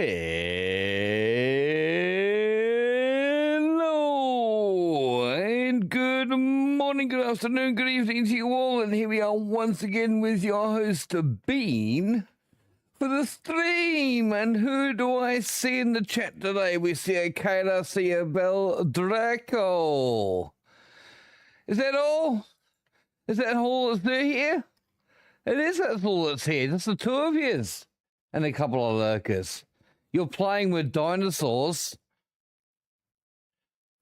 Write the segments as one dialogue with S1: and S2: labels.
S1: Hello, and good morning, good afternoon, good evening to you all, and here we are once again with your host, Bean, for the stream. And who do I see in the chat today? We see a Kayla, see a Bell Draco. Is that all? Is that all that's new here? It is, that's all that's here, just the two of yous, and a couple of lurkers. You're playing with dinosaurs.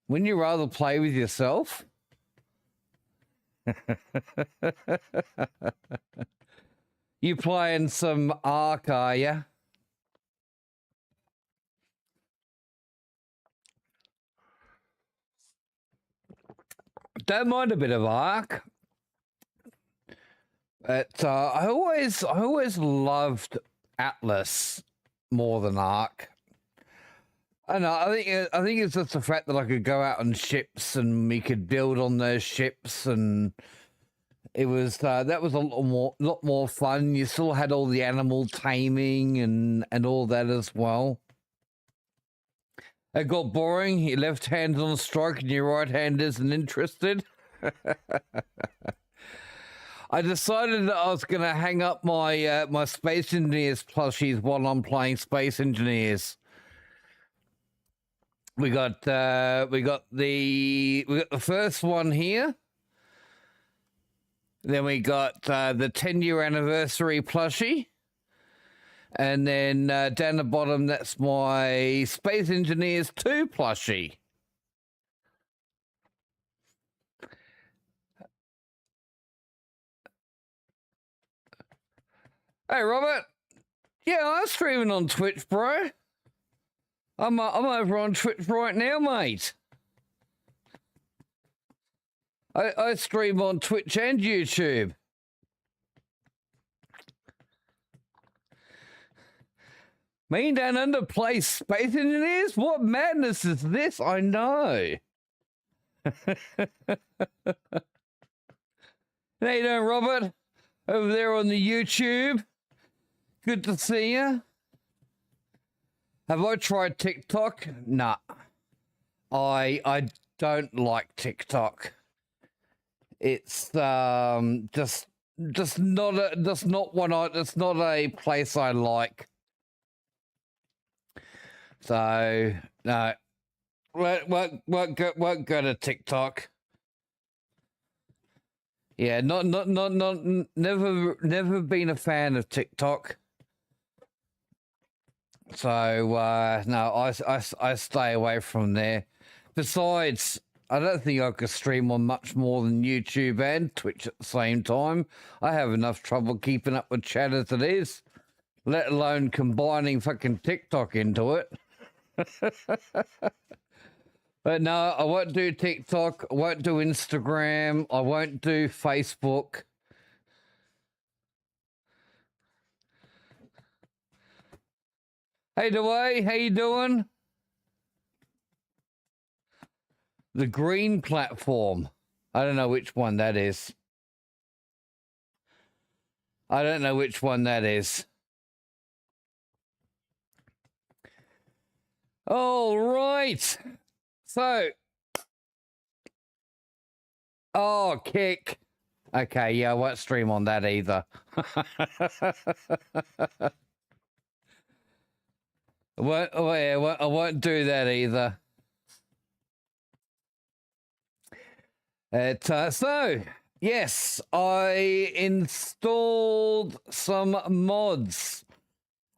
S1: Wouldn't you rather play with yourself? You playing some Ark, are you? Don't mind a bit of Ark. But I always loved Atlas more than Ark. I know. I think it's just the fact that I could go out on ships and we could build on those ships, and it was that was a lot more fun. You still had all the animal taming and all that as well. It got boring. Your left hand's on a strike and your right hand isn't interested. I decided that I was going to hang up my my Space Engineers plushies while I'm playing Space Engineers. We got the first one here. Then we got the 10-year anniversary plushie. And then down the bottom, that's my Space Engineers 2 plushie. Hey, Robert. Yeah, I'm streaming on Twitch, bro. I'm over on Twitch right now, mate. I stream on Twitch and YouTube. BeanDownUnder plays Space Engineers? What madness is this? I know. How you doing, Robert? Over there on the YouTube. Good to see you. Have I tried TikTok? Nah. I don't like TikTok. It's just not a place I like. So no, won't go to TikTok. Yeah, never been a fan of TikTok. So no, I stay away from there. Besides, I don't think I could stream on much more than YouTube and Twitch at the same time. I have enough trouble keeping up with chat as it is, let alone combining fucking TikTok into it. But no, I won't do TikTok. I won't do Instagram. I won't do Facebook. Hey, Dwayne, how you doing? The green platform. I don't know which one that is. I don't know which one that is. All right. So. Oh, kick. Okay, yeah, I won't stream on that either. I won't do that either. So, yes, I installed some mods.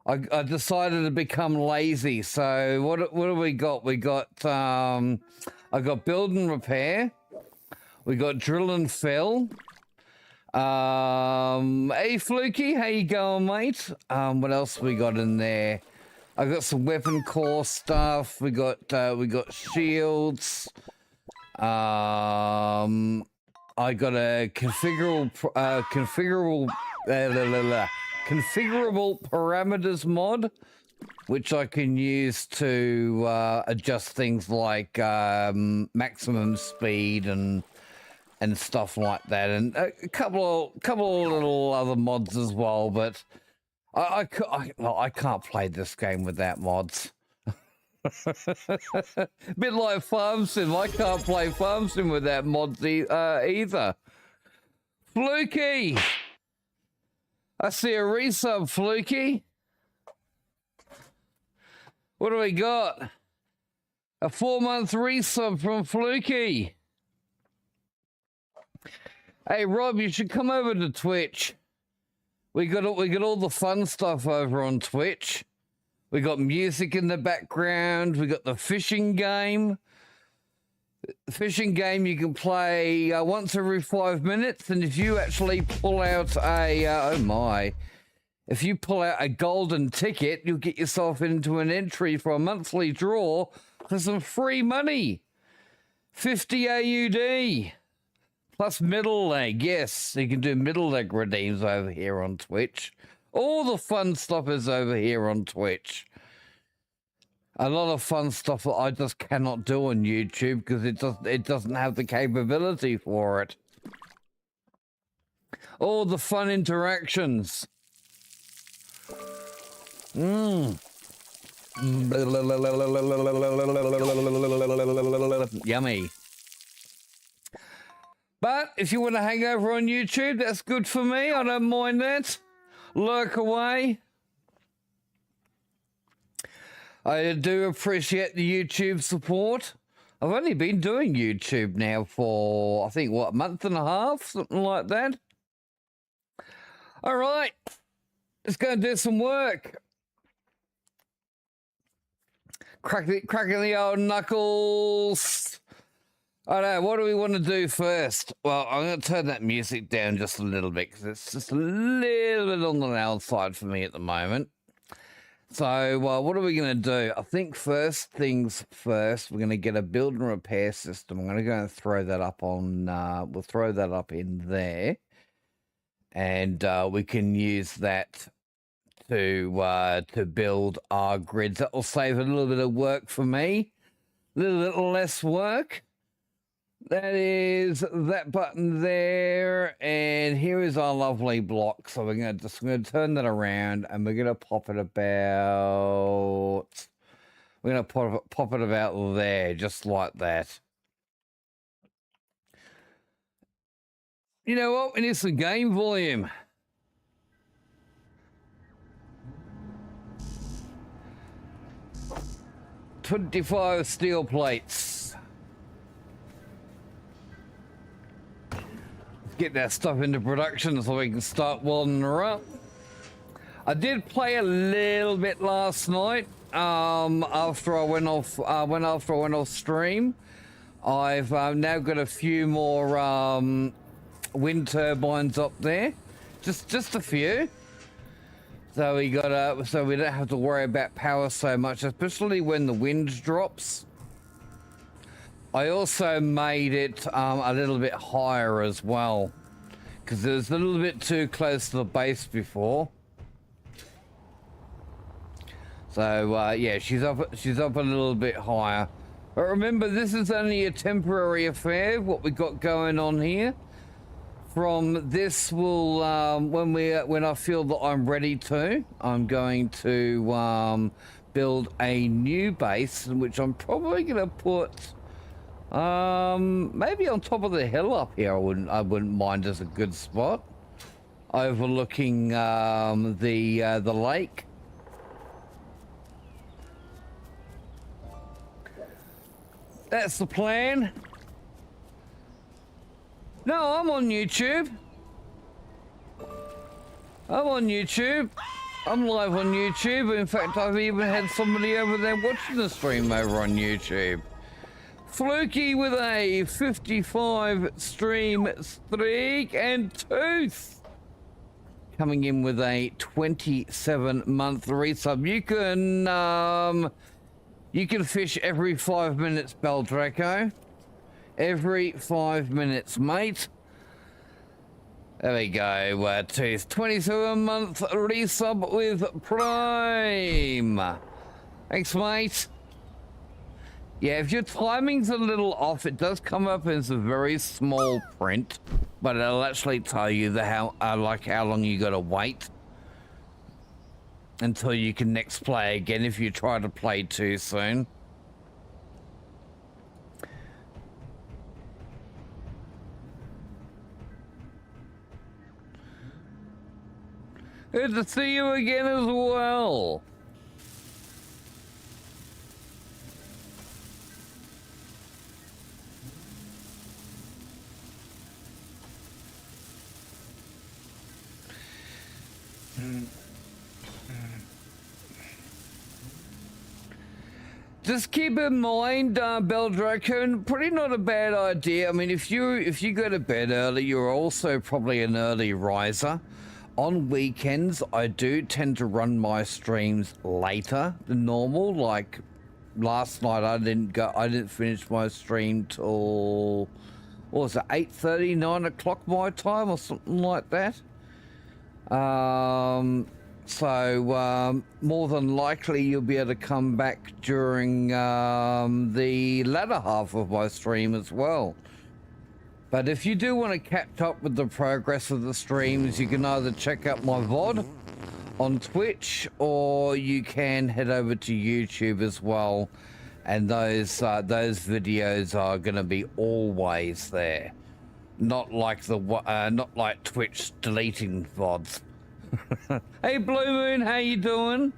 S1: I decided to become lazy. So what do we got? We got I got build and repair. We got drill and fill. Hey Fluky, how you going, mate? What else we got in there? I got some weapon core stuff. We got shields. I got a configurable parameters mod, which I can use to adjust things like maximum speed and stuff like that, and a couple of little other mods as well. But I can't play this game without mods. Bit like Farm Sim. I can't play Farm Sim without mods either. Fluky, I see a resub, Fluky. What do we got? A 4-month resub from Fluky. Hey Rob, you should come over to Twitch. We got all the fun stuff over on Twitch. We got music in the background. We got the fishing game. The fishing game you can play once every 5 minutes, and if you actually pull out a if you pull out a golden ticket, you'll get yourself into an entry for a monthly draw for some free money. 50 AUD. Plus middle leg, yes. You can do middle leg redeems over here on Twitch. All the fun stuff is over here on Twitch. A lot of fun stuff that I just cannot do on YouTube because it doesn't have the capability for it. All the fun interactions. Yummy. But if you want to hang over on YouTube, that's good for me. I don't mind that. Lurk away. I do appreciate the YouTube support. I've only been doing YouTube now for, I think, what, a month and a half? Something like that. All right. Let's go and do some work. Cracking the old knuckles. I know, what do we want to do first? Well, I'm going to turn that music down just a little bit because it's just a little bit on the loud side for me at the moment. So, what are we going to do? I think first things first, we're going to get a build and repair system. I'm going to go and throw that up on, we'll throw that up in there. And we can use that to build our grids. That will save a little bit of work for me. A little less work. That is that button there, and here is our lovely block. So we're going to turn that around, and we're going to pop it about. We're going to pop it about there, just like that. You know what? We need some game volume. $25 steel plates. Get that stuff into production so we can start welding her up. I did play a little bit last night after I went off stream. I've now got a few more wind turbines up there, just a few. So we don't have to worry about power so much, especially when the wind drops. I also made it a little bit higher as well, because it was a little bit too close to the base before. So yeah, she's up a little bit higher. But remember, this is only a temporary affair. What we got going on here. From this, will when I feel that I'm ready to, I'm going to build a new base, which I'm probably going to put. Maybe on top of the hill up here. I wouldn't mind as a good spot, overlooking the lake. That's the plan. No, I'm on YouTube. I'm on YouTube. I'm live on YouTube. In fact, I've even had somebody over there watching the stream over on YouTube. Fluky with a 55 stream streak, and Tooth coming in with a 27-month resub. You can fish every 5 minutes, Beldraco. Every 5 minutes, mate. There we go. Tooth, 27-month resub with Prime. Thanks, mate. Yeah, if your timing's a little off, it does come up as a very small print, but it'll actually tell you how long you gotta wait until you can next play again if you try to play too soon. Good to see you again as well. Just keep in mind, Beldraco, probably not a bad idea. I mean, if you go to bed early, you're also probably an early riser. On weekends, I do tend to run my streams later than normal. Like last night, I didn't finish my stream till, what was it, 8:30, 9 o'clock my time or something like that. So more than likely you'll be able to come back during the latter half of my stream as well. But if you do want to catch up with the progress of the streams, you can either check out my VOD on Twitch, or you can head over to YouTube as well, and those videos are going to be always there. Not like Twitch deleting VODs. Hey Blue Moon, how you doing?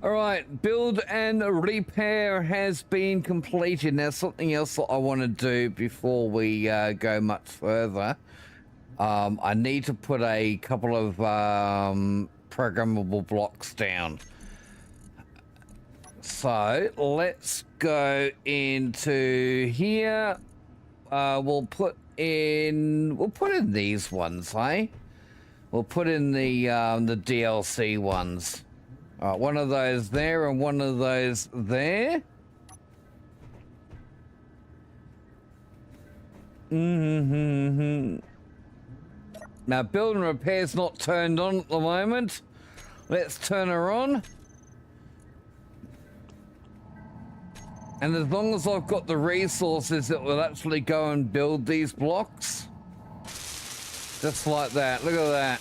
S1: All right, build and repair has been completed. Now, something else that I want to do before we go much further. I need to put a couple of programmable blocks down. So let's go into here. We'll put in these ones, eh? We'll put in the DLC ones. All right, one of those there and one of those there. Now, build and repair's not turned on at the moment. Let's turn her on. And as long as I've got the resources, it will actually go and build these blocks. Just like that. Look at that.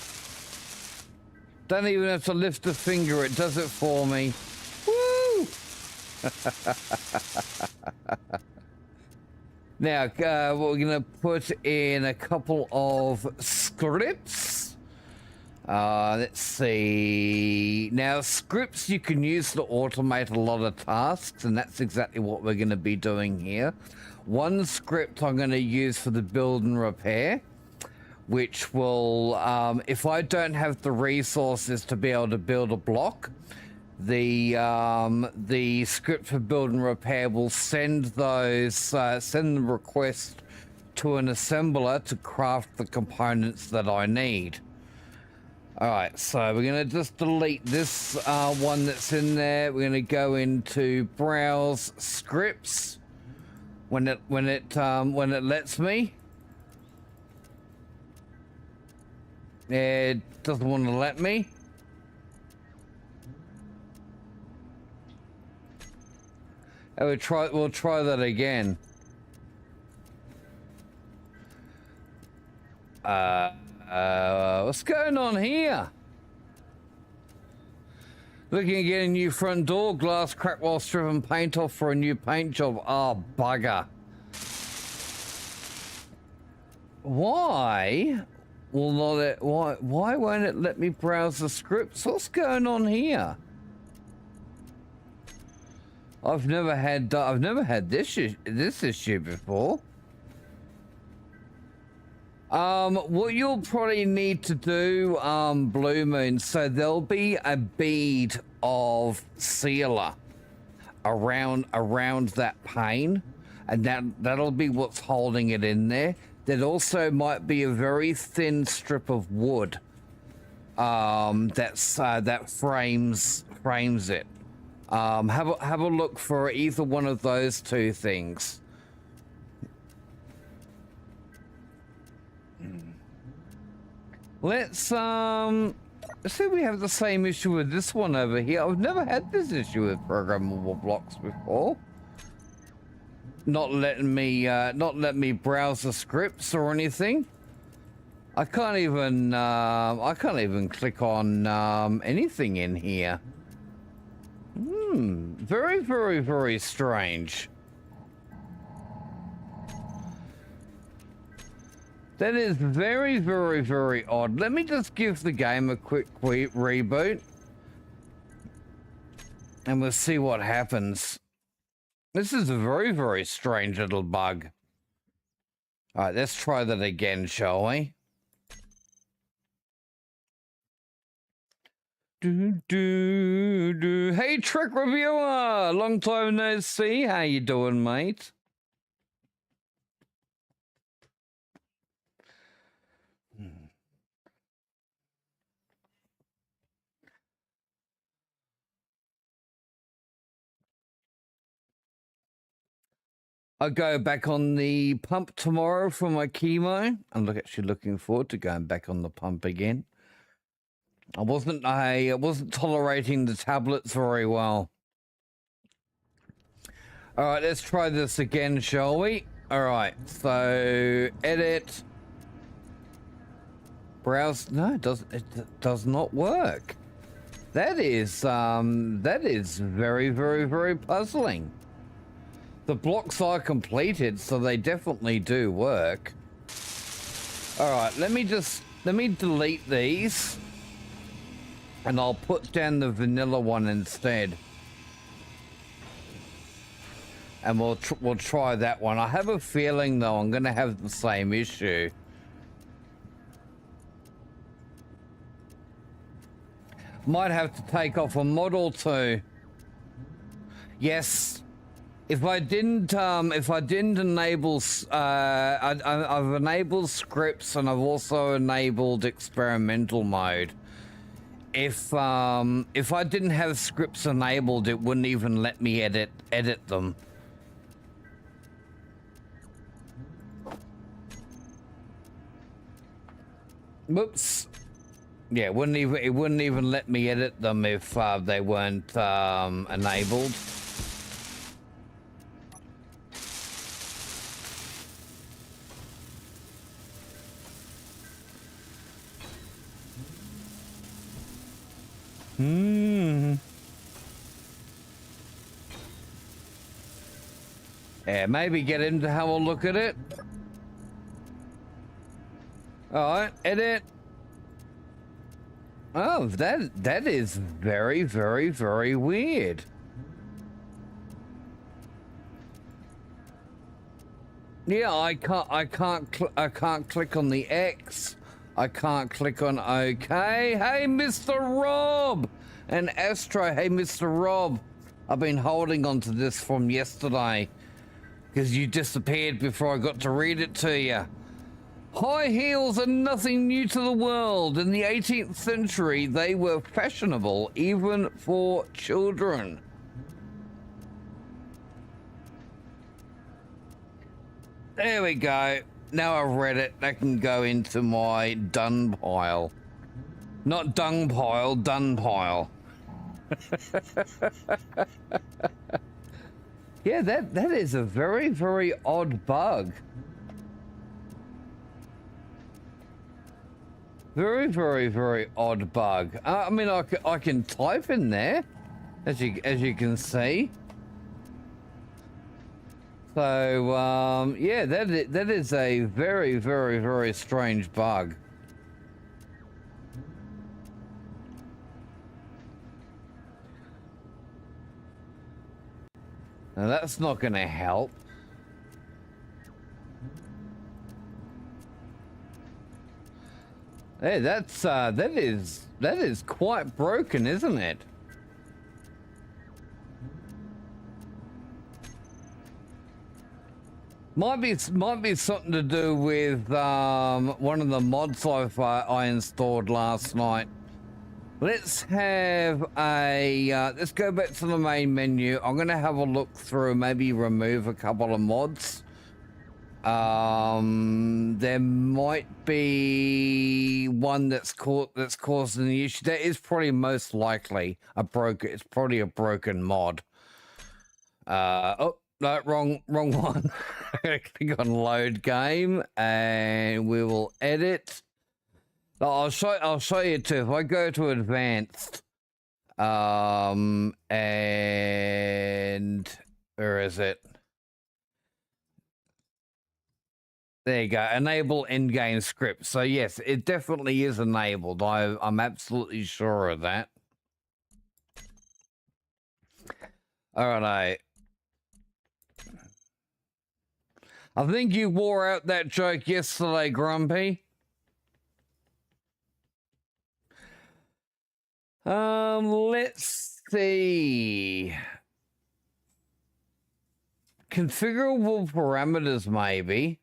S1: Don't even have to lift a finger. It does it for me. Woo! Now, we're going to put in a couple of scripts. Let's see. Now, scripts you can use to automate a lot of tasks, and that's exactly what we're going to be doing here. One script I'm going to use for the build and repair, which will, if I don't have the resources to be able to build a block, the script for build and repair will send those, send the request to an assembler to craft the components that I need. All right, so we're gonna just delete this one that's in there. We're gonna go into browse scripts when it lets me. It doesn't want to let me. Oh, we'll try that again. What's going on here? Looking to get a new front door, glass cracked while stripping paint off for a new paint job. Oh, bugger. Why will not it, why won't it let me browse the scripts? What's going on here? I've never had this issue before. What you'll probably need to do, Blue Moon, so there'll be a bead of sealer around that pane, and that'll be what's holding it in there. There also might be a very thin strip of wood that frames it. Have a look for either one of those two things. Let's see if we have the same issue with this one over here. I've never had this issue with programmable blocks before. Not letting me browse the scripts or anything. I can't even click on anything in here. Very, very, very strange. That is very, very, very odd. Let me just give the game a quick reboot. And we'll see what happens. This is a very, very strange little bug. All right, let's try that again, shall we? Hey, Trick Reviewer! Long time no see. How you doing, mate? I go back on the pump tomorrow for my chemo. I'm actually looking forward to going back on the pump again. I wasn't tolerating the tablets very well. All right, let's try this again, shall we? All right, so edit, browse. No, it does not work. That is very, very, very puzzling. The blocks are completed, so they definitely do work. All right, let me delete these. And I'll put down the vanilla one instead. And we'll try that one. I have a feeling, though, I'm going to have the same issue. Might have to take off a mod or two. Yes. If I didn't enable, I've enabled scripts and I've also enabled experimental mode. If I didn't have scripts enabled, it wouldn't even let me edit them. Whoops. Yeah, it wouldn't even let me edit them if they weren't enabled. Yeah, maybe get him to have a look at it. All right, edit. Oh, that is very, very, very weird. Yeah, I can't click on the X. I can't click on OK. Hey, Mr. Rob and Astro. Hey, Mr. Rob. I've been holding on to this from yesterday because you disappeared before I got to read it to you. High heels are nothing new to the world. In the 18th century, they were fashionable even for children. There we go. Now I've read it, that can go into my done pile. Not dung pile, done pile. Yeah, that is a very, very odd bug. Very, very, very odd bug. I mean, I can type in there, as you can see. So yeah, that is a very, very, very strange bug. Now that's not going to help. Hey, that is quite broken, isn't it? Might be something to do with one of the mods I installed last night. Let's have a let's go back to the main menu. I'm gonna have a look through, maybe remove a couple of mods. There might be one that's causing the issue. That is probably most likely it's probably a broken mod. Oh no, wrong one. Click on load game and we will edit. I'll show you too. If I go to advanced, and where is it? There you go. Enable in-game script. So yes, it definitely is enabled. I'm absolutely sure of that. All right. I think you wore out that joke yesterday, Grumpy. Let's see. Configurable parameters, maybe.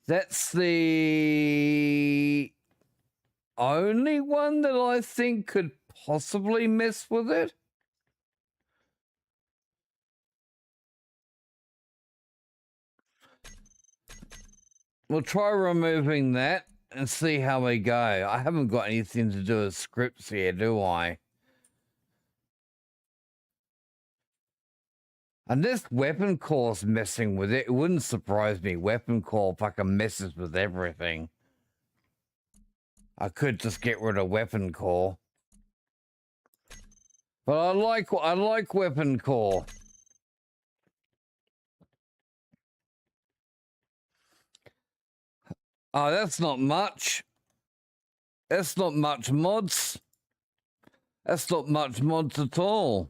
S1: That's the only one that I think could possibly mess with it. We'll try removing that and see how we go. I haven't got anything to do with scripts here, do I? And this weapon core's messing with it. It wouldn't surprise me. Weapon core fucking messes with everything. I could just get rid of weapon core. But I like weapon core. Oh, that's not much. That's not much mods. That's not much mods at all.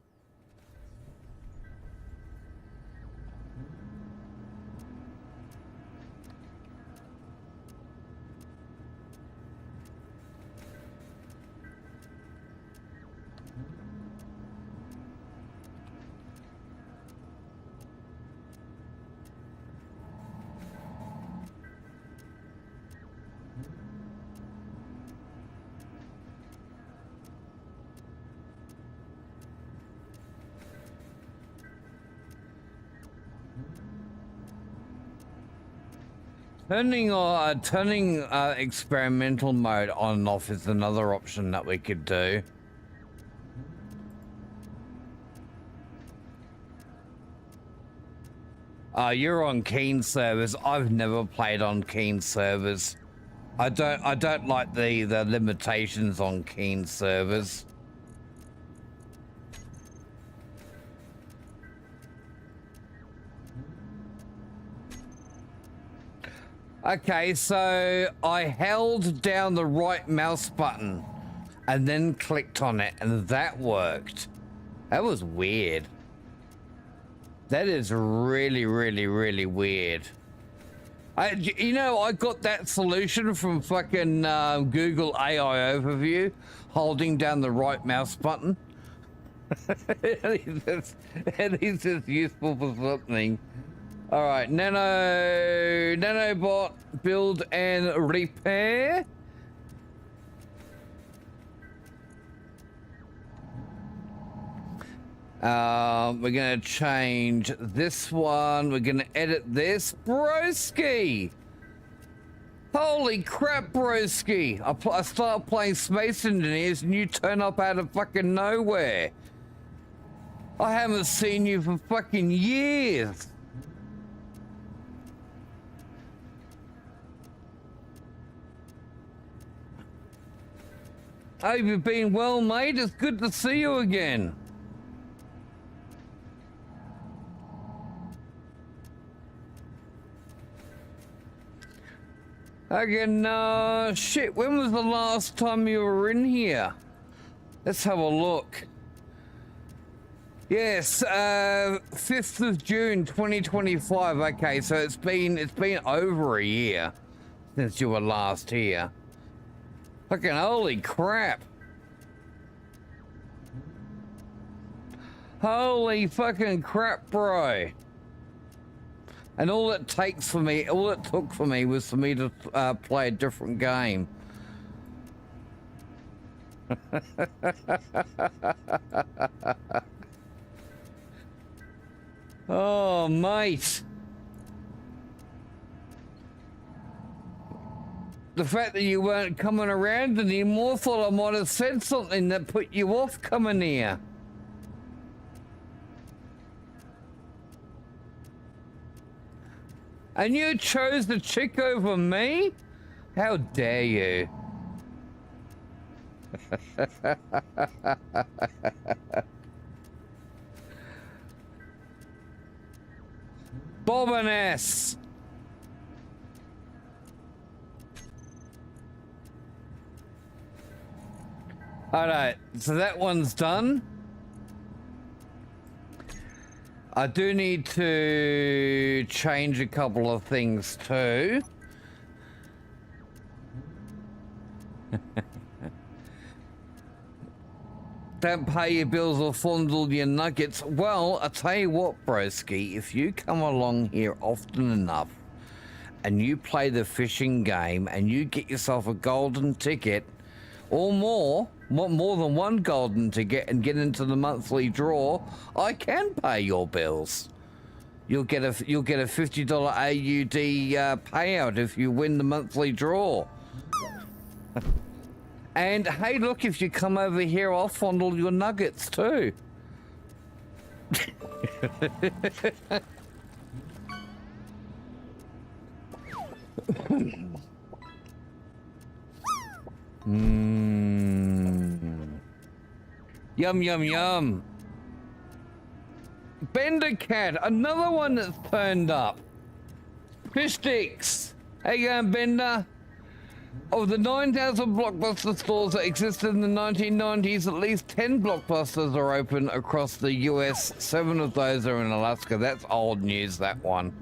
S1: Turning experimental mode on and off is another option that we could do. You're on Keen servers. I've never played on Keen servers. I don't like the limitations on Keen servers. Okay, so I held down the right mouse button and then clicked on it, and that worked. That was weird. That is really, really, really weird. You know, I got that solution from fucking Google AI Overview, holding down the right mouse button. At least it's useful for something. All right, nanobot, build and repair. We're gonna change this one. We're gonna edit this. Broski! Holy crap, Broski! I start playing Space Engineers and you turn up out of fucking nowhere. I haven't seen you for fucking years. Hope you've been well, mate. It's good to see you again. Again, shit, when was the last time you were in here? Let's have a look. Yes, 5th of June 2025. Okay, so it's been over a year since you were last here. Fucking holy crap. Holy fucking crap, bro. And all it took for me was for me to play a different game. Oh, mate. The fact that you weren't coming around anymore, thought I might have said something that put you off coming here. And you chose the chick over me? How dare you? Bobbiness. All right, so that one's done. I do need to change a couple of things too. Don't pay your bills or fondle your nuggets. Well, I tell you what, broski, if you come along here often enough and you play the fishing game and you get yourself a golden ticket or more than one golden ticket and get into the monthly draw, I can pay your bills. You'll get a $50 AUD payout if you win the monthly draw. And hey, look, if you come over here, I'll fondle your nuggets too. Yum, yum, yum. Bender Cat, another one that's turned up. Fish sticks. How you going, Bender? Of the 9,000 Blockbuster stores that existed in the 1990s, at least 10 Blockbusters are open across the US. 7 of those are in Alaska. That's old news, that one.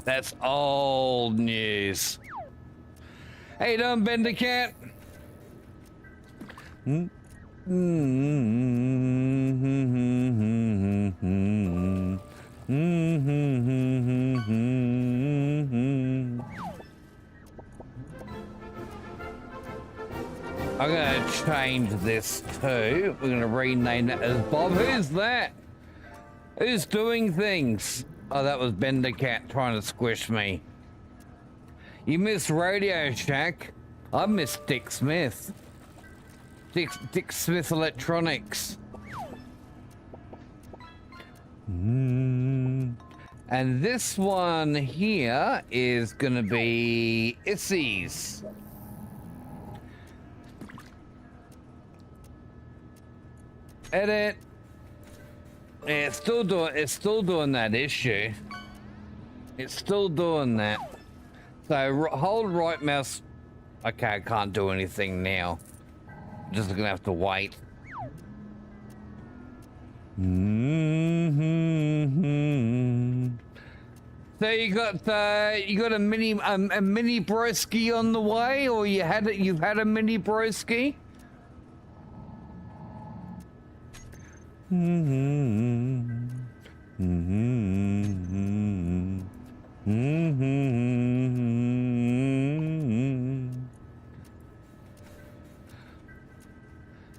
S1: That's old news. How you doing, Bender Cat? I'm gonna change this too. We're gonna rename it as Bob. Who's that? Who's doing things? Oh, that was Bender Cat trying to squish me. You missed Radio Shack. I missed Dick Smith. Dick Smith Electronics. And this one here is gonna be Issy's. Edit. Yeah, it's still doing that issue. It's still doing that. So hold right mouse. Okay, I can't do anything now. Just gonna have to wait. So you got a mini broski on the way, or you've had a mini broski?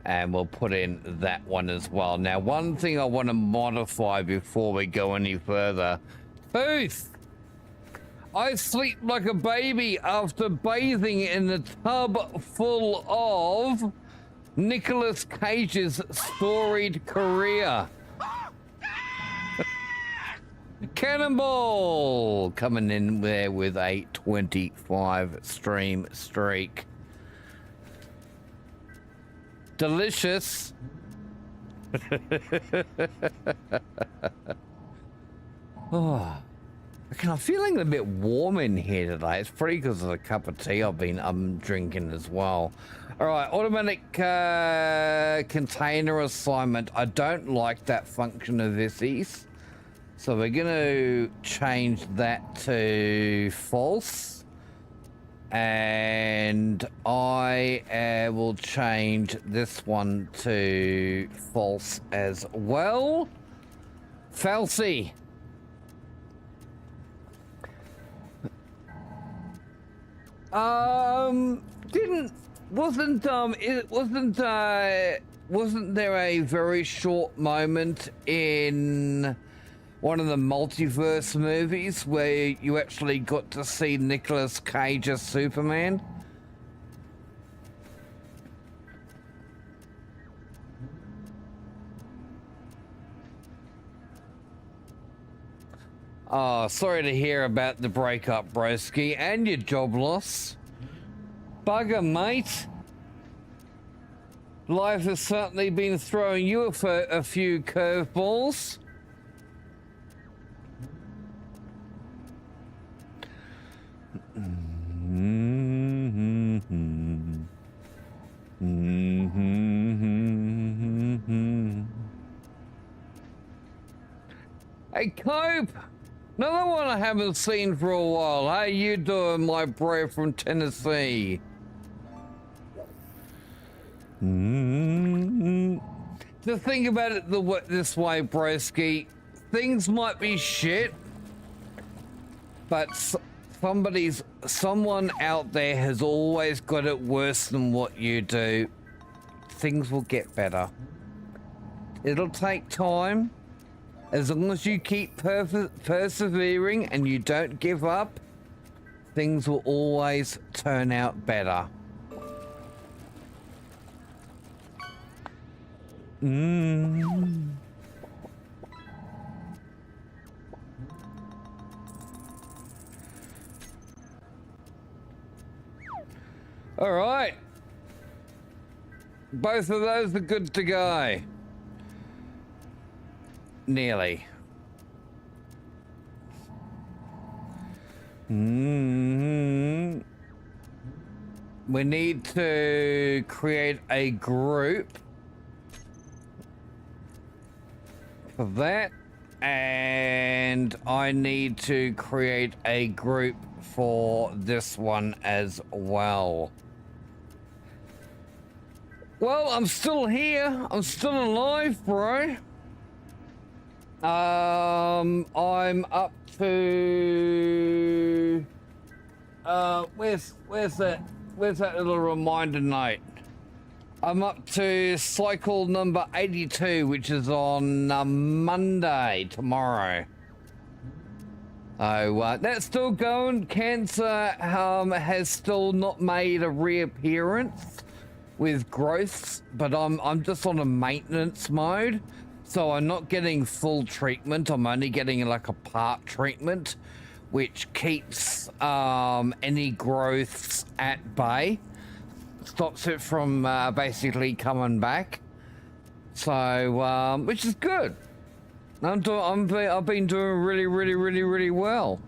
S1: And we'll put in that one as well. Now, one thing I want to modify before we go any further. Booth! I sleep like a baby after bathing in a tub full of Nicolas Cage's storied career. Cannonball coming in there with a 25 stream streak. Delicious. Oh, I'm feeling a bit warm in here today. It's probably because of the cup of tea I'm drinking as well. All right, automatic container assignment. I don't like that function of Issy's. So we're going to change that to false. And I will change this one to false as well. Falsy. Wasn't there a very short moment in one of the multiverse movies where you actually got to see Nicolas Cage as Superman? Oh, sorry to hear about the breakup, broski, and your job loss. Bugger, mate. Life has certainly been throwing you a few curveballs. Hey, Cope! Another one I haven't seen for a while. How you doing, my bro from Tennessee? To think about it this way, broski, things might be shit, but someone out there has always got it worse than what you do. Things will get better. It'll take time. As long as you keep persevering and you don't give up, things will always turn out better. All right. Both of those are good to go. Nearly. we need to create a group for that, and I need to create a group for this one as well. Well, I'm still here. I'm still alive, bro. I'm up to where's that little reminder note? I'm up to cycle number 82, which is on Monday, tomorrow. Oh, that's still going. Cancer has still not made a reappearance with growths, but I'm just on a maintenance mode, so I'm not getting full treatment. I'm only getting like a part treatment, which keeps any growths at bay, stops it from basically coming back. So which is good. I've been doing really well.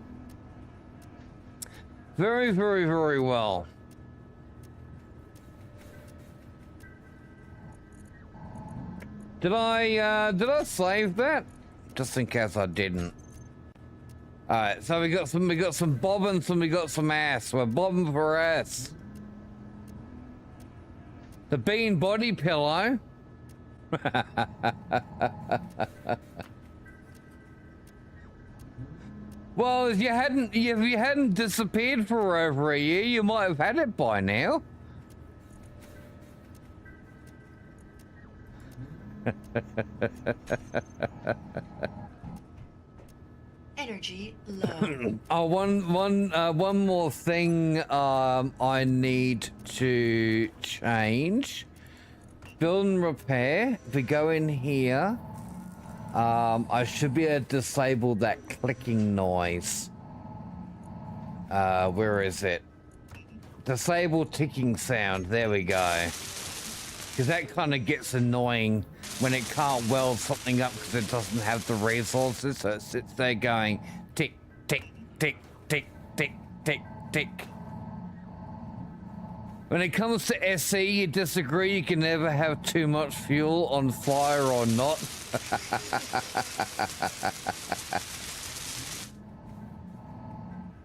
S1: Very well. Did I save that? Just in case I didn't. All right, so we got some bobbins and we got some ass. We're bobbing for ass. The bean body pillow. Well, if you hadn't disappeared for over a year, you might have had it by now.
S2: Energy low.
S1: Oh, one more thing I need to change. Build and repair. If we go in here, I should be able to disable that clicking noise. Where is it? Disable ticking sound. There we go. Because that kind of gets annoying when it can't weld something up because it doesn't have the resources, so it sits there going tick, tick, tick, tick, tick, tick, tick. When it comes to SE, you disagree. You can never have too much fuel on fire or not.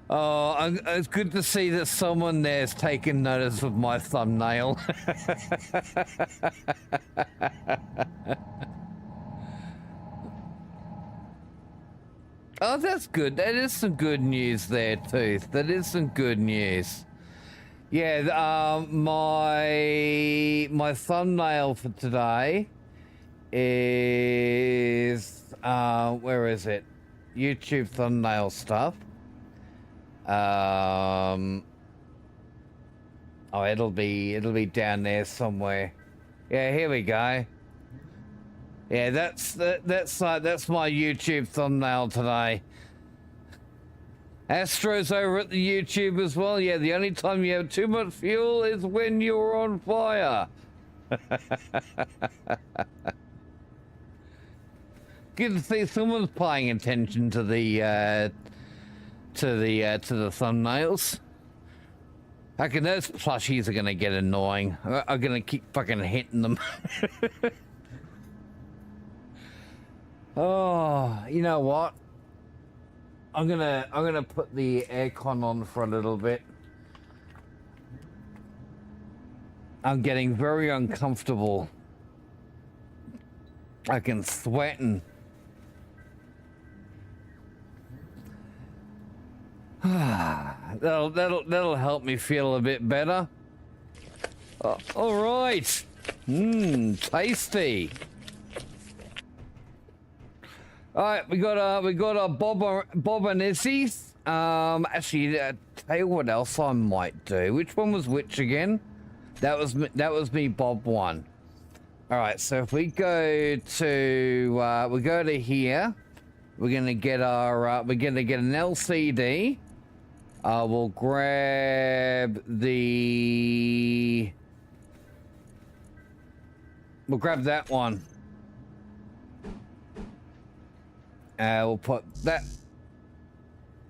S1: Oh, it's good to see that someone there's taken notice of my thumbnail. Oh, that's good. That is some good news there, Tooth. That is some good news. Yeah, my thumbnail for today is where is it? YouTube thumbnail stuff. Oh, it'll be down there somewhere. Yeah, here we go. Yeah, that's my YouTube thumbnail today. Astro's over at the YouTube as well. Yeah, the only time you have too much fuel is when you're on fire. Good to see someone's paying attention to the thumbnails. I reckon those plushies are gonna get annoying. I'm gonna keep fucking hitting them. Oh, you know what? I'm gonna put the aircon on for a little bit. I'm getting very uncomfortable. I can sweating. That'll help me feel a bit better. All right. Tasty. All right, we got a bobbinissies. Actually, tell you what else I might do. Which one was which again? That was me bob one. All right, so if we go to here, we're gonna get our an LCD. We'll grab that one. We'll put that.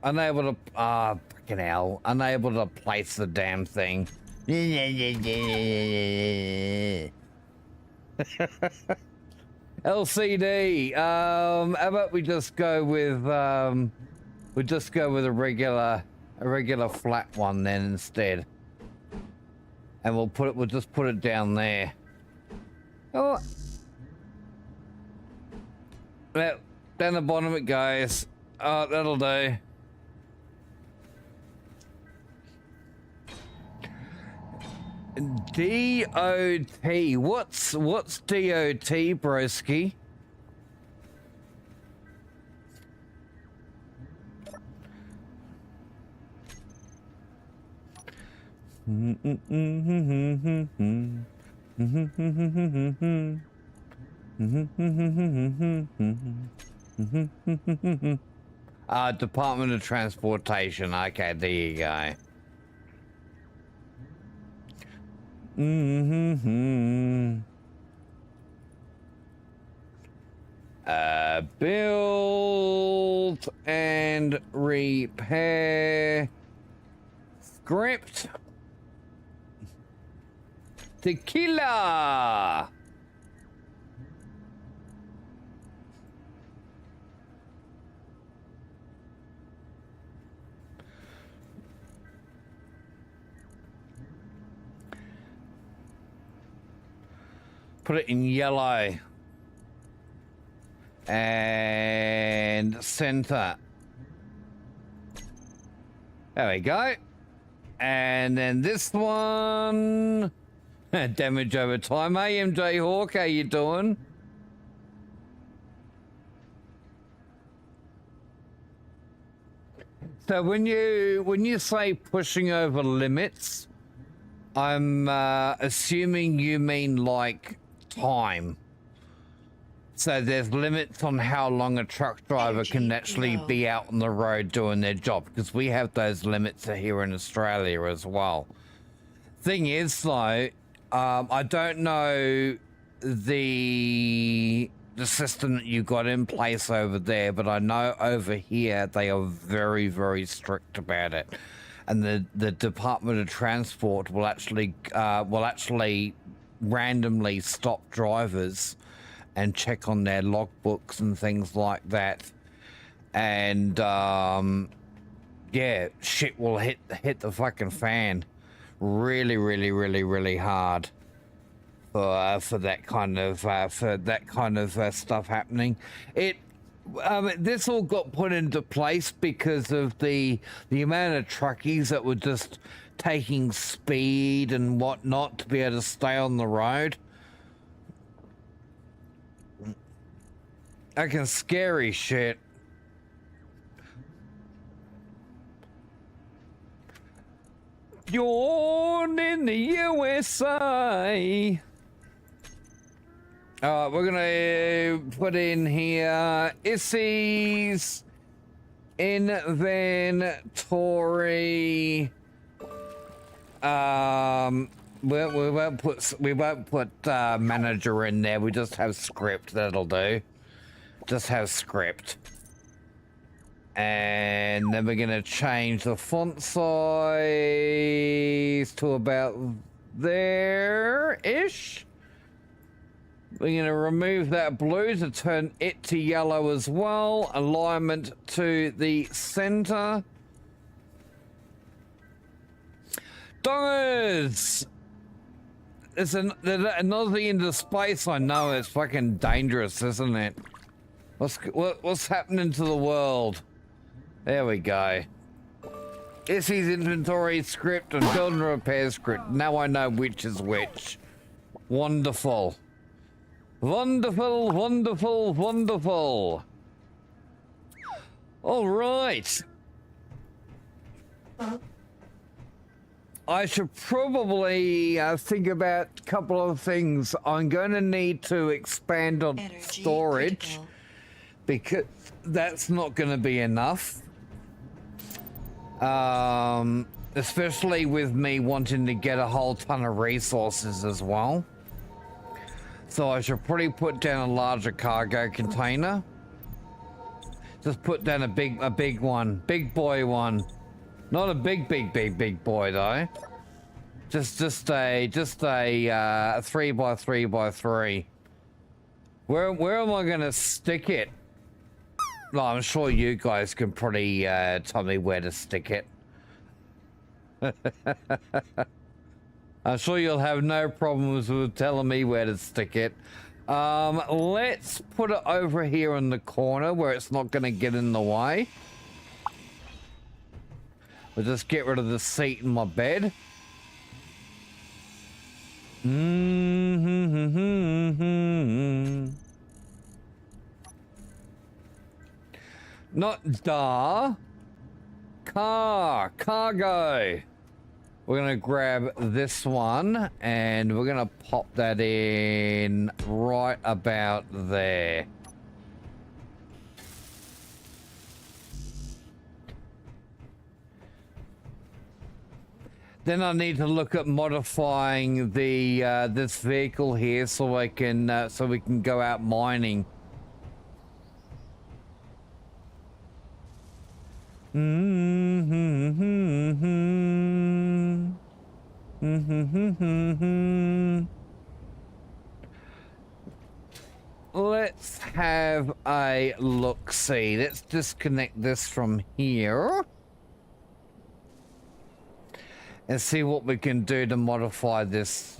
S1: Unable to fucking hell. Unable to place the damn thing. LCD. How about we just go with a regular flat one then instead, and we'll just put it down there. Oh, well, down the bottom it goes. Oh, that'll do. DOT. What's DOT, broski? Department of Transportation. Okay, there you go. Build and repair script. Tequila. Put it in yellow and center. There we go. And then this one, damage over time. Hey, MJ Hawk, how you doing? So when you say pushing over limits, I'm assuming you mean like time. So there's limits on how long a truck driver can actually be out on the road doing their job, because we have those limits here in Australia as well. Thing is though, I don't know the system that you got in place over there, but I know over here they are very, very strict about it. And the Department of Transport will actually randomly stop drivers and check on their logbooks and things like that. And yeah, shit will hit the fucking fan really, really, really, really hard for that kind of stuff happening. This all got put into place because of the amount of truckies that were just taking speed and whatnot to be able to stay on the road. Fucking scary shit. Born in the USA. We're gonna put in here Issy's inventory. We won't put manager in there. We just have script. That'll do. Just have script. And then we're gonna change the font size to about there-ish. We're gonna remove that blue to turn it to yellow as well. Alignment to the center. Dongers! There's another into space. I know, it's fucking dangerous, isn't it? What's happening to the world? There we go. Issy's inventory script and build and repair script. Now I know which is which. Wonderful. Wonderful, wonderful, wonderful. All right. I should probably think about a couple of things. I'm going to need to expand on
S2: Energy
S1: storage
S2: critical.
S1: because that's not going to be enough. Especially with me wanting to get a whole ton of resources as well. So I should probably put down a larger cargo container. Just put down a big one, big boy one. Not a big boy though. Just a 3x3x3. Where am I gonna stick it? No, I'm sure you guys can pretty tell me where to stick it. I'm sure you'll have no problems with telling me where to stick it. Let's put it over here in the corner where it's not gonna get in the way. We'll just get rid of the seat in my bed. Not da. Cargo. We're gonna grab this one and we're gonna pop that in right about there. Then I need to look at modifying the this vehicle here so I can so we can go out mining. Let's have a look-see. Let's disconnect this from here and see what we can do to modify this.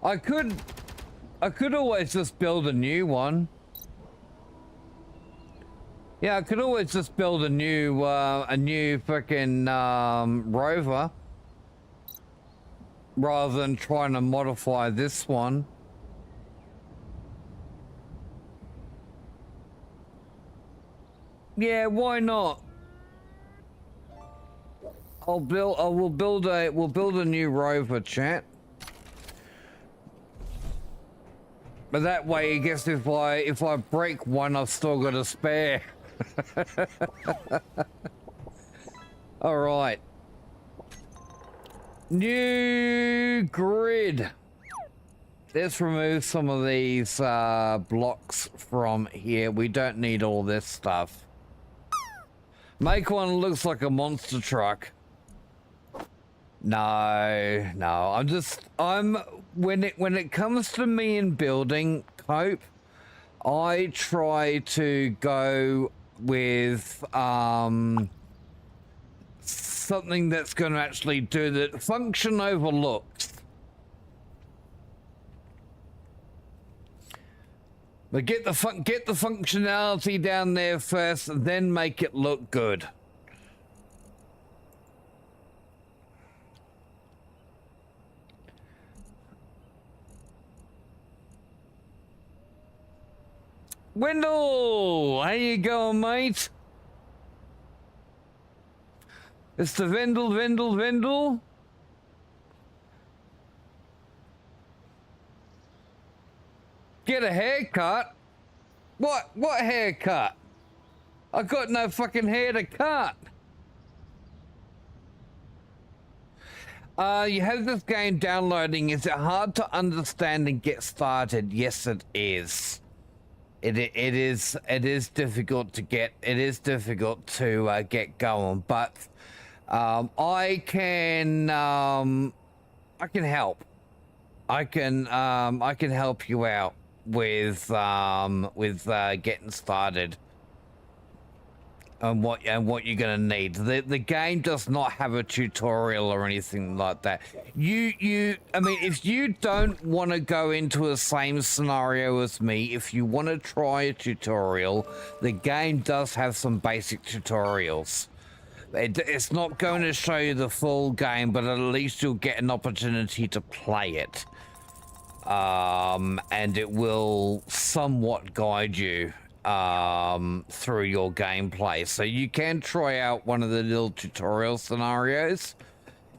S1: I could always just build a new one. Yeah, I could always just build a new freaking rover rather than trying to modify this one. Yeah, why not? We'll build a new rover, chat. But that way, I guess if I break one, I've still got a spare. All right. New grid. Let's remove some of these blocks from here. We don't need all this stuff. Make one that looks like a monster truck. No, when it comes to me in building cope, I try to go with something that's going to actually do the function over looks. But get the functionality down there first, then make it look good. Wendell, how you going, mate? It's the Vendel. Get a haircut? What haircut? I got no fucking hair to cut. You have this game downloading. Is it hard to understand and get started? Yes, it is. It is difficult to get. It is difficult to get going, but I can help. I can help you out with getting started and what you're gonna need. The game does not have a tutorial or anything like that. I mean, if you don't want to go into the same scenario as me, if you want to try a tutorial, the game does have some basic tutorials. It's not going to show you the full game, but at least you'll get an opportunity to play it. And it will somewhat guide you through your gameplay. So you can try out one of the little tutorial scenarios.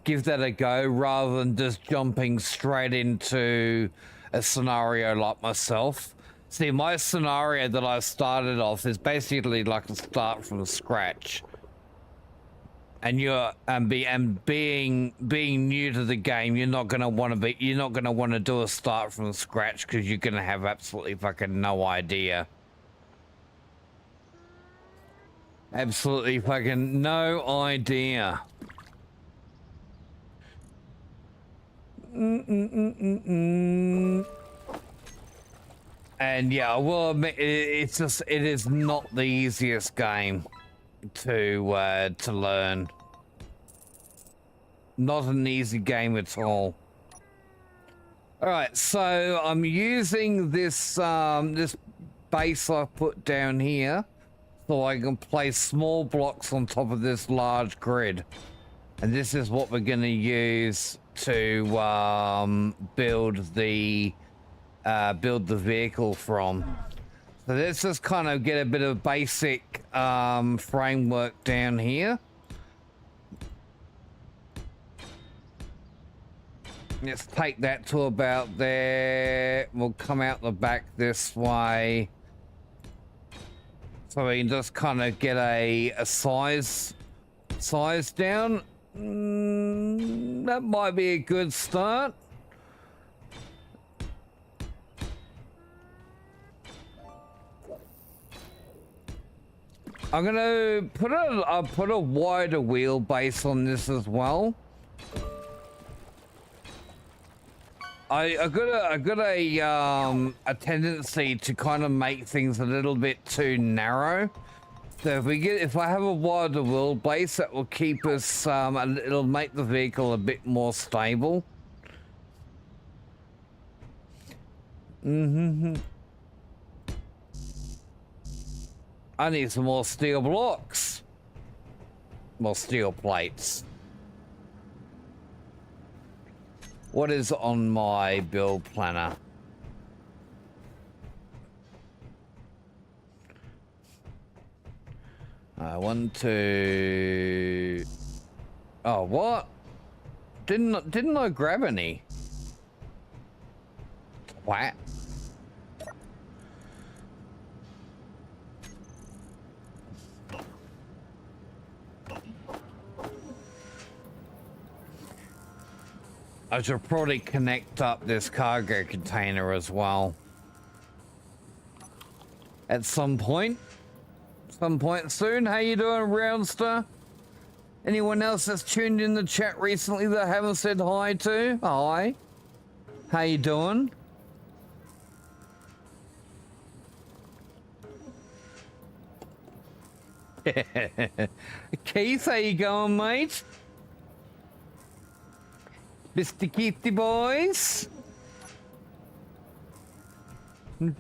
S1: Give that a go rather than just jumping straight into a scenario like myself. See, my scenario that I started off is basically like a start from scratch. and being new to the game, you're not gonna want to do a start from scratch because you're gonna have absolutely fucking no idea. Absolutely fucking no idea. And yeah, I will admit, it is not the easiest game to learn. Not an easy game at all. All right, so I'm using this this base I put down here, so I can place small blocks on top of this large grid, and this is what we're going to use to build the vehicle from. So let's just kind of get a bit of basic framework down here. Let's take that to about there. We'll come out the back this way. So we can just kind of get a size down. That might be a good start. I'm gonna put a wider wheelbase on this as well. I got a tendency to kind of make things a little bit too narrow. So if I have a wider wheelbase, that will keep us it'll make the vehicle a bit more stable. I need some more steel blocks. More steel plates. What is on my build planner? One, two. Oh, what? Didn't I grab any? What? I should probably connect up this cargo container as well. At some point soon. How you doing, Roundster? Anyone else that's tuned in the chat recently that I haven't said hi to? Hi. How you doing? Keith, how you going, mate? Mr. Keithy boys. 1,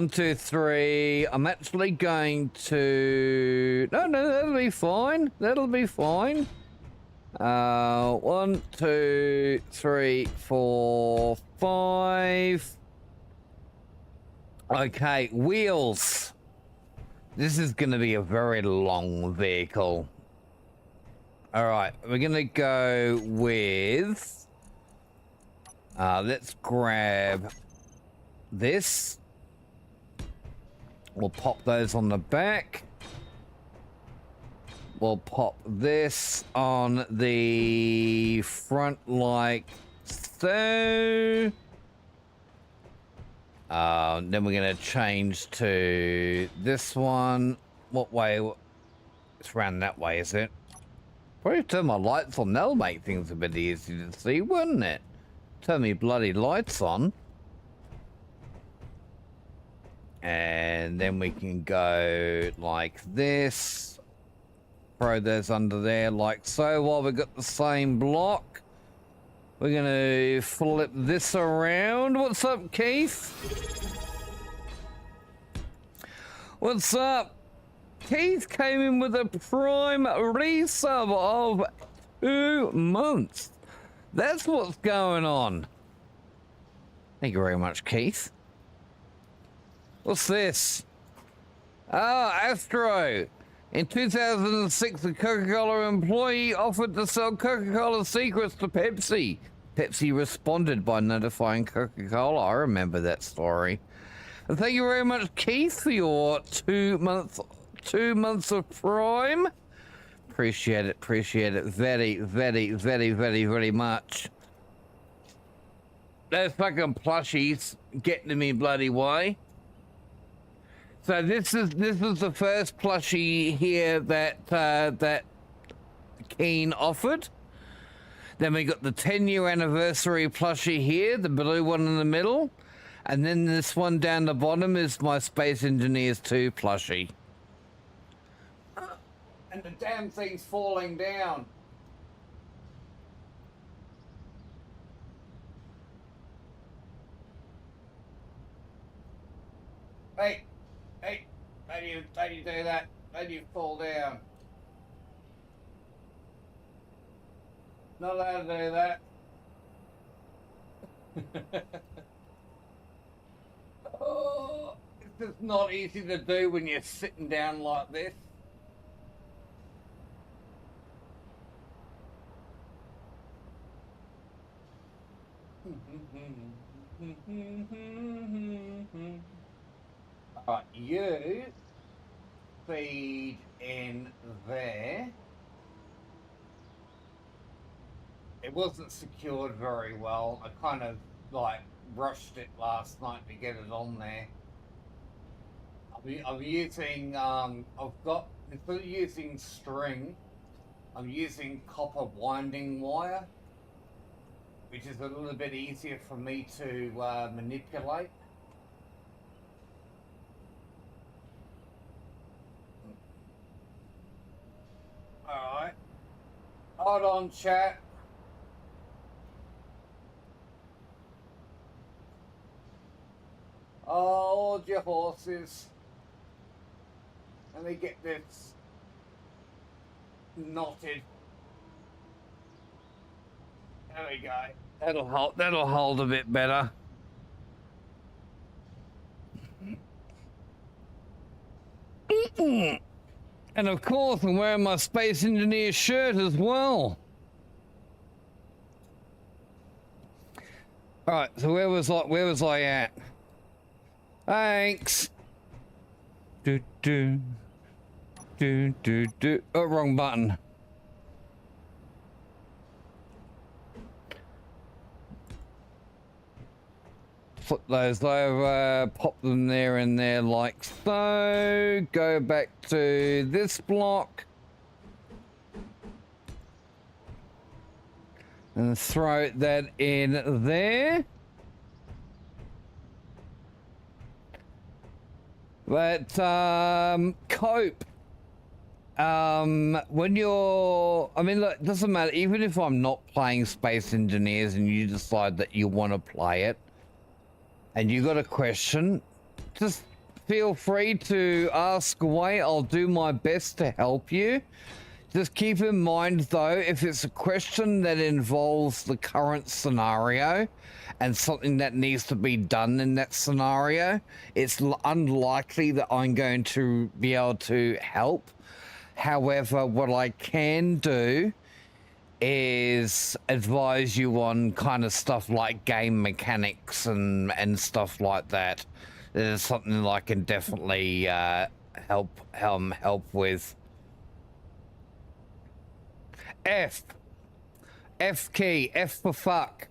S1: 2, 3. I'm actually going to. No, that'll be fine. That'll be fine. 1, 2, 3, 4, 5. Okay, wheels. This is going to be a very long vehicle. All right, we're going to go with... let's grab this. We'll pop those on the back. We'll pop this on the front like so. Then we're going to change to this one. What way? It's around that way, is it? Probably turn my lights on. That'll make things a bit easier to see, wouldn't it? Turn me bloody lights on. And then we can go like this. Throw those under there like so. While we've got the same block, we're going to flip this around. What's up, Keith? What's up? Keith came in with a prime resub of 2 months. That's what's going on. Thank you very much, Keith. What's this? Ah, Astro. In 2006, a Coca-Cola employee offered to sell Coca-Cola secrets to Pepsi. Pepsi responded by notifying Coca-Cola. I remember that story. And thank you very much, Keith, for your 2 months of Prime. Appreciate it very, very, very, very, very much. Those fucking plushies getting in me bloody way. So this is the first plushie here that that Keen offered. Then we got the 10-year anniversary plushie here, the blue one in the middle, and then this one down the bottom is my Space Engineers 2 plushie. And the damn thing's falling down. Hey, how do you do that? How do you fall down? Not allowed to do that. Oh, it's just not easy to do when you're sitting down like this. Alright, you feed in there. It wasn't secured very well. I kind of like rushed it last night to get it on there. I'm using instead of using string, I'm using copper winding wire, which is a little bit easier for me to manipulate. Alright. Hold on, chat. Hold your horses. Let me get this knotted. There we go. That'll hold a bit better. And of course, I'm wearing my Space Engineer shirt as well. All right, so where was I at? Thanks. Do. Oh, wrong button. Flip those over, pop them there and there like so. Go back to this block. And throw that in there. But cope. When you're, I mean, look, it doesn't matter. Even if I'm not playing Space Engineers and you decide that you want to play it, and you got a question, just feel free to ask away. I'll do my best to help you. Just keep in mind, though, if it's a question that involves the current scenario and something that needs to be done in that scenario, it's unlikely that I'm going to be able to help. However, what I can do is advise you on kind of stuff like game mechanics and stuff like that. There's something that I can definitely help with. F key, F for fuck.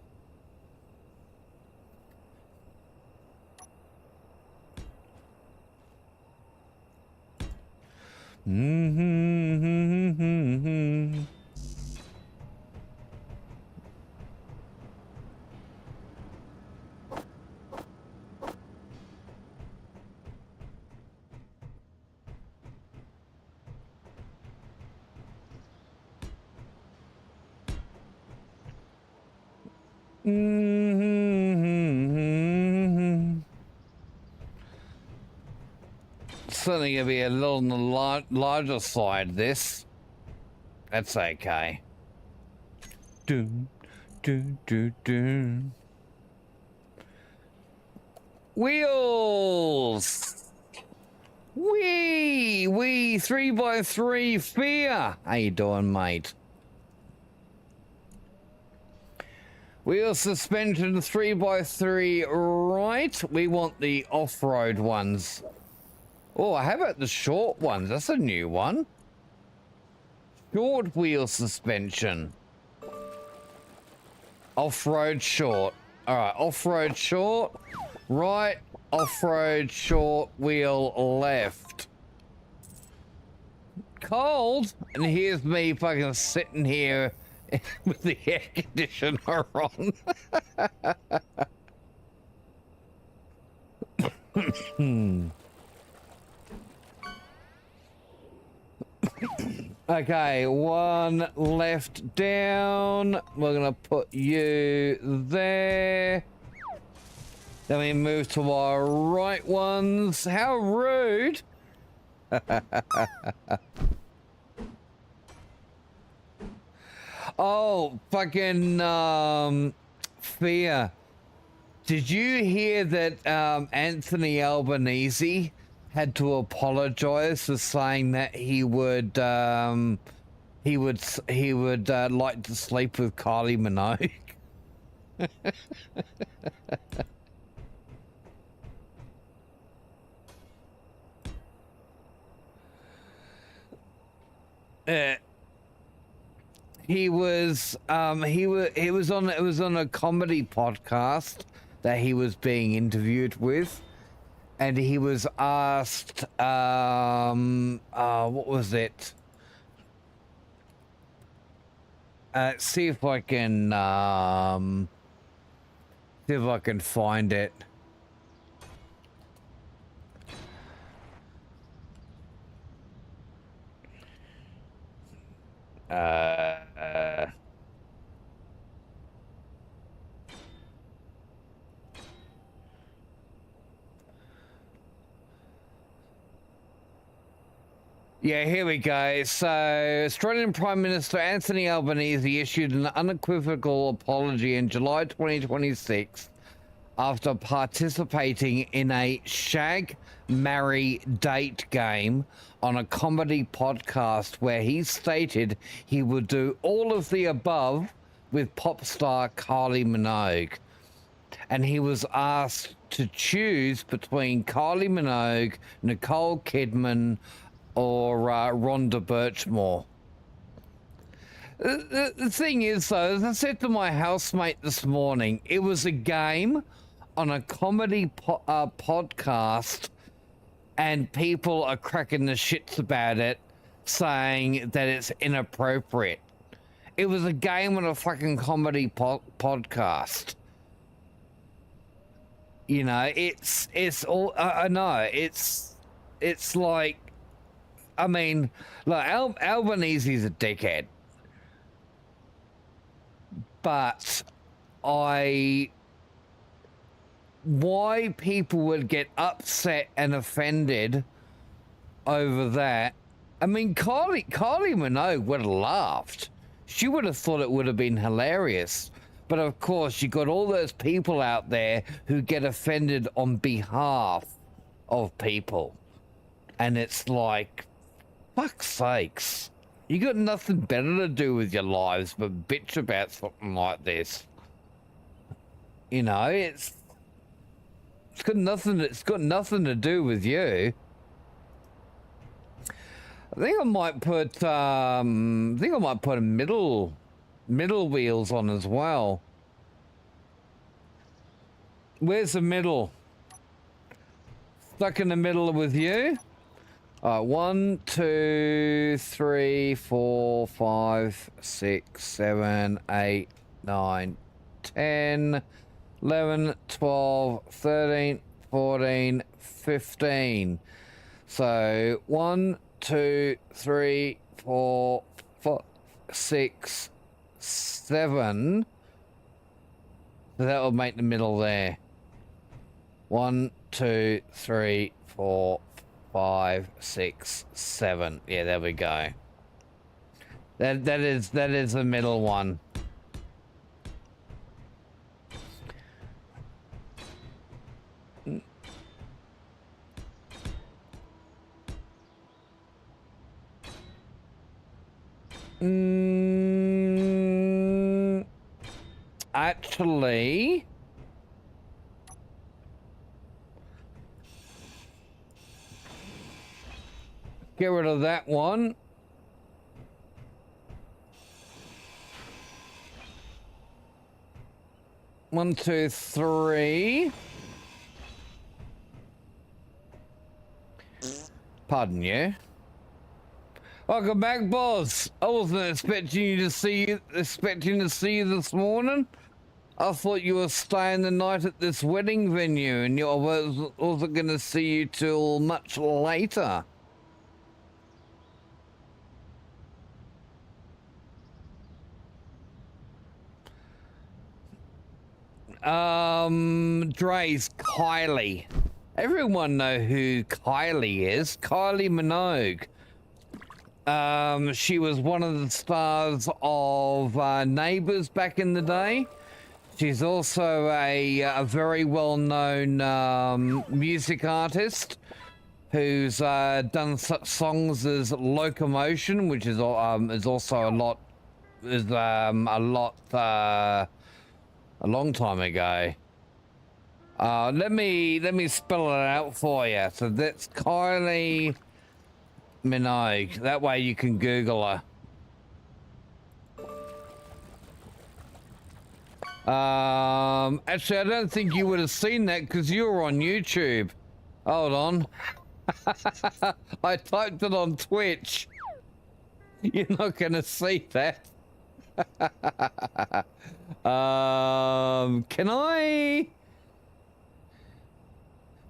S1: Certainly gonna be a little on the larger side, this. That's okay. Do. Wheels! Wee! 3x3 fear! How you doing, mate? Wheel suspension 3x3 right. We want the off-road ones. Oh, how about the short ones? That's a new one. Short wheel suspension. Off-road short. All right, off-road short, right, off-road short, wheel left. Cold, and here's me fucking sitting here with the air conditioner on. Okay, one left down. We're gonna put you there. Then we move to our right ones. How rude. Oh, fucking, Fear. Did you hear that, Anthony Albanese had to apologize for saying that he would like to sleep with Kylie Minogue? It was on a comedy podcast that he was being interviewed with, and he was asked what was it? See if I can find it. Yeah, here we go. So, Australian Prime Minister Anthony Albanese issued an unequivocal apology in July 2026 after participating in a shag, marry, date game on a comedy podcast where he stated he would do all of the above with pop star Kylie Minogue. And he was asked to choose between Kylie Minogue, Nicole Kidman, or Rhonda Birchmore. The thing is, though, as I said to my housemate this morning, it was a game on a comedy podcast, and people are cracking the shits about it, saying that it's inappropriate. It was a game on a fucking comedy podcast. You know, it's all, I know, it's like, I mean, like, Albanese's a dickhead. But why people would get upset and offended over that? I mean, Kylie Minogue would have laughed. She would have thought it would have been hilarious. But of course, you got all those people out there who get offended on behalf of people. And it's like, fuck's sakes. You got nothing better to do with your lives but bitch about something like this. You know, it's got nothing to do with you. I think I might put a middle wheels on as well. Where's the middle? Stuck in the middle with you? 1, 2, 3, 4, 5, 6, 7, 8, 9, 10, 11, 12, 13, 14, 15. So 1, 2, 3, 4, 5, 6, 7. So that will make the middle there. 1, 2, 3, 4, 5, 6, 7. Yeah, there we go. That is the middle one. actually... Get rid of that one. One, two, three. Pardon you. Welcome back, boss. I wasn't expecting to see you this morning. I thought you were staying the night at this wedding venue, and I wasn't going to see you till much later. Dre's Kylie. Everyone know who Kylie is. Kylie Minogue. She was one of the stars of Neighbours back in the day. She's also a very well-known music artist who's done such songs as Locomotion, which is also a long time ago. Let me spell it out for you. So that's Kylie Minogue. That way you can Google her. Actually, I don't think you would have seen that because you were on YouTube. Hold on. I typed it on Twitch. You're not gonna see that. Can I?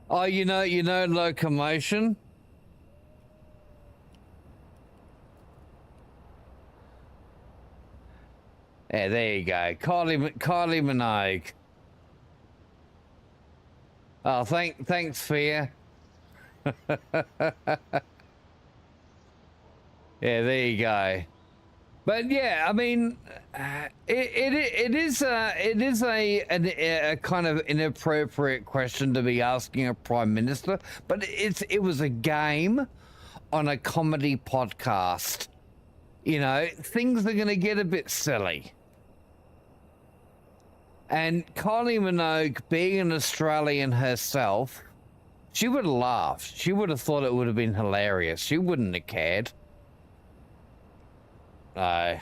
S1: Oh, you know Locomotion. Yeah, there you go, Kylie Minogue. Oh, thanks, Fear. Yeah, there you go. But yeah, I mean, it is a kind of inappropriate question to be asking a prime minister. But it was a game on a comedy podcast. You know, things are going to get a bit silly. And Kylie Minogue, being an Australian herself, she would have laughed. She would have thought it would have been hilarious. She wouldn't have cared. Yeah,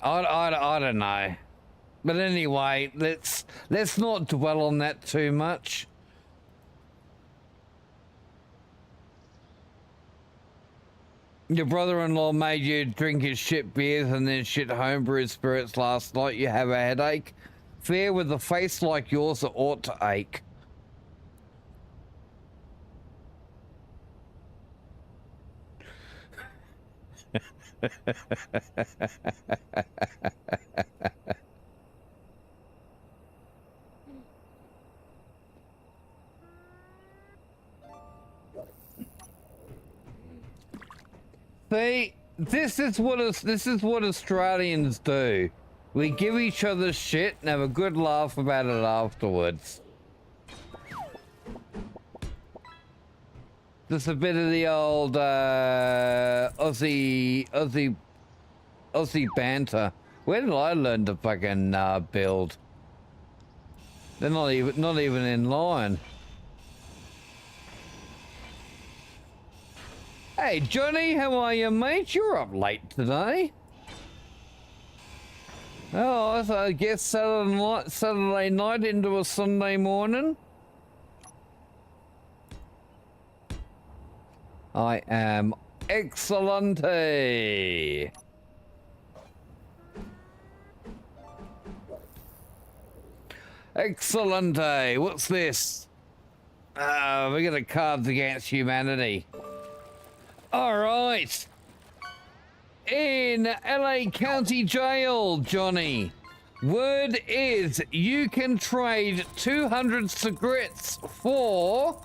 S1: I don't know. But anyway, let's not dwell on that too much. Your brother-in-law made you drink his shit beers and then shit homebrewed spirits last night. You have a headache? Fair, with a face like yours, it ought to ache. See, this is what Australians do. We give each other shit and have a good laugh about it afterwards. Just a bit of the old Aussie banter. Where did I learn to fucking build? They're not even in line. Hey Johnny, how are you, mate? You're up late today. Oh, so I guess Saturday night into a Sunday morning. I am excellente. Excellente. What's this? We got a Cards Against Humanity. All right. In LA County Jail, Johnny, word is you can trade 200 cigarettes for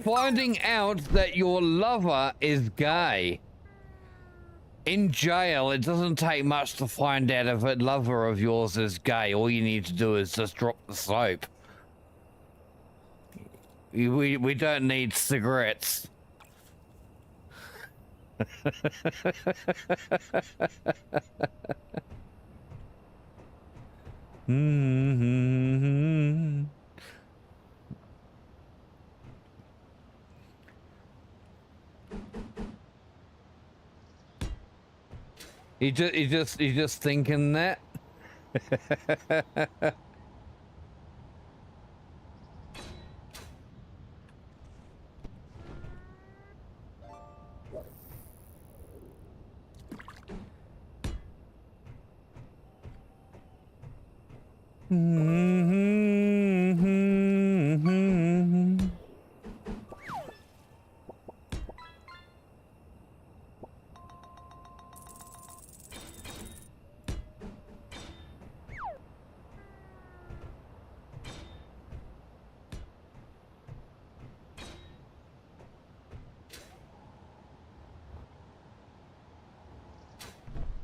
S1: finding out that your lover is gay. In jail, it doesn't take much to find out if a lover of yours is gay. All you need to do is just drop the soap. We don't need cigarettes. Mm-hmm. You just thinking that. Mm-hmm.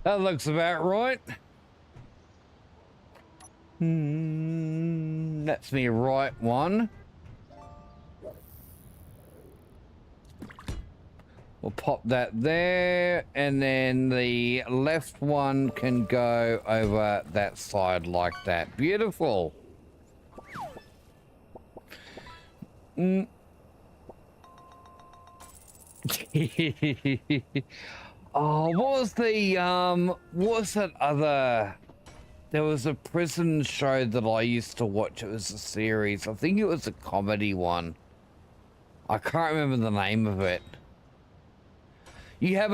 S1: That looks about right. That's me right one. We'll pop that there, and then the left one can go over that side like that. Beautiful. Oh, what was that other? There was a prison show that I used to watch. It was a series. I think it was a comedy one. I can't remember the name of it. You had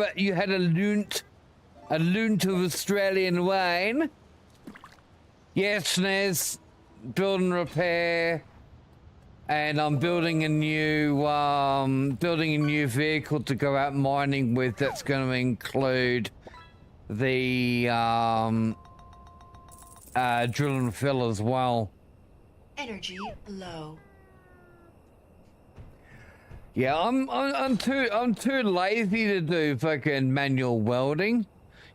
S1: a loont of Australian wine. Yes, Nez. Build and repair. And I'm building a new vehicle to go out mining with. That's going to include the drill and fill as well.
S2: Energy low.
S1: Yeah, I'm too lazy to do fucking manual welding.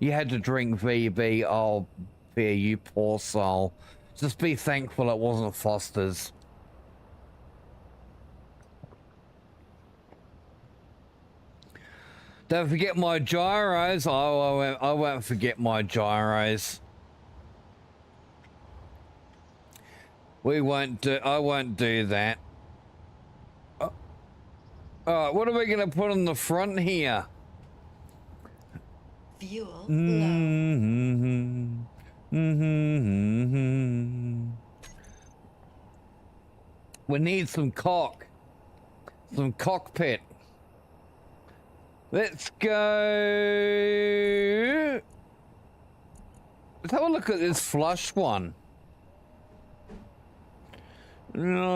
S1: You had to drink VB. Oh, beer, you poor soul. Just be thankful it wasn't Foster's. Don't forget my gyros. Oh, I won't forget my gyros. I won't do that. All right, what are we gonna put on the front here?
S2: Fuel low.
S1: We need some cockpit. Let's go. Let's have a look at this flush one. Oh,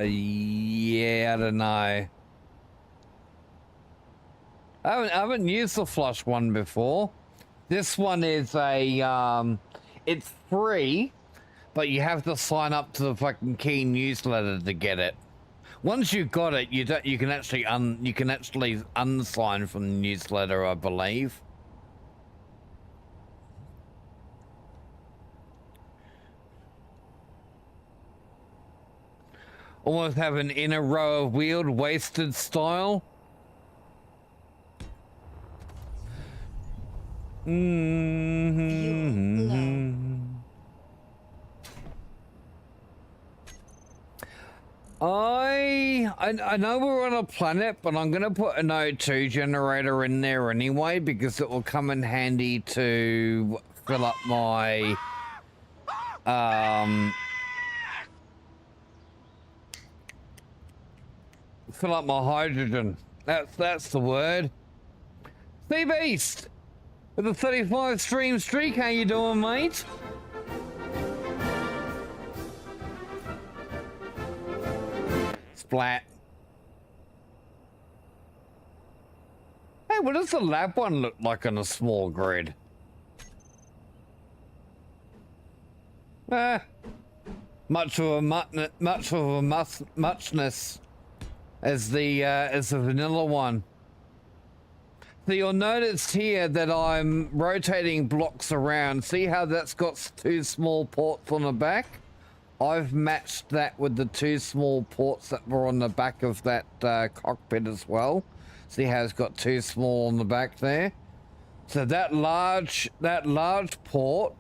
S1: yeah, I don't know. I haven't used the flush one before. This one is it's free, but you have to sign up to the fucking key newsletter to get it. Once you've got it, you can actually unsign from the newsletter, I believe. Almost have an inner row of wheeled wasted style. I know we're on a planet, but I'm gonna put an O2 generator in there anyway because it will come in handy to fill up my hydrogen. That's the word. Sea Beast with a 35 stream streak. How you doing, mate? Splat. Hey, what does the lab one look like on a small grid? Much of a muchness as the vanilla one. So you'll notice here that I'm rotating blocks around. See how that's got two small ports on the back? I've matched that with the two small ports that were on the back of that cockpit as well. See how it's got two small on the back there? So that large port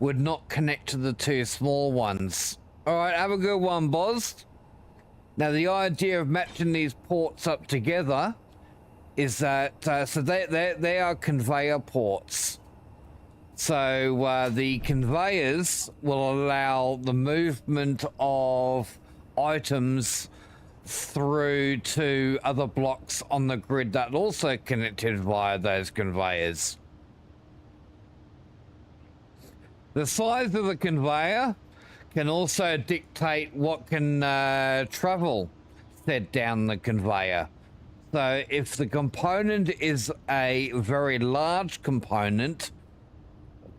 S1: would not connect to the two small ones. All right, have a good one, Boz. Now, the idea of matching these ports up together is that, so they are conveyor ports. So the conveyors will allow the movement of items through to other blocks on the grid that are also connected via those conveyors. The size of the conveyor can also dictate what can travel set down the conveyor. So if the component is a very large component,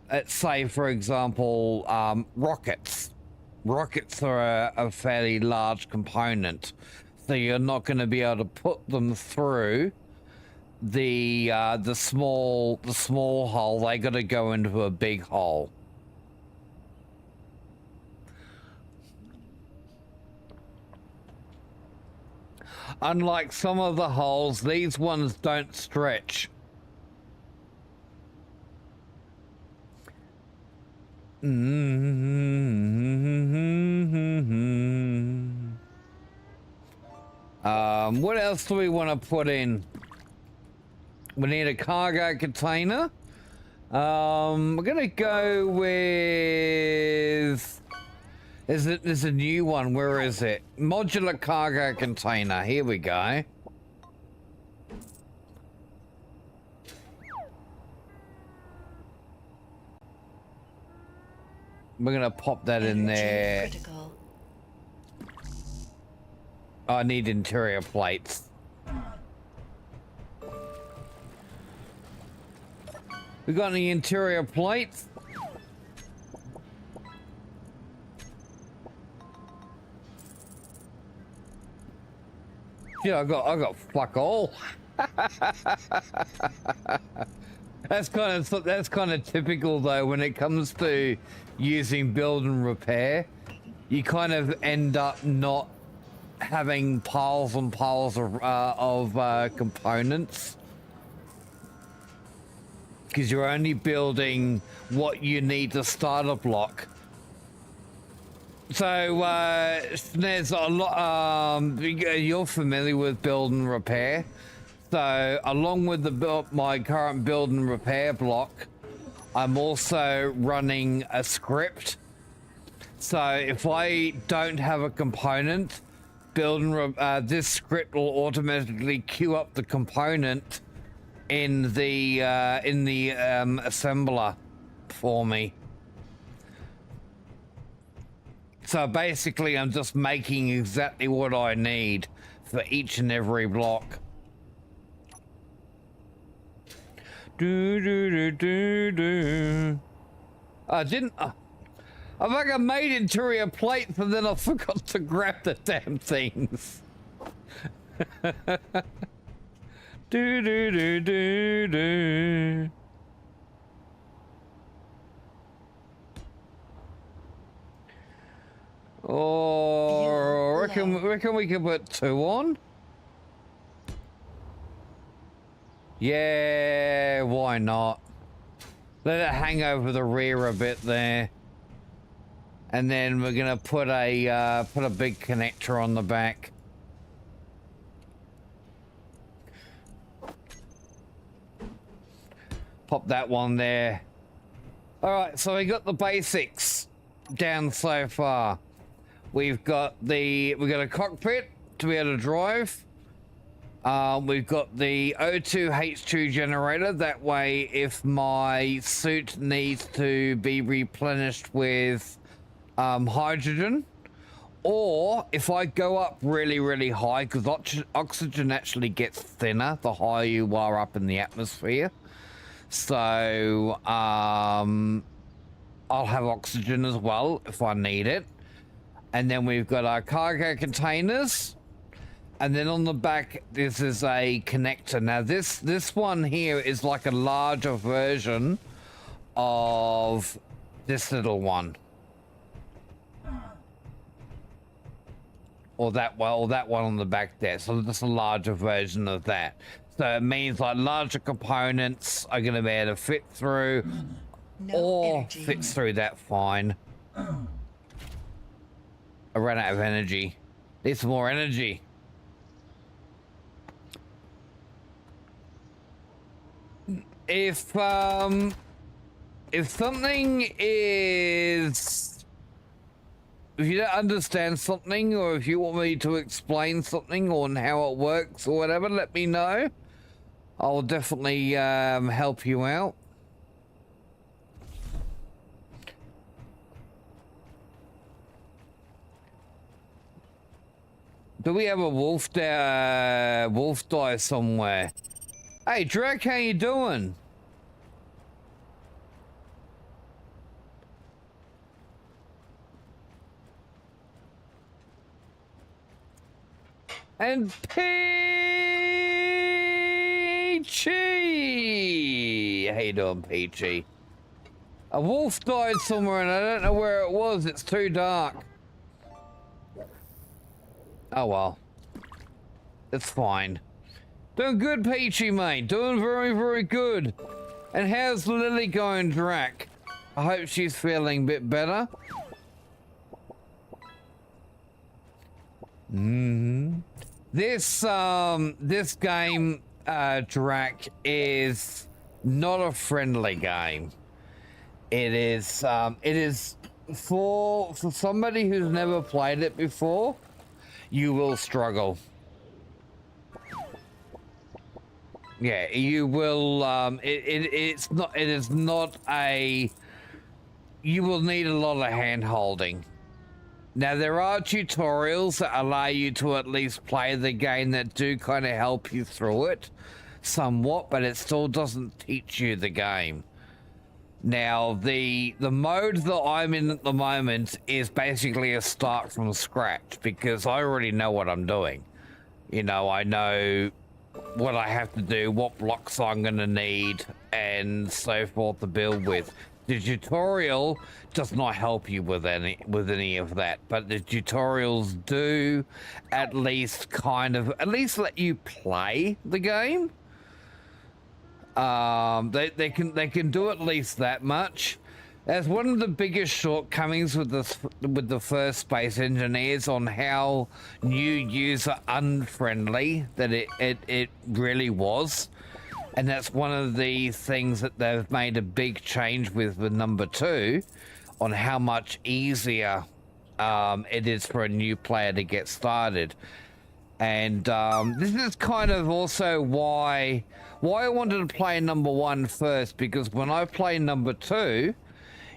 S1: let's say, for example, rockets. Rockets are a fairly large component, so you're not going to be able to put them through the small hole. They got to go into a big hole. Unlike some of the holes, these ones don't stretch. What else do we want to put in? We need a cargo container. We're gonna go with... There's a new one. Where is it? Modular cargo container. Here we go. We're gonna pop that in there.
S2: Critical.
S1: I need interior plates. We got any interior plates? Yeah, I got fuck all. That's kind of typical though when it comes to using build and repair. You kind of end up not having piles and piles of components because you're only building what you need to start a block. So there's a lot. You're familiar with build and repair. So along with my current build and repair block, I'm also running a script. So if I don't have a component, this script will automatically queue up the component in the assembler for me. So basically, I'm just making exactly what I need for each and every block. I didn't. I think I made interior plates and then I forgot to grab the damn things. Or reckon we can put 2 on? Yeah, why not? Let it hang over the rear a bit there. And then we're gonna put a big connector on the back. Pop that one there. All right, so we got the basics down so far. We've got a cockpit to be able to drive. We've got the O2 H2 generator. That way, if my suit needs to be replenished with hydrogen, or if I go up really, really high, because oxygen actually gets thinner the higher you are up in the atmosphere. So I'll have oxygen as well if I need it. And then we've got our cargo containers. And then on the back, this is a connector. Now this one here is like a larger version of this little one. Or that one on the back there. So just a larger version of that. So it means like larger components are going to be able to fit through.
S2: No
S1: or
S2: energy.
S1: fits through that fine. I ran out of energy. Need some more energy. If something is, if you don't understand something, or if you want me to explain something on how it works or whatever, let me know. I'll definitely help you out. Do we have a wolf die somewhere? Hey, Drake, how you doing? And Peachy! How you doing, Peachy? A wolf died somewhere and I don't know where it was. It's too dark. Oh well. It's fine. Doing good, Peachy, mate. Doing very, very good. And how's Lily going, Drac? I hope she's feeling a bit better. This game, Drac, is not a friendly game. It is for somebody who's never played it before, you will struggle. Yeah, you will, it is not a, you will need a lot of hand holding. Now, there are tutorials that allow you to at least play the game that do kind of help you through it somewhat, but it still doesn't teach you the game. Now, the mode that I'm in at the moment is basically a start from scratch because I already know what I'm doing. You know, I know what I have to do, what blocks I'm going to need, and so forth to build with. The tutorial does not help you with any of that, but the tutorials do at least let you play the game. They can do at least that much. As one of the biggest shortcomings with the first Space Engineers on how new user unfriendly that it really was. And that's one of the things that they've made a big change with number 2 on how much easier it is for a new player to get started. And this is kind of also why I wanted to play number 1 first, because when I play number 2,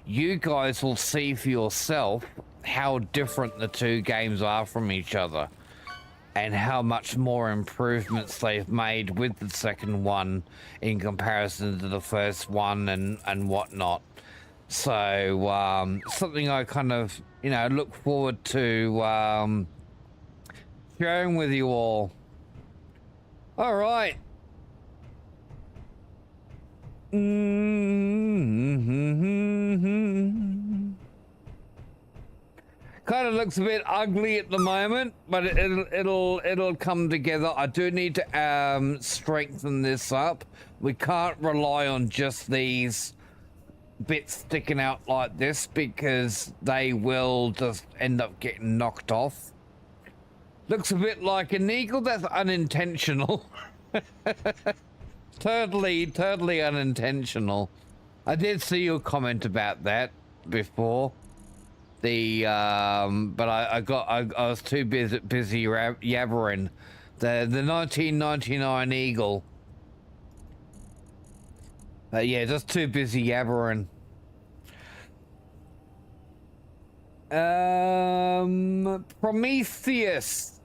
S1: you guys will see for yourself how different the two games are from each other. And how much more improvements they've made with the second one in comparison to the first one and whatnot. So something I kind of, you know, look forward to sharing with you all. All right. Kind of looks a bit ugly at the moment, but it'll come together. I do need to strengthen this up. We can't rely on just these bits sticking out like this because they will just end up getting knocked off. Looks a bit like an eagle. That's unintentional. Totally unintentional. I did see your comment about that before. The but I was too busy yabbering. The 1999 eagle. Yeah, just too busy yabbering. Prometheus.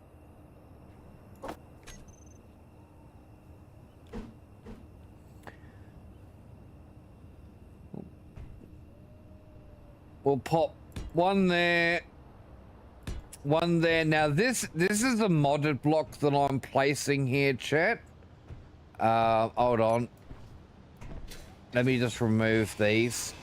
S1: We'll pop one there, one there. Now this is a modded block that I'm placing here, chat. Hold on. Let me just remove these.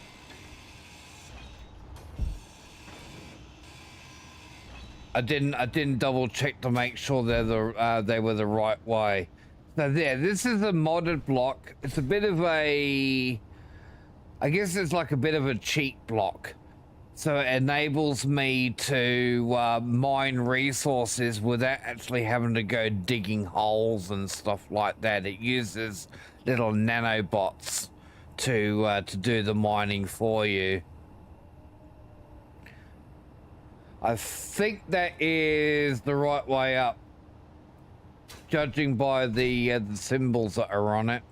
S1: I didn't double check to make sure they were the right way. So there, this is a modded block. It's a bit of a I guess it's like a bit of a cheat block. So it enables me to mine resources without actually having to go digging holes and stuff like that. It uses little nanobots to do the mining for you. I think that is the right way up, judging by the symbols that are on it.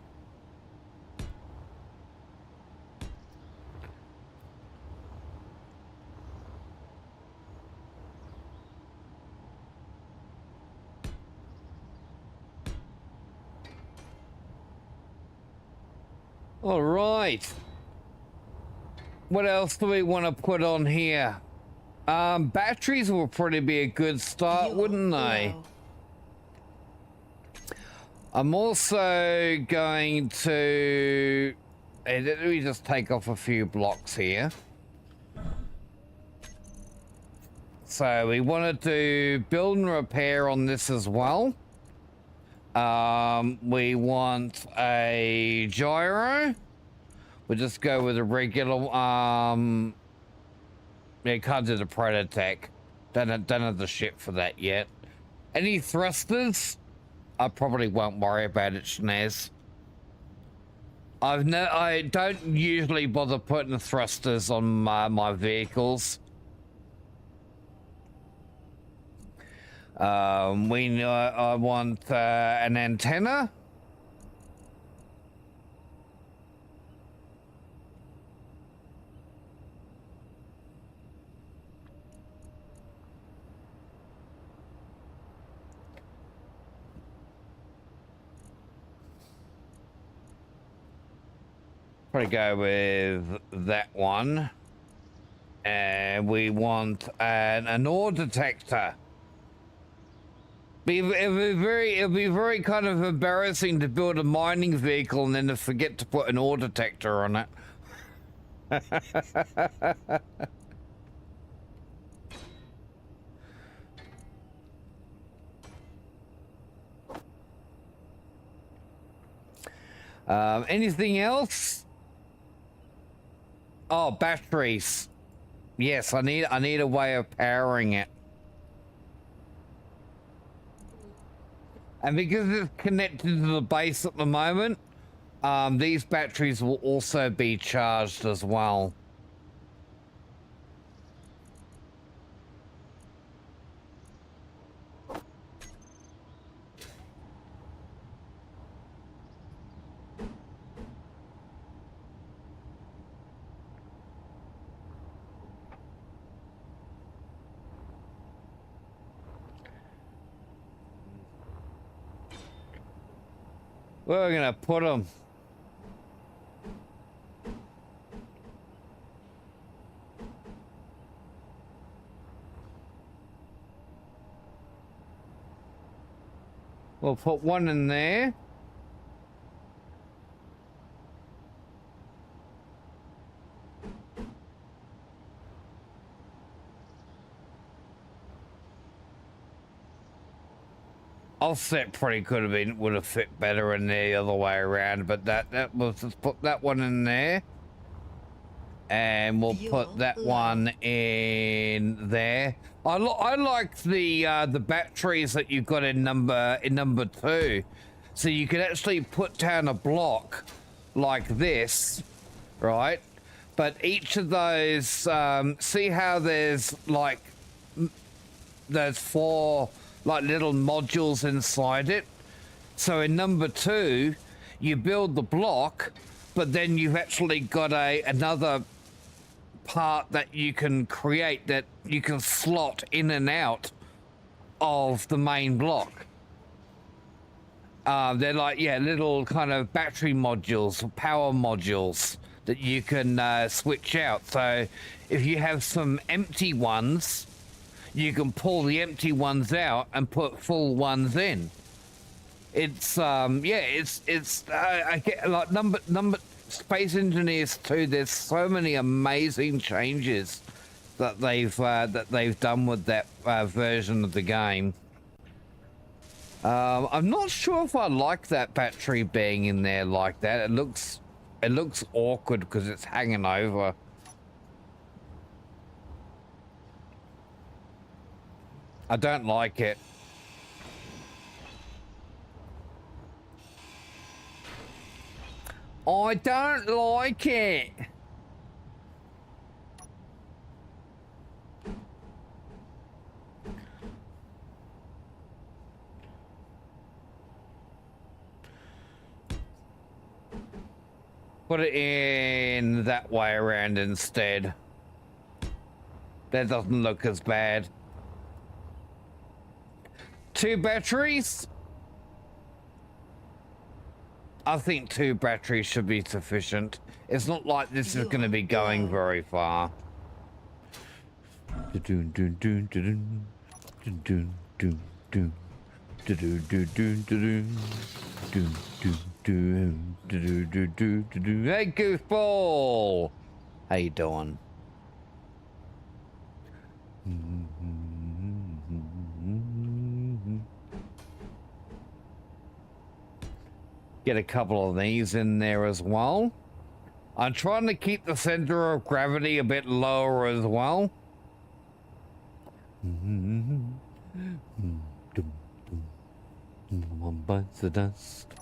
S1: All right. What else do we want to put on here? Batteries will probably be a good start, wouldn't they?
S2: Low.
S1: I'm also going to... let me just take off a few blocks here. So we want to do build and repair on this as well. We want a gyro. We'll just go with a regular... yeah, can't do the prototype. Don't have the ship for that yet. Any thrusters? I probably won't worry about it, Schnaz. I don't usually bother putting thrusters on my vehicles. I want an antenna. Probably go with that one. And we want an ore detector. It'll be very kind of embarrassing to build a mining vehicle and then to forget to put an ore detector on it. Anything else? Oh, batteries. Yes, I need a way of powering it. And because it's connected to the base at the moment, these batteries will also be charged as well. Where are we gonna put them? We'll put one in there. Offset probably would have fit better in there the other way around, but we'll just put that one in there, and we'll put that one in there. I like the batteries that you've got in number 2, so you can actually put down a block like this, right? But each of those, see how there's like there's 4 like little modules inside it. So in number 2, you build the block, but then you've actually got another part that you can create that you can slot in and out of the main block. They're like, yeah, little kind of battery modules, power modules that you can switch out. So if you have some empty ones, you can pull the empty ones out and put full ones in. It's yeah, it's I get like number Space Engineers 2. There's so many amazing changes that they've done with that version of the game. I'm not sure if I like that battery being in there like that. It looks It looks awkward because it's hanging over. I don't like it. I don't like it. Put it in that way around instead. That doesn't look as bad. 2 batteries? I think 2 batteries should be sufficient. It's not like this is going to be going very far. Hey, goofball! How you doing? Get a couple of these in there as well. I'm trying to keep the center of gravity a bit lower as well. One bites the dust.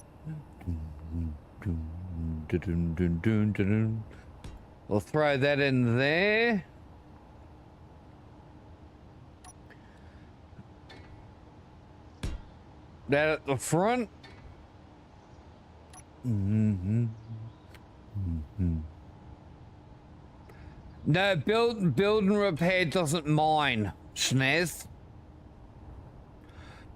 S1: We'll throw that in there. That at the front. No, build and repair doesn't mine, Schnez.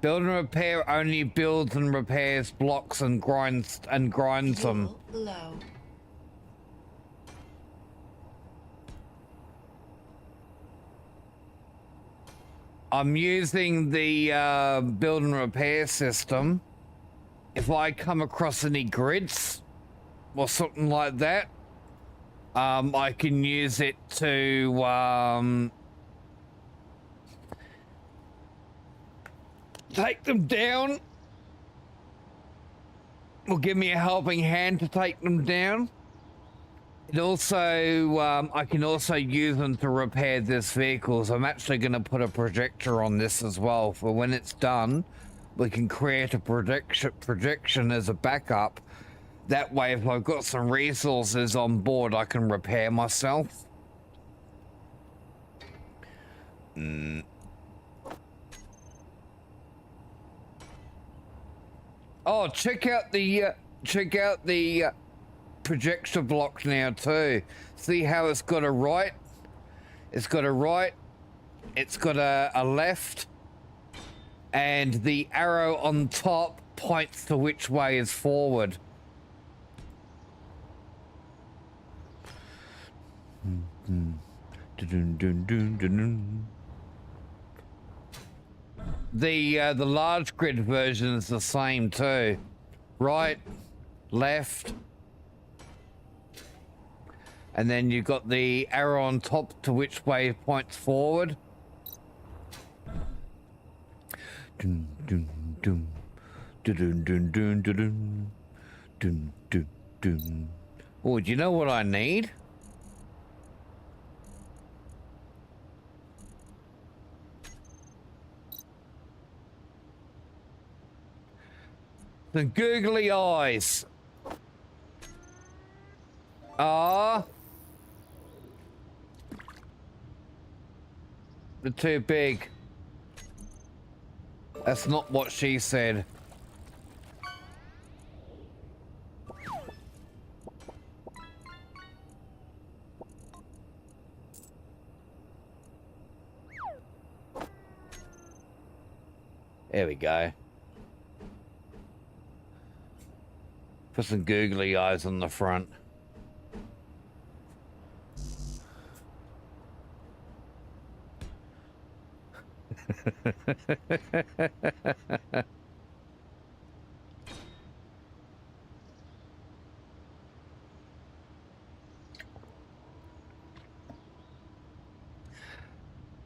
S1: Build and repair only builds and repairs blocks and grinds them.
S2: Low.
S1: I'm using the build and repair system. If I come across any grids or something like that, I can use it to take them down. Will give me a helping hand to take them down. It also, I can also use them to repair this vehicle. So I'm actually going to put a projector on this as well for when it's done. We can create a projection as a backup. That way, if I've got some resources on board, I can repair myself. Oh, check out the projector block now too. See how it's got a right? It's got a right. It's got a left. And the arrow on top points to which way is forward. The large grid version is the same too. Right, left, and then you've got the arrow on top to which way it points forward. Oh, do you know what I need? The googly eyes. Ah. They're too big. That's not what she said. There we go. Put some googly eyes on the front.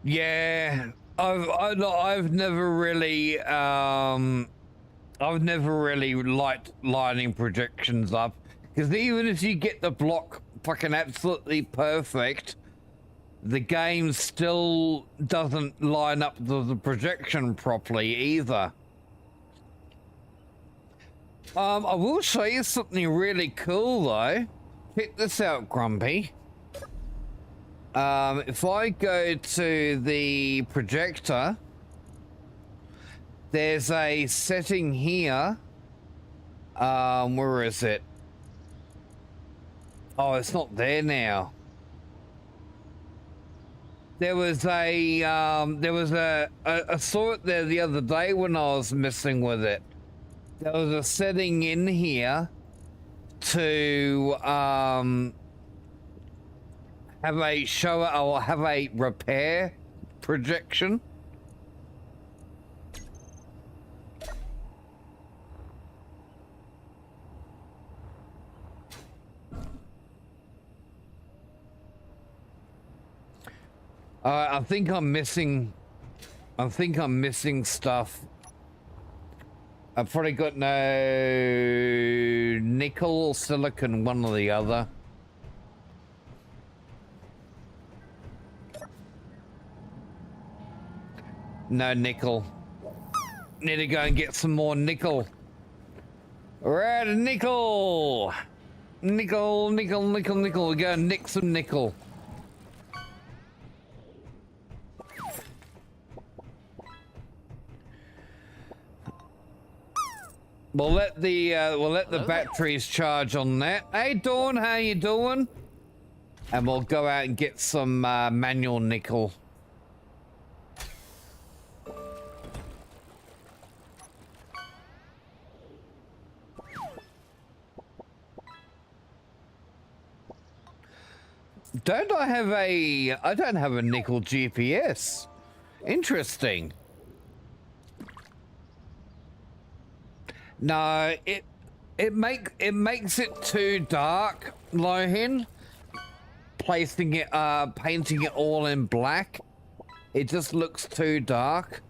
S1: Yeah, I've never really liked lining projections up. Because even if you get the block fucking absolutely perfect, the game still doesn't line up the projection properly either. I will show you something really cool though. Check this out, Grumpy. If I go to the projector, there's a setting here. Where is it? Oh, it's not there now. There was a I saw it there the other day when I was messing with it. There was a setting in here to have a show or have a repair projection. I think I'm missing stuff. I've probably got no nickel or silicon, one or the other. No nickel. Need to go and get some more nickel. We're out of nickel. Nickel. We go and nick some nickel. We'll let the batteries charge on that. Hey Dawn, how you doing? And we'll go out and get some manual nickel. I don't have a nickel GPS. Interesting. No, it makes it too dark, Lohin. Painting it all in black. It just looks too dark.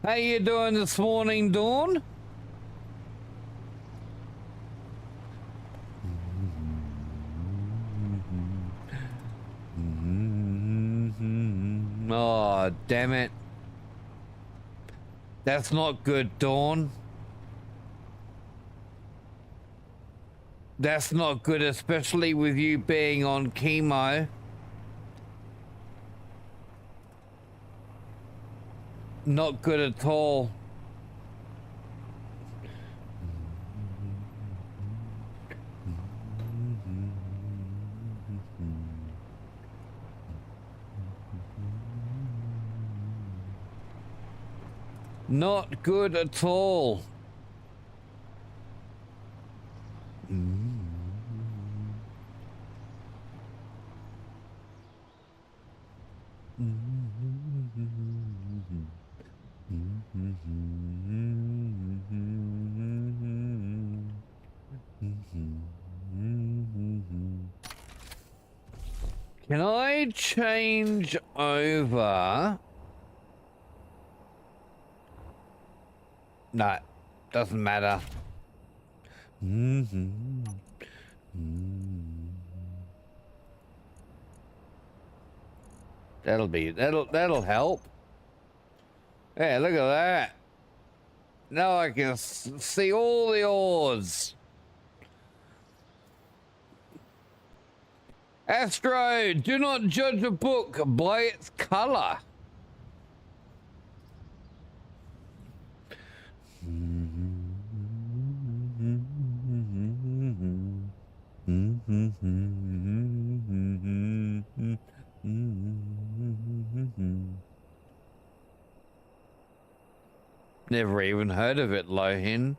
S1: How you doing this morning, Dawn? Oh, damn it. That's not good, Dawn. That's not good, especially with you being on chemo. Not good at all. Not good at all. Can I change over? No, doesn't matter. That'll help. Yeah, look at that. Now I can see all the ores. Astro, do not judge a book by its color. Never even heard of it, Lohin.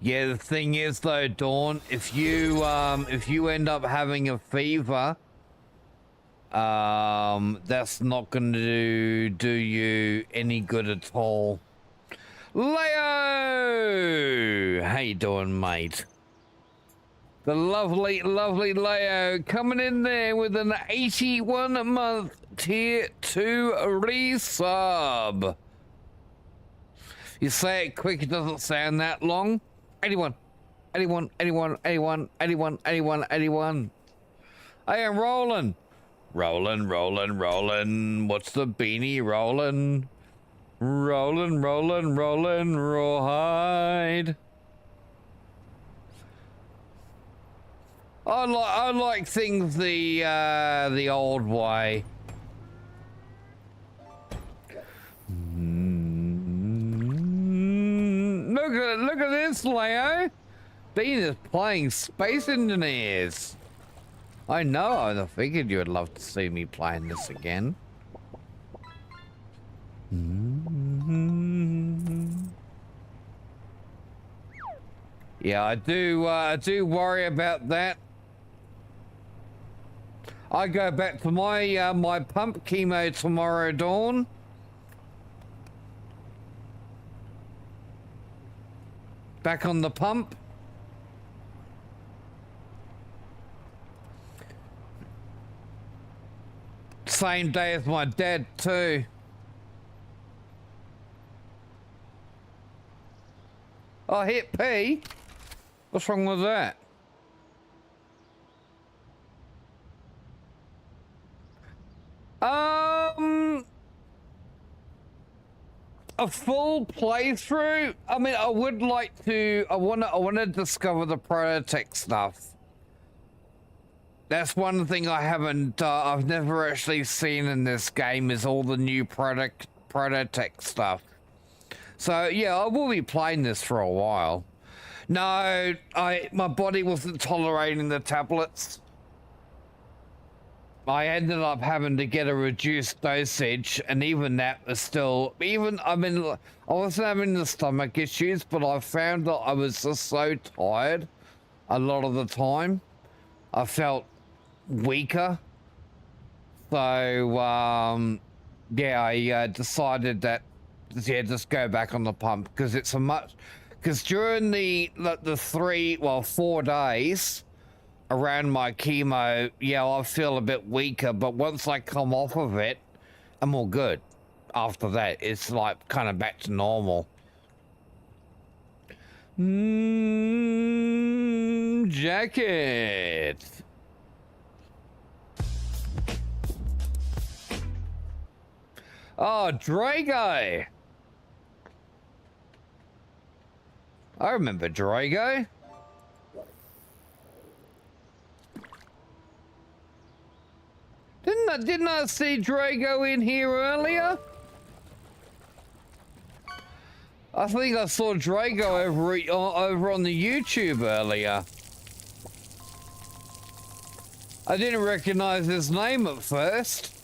S1: Yeah, the thing is though, Dawn, if you end up having a fever, that's not going to do you any good at all. Leo! How you doing, mate? The lovely, lovely Leo coming in there with an 81-month tier 2 resub. You say it quick, it doesn't sound that long. 81. 81, 81, 81, 81, 81, 81. I am rolling. Rolling, rolling, rolling. What's the beanie rolling? Rolling, rolling, rolling, rawhide. I like things the old way. Look at this, Leo. Bean is playing Space Engineers. I know. I figured you would love to see me playing this again. Yeah, I do worry about that. I go back to my my pump chemo tomorrow dawn. Back on the pump. Same day as my dad too. I hit P. What's wrong with that? A full playthrough. I mean, I would like to. I wanna discover the Prototech stuff. That's one thing I haven't. I've never actually seen in this game is all the new Prototech stuff. So yeah, I will be playing this for a while. No, my body wasn't tolerating the tablets. I ended up having to get a reduced dosage, and even that was still, I mean, I wasn't having the stomach issues, but I found that I was just so tired a lot of the time. I felt weaker. So, yeah, I decided that, yeah, just go back on the pump, because it's because during the 4 days around my chemo, yeah, I feel a bit weaker, but once I come off of it, I'm all good. After that, it's like kind of back to normal. Jacket. Oh, Drago. I remember Drago. Didn't I see Drago in here earlier? I think I saw Drago over on the YouTube earlier. I didn't recognize his name at first.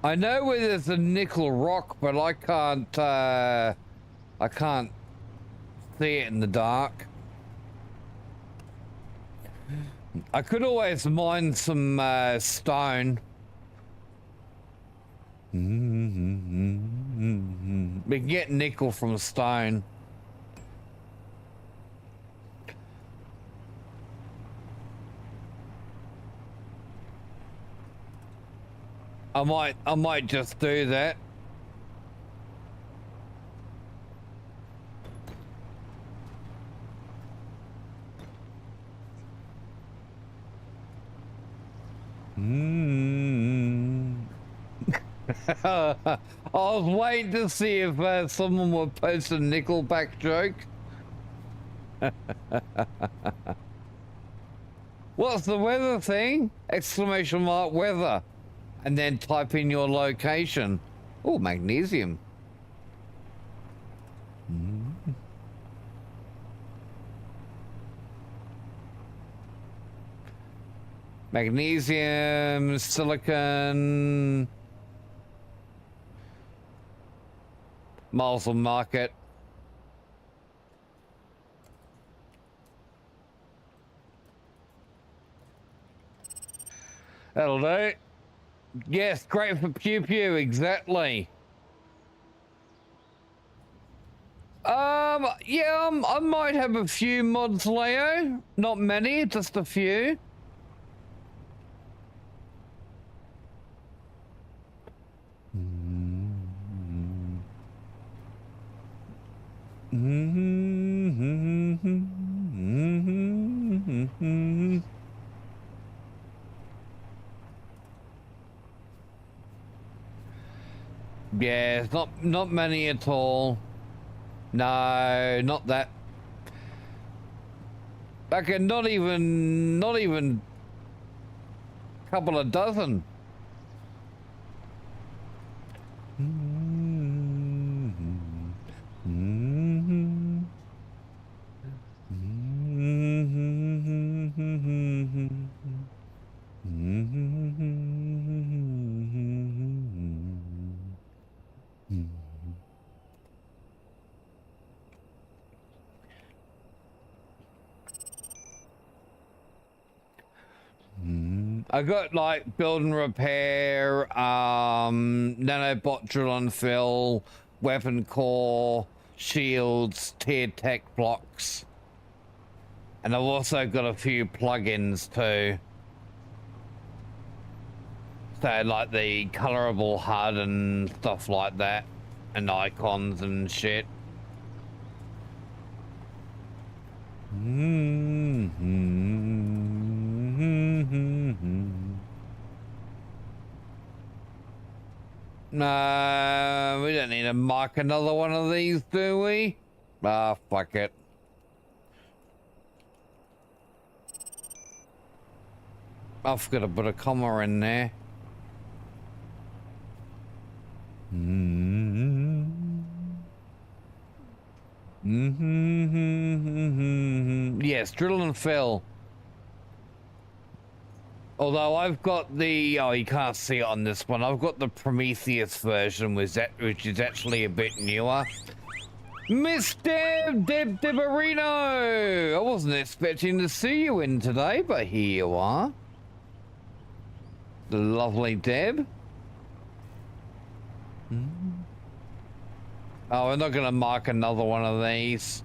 S1: I know where there's a nickel rock, but I can't see it in the dark. I could always mine some stone. We can get nickel from stone. I might just do that. I was waiting to see if someone would post a Nickelback joke. What's the weather thing? Exclamation mark weather. And then type in your location. Oh, magnesium. Magnesium, silicon. Mosul market. That'll do. Yes, great for pew pew, exactly. Yeah, I might have a few mods, Leo. Not many, just a few. Yeah, it's not many at all. No, not that. Okay, not even a couple of dozen. I got like build and repair, nanobot drill and fill, weapon core, shields, tier tech blocks. And I've also got a few plugins too. So like the colorable HUD and stuff like that, and icons and shit. No, we don't need to mark another one of these, do we? Ah, fuck it. I forgot to put a comma in there. Yes, drill and fill. Although I've got the, oh, you can't see it on this one. I've got the Prometheus version, which is actually a bit newer. Miss Debarino! I wasn't expecting to see you in today, but here you are. The lovely Deb. Oh, we're not gonna mark another one of these.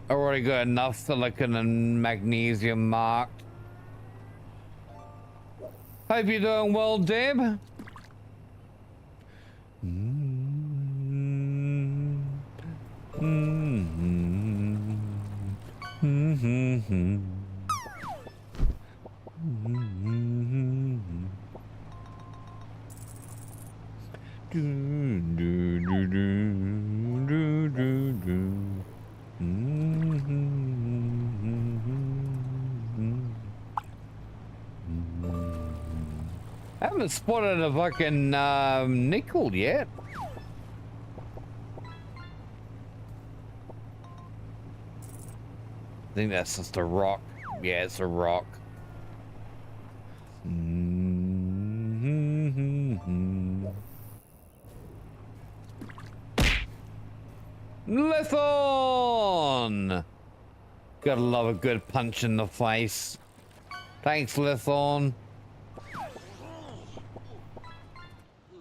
S1: I already got enough silicon and magnesium marked. Hope you're doing well, Deb. I haven't spotted a fucking nickel yet. I think that's just a rock. Yeah, it's a rock. Lithorn! Gotta love a good punch in the face. Thanks, Lithorn.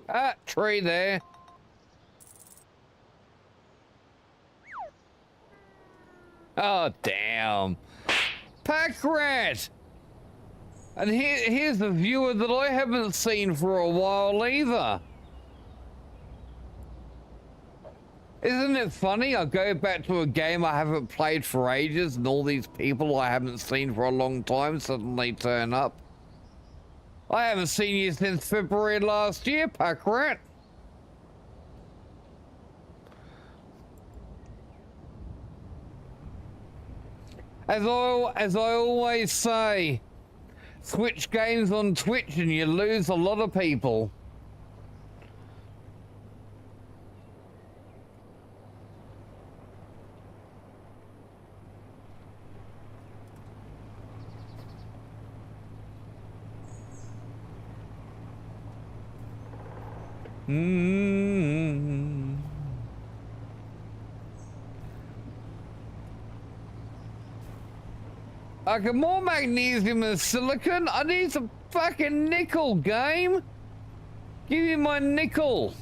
S1: Ah, tree there. Oh, damn. Pack rat! And here's a viewer that I haven't seen for a while either. Isn't it funny? I go back to a game I haven't played for ages and all these people I haven't seen for a long time suddenly turn up. I haven't seen you since February last year, Pack rat. As I always say, switch games on Twitch and you lose a lot of people. Mm. I got more magnesium than silicon. I need some fucking nickel, game. Give me my nickel.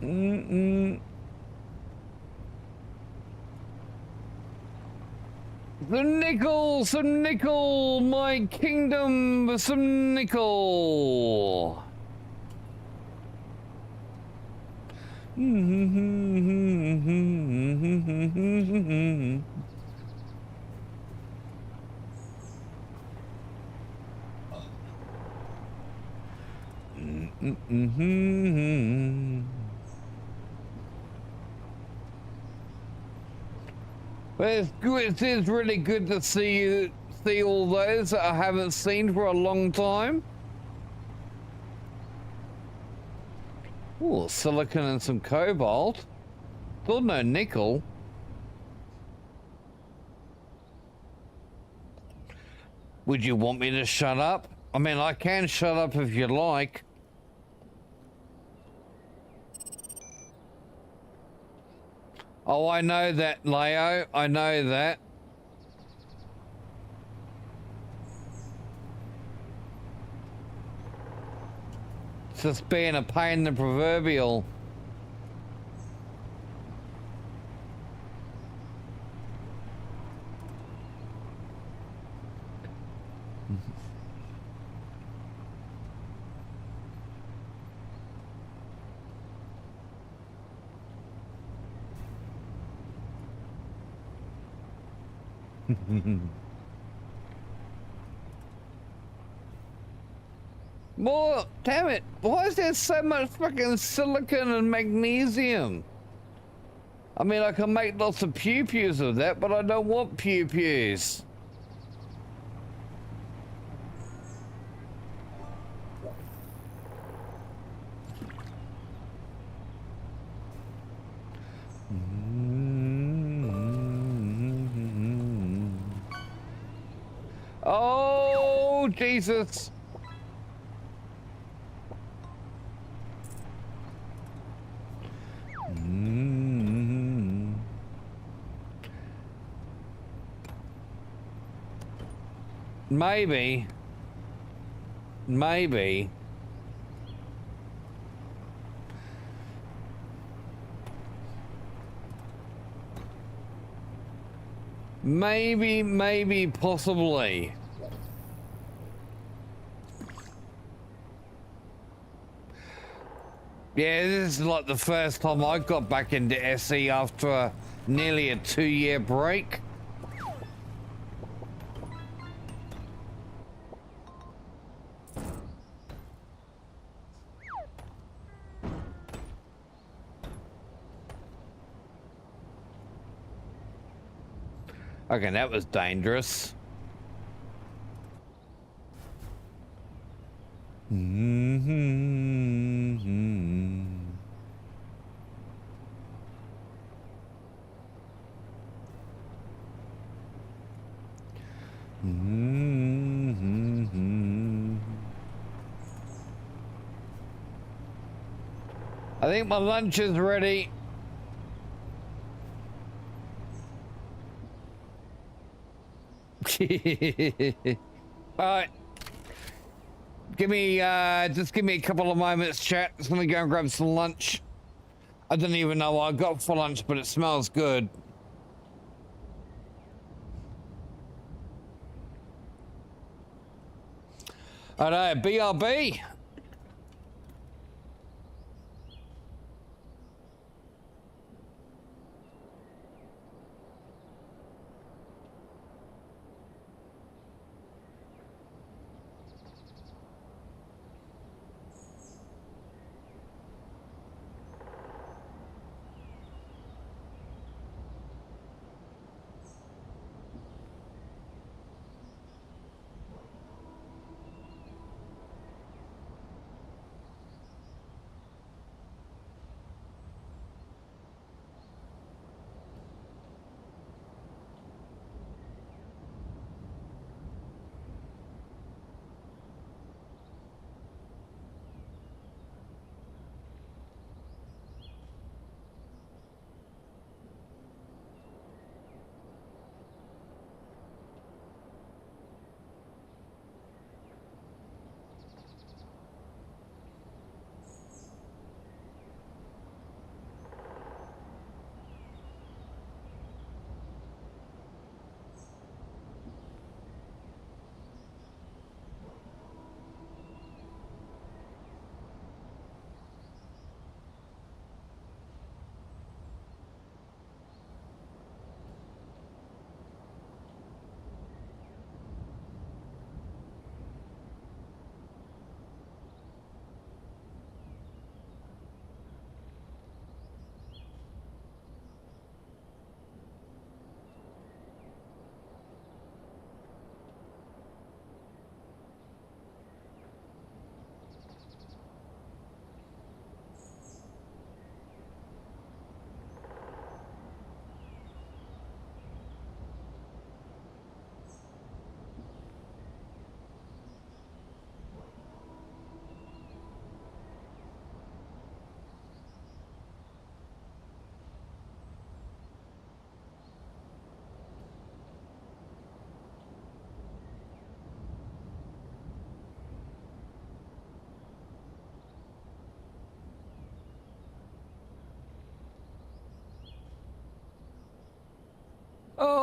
S1: Mm-mm. Some nickel, my kingdom, some nickel. But it is really good to see all those that I haven't seen for a long time. Ooh, silicon and some cobalt. Still no nickel. Would you want me to shut up? I mean, I can shut up if you like. Oh, I know that, Leo. I know that. It's just being a pain in the proverbial. More, damn it, why is there so much fucking silicon and magnesium? I mean, I can make lots of pew-pews of that, but I don't want pew-pews. Oh, Jesus. Maybe. Maybe. Maybe, possibly. Yeah, this is like the first time I got back into SE after nearly a 2-year break. Okay, that was dangerous. I think my lunch is ready. Alright. Just give me a couple of moments, chat. Just gonna go and grab some lunch. I don't even know what I got for lunch, but it smells good. Alright, BRB.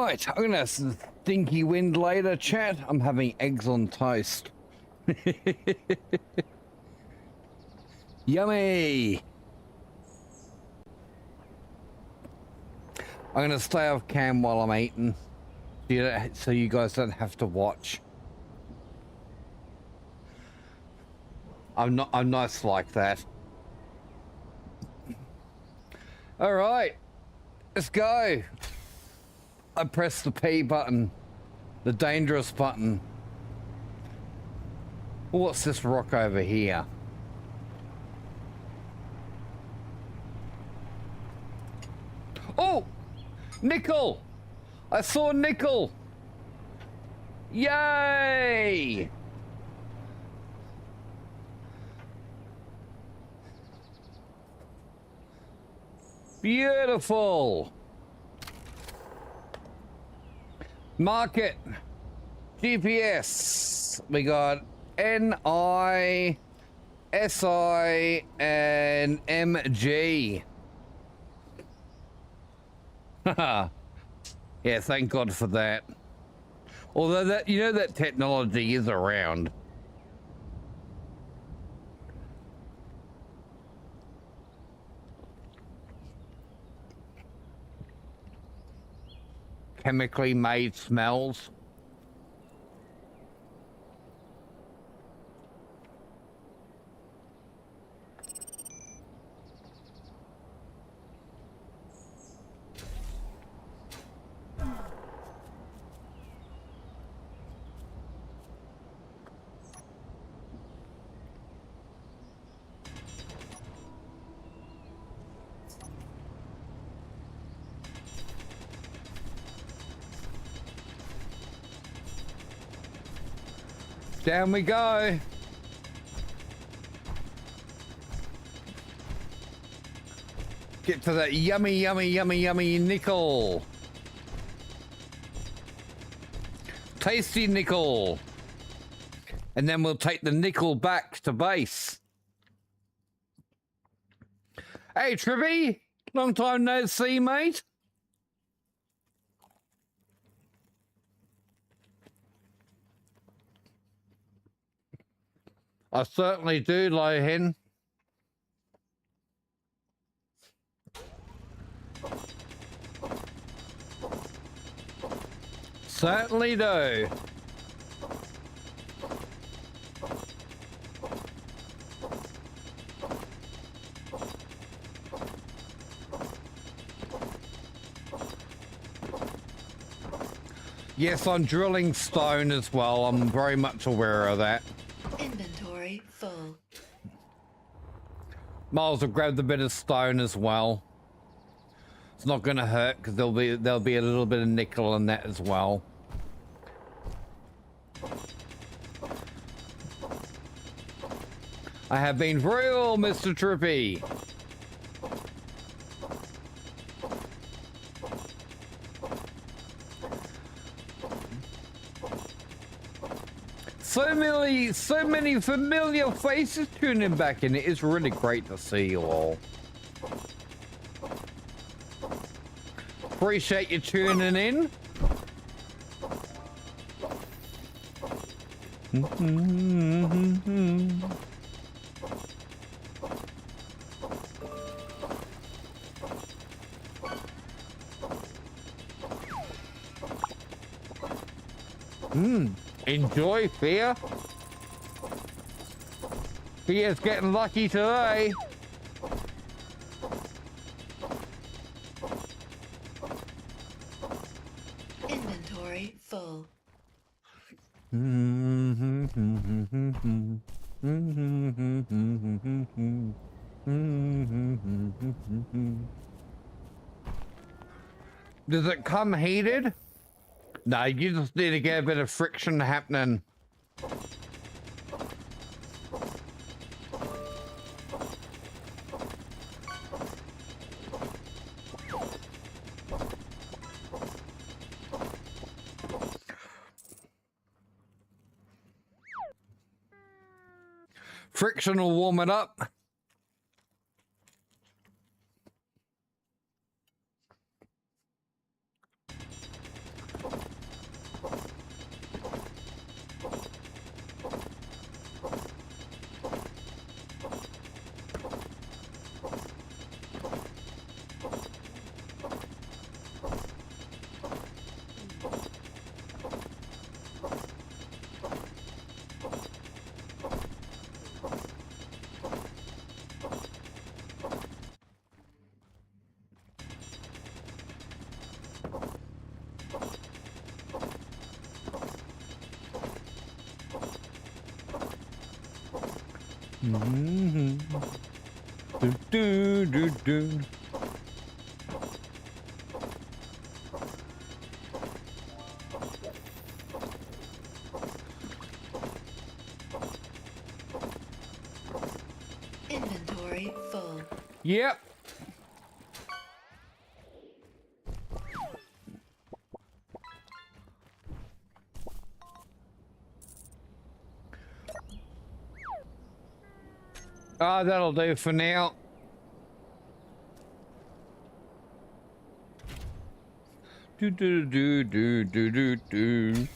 S1: Right, I'm gonna have some stinky wind later, chat. I'm having eggs on toast. Yummy! I'm gonna stay off cam while I'm eating, so you guys don't have to watch. I'm nice like that. All right, let's go. I pressed the P button, the dangerous button. What's this rock over here? Oh, nickel! I saw nickel. Yay! Beautiful. Market. GPS. We got NI, SI, and MG. Haha. Yeah, thank God for that. Although that, you know, that technology is around. Chemically made smells. Down we go. Get to that yummy, yummy, yummy, yummy nickel. Tasty nickel. And then we'll take the nickel back to base. Hey, Trippy. Long time no see, mate. I certainly do, Lohan. Certainly do. Yes, I'm drilling stone as well. I'm very much aware of that.
S2: Inventory full.
S1: Might as well grab a bit of stone as well. It's not going to hurt because there'll be a little bit of nickel in that as well. I have been real, Mr. Trippy. So many familiar faces tuning back in. It is really great to see you all. Appreciate you tuning in. Enjoy, Fear. Fear's getting lucky today.
S2: Inventory full. Does it come heated? No, you just need to get a bit of friction happening. Friction will warm it up.
S1: Mm-hmm. Do, do, do, do.
S3: Inventory full.
S1: Yep. Ah, that'll do for now. Do do do do do do do.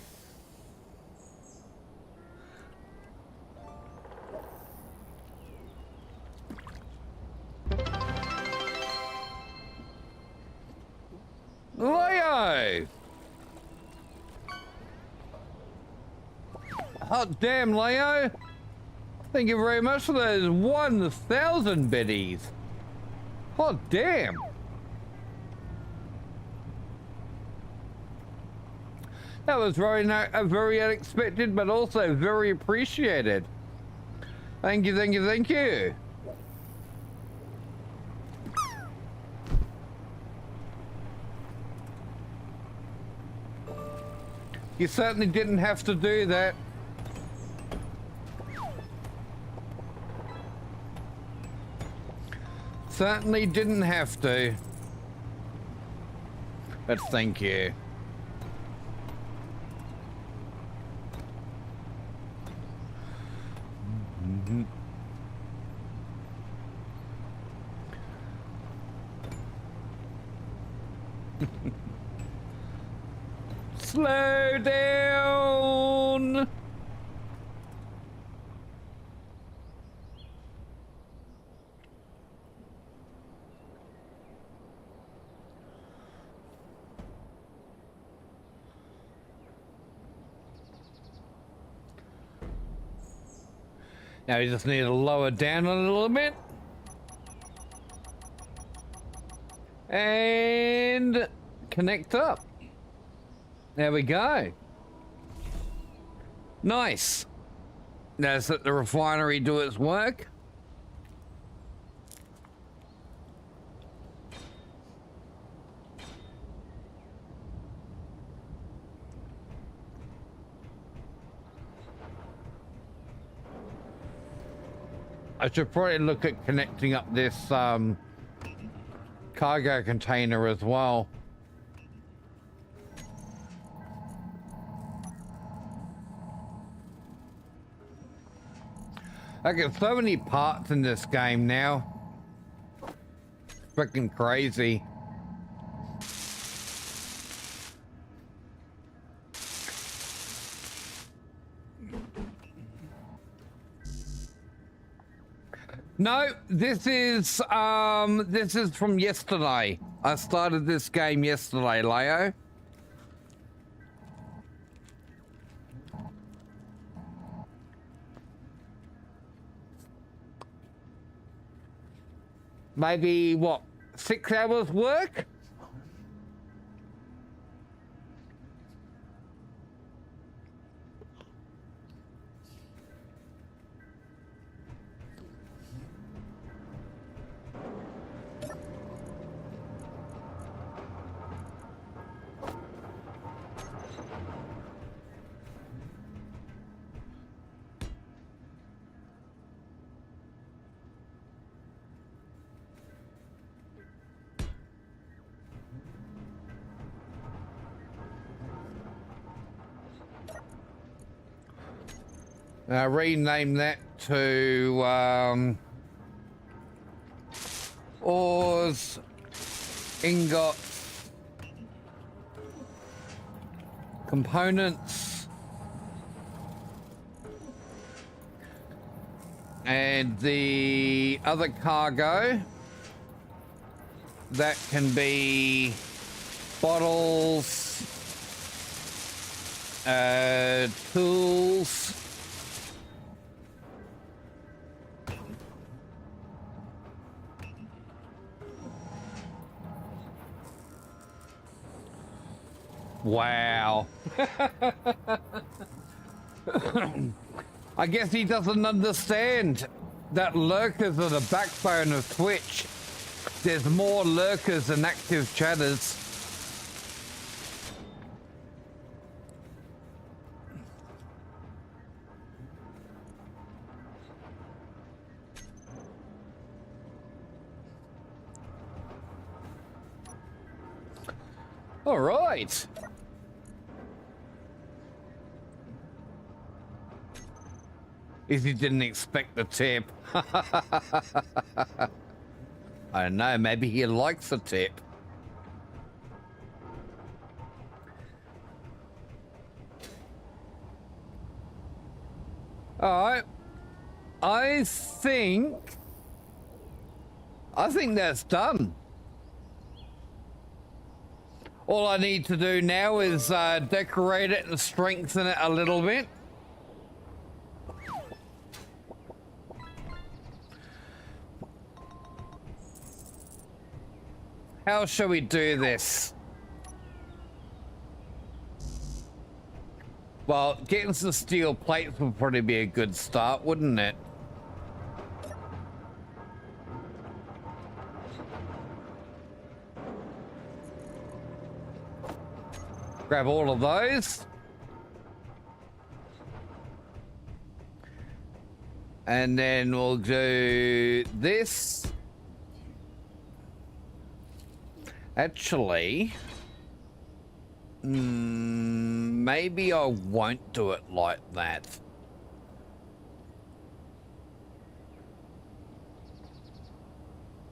S1: Leo! Hot damn, Leo! Thank you very much for those 1,000 biddies. Hot damn! That was very unexpected, but also very appreciated. Thank you, thank you, thank you. You certainly didn't have to do that. Certainly didn't have to. But thank you. Slow down. Now you just need to lower down a little bit. And connect up. There we go. Nice. Now let's let the refinery do its work. I should probably look at connecting up this cargo container as well. I get so many parts in this game now. Freaking crazy. No, this is from yesterday. I started this game yesterday, Leo. Maybe, what, 6 hours work? Rename that to ores, ingots, components, and the other cargo that can be bottles, tools, wow. I guess he doesn't understand.
S2: that lurkers are the backbone of Twitch. There's more lurkers than active chatters. All right. If you didn't expect the tip. I don't know, maybe he likes the tip. All right. I think that's done. All I need to do now is decorate it and strengthen it a little bit. How shall we do this? Well, getting some steel plates would probably be a good start, wouldn't it? Grab all of those. And then we'll do this. Actually, maybe I won't do it like that.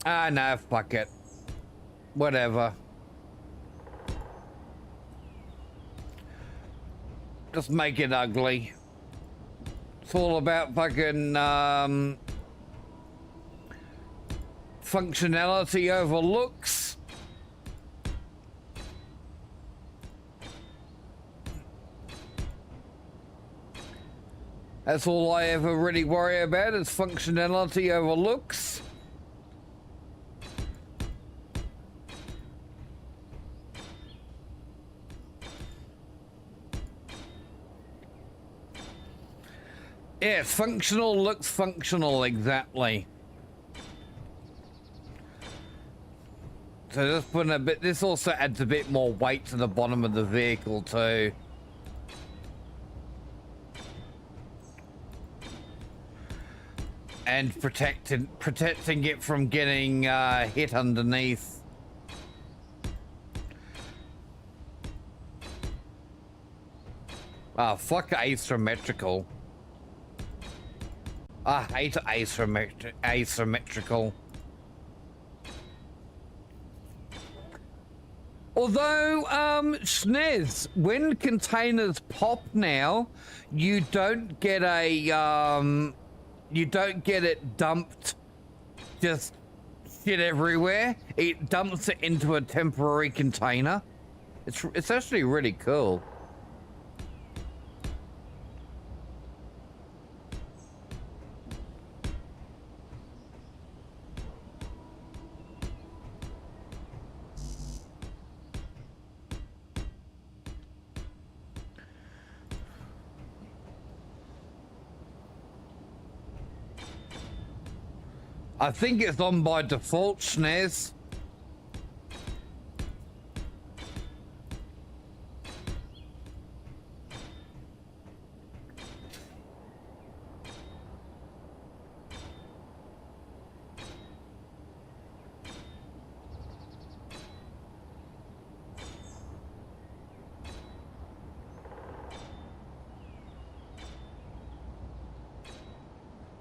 S2: Ah, no, fuck it. Whatever. Just make it ugly. It's all about fucking functionality over looks. That's all I ever really worry about is functionality over looks. Yeah, functional looks functional, exactly. So just putting a bit, this also adds a bit more weight to the bottom of the vehicle too. And protecting it from getting hit underneath. Ah, fuck asymmetrical. I hate asymmetrical. Although, Schnez, when containers pop now, you don't get a, you don't get it dumped just shit everywhere. It dumps it into a temporary container. It's actually really cool. I think it's on by default, Schnez.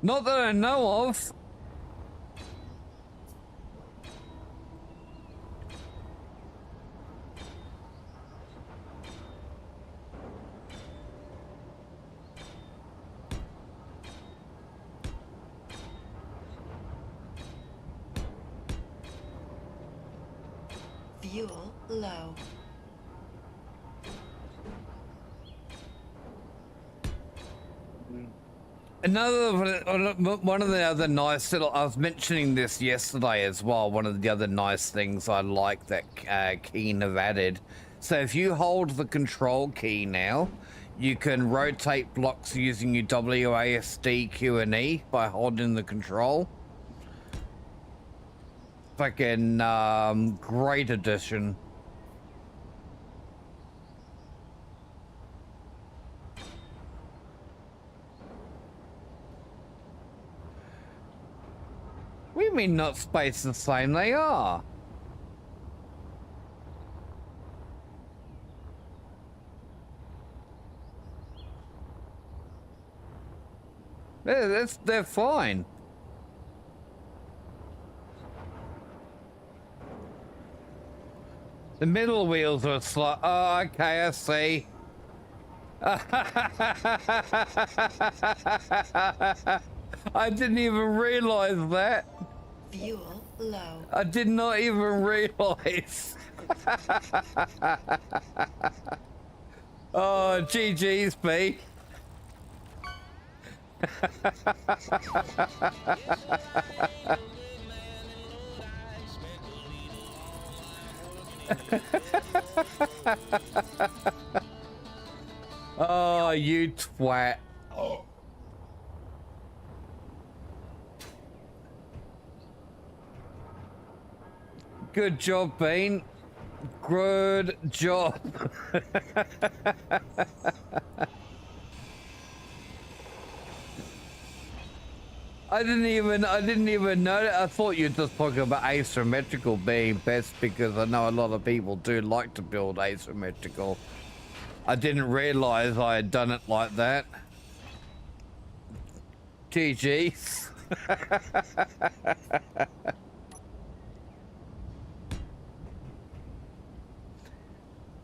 S2: Not that I know of.
S3: Fuel low.
S2: One of the other nice little, I was mentioning this yesterday as well, one of the other nice things I like that Keen have added. So if you hold the control key now, You can rotate blocks using your WASD, Q, and E by holding the control. Fucking great addition. What do you mean not spaced the same? They are. They're fine. The middle wheels are slow. Oh, okay, I see. I didn't even realize that.
S3: Fuel low.
S2: I did not even realize. Oh, GG's, B. Oh, you twat. Oh. Good job, Bean. Good job. I didn't even know that. I thought you were just talking about asymmetrical being best because I know a lot of people do like to build asymmetrical. I didn't realize I had done it like that. GG's.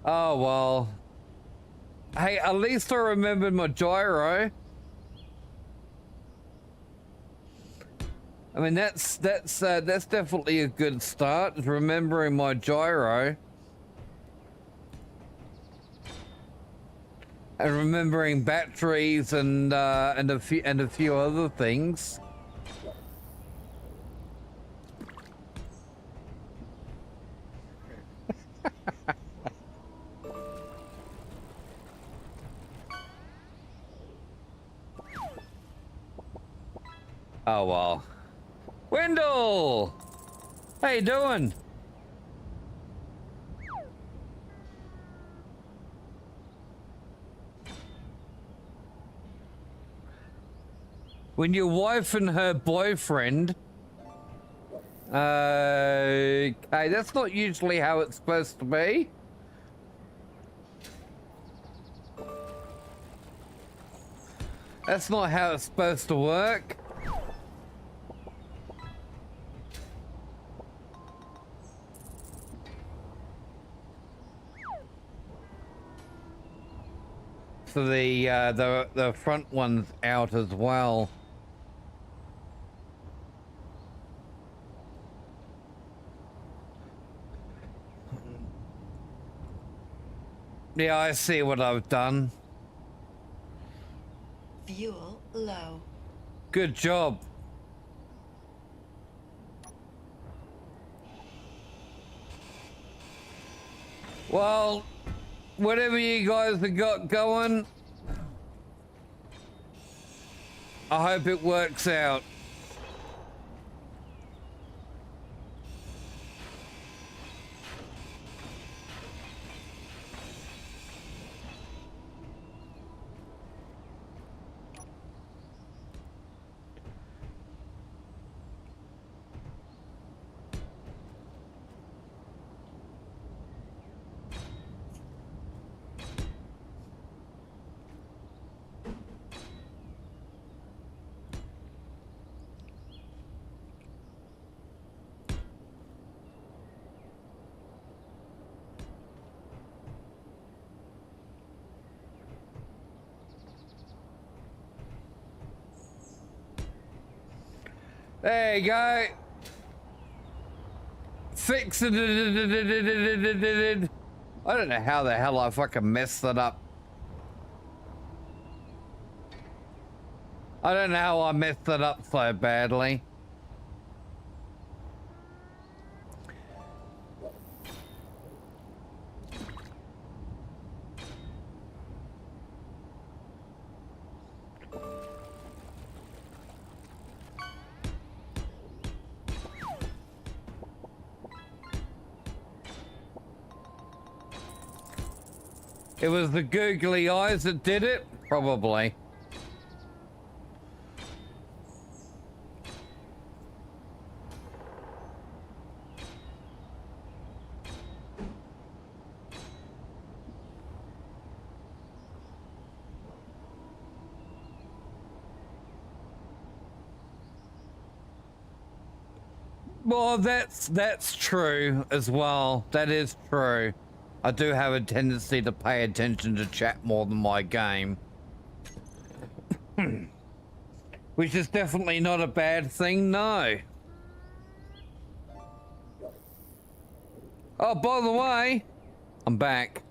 S2: Oh, well. Hey, at least I remembered my gyro. I mean, that's definitely a good start, is remembering my gyro. And remembering batteries and a few other things. Oh well. Wendell! How you doing? When your wife and her boyfriend... Okay, that's not usually how it's supposed to be. That's not how it's supposed to work. So the front one's out as well. Yeah, I see what I've done.
S3: Fuel low.
S2: Good job. Well, whatever you guys have got going, I hope it works out. There you go. Fix it. I don't know how the hell I fucking messed that up. I don't know how I messed that up so badly. It was the googly eyes that did it? Probably. Well, that's true as well. That is true. I do have a tendency to pay attention to chat more than my game. Which is definitely not a bad thing, no. Oh, by the way, I'm back.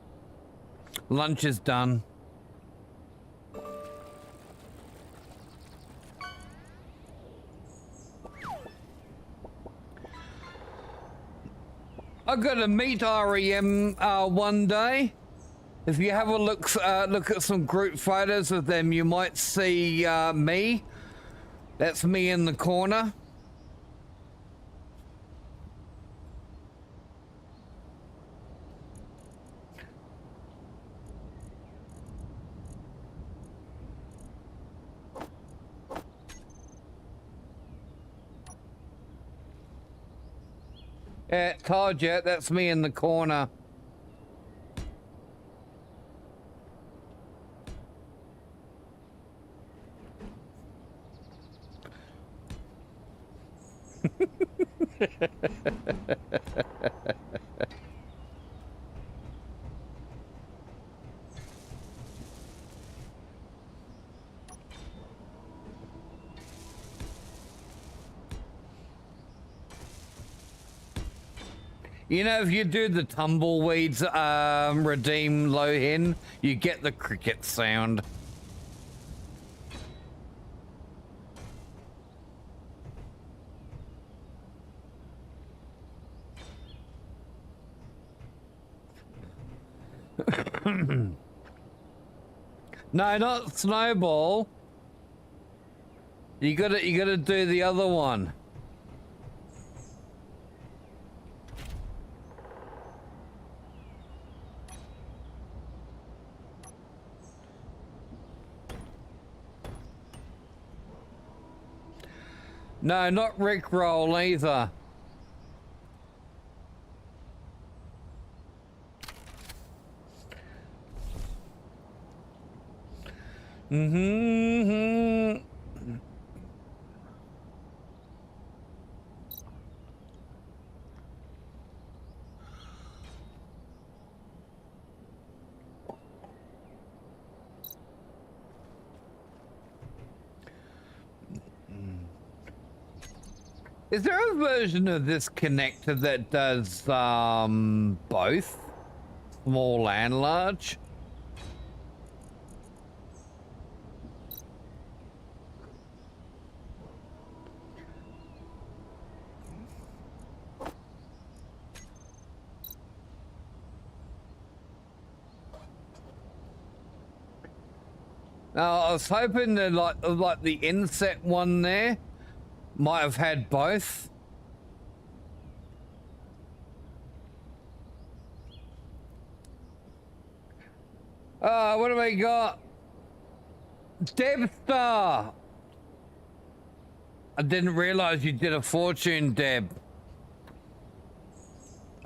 S2: Lunch is done. I got to meet REM one day. If you have a look at some group photos of them, you might see me. That's me in the corner. Yeah, told you, that's me in the corner. You know, if you do the tumbleweeds redeem Lohin, you get the cricket sound. No, not Snowball. You gotta do the other one. No, not Rickroll either. Mm-hmm. Is there a version of this connector that does both small and large? Now, I was hoping that like the inset one there might have had both. What do we got? Debstar. I didn't realize you did a fortune, Deb.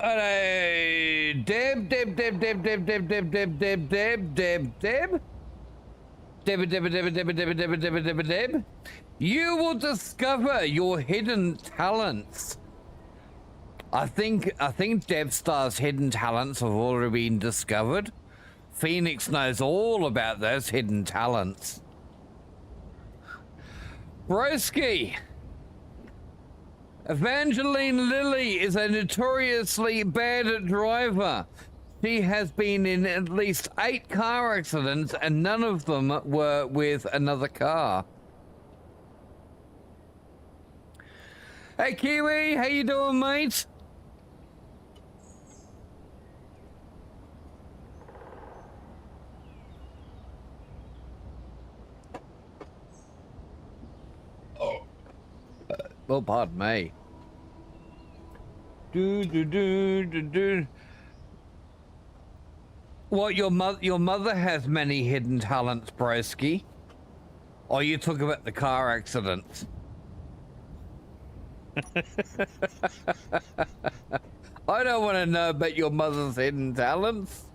S2: Hey, Deb. You will discover your hidden talents. I think Debstar's hidden talents have already been discovered. Phoenix knows all about those hidden talents. Broski. Evangeline Lilly is a notoriously bad driver. She has been in at least 8 car accidents and none of them were with another car. Hey Kiwi, how you doing, mate? Well, pardon me. Do. What, your mother has many hidden talents, broski? Or you talk about the car accident? I don't want to know about your mother's hidden talents.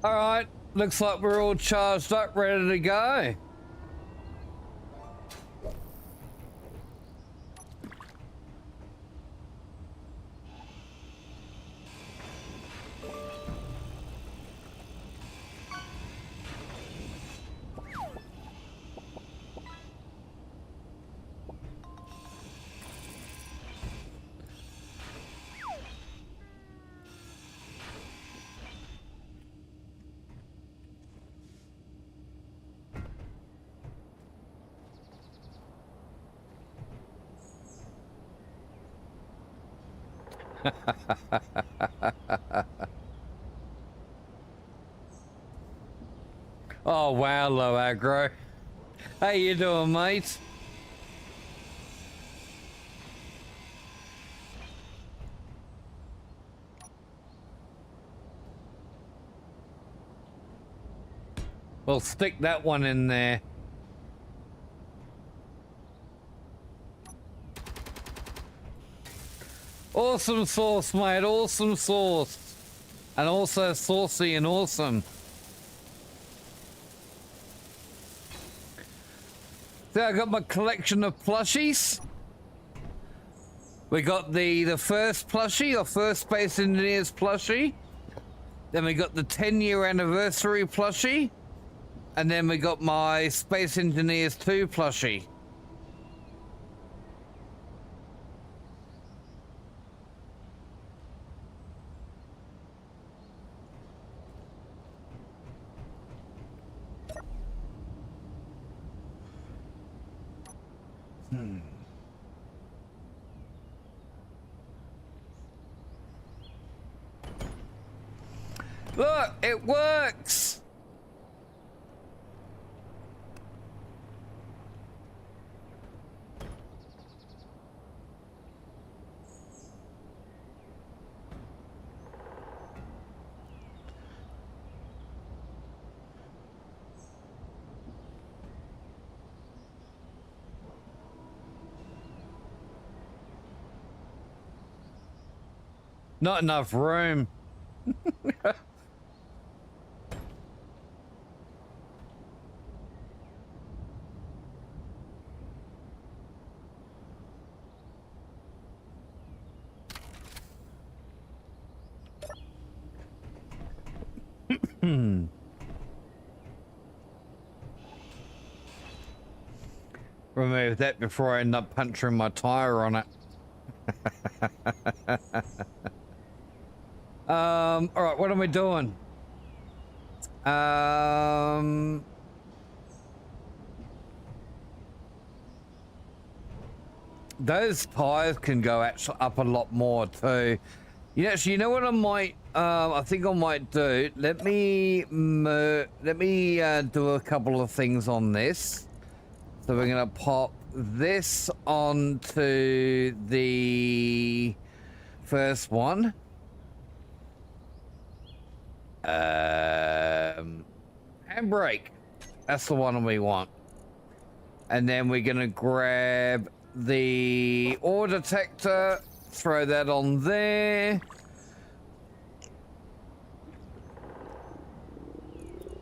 S2: All right, looks like we're all charged up, ready to go. Oh wow, low aggro. How you doing, mate? Well, stick that one in there. Awesome sauce, mate. Awesome sauce. And also saucy and awesome. So I got my collection of plushies. We got the first plushie, or first Space Engineers plushie. Then we got the 10-year anniversary plushie. And then we got my Space Engineers 2 plushie. Look, it works! Not enough room. Remove that before I end up puncturing my tire on it. All right, what am I doing? Those tires can go actually up a lot more too. You know what I might, I think I might do. Let me do a couple of things on this. So we're gonna pop this onto the first one. Handbrake. That's the one we want. And then we're gonna grab the ore detector, throw that on there.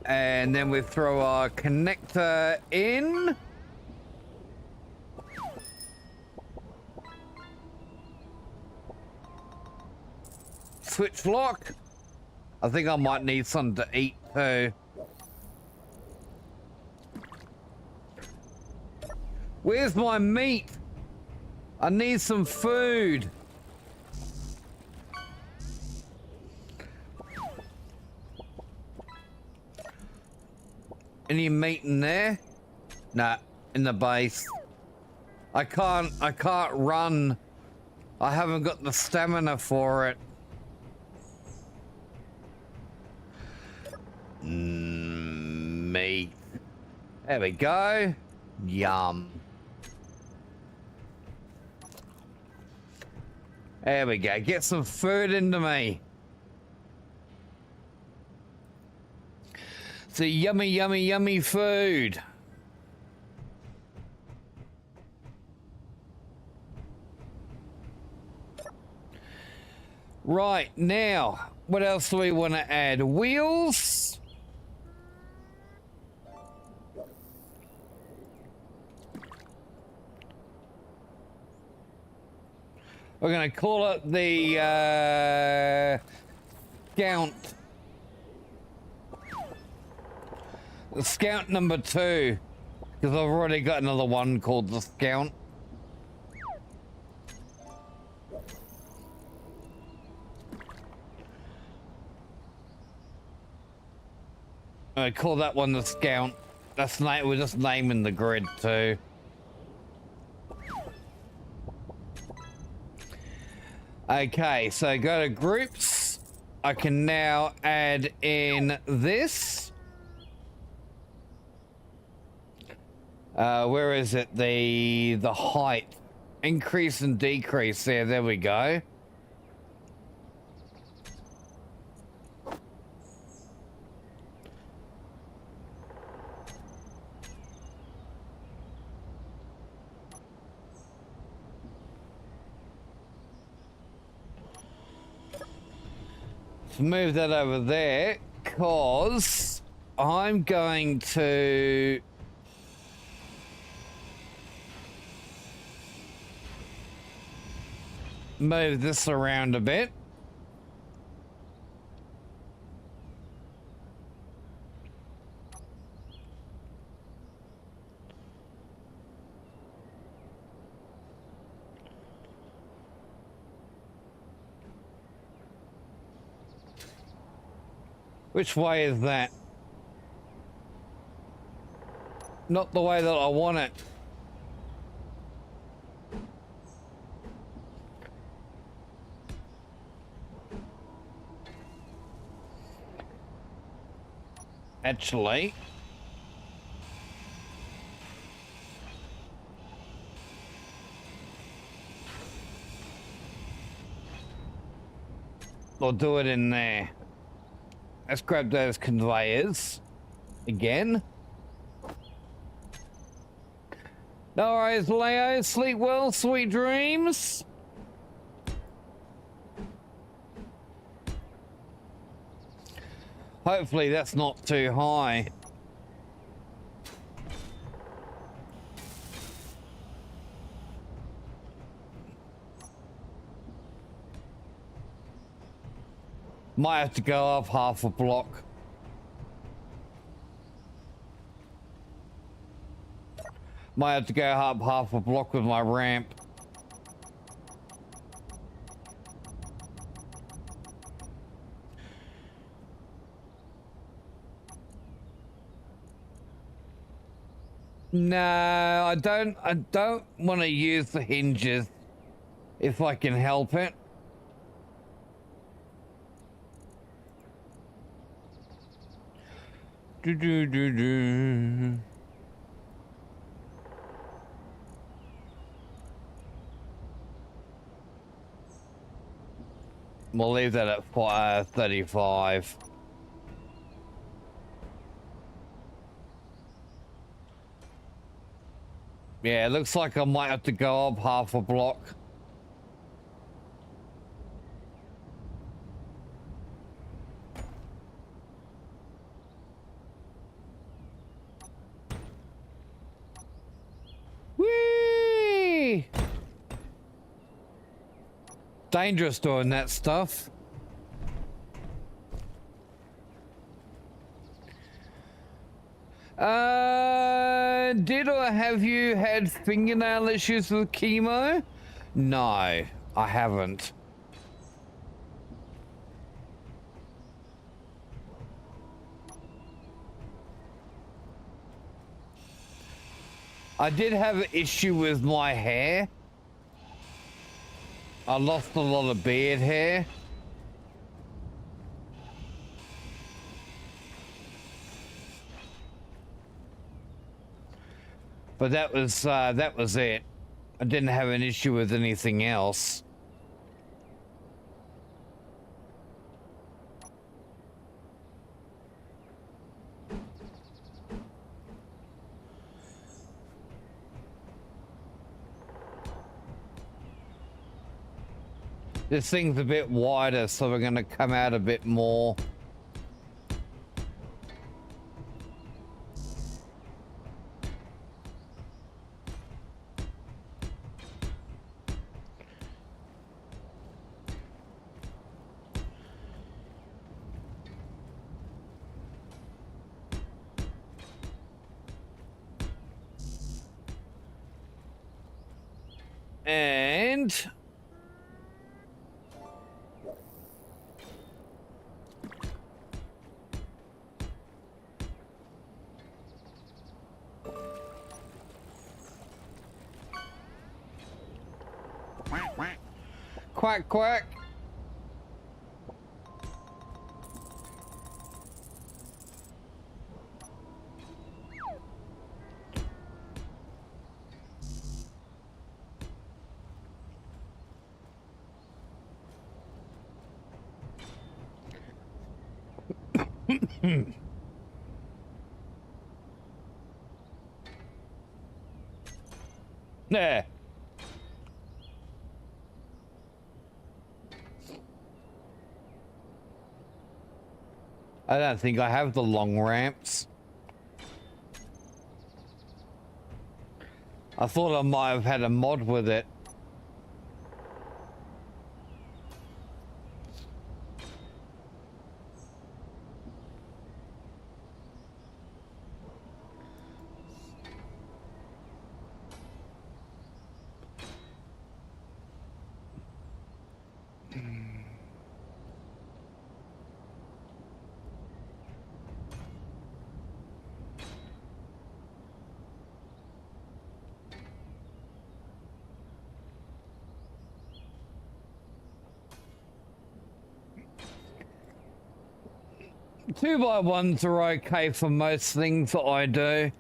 S2: And then we throw our connector in. Switch lock. I think I might need something to eat too. Where's my meat? I need some food. Any meat in there? Nah, in the base. I can't run I haven't got the stamina for it. Meat. There we go. Yum. There we go. Get some food into me. So yummy, yummy, yummy food. Right, now, what else do we want to add? Wheels. We're going to call it the Scout. The Scout number 2. Because I've already got another one called the Scout. I call that one the Scout. That's we're just naming the grid too. Okay, so go to groups. I can now add in this. Where is it? The height. Increase and decrease. There we go. Move that over there, cause I'm going to move this around a bit. Which way is that? Not the way that I want it. Actually, I'll do it in there. Let's grab those conveyors again. No worries, Leo. Sleep well, sweet dreams. Hopefully that's not too high. Might have to go up half a block. Might have to go up half a block with my ramp. No, I don't want to use the hinges if I can help it. Do. We'll leave that at 35. Yeah, it looks like I might have to go up half a block. Whee! Dangerous doing that stuff. Did or have you had fingernail issues with chemo? No, I haven't. I did have an issue with my hair. I lost a lot of beard hair. But that was it. I didn't have an issue with anything else. This thing's a bit wider, so we're gonna come out a bit more. And quack quack. There. I don't think I have the long ramps. I thought I might have had a mod with it. Two by ones are okay for most things that I do.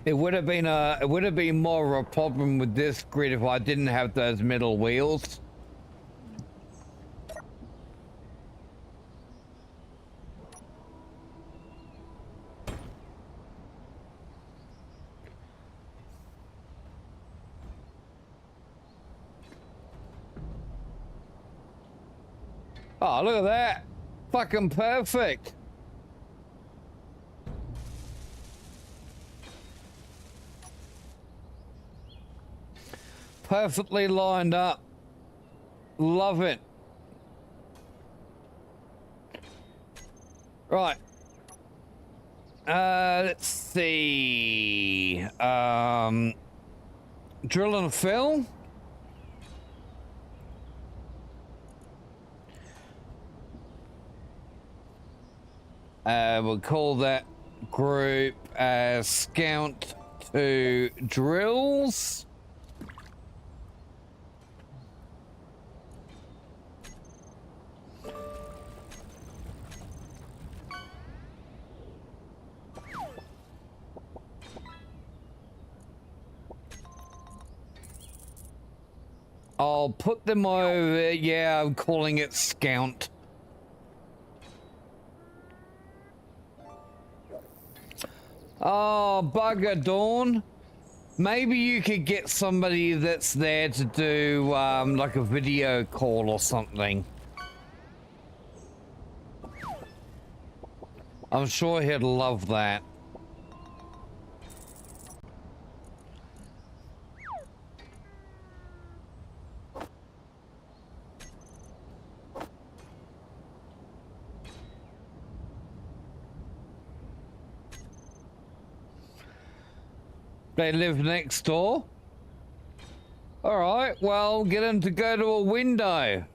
S2: It would have been more of a problem with this grid if I didn't have those middle wheels. Oh, look at that. Fucking perfect. Perfectly lined up. Love it. Right. Let's see. Drill and fill. We'll call that group Scout 2 Drills. I'll put them over. Yeah, I'm calling it Scout. Oh, bugger, Dawn. Maybe you could get somebody that's there to do, like a video call or something. I'm sure he'd love that. They live next door? Alright, well, get them to go to a window.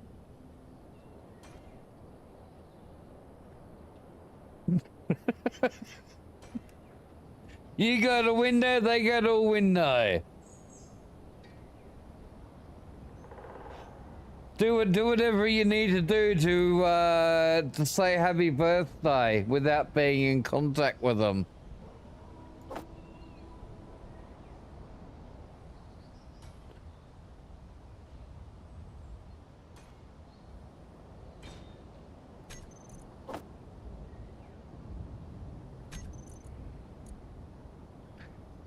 S2: You go to window, they go to a window. Do whatever you need to do to say happy birthday without being in contact with them.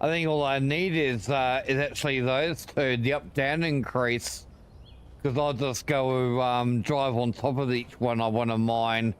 S2: I think all I need is actually those two, the up-down increase. Because I'll just go drive on top of each one I want to mine.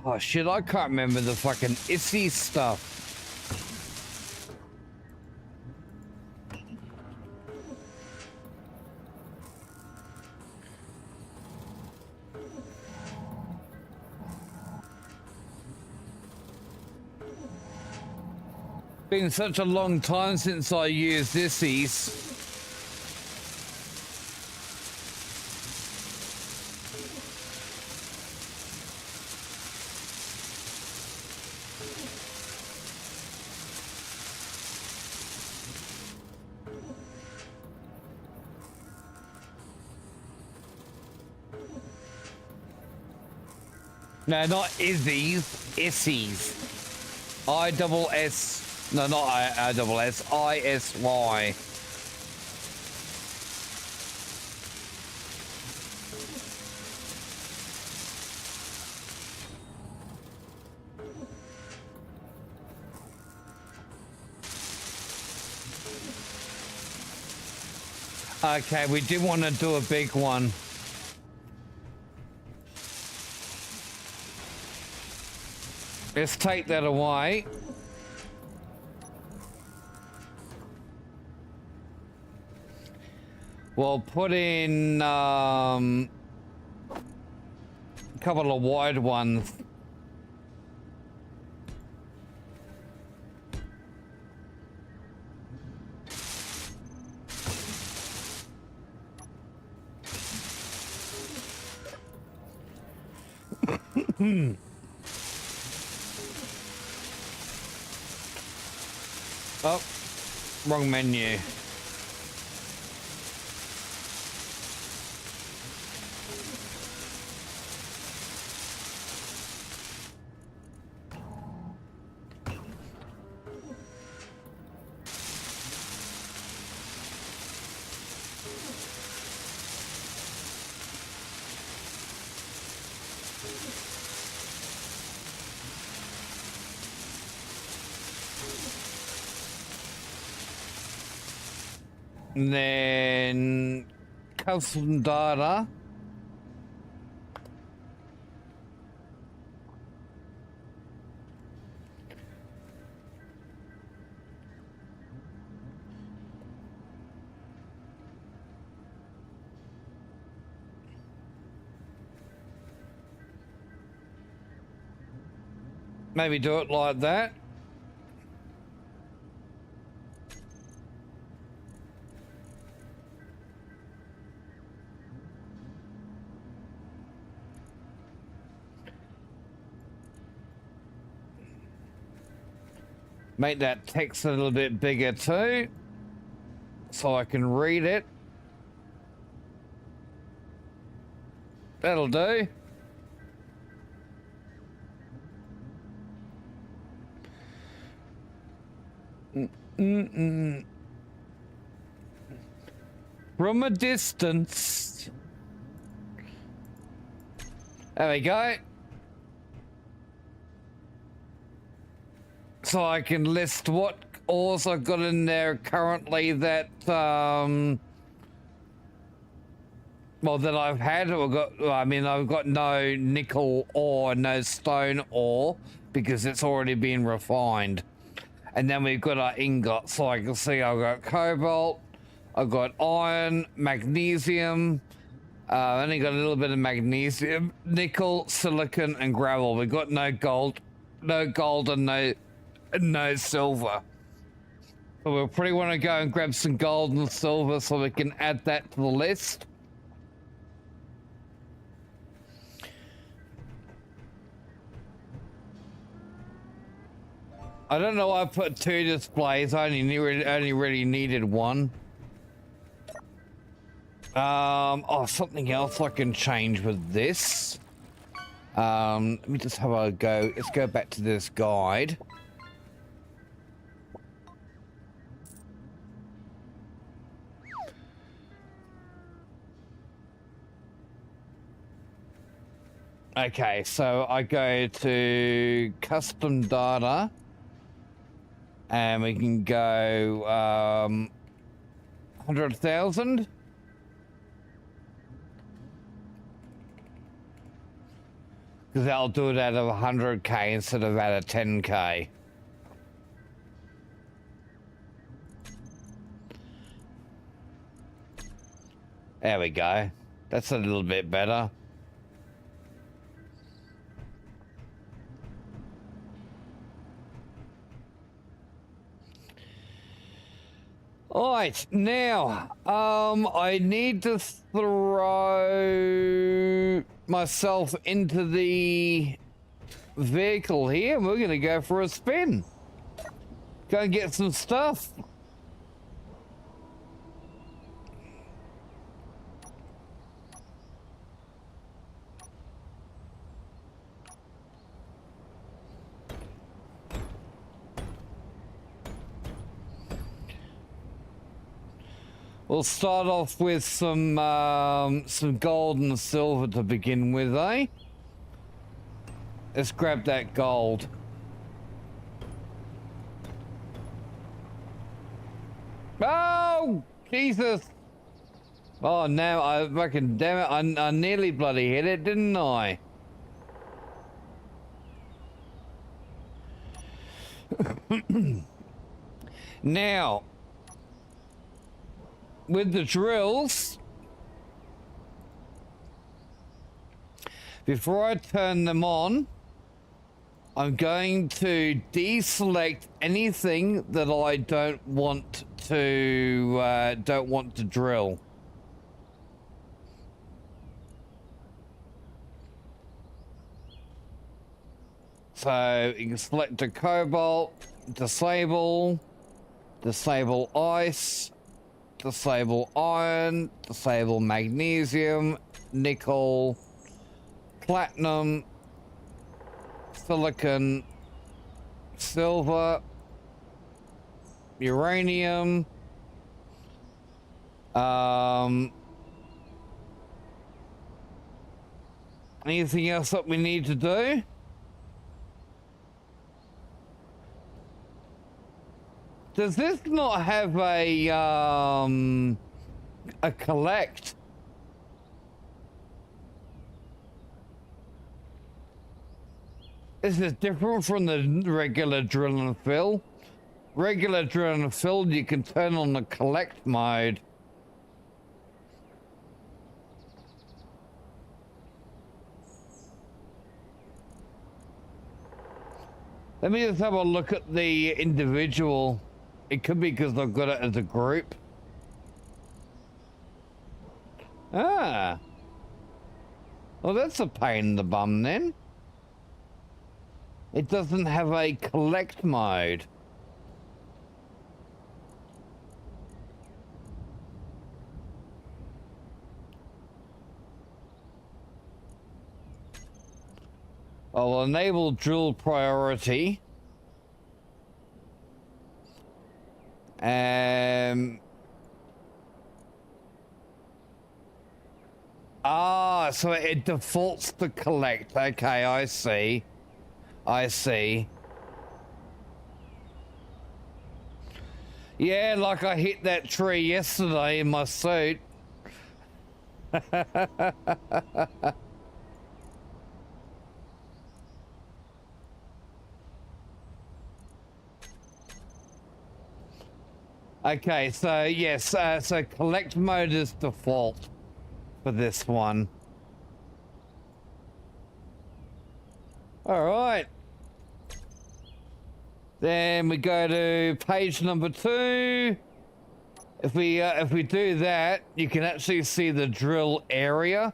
S2: Oh shit, I can't remember the fucking issy stuff. Been such a long time since I used issies. No, not Izzies, Issies. I-double-S, no, not I-double-S, I-S-Y. Okay, we did want to do a big one. Let's take that away. We'll put in a couple of wide ones. Oh, wrong menu. And then custom data. Maybe do it like that. Make that text a little bit bigger too, so I can read it. That'll do. From a distance. There we go. So I can list what ores I've got in there currently that, well, that I've had. I've got no nickel ore, no stone ore, because it's already been refined. And then we've got our ingots. So I can see I've got cobalt, I've got iron, magnesium. Only got a little bit of magnesium, nickel, silicon, and gravel. We've got no gold and no silver. So we'll probably want to go and grab some gold and silver so we can add that to the list. I don't know why I put 2 displays. I only really needed 1. Oh, something else I can change with this. Let me just have a go. Let's go back to this guide. Okay, so I go to custom data and we can go 100,000. Because that'll do it out of 100k instead of out of 10k. There we go. That's a little bit better. Alright, now, I need to throw myself into the vehicle here. We're gonna go for a spin. Go and get some stuff. We'll start off with some gold and silver to begin with, eh? Let's grab that gold. Oh, Jesus! Oh, now I fucking damn it! I nearly bloody hit it, didn't I? Now, with the drills, before I turn them on, I'm going to deselect anything that I don't want to drill. So you can select the cobalt, disable ice, disable iron, disable magnesium, nickel, platinum, silicon, silver, uranium, anything else that we need to do? Does this not have a collect? This is different from the regular drill and fill. Regular drill and fill, you can turn on the collect mode. Let me just have a look at the individual. It could be because I've got it as a group. Ah. Well, that's a pain in the bum then. It doesn't have a collect mode. I'll enable drill priority. so it defaults to collect. Okay, I see. I see. Yeah, like I hit that tree yesterday in my suit. Okay, so yes, so collect mode is default for this one. All right. Then we go to page number 2. If we do that, you can actually see the drill area.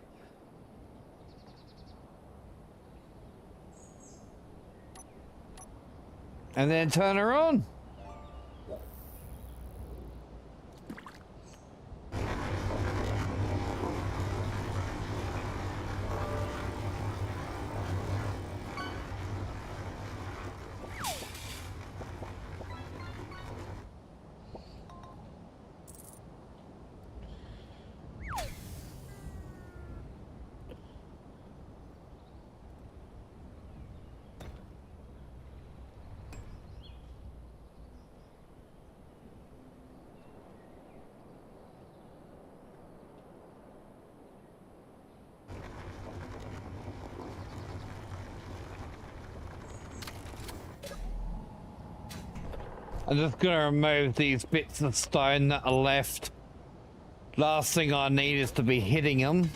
S2: And then turn her on. I'm just gonna remove these bits of stone that are left. Last thing I need is to be hitting them.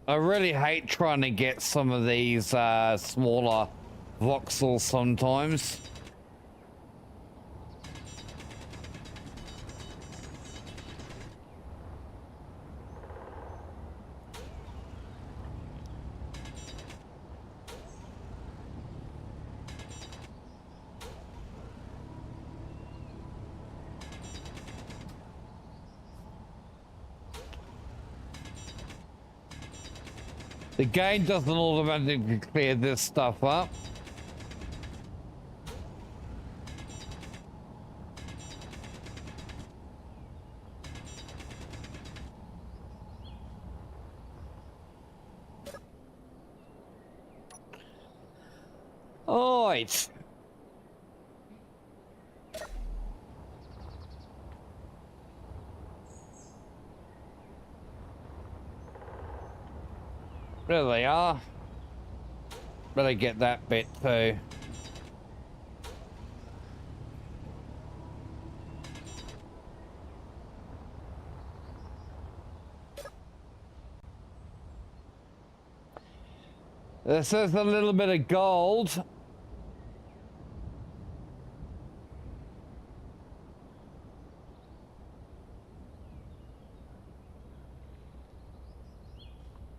S2: I really hate trying to get some of these smaller voxels sometimes. The game doesn't automatically clear this stuff up. All right. There they are. Better get that bit too. This is a little bit of gold.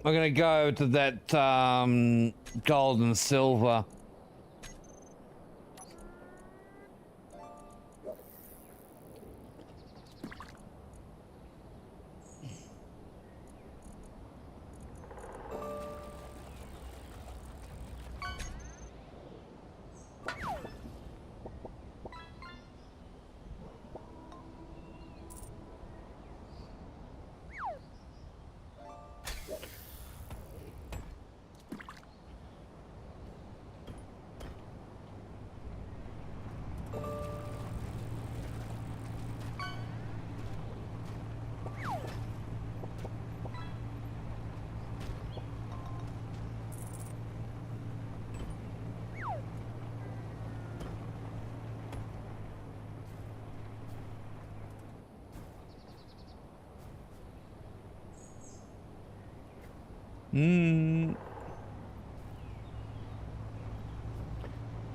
S2: I'm gonna go to that gold and silver.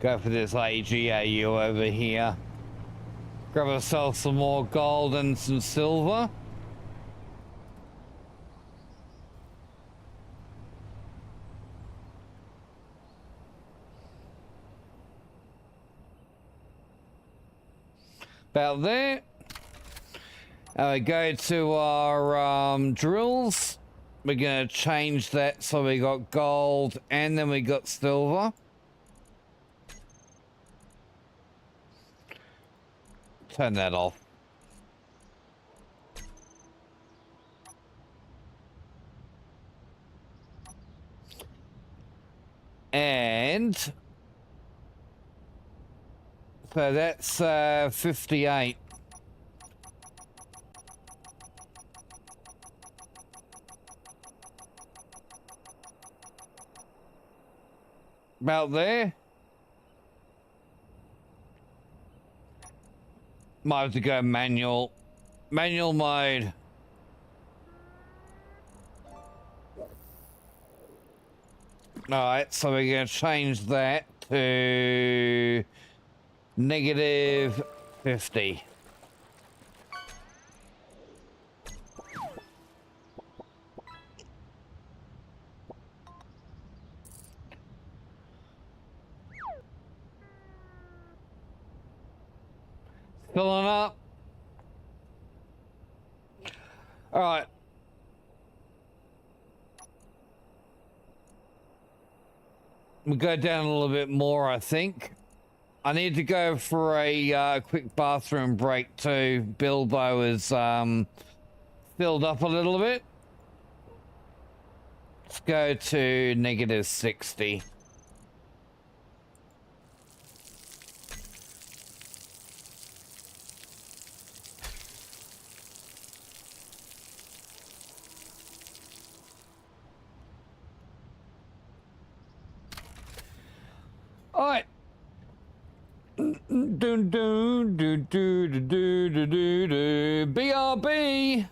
S2: Go for this AGAU over here. Grab ourselves some more gold and some silver. About there. We go to our drills. We're going to change that so we got gold and then we got silver. Turn that off. And so that's 58. About there. Might have to go manual. Manual mode. Alright, so we're going to change that to -50. Filling up. Alright. We'll go down a little bit more, I think. I need to go for a quick bathroom break too. Bilbo is filled up a little bit. Let's go to -60. All right. BRB.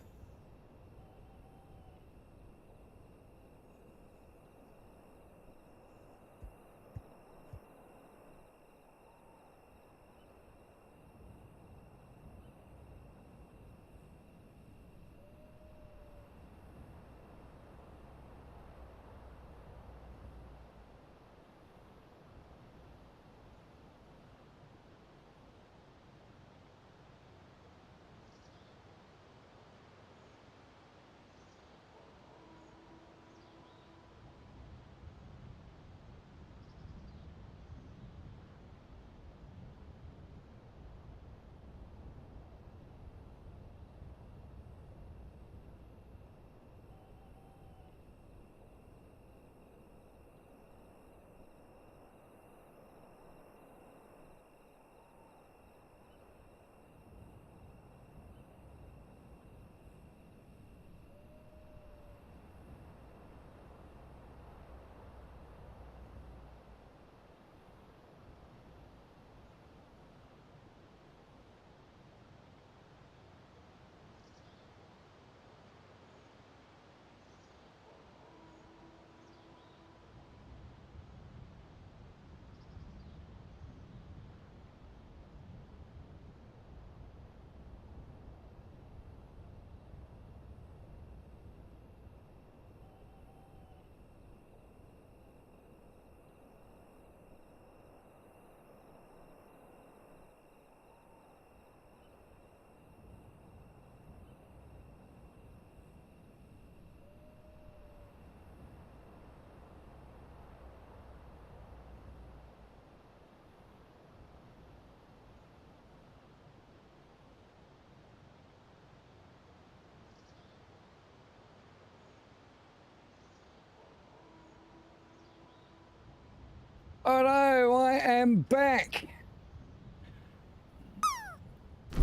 S2: Oh no, I am back.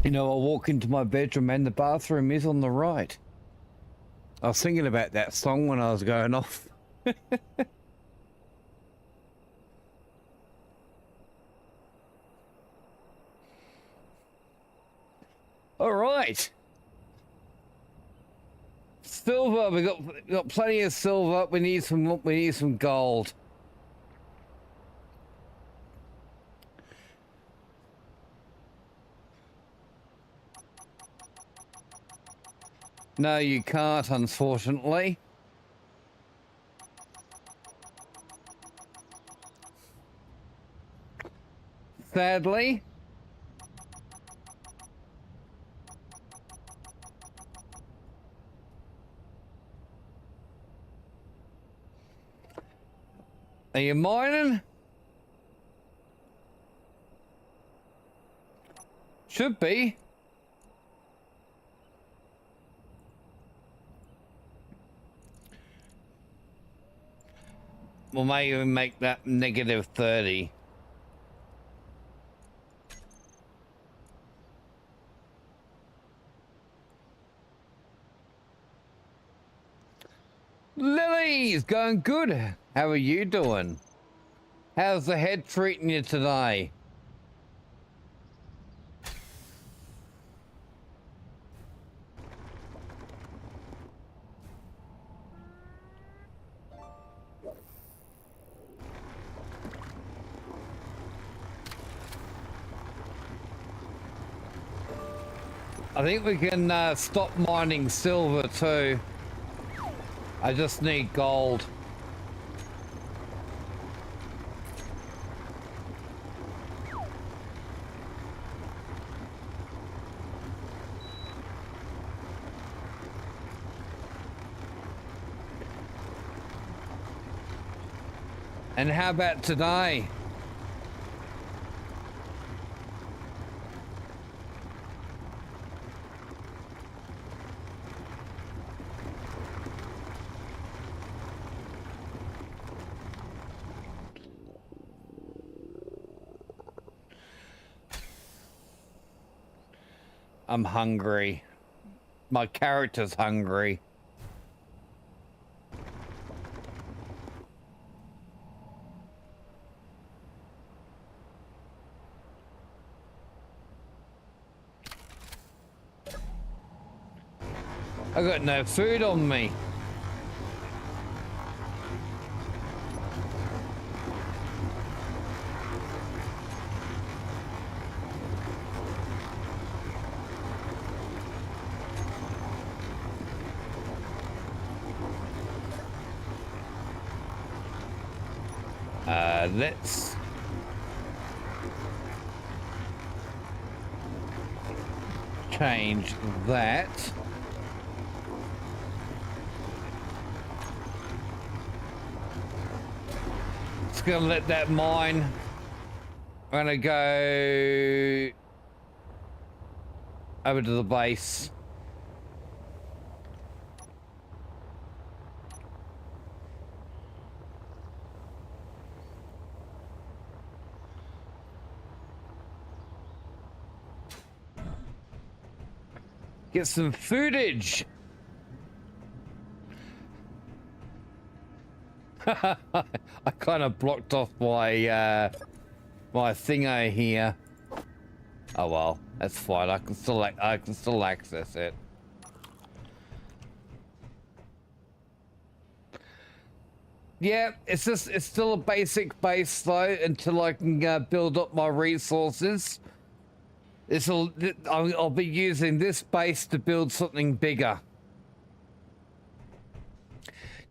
S2: You know, I walk into my bedroom and the bathroom is on the right. I was thinking about that song when I was going off. All right. Silver, we got plenty of silver. We need some gold. No, you can't, unfortunately. Sadly. Are you mining? Should be. We'll maybe make that -30. Lily's going good. How are you doing? How's the head treating you today? I think we can stop mining silver too. I just need gold. And how about today? I'm hungry. My character's hungry. I got no food on me. Let's change that. Just gonna let that mine. I'm gonna go over to the base. Get some footage. I kind of blocked off my my thingo here. Oh well, that's fine. I can still access it. Yeah, it's still a basic base though until I can build up my resources. I'll be using this base to build something bigger.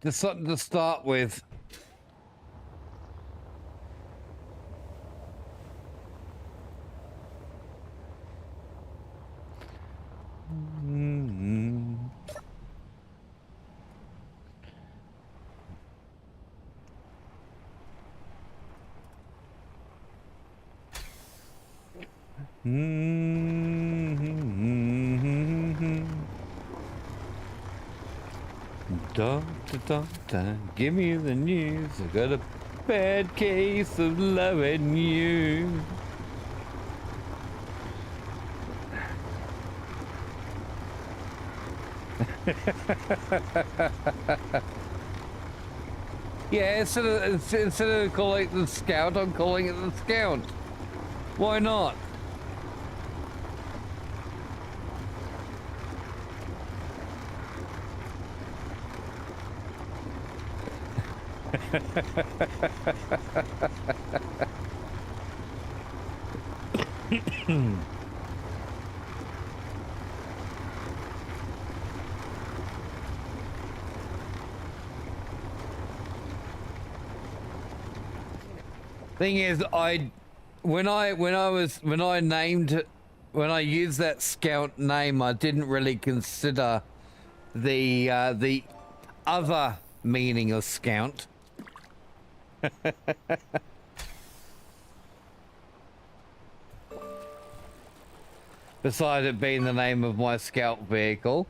S2: Just something to start with. Give me the news. I got a bad case of loving you. Yeah, instead of calling it the Scout, I'm calling it the Scout. Why not? Thing is, when I used that Scout name, I didn't really consider the other meaning of Scout. Besides it being the name of my scout vehicle.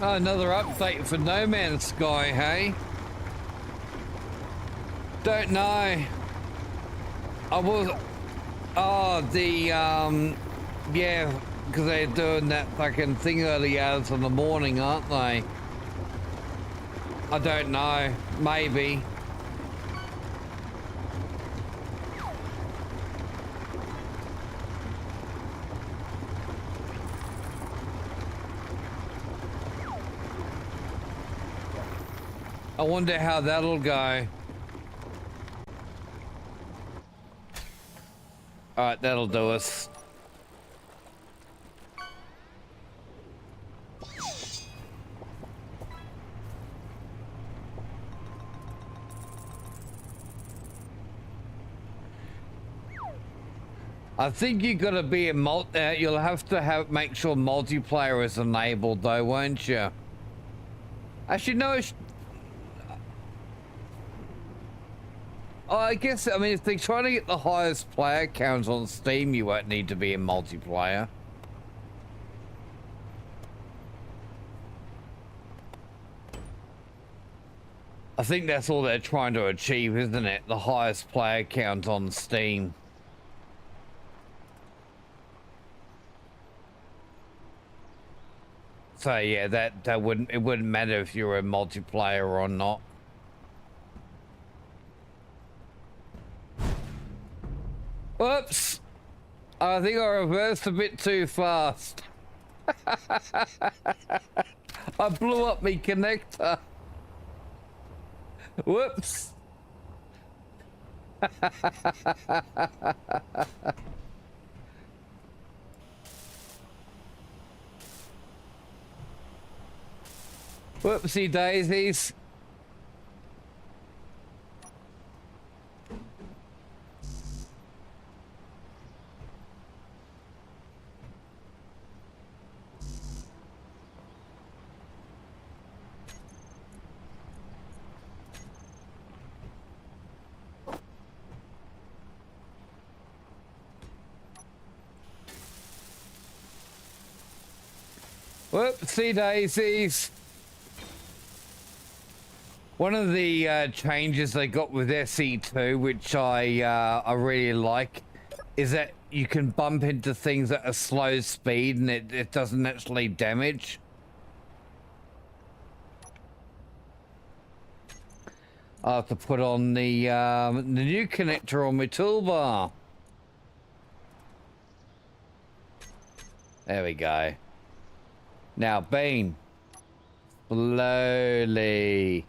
S2: Oh, another update for No Man's Sky, hey? Don't know. I was... Oh, yeah, because they're doing that fucking thing early hours in the morning, aren't they? I don't know. Maybe. I wonder how that'll go. Alright, that'll do us. I think you gotta be a you'll have to make sure multiplayer is enabled though, won't you? Actually, no. Oh, I guess, I mean, if they're trying to get the highest player count on Steam, you won't need to be in multiplayer. I think that's all they're trying to achieve, isn't it? The highest player count on Steam. So yeah, it wouldn't matter if you were a multiplayer or not. Whoops! I think I reversed a bit too fast. I blew up my connector. Whoops! Whoopsie daisies. Whoopsie daisies. One of the changes they got with SE2, which I really like, is that you can bump into things at a slow speed and it doesn't actually damage. I'll have to put on the new connector on my toolbar. There we go. Now, Bean. Slowly.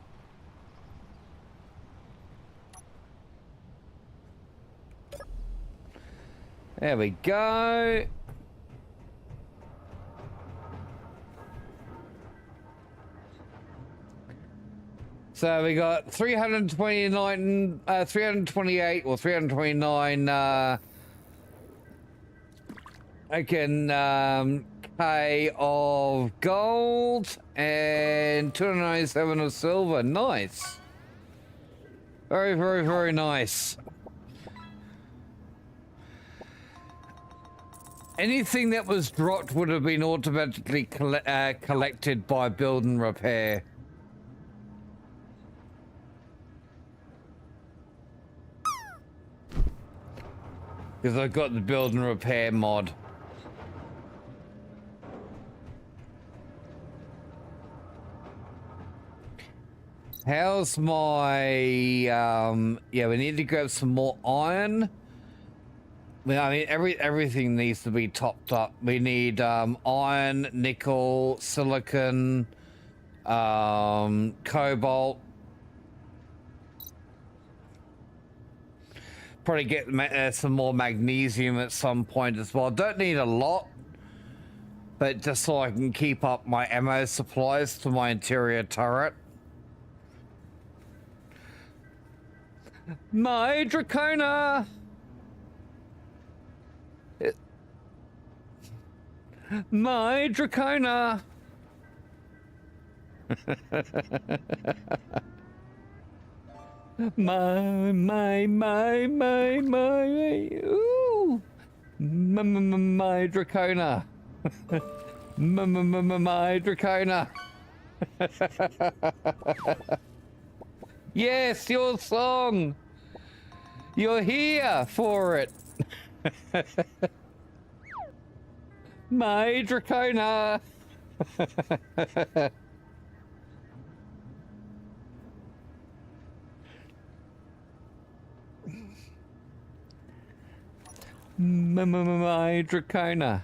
S2: There we go. So we got 329, 328 or 329, again, K of gold and 297 of silver. Nice. Very, very, very nice. Anything that was dropped would have been automatically collected by build and repair. Because I've got the build and repair mod. How's my, yeah, we need to grab some more iron. I mean, everything needs to be topped up. We need, iron, nickel, silicon, cobalt. Probably get some more magnesium at some point as well. Don't need a lot, but just so I can keep up my ammo supplies to my interior turret. My Dracona! My Dracona! my, ooh! My Dracona! My Dracona! Yes, your song! You're here for it! My Dracona! My Dracona!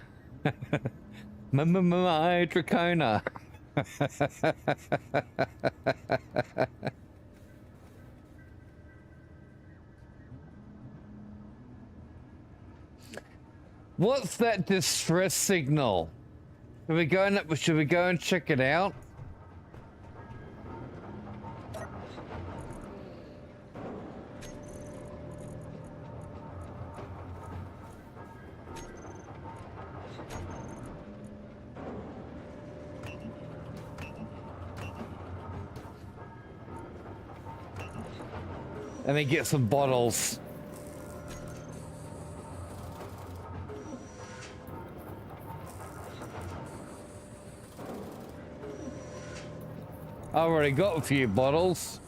S2: My Dracona! What's that distress signal? Should we go and check it out? Let me get some bottles. I already got a few bottles.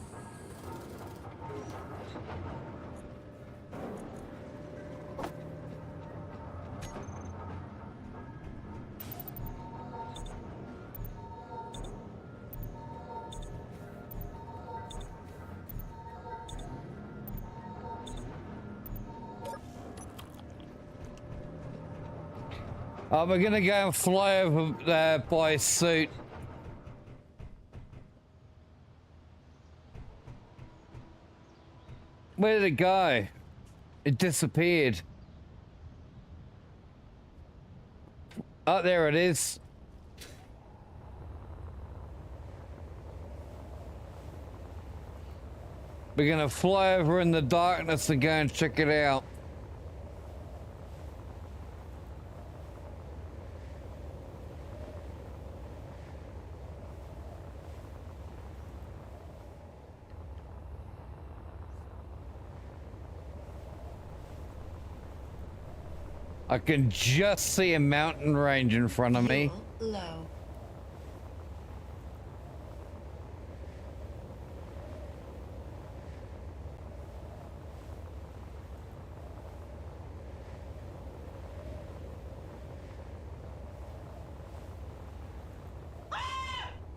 S2: We're gonna go and fly over by suit. Where did it go? It disappeared. Oh, there it is. We're gonna fly over in the darkness and go and check it out. I can just see a mountain range in front of me.
S3: Fuel low.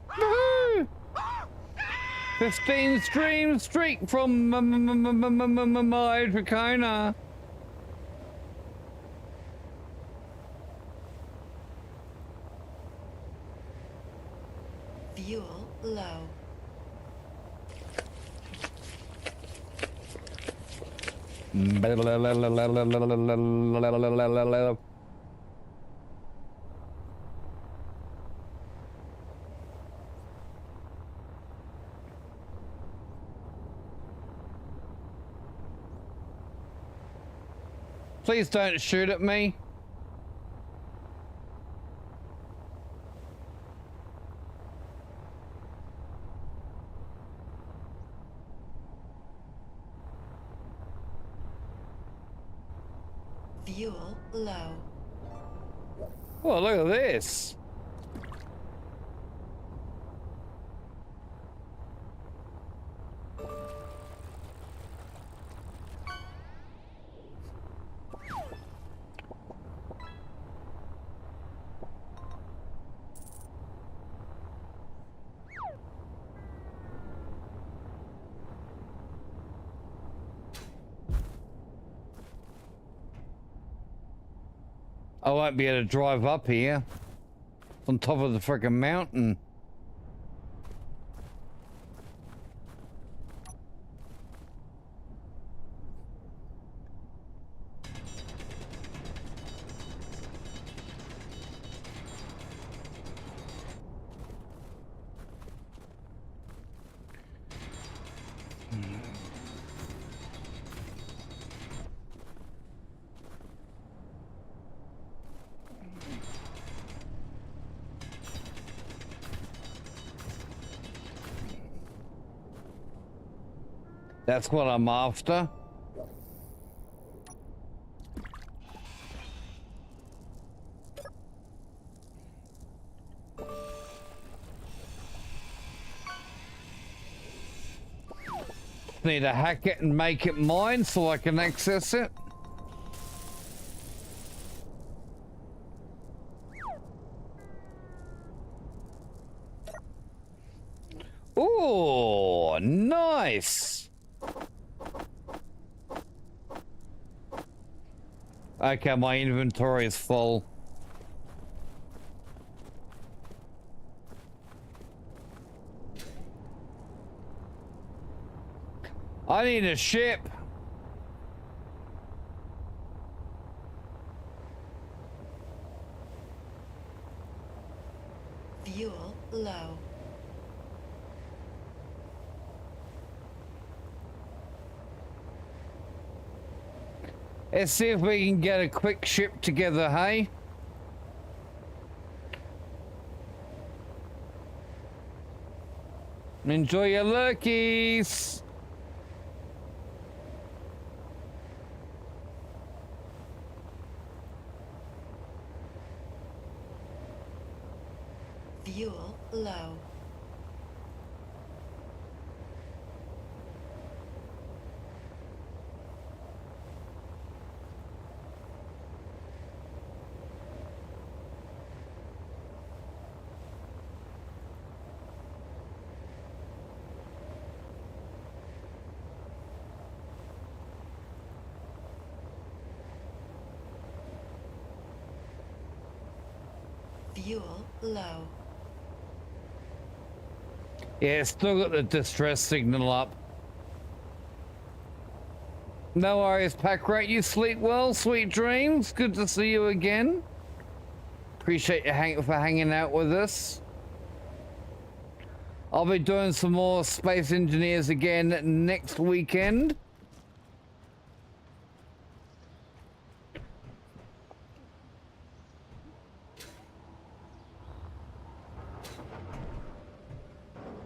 S2: Woohoo! 15 stream streak from my Dracona.
S3: Fuel low.
S2: Please don't shoot at me.
S3: Fuel low.
S2: Oh, look at this. I won't be able to drive up here. It's on top of the freaking mountain. That's what I'm after. Need to hack it and make it mine so I can access it. Ooh, nice. Okay, my inventory is full. I need a ship.
S3: Fuel low.
S2: Let's see if we can get a quick ship together, hey? Enjoy your lurkies.
S3: Fuel low. Fuel low.
S2: Yeah, still got the distress signal up. No worries, Pack Rat. You sleep well, sweet dreams. Good to see you again. Appreciate you for hanging out with us. I'll be doing some more Space Engineers again next weekend.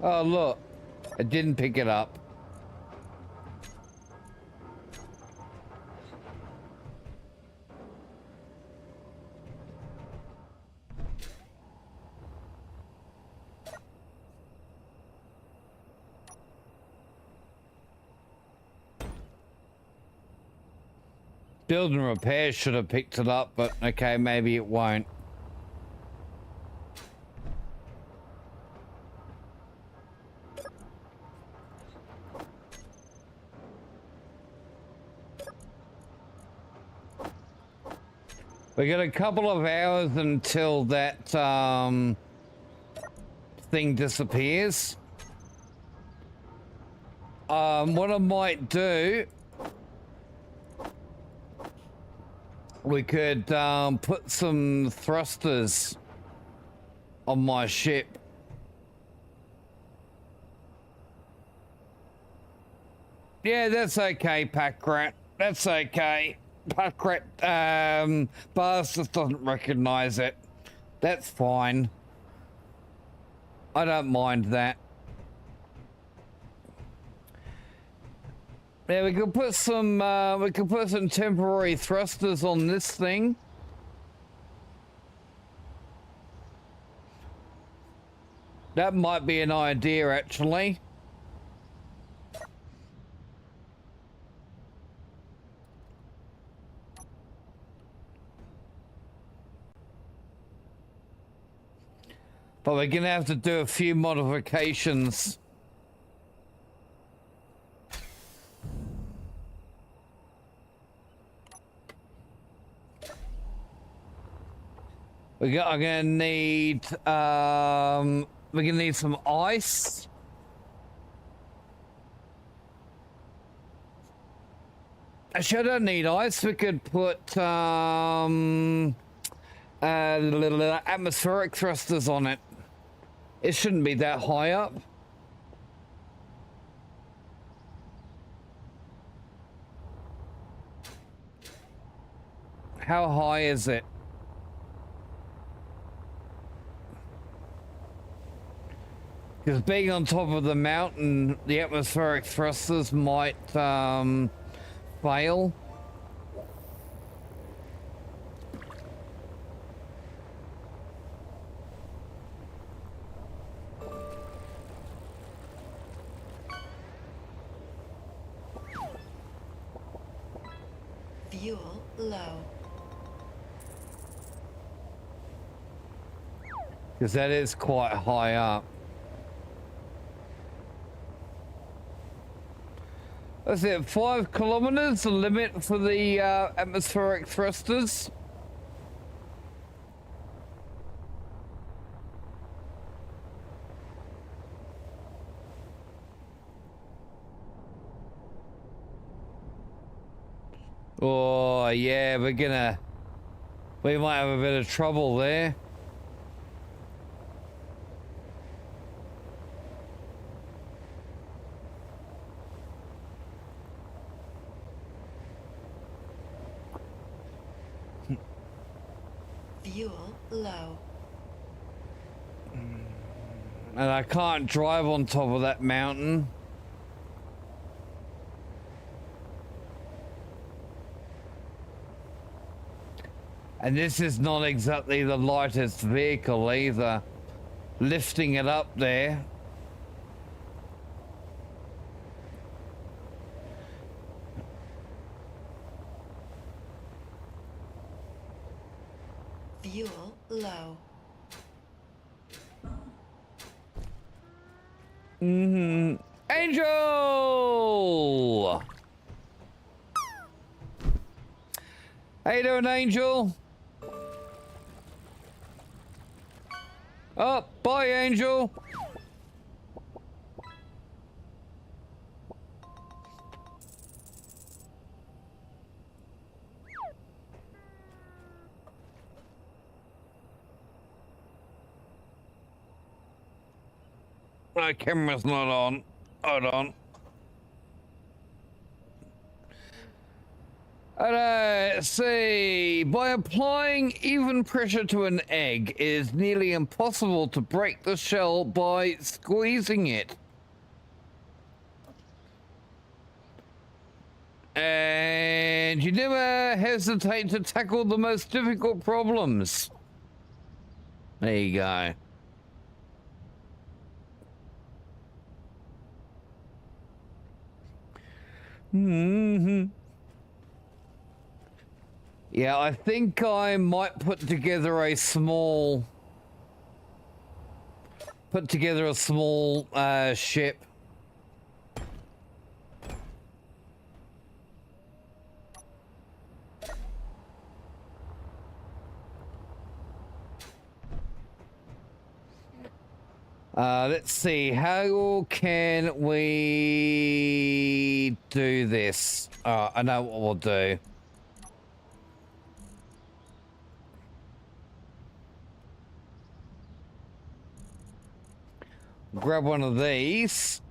S2: Oh, look. I didn't pick it up. Build and repair should have picked it up, but okay, maybe it won't. We got a couple of hours until that thing disappears. What I might do, we could put some thrusters on my ship. Yeah, that's okay, Pack Rat. That's okay. Pack Rat, Bars just doesn't recognize it. That's fine. I don't mind that. Yeah, we could put some temporary thrusters on this thing. That might be an idea, actually. But we're gonna have to do a few modifications. I'm gonna need we're gonna need some ice. Actually, I don't need ice. We could put little atmospheric thrusters on it. It shouldn't be that high up. How high is it? Because being on top of the mountain, the atmospheric thrusters might fail.
S3: Fuel low.
S2: Because that is quite high up. That's it, 5 kilometers, the limit for the atmospheric thrusters. Oh, yeah, we might have a bit of trouble there.
S3: Fuel low.
S2: And I can't drive on top of that mountain. And this is not exactly the lightest vehicle either. Lifting it up there.
S3: Fuel low.
S2: Angel! How you doing, Angel? Oh, bye, Angel. My camera's not on. Hold on. Let's see. By applying even pressure to an egg, it is nearly impossible to break the shell by squeezing it. And you never hesitate to tackle the most difficult problems. There you go. Yeah, I think I might put together a small ship. Let's see, how can we do this? I know what we'll do. Grab one of these.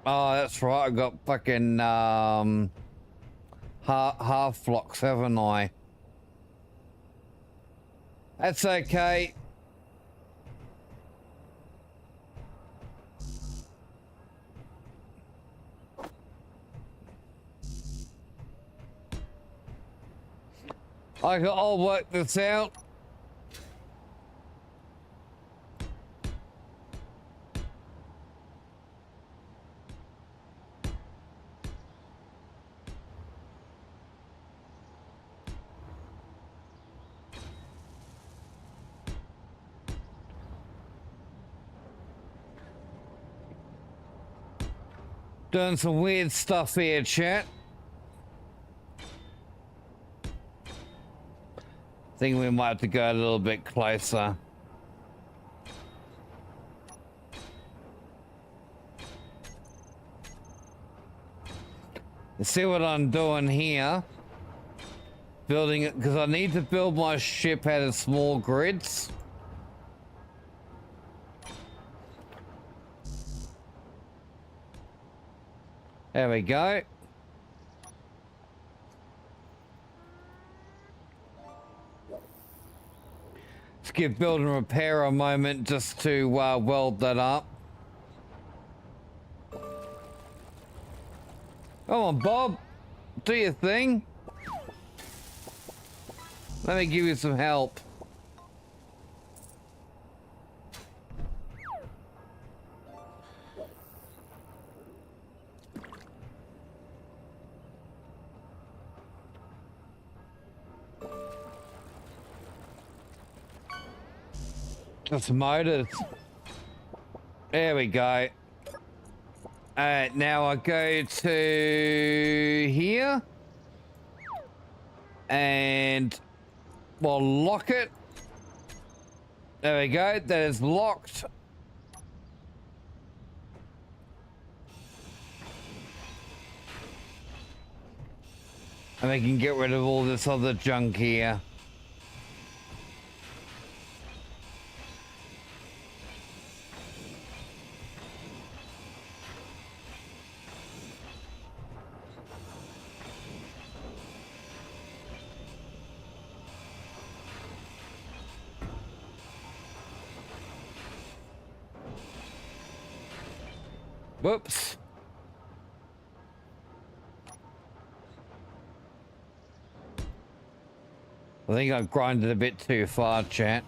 S2: Oh, that's right, I got fucking half flocks, haven't I? That's okay. I'll work this out. Doing some weird stuff here, chat. think we might have to go a little bit closer. You see what I'm doing here? Building it, because I need to build my ship out of small grids. There we go. Let's give build and repair a moment just to weld that up. Come on, Bob. Do your thing. Let me give you some help. Just motors. There we go. Now I go to here. And we'll lock it. There we go. That is locked. And we can get rid of all this other junk here. Whoops. I think I've grinded a bit too far, chat.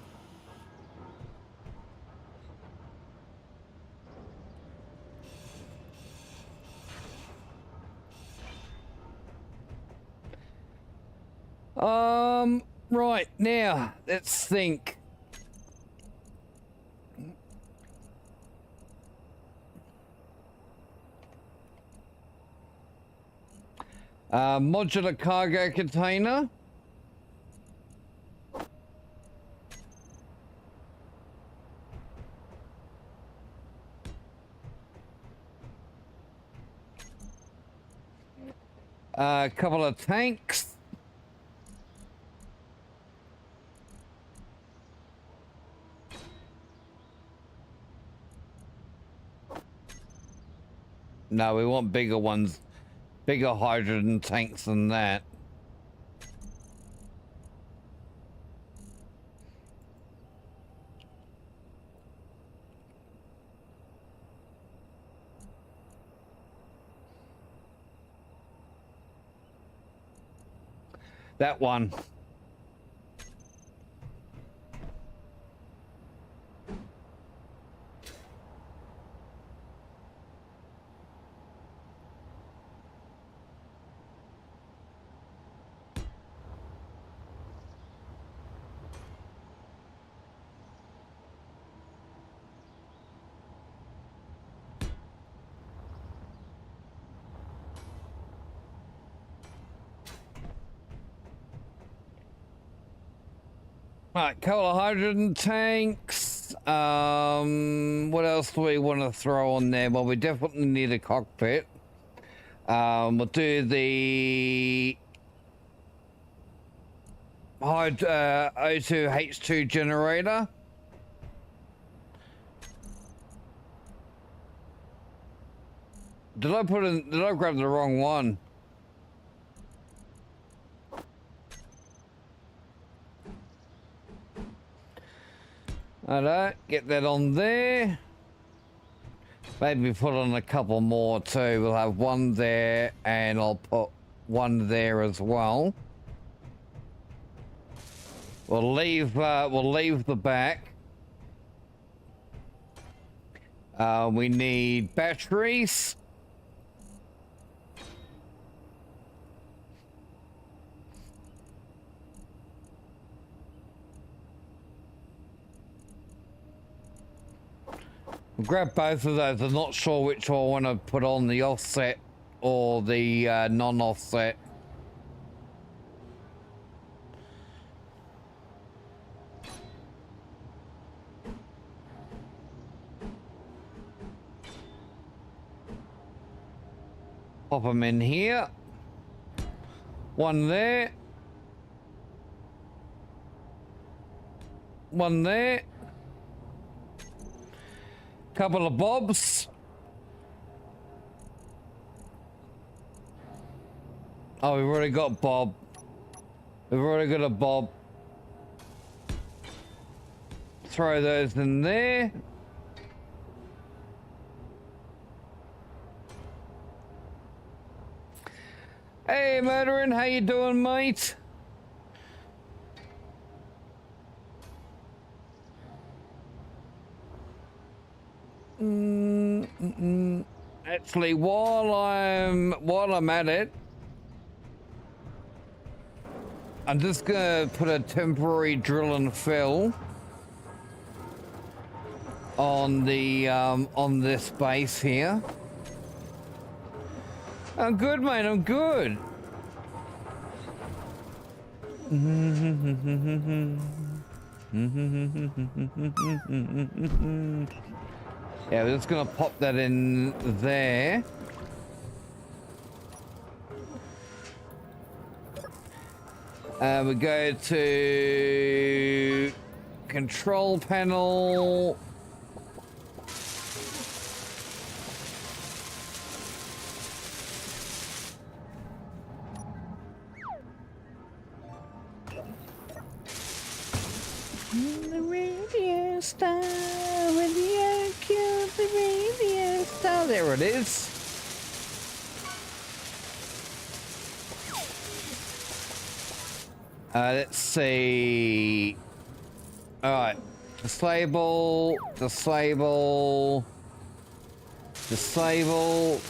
S2: Right, now, let's think. Modular cargo container. A couple of tanks. No, we want bigger ones. Bigger hydrogen tanks than that. That one. Right, couple of hydrogen tanks. What else do we want to throw on there? Well, we definitely need a cockpit. We'll do the O2H2 generator. Did I grab the wrong one? Alright, get that on there. Maybe put on a couple more too. We'll have one there, and I'll put one there as well. We'll leave the back. We need batteries. Grab both of those. I'm not sure which one I want to put on, the offset or the non-offset. Pop them in here. One there. One there. Couple of bobs. Oh, we've already got Bob. We've already got a Bob. Throw those in there. Hey, Murdering, how you doing, mate? Actually, while I'm at it, I'm just gonna put a temporary drill and fill on the on this base here. I'm good, mate. I'm good. Yeah, we're just gonna pop that in there. We go to control panel. The radio star, radio killed the radio star. There it is. Let's see. All right, disable, disable, disable,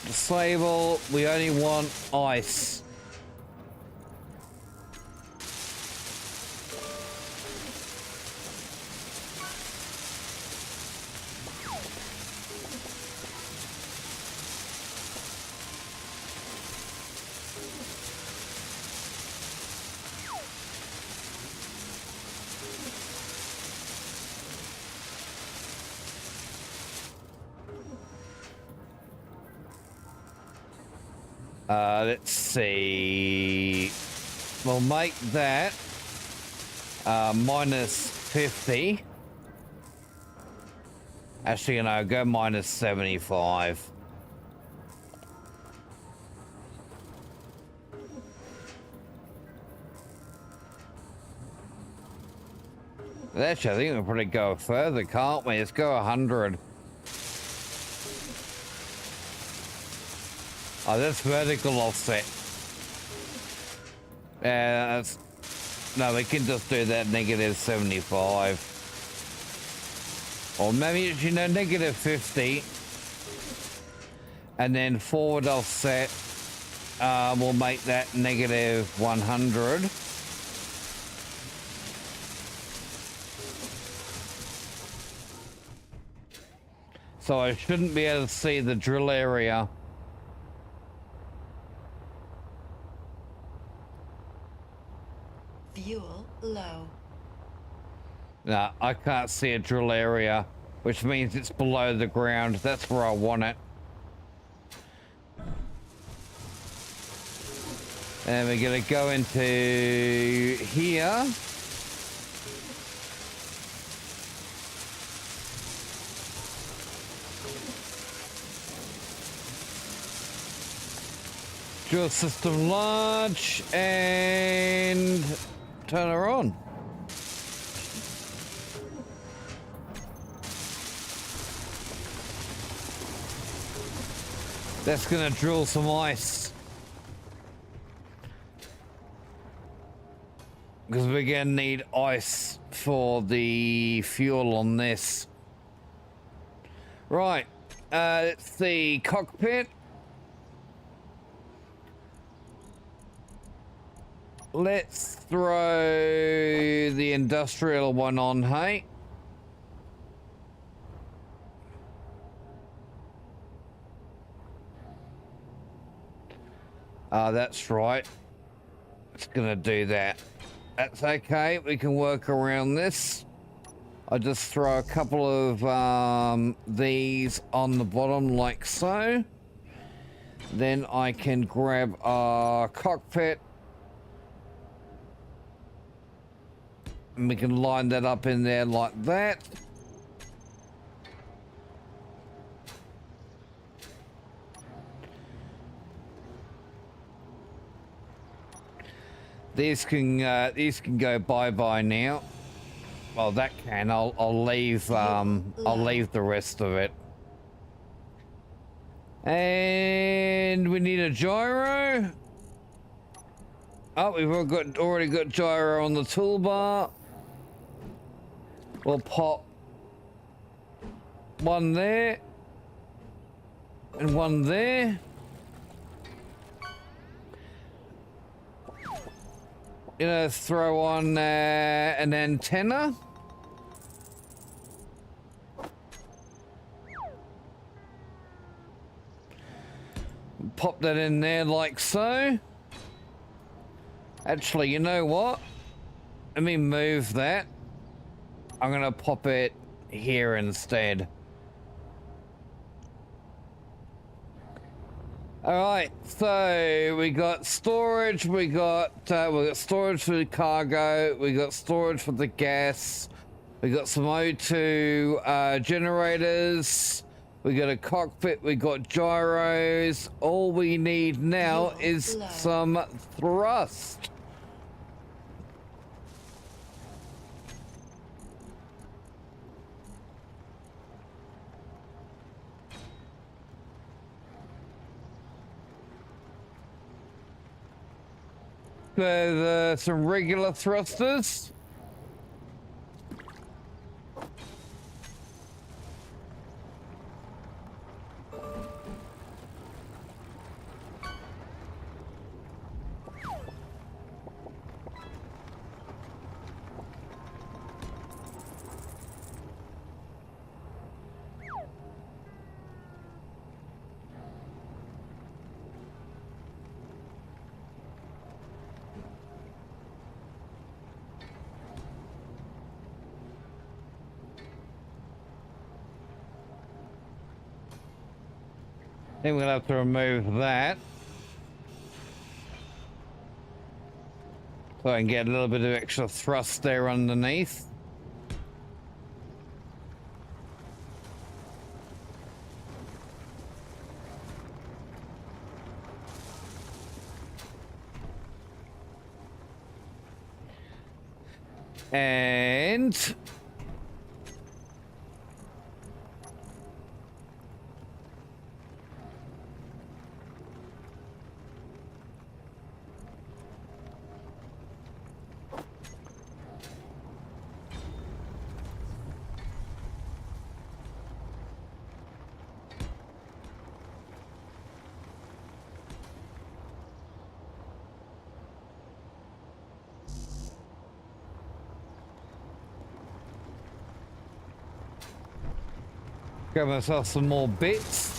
S2: disable. We only want ice. Let's see. We'll make that minus 50. Actually, no, go minus 75. Actually, I think we'll probably go further, can't we? Let's go 100. Oh, that's vertical offset. Yeah, that's... No, we can just do that negative 75. Or maybe, you know, negative 50. And then forward offset, we'll make that negative 100. So I shouldn't be able to see the drill area.
S3: Fuel low.
S2: No, I can't see a drill area, which means it's below the ground. That's where I want it. And we're gonna go into here. Drill system large and turn her on. That's gonna drill some ice. Because we're gonna need ice for the fuel on this. Right, let's see, cockpit. Let's throw the industrial one on, hey? That's right. It's gonna do that. That's okay, we can work around this. I'll just throw a couple of these on the bottom like so. Then I can grab our cockpit. And we can line that up in there like that. These can go bye-bye now. Well, that can. I'll leave the rest of it. And we need a gyro. Oh, we've already got gyro on the toolbar. We'll pop one there and one there. You know, throw on an antenna. Pop that in there like so. Actually, you know what? Let me move that. I'm gonna pop it here instead. All right, so we got storage. We got storage for the cargo. We got storage for the gas. We got some O2 generators. We got a cockpit. We got gyros. All we need now is some thrust. There's some regular thrusters. I think we're gonna have to remove that. So I can get a little bit of extra thrust there underneath. And grab myself some more bits.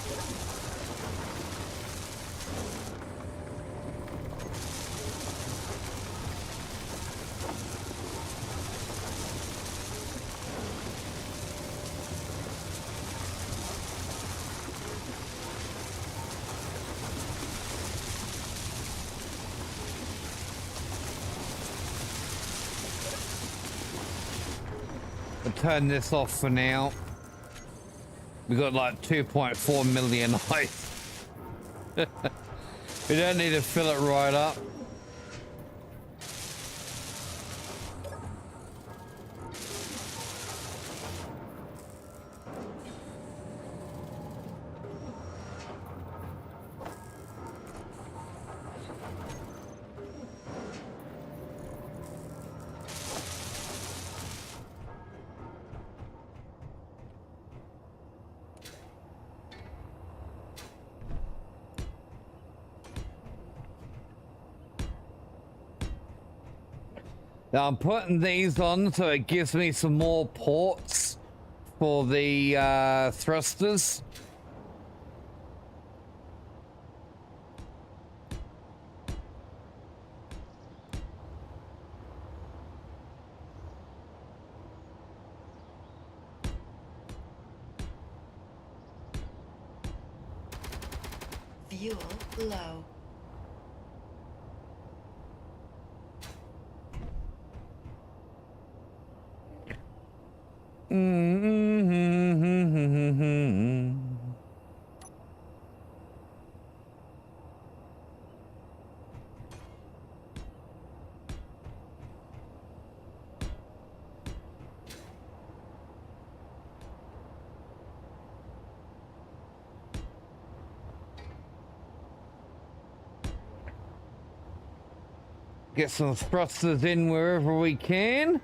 S2: I'll turn this off for now. We got like 2.4 million ice. We don't need to fill it right up. Now I'm putting these on so it gives me some more ports for the thrusters.
S3: Fuel low.
S2: Get some thrusters in wherever we can.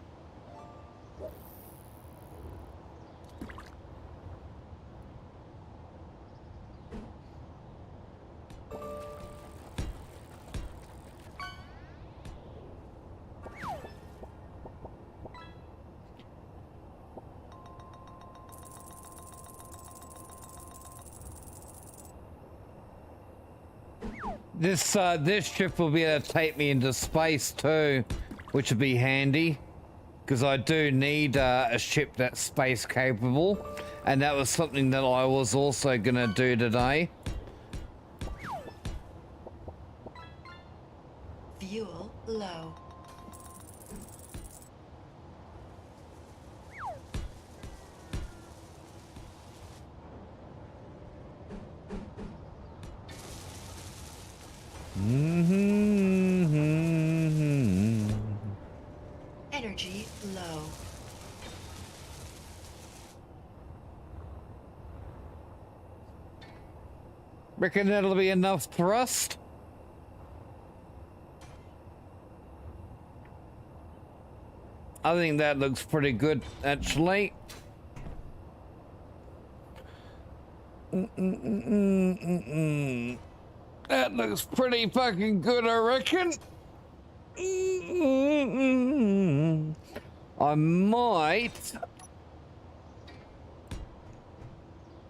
S2: This ship will be able to take me into space too, which would be handy, because I do need a ship that's space capable, and that was something that I was also gonna do today.
S3: Fuel low. Energy low.
S2: Reckon that'll be enough thrust. I think that looks pretty good, actually. That looks pretty fucking good, I reckon. I might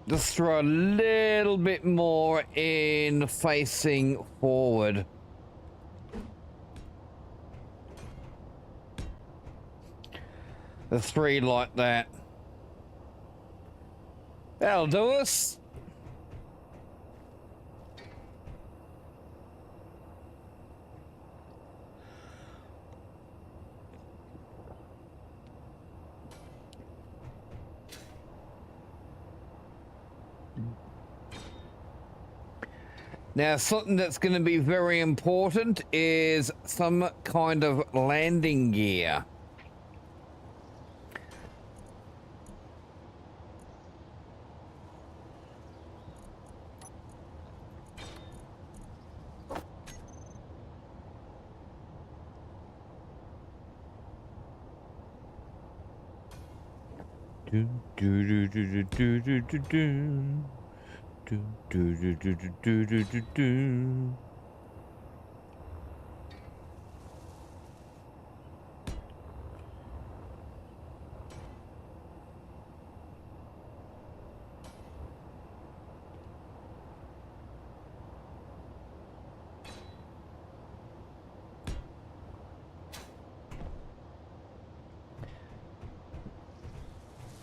S2: just throw a little bit more in facing forward. The 3 like that. That'll do us. Now, something that's going to be very important is some kind of landing gear. Do do do do do do do do. Do, do, do, do, do, do, do, do.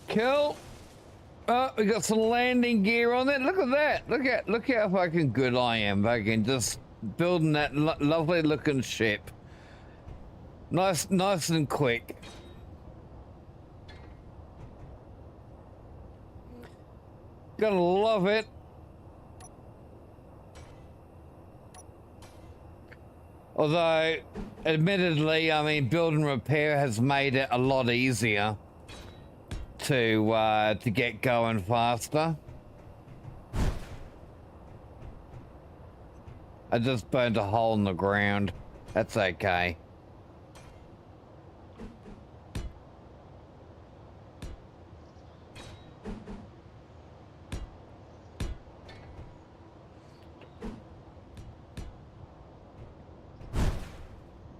S2: Cool. Oh, we got some landing gear on it. Look at that. Look how fucking good I am. Fucking just building that lovely looking ship. Nice and quick. Gonna love it. Although, admittedly, I mean, build and repair has made it a lot easier to get going faster. I just burned a hole in the ground. That's okay.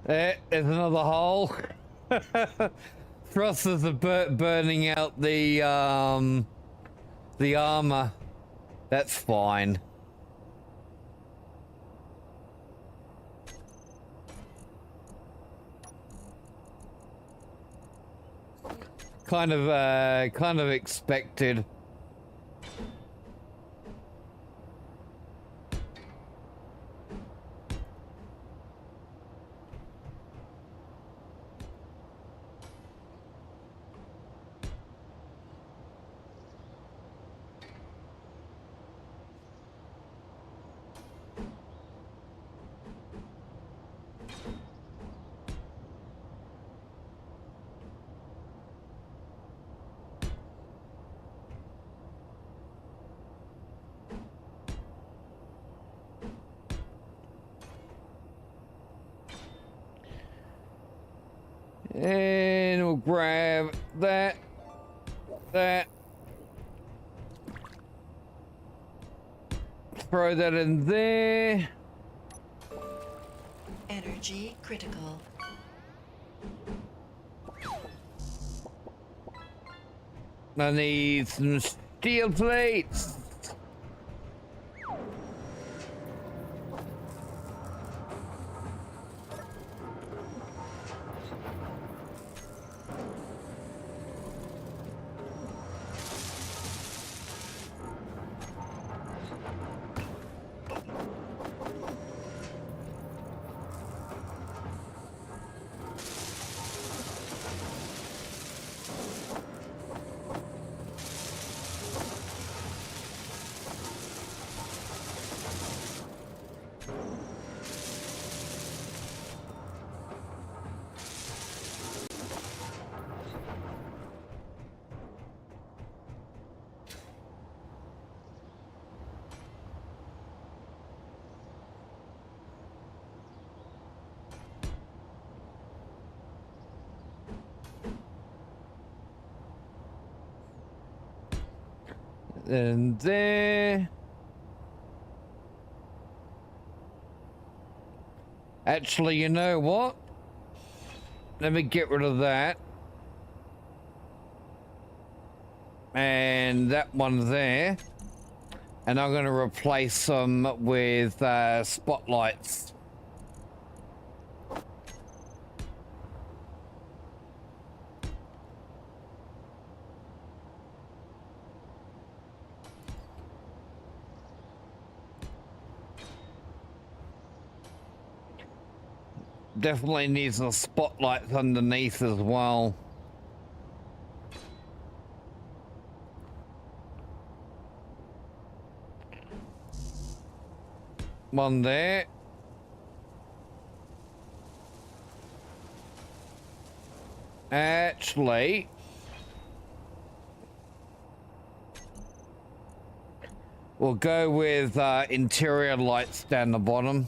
S2: There's another hole. Thrusters are burning out the armor. That's fine. Kind of expected. that. Throw that in there.
S3: Energy critical.
S2: I need some steel plates. And there. Actually, you know what? Let me get rid of that. And that one there. And I'm going to replace them with spotlights. Definitely needs some spotlights underneath as well. One there. Actually, we'll go with interior lights down the bottom.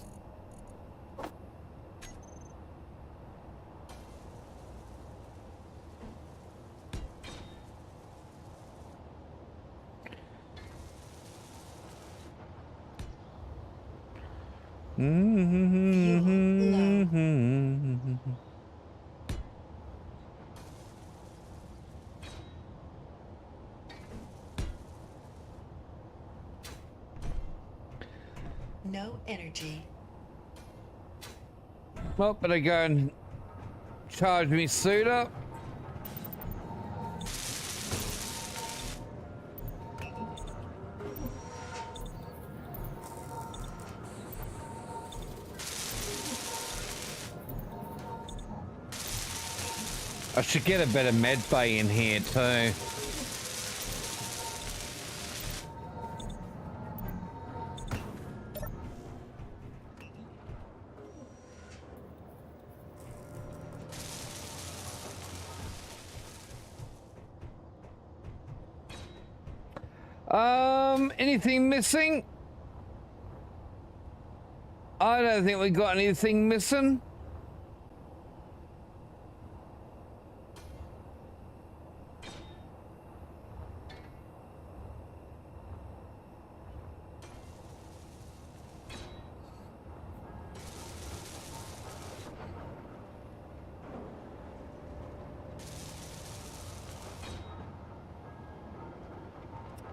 S3: No energy.
S2: Well, better go and charge me suit up. I should get a better med bay in here too. Anything missing? I don't think we got anything missing.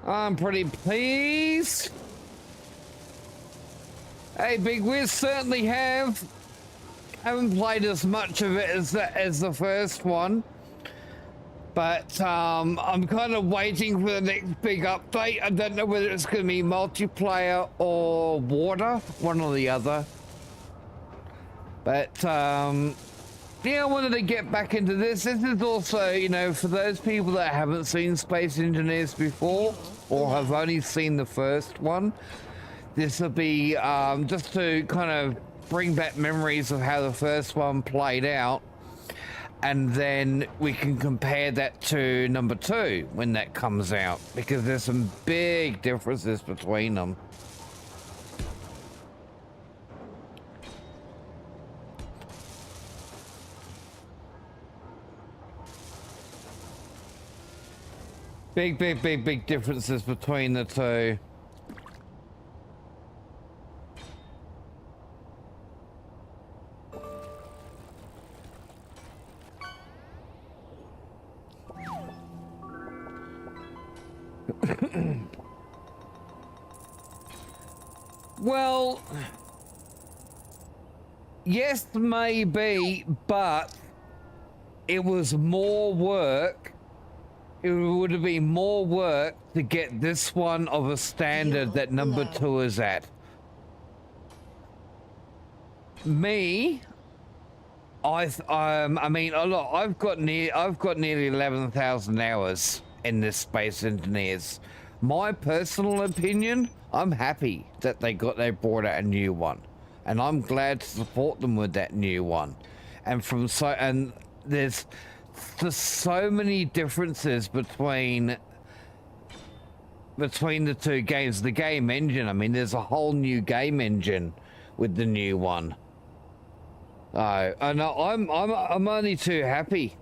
S2: I'm pretty pleased. Hey, Big Wiz, certainly have. Haven't played as much of it as the first one, but I'm kind of waiting for the next big update. I don't know whether it's going to be multiplayer or water, one or the other. But yeah, I wanted to get back into this. This is also, you know, for those people that haven't seen Space Engineers before or have only seen the first one, this will be just to kind of bring back memories of how the first one played out, and then we can compare that to number 2 when that comes out, because there's some big differences between them. Big differences between the two. Well, yes, maybe, but it was more work. It would have been more work to get this one of a standard that number 2 is at. Me, I mean, look, I've got nearly 11,000 hours in this Space Engineers. My personal opinion, I'm happy that they brought out a new one, and I'm glad to support them with that new one. And there's so many differences between the two games. The game engine, I mean, there's a whole new game engine with the new one. Oh, I'm only too happy.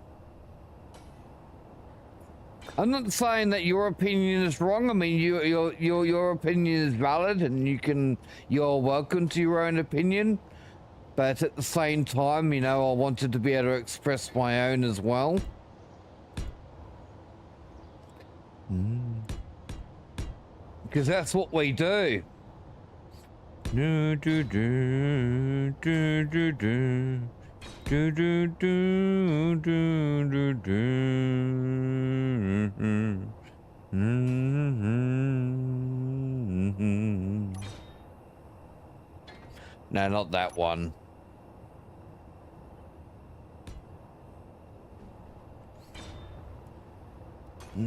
S2: I'm not saying that your opinion is wrong. I mean, your opinion is valid, and you're welcome to your own opinion. But at the same time, you know, I wanted to be able to express my own as well. Because that's what we do. Do do do do do do do do do do do. No, not that one. I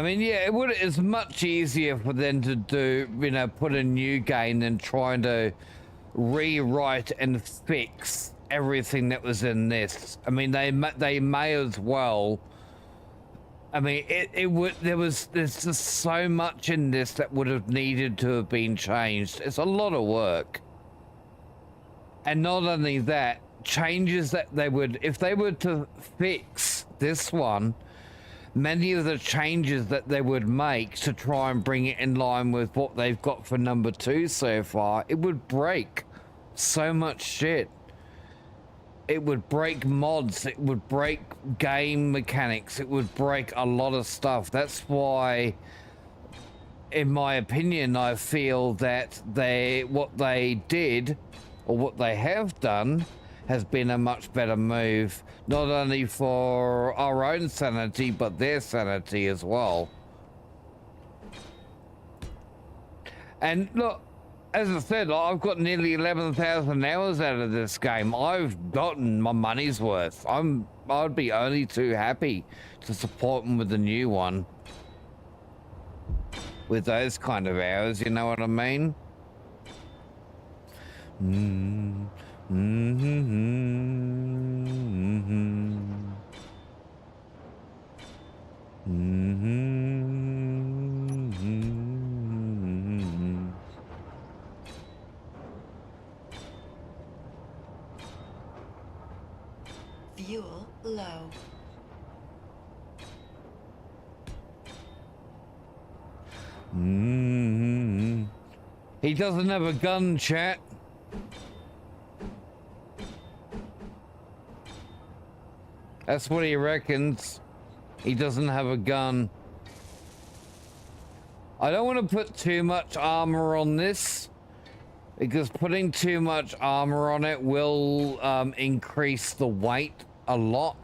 S2: mean, yeah, it's much easier for them to do, you know, put a new game than trying to rewrite and fix everything that was in this. I mean, they may as well. I mean, there's just so much in this that would have needed to have been changed. It's a lot of work. And not only that, changes that if they were to fix this one, many of the changes that they would make to try and bring it in line with what they've got for number 2 so far, it would break so much shit. It would break mods, it would break game mechanics, it would break a lot of stuff. That's why, in my opinion, I feel that what they did, or what they have done, has been a much better move, not only for our own sanity, but their sanity as well. And look, as I said, I've got nearly 11,000 hours out of this game. I've gotten my money's worth. I'd be only too happy to support them with the new one. With those kind of hours, you know what I mean?
S3: Fuel low.
S2: He doesn't have a gun, chat. That's what he reckons. He doesn't have a gun. I don't want to put too much armor on this, because putting too much armor on it will increase the weight a lot.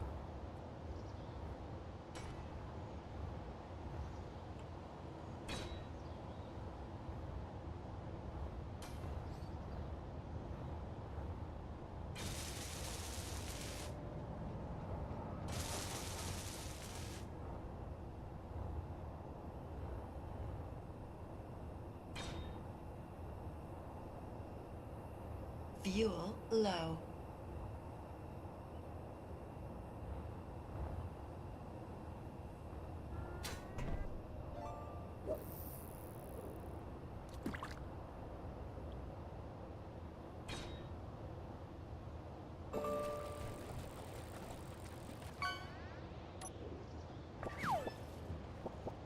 S3: Fuel low.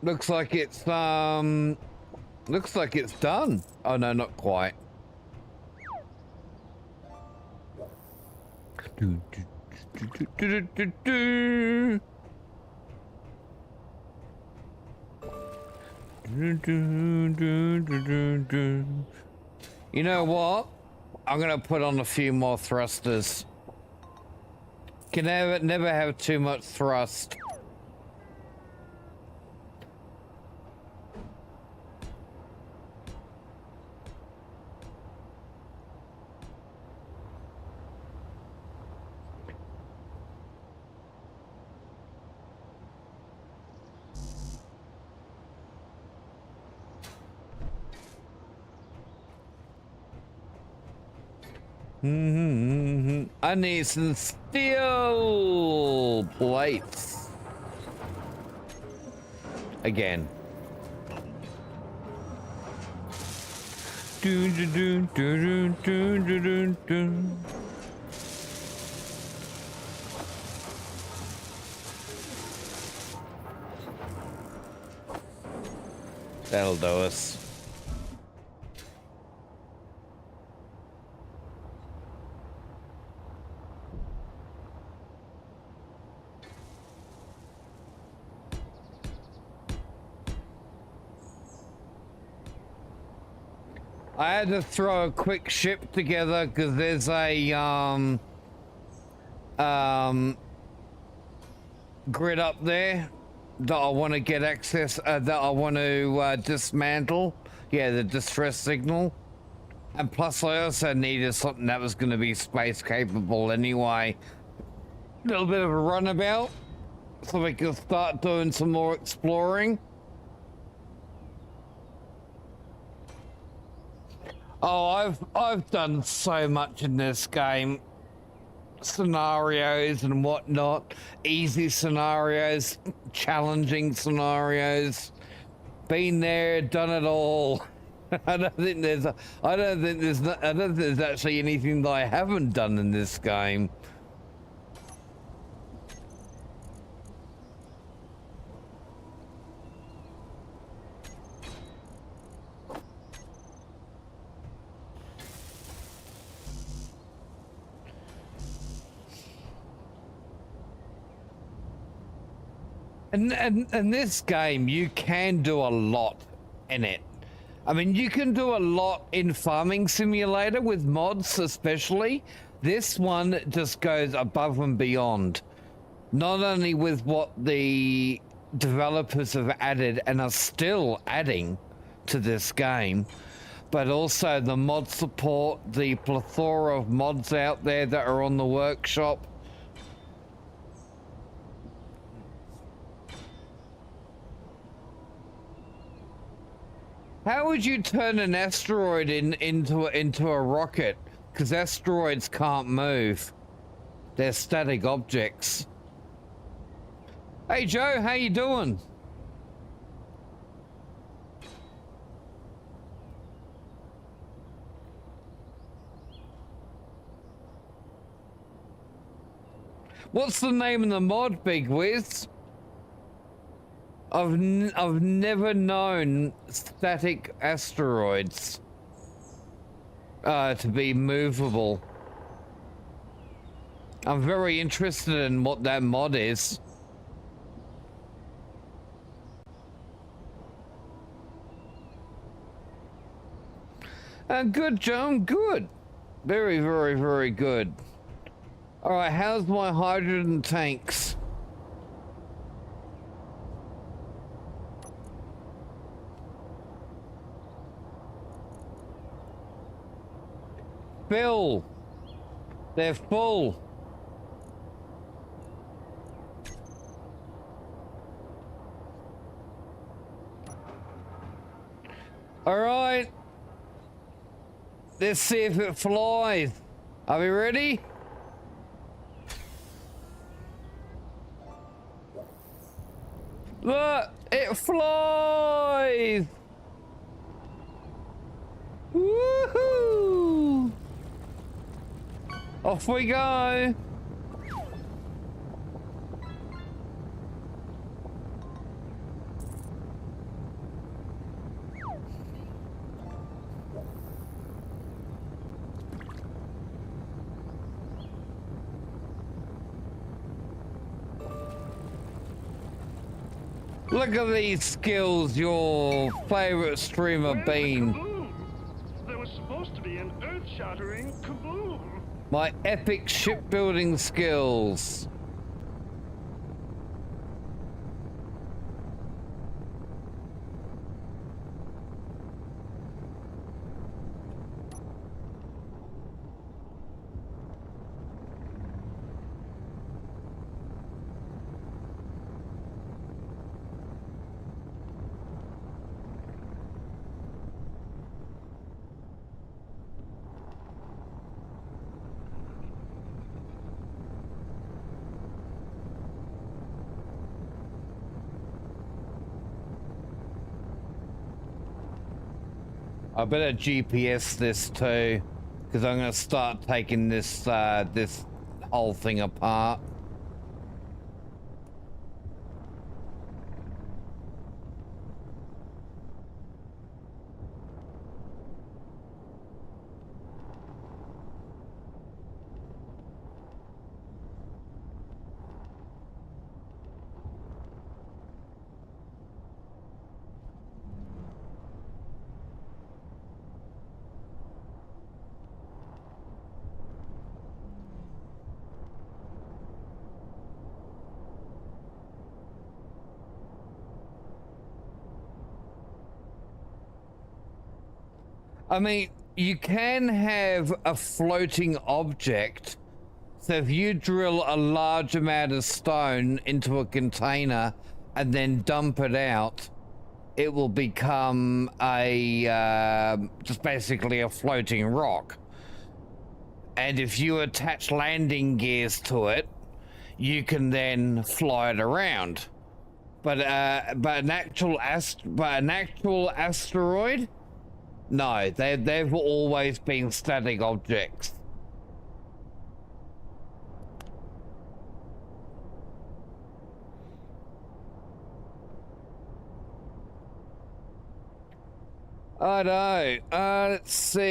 S2: Looks like it's done. Oh no, not quite. You know what? I'm gonna put on a few more thrusters. Can never have too much thrust. I need some steel plates. Again. That'll do us. I had to throw a quick ship together because there's a grid up there that I want to get access, that I want to dismantle. Yeah, the distress signal. And plus I also needed something that was going to be space capable anyway. A little bit of a runabout so we can start doing some more exploring. Oh, I've done so much in this game. Scenarios and whatnot. Easy scenarios, challenging scenarios. Been there, done it all. I don't think there's actually anything that I haven't done in this game. And this game, you can do a lot in it. I mean, you can do a lot in Farming Simulator with mods especially. This one just goes above and beyond. Not only with what the developers have added and are still adding to this game, but also the mod support, the plethora of mods out there that are on the workshop. How would you turn an asteroid into a rocket? Because asteroids can't move. They're static objects. Hey Joe, how you doing? What's the name of the mod, Big Wiz? I've never known static asteroids to be movable. I'm very interested in what that mod is. Good, John, good. Very, very, very good. All right, how's my hydrogen tanks? Fill. They're full. All right. Let's see if it flies. Are we ready? Look, it flies. Woohoo! Off we go. Look at these skills, your favorite streamer
S4: Where's
S2: Bean.
S4: the kaboom? There was supposed to be an earth-shattering kaboom.
S2: My epic shipbuilding skills. I better GPS this too, because I'm going to start taking this this whole thing apart. I mean, you can have a floating object. So if you drill a large amount of stone into a container and then dump it out, it will become a just basically a floating rock. And if you attach landing gears to it, you can then fly it around. But an actual asteroid. No, they've always been static objects. I know. Let's see.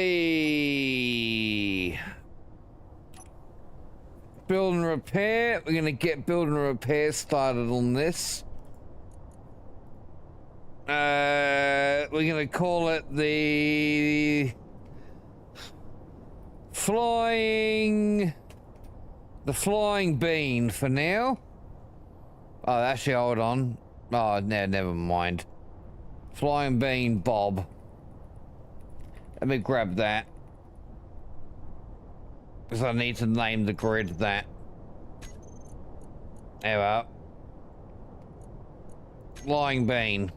S2: Build and repair. We're gonna get build and repair started on this. We're gonna call it the flying bean for now. Oh, actually, hold on. Oh, no, never mind. Flying bean Bob. Let me grab that, because I need to name the grid that. There we are. Flying bean.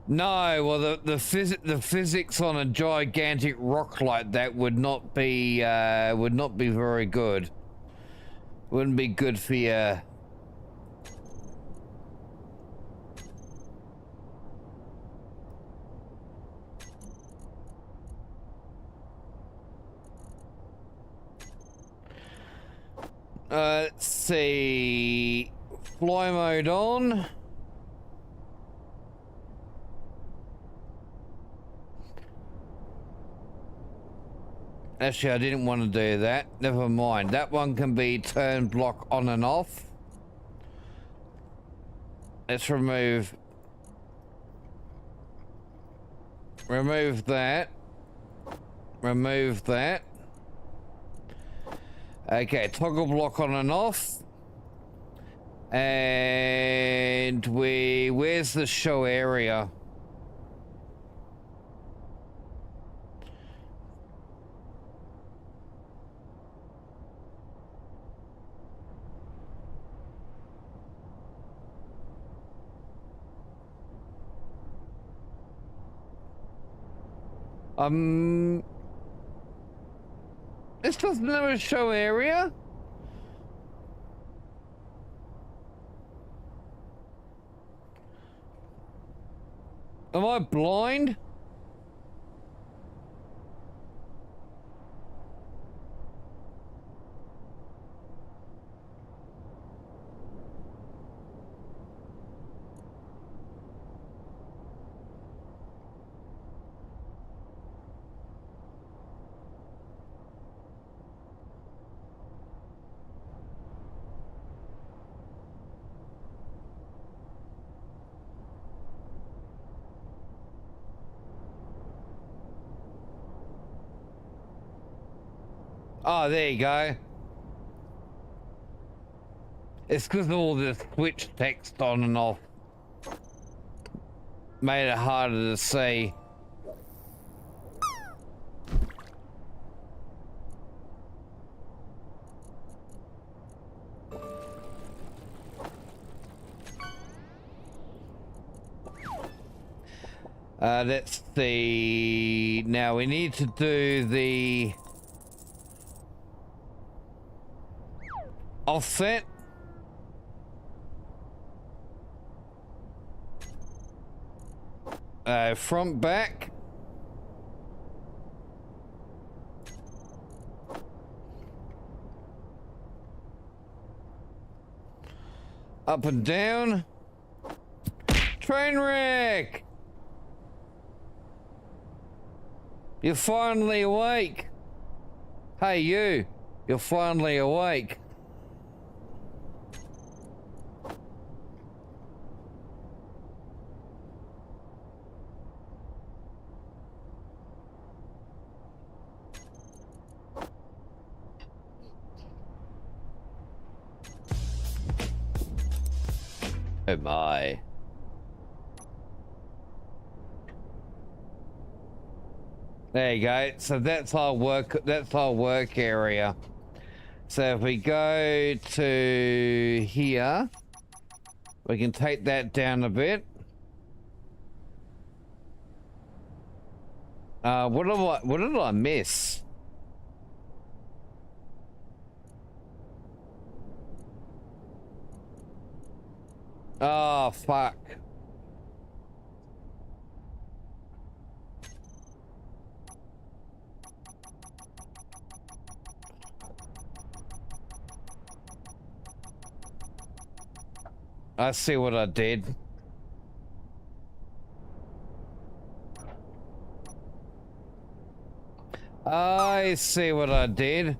S2: No, well, the physics on a gigantic rock like that would not be very good. Wouldn't be good for you. Let's see. Fly mode on. Actually, I didn't want to do that. Never mind. That one can be turn block on and off. Let's remove that. Remove that. Okay, toggle block on and off. And where's the show area? This doesn't have a show area. Am I blind? Oh, there you go. It's because of all this switch text on and off. Made it harder to see. Let's see. Now we need to do the offset. Front back. Up and down. Train wreck! You're finally awake. Hey you, you're finally awake. Oh my. There you go. So that's our work area. So if we go to here, we can take that down a bit. What did I miss? Oh fuck. I see what I did. I see what I did.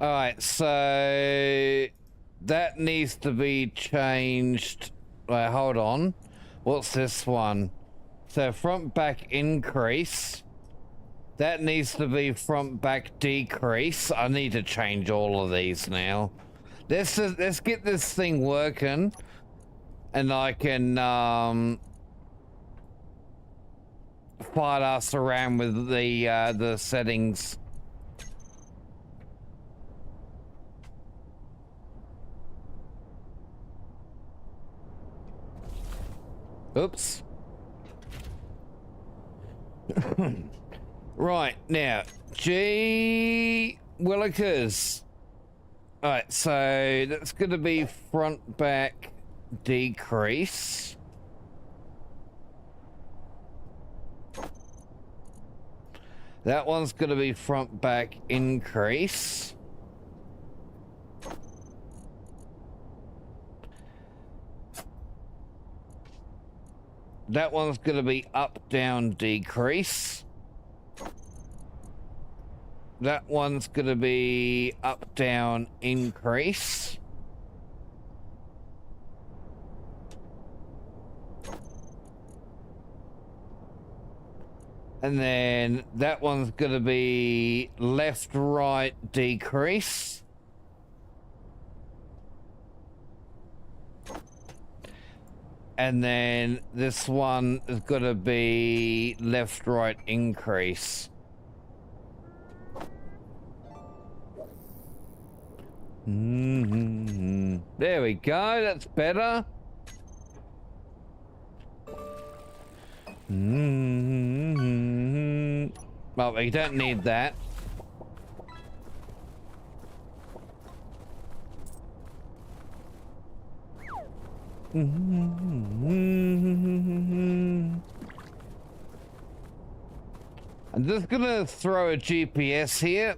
S2: Alright, so that needs to be changed. Wait, hold on. What's this one? So front back increase. That needs to be front back decrease. I need to change all of these now. Let's get this thing working, and I can fight us around with the settings. Oops. Right now, G Willikers. Alright, so that's going to be front back decrease. That one's going to be front back increase. That one's going to be up down decrease. That one's going to be up, down, increase. And then that one's going to be left, right, decrease. And then this one is going to be left, right, increase. There we go, that's better. Well, we don't need that. I'm just gonna throw a GPS here.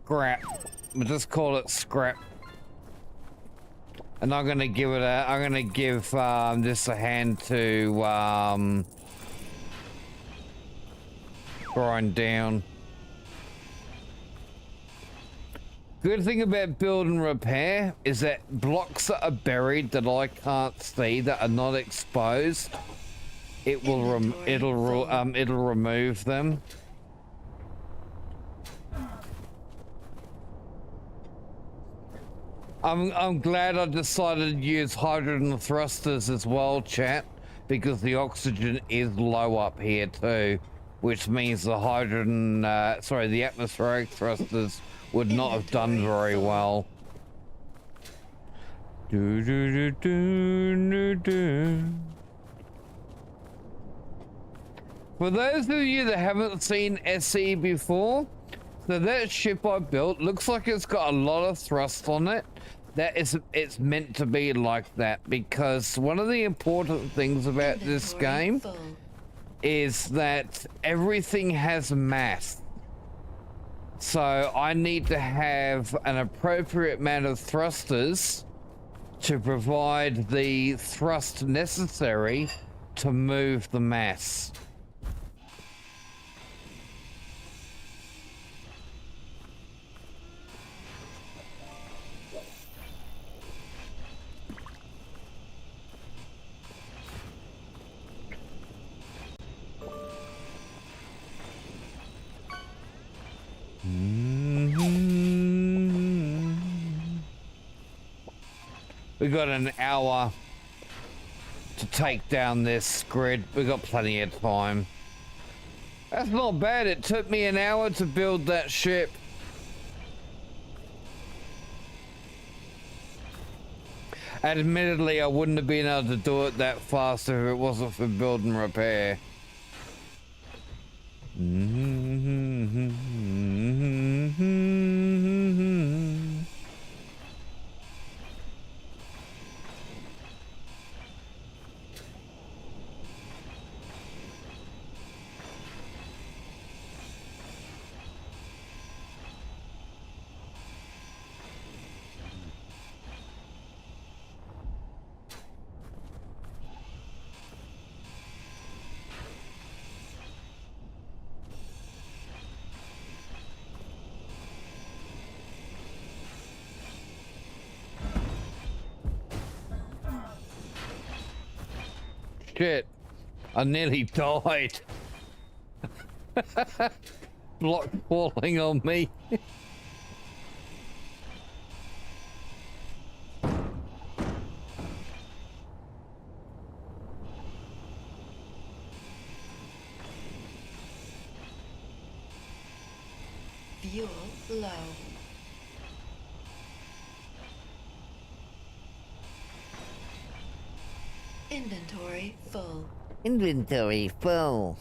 S2: Scrap. We'll just call it scrap. And I'm gonna give this a hand to grind down. Good thing about build and repair is that blocks that are buried that I can't see, that are not exposed, it will it'll remove them. I'm glad I decided to use hydrogen thrusters as well, chat, because the oxygen is low up here too, which means the hydrogen, the atmospheric thrusters would not have done very well. Do do do do do do. For those of you that haven't seen SE before, so that ship I built looks like it's got a lot of thrust on it. It's meant to be like that because one of the important things about this game is that everything has mass. So I need to have an appropriate amount of thrusters to provide the thrust necessary to move the mass. We got an hour to take down this grid. We got plenty of time. That's not bad. It took me an hour to build that ship. Admittedly, I wouldn't have been able to do it that fast if it wasn't for build and repair. Shit, I nearly died. Block falling on me.
S3: Fuel low. Inventory full.
S5: Inventory full.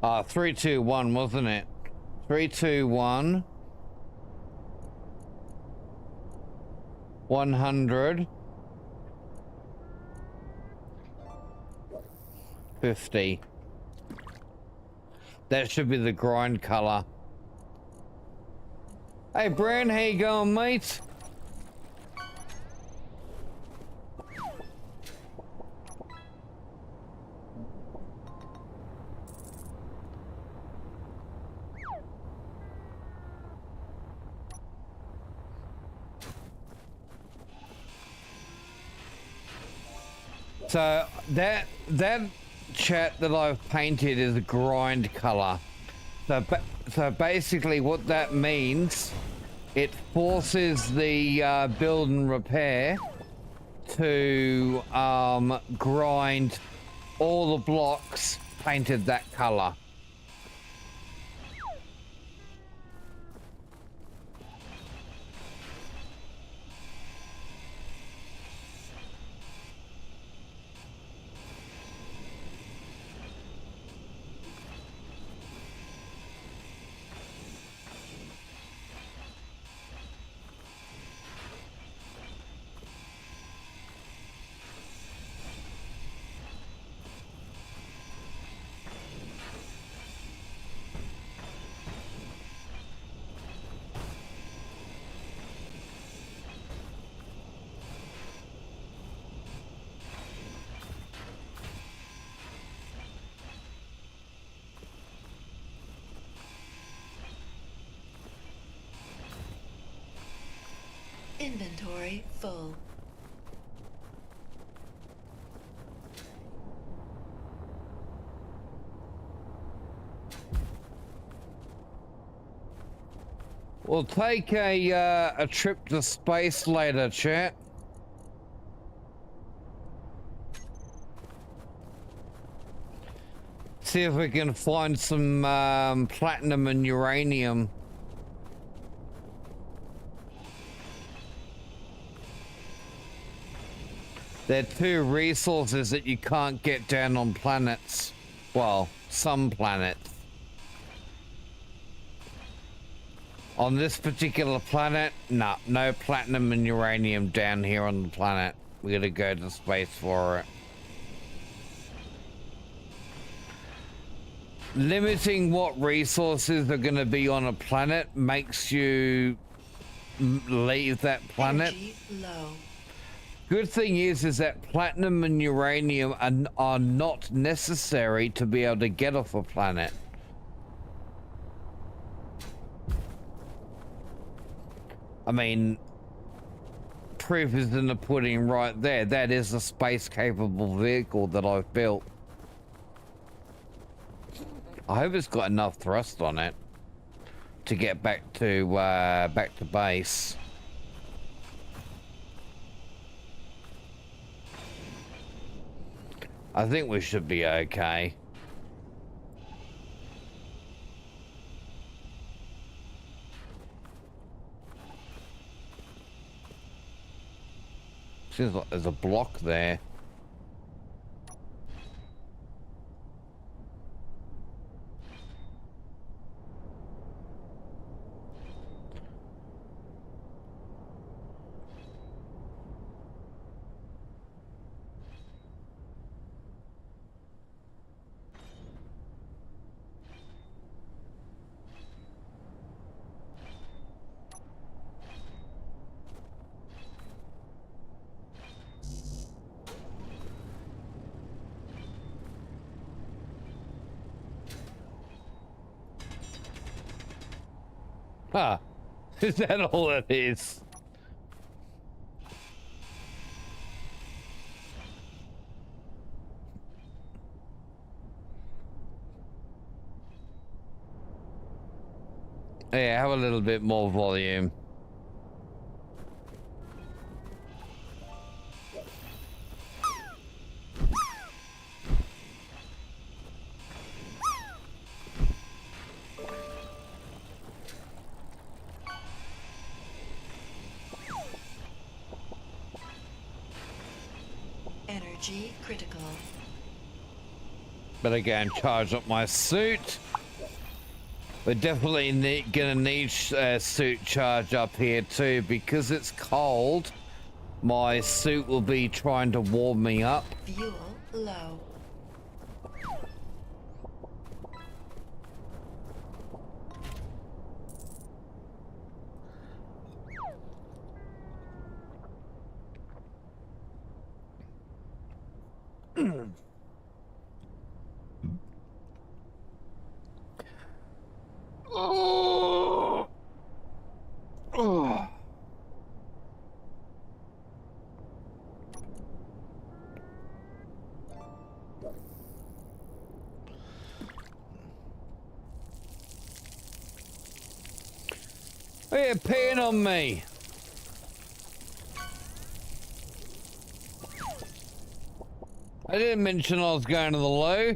S2: Ah, 3, 2, 1, wasn't it? 3, 2, 1. 100. 50. That should be the grind color. Hey, Bran, how you going, mate? So that chat that I've painted is a grind color. So basically what that means, it forces the build and repair to grind all the blocks painted that color.
S3: Inventory full.
S2: We'll take a trip to space later, chat. See if we can find some platinum and uranium. They're two resources that you can't get down on planets. Well, some planets. On this particular planet, no platinum and uranium down here on the planet. We gotta go to space for it. Limiting what resources are gonna be on a planet makes you leave that planet.
S3: Energy low.
S2: Good thing is that platinum and uranium are not necessary to be able to get off a planet. I mean, proof is in the pudding right there. That is a space-capable vehicle that I've built. I hope it's got enough thrust on it to get back to base. I think we should be okay. Seems like there's a block there. Ah, is that all it is? Yeah, have a little bit more volume.
S3: Energy critical.
S2: Better go and charge up my suit. We're definitely gonna need suit charge up here too, because it's cold. My suit will be trying to warm me up.
S3: Fuel low.
S2: Oh. Oh. You're peeing on me. I didn't mention I was going to the loo.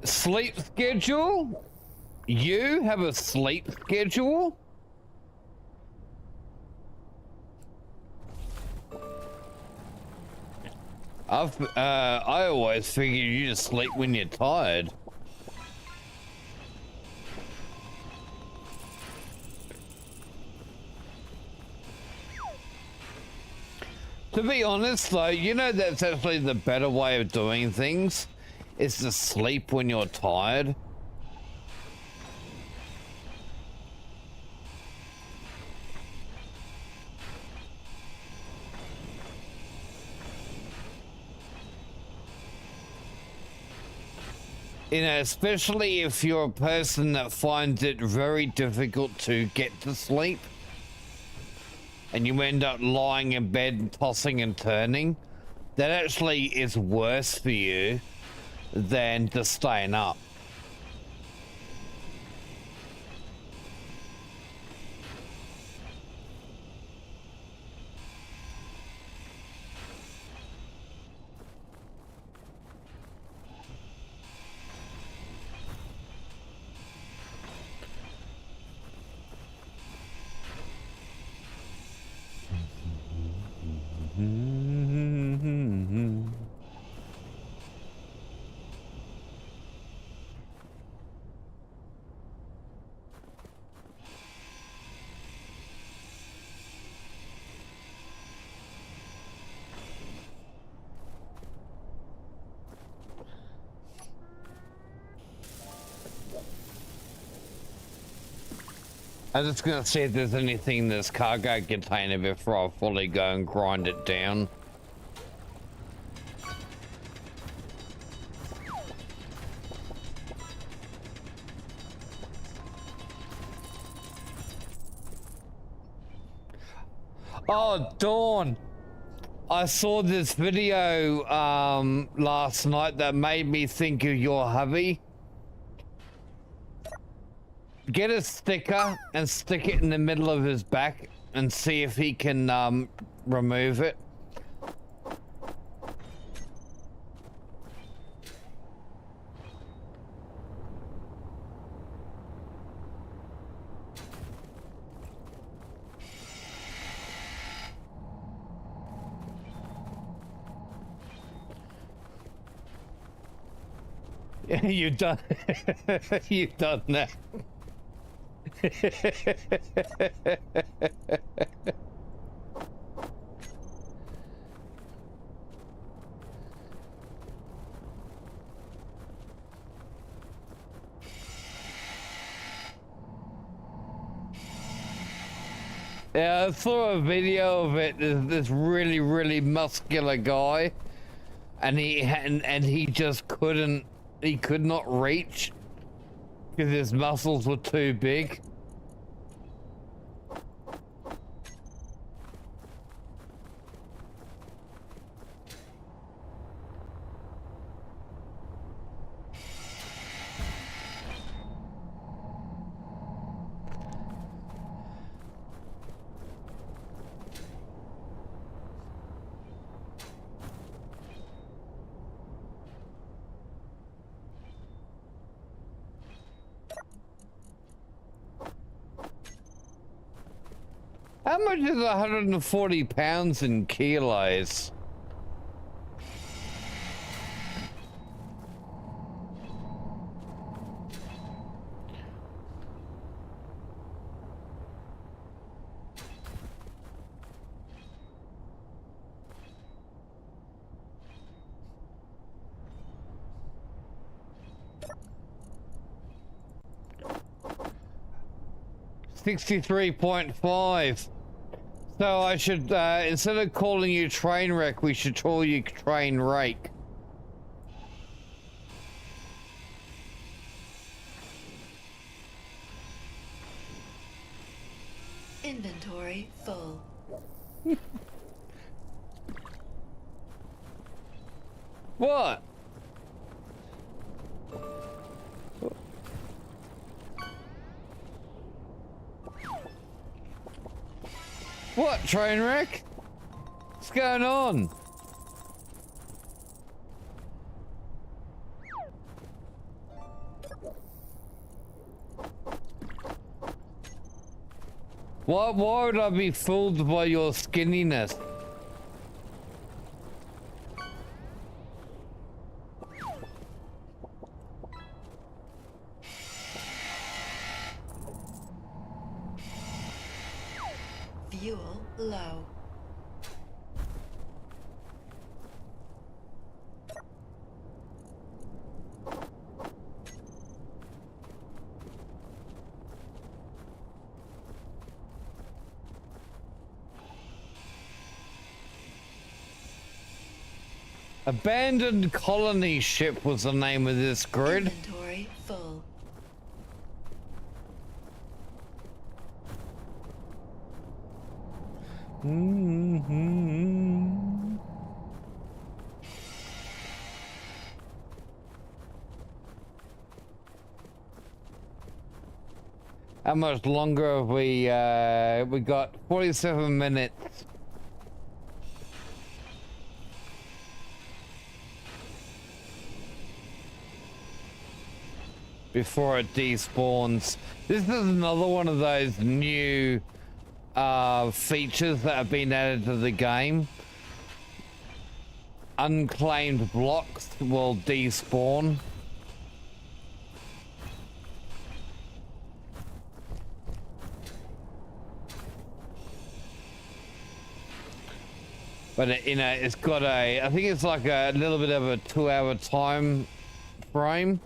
S2: Sleep schedule? You have a sleep schedule? I always figured you just sleep when you're tired. To be honest though, you know that's actually the better way of doing things, is to sleep when you're tired. You know, especially if you're a person that finds it very difficult to get to sleep and you end up lying in bed and tossing and turning, that actually is worse for you than just staying up. I'm just gonna see if there's anything in this cargo container before I fully go and grind it down. Oh, Dawn! I saw this video last night that made me think of your hubby. Get a sticker and stick it in the middle of his back and see if he can remove it. You've done you've done that. Yeah, I saw a video of it. There's this really muscular guy, and he just couldn't. He could not reach because his muscles were too big. How much is 140 pounds in kilos? $63.5. So I should, instead of calling you train wreck, we should call you train rake.
S3: Inventory full.
S2: What? What, train wreck? What's going on? Why would I be fooled by your skinniness?
S3: Fuel low.
S2: Abandoned colony ship was the name of this grid.
S3: Inventory full.
S2: How much longer have we got 47 minutes. Before it despawns. This is another one of those new features that have been added to the game. Unclaimed blocks will despawn. But it, you know, it's got a, I think it's like a little bit of a 2-hour time frame.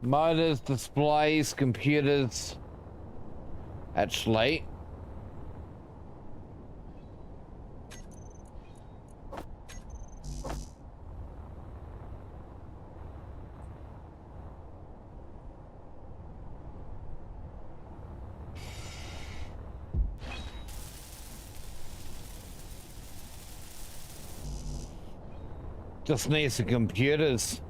S2: Motors, displays, computers. Actually. Just needs the computers.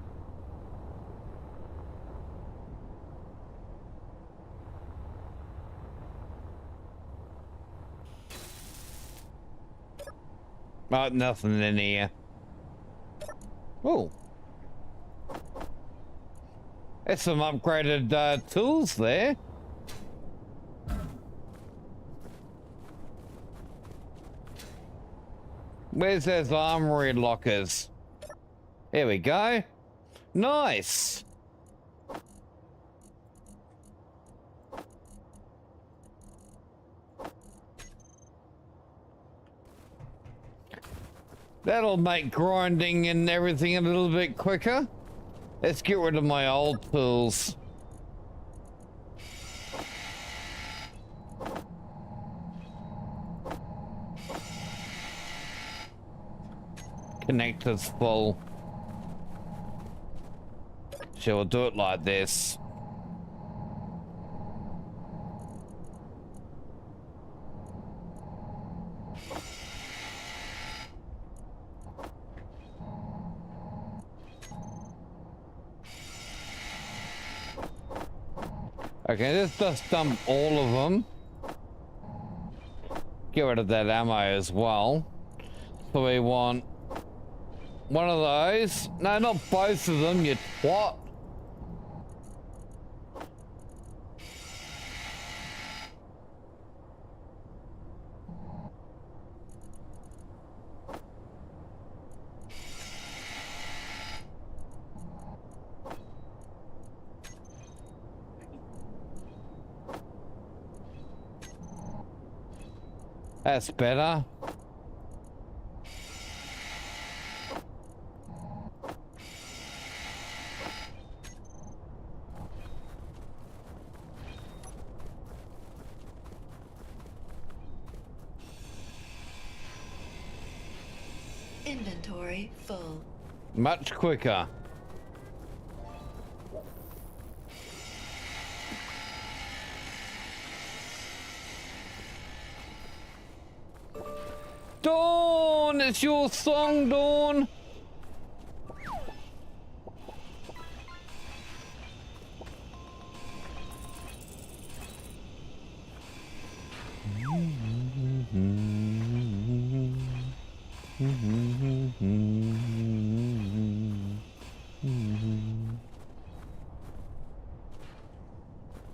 S2: Oh, nothing in here. Oh. There's some upgraded tools there. Where's those armory lockers? Here we go. Nice. That'll make grinding and everything a little bit quicker. Let's get rid of my old tools. Connector's full. So we'll do it like this. Okay, let's just dump all of them. Get rid of that ammo as well. So we want one of those. No, not both of them, you twat. That's better.
S3: Inventory full.
S2: Much quicker. Dawn! It's your song, Dawn!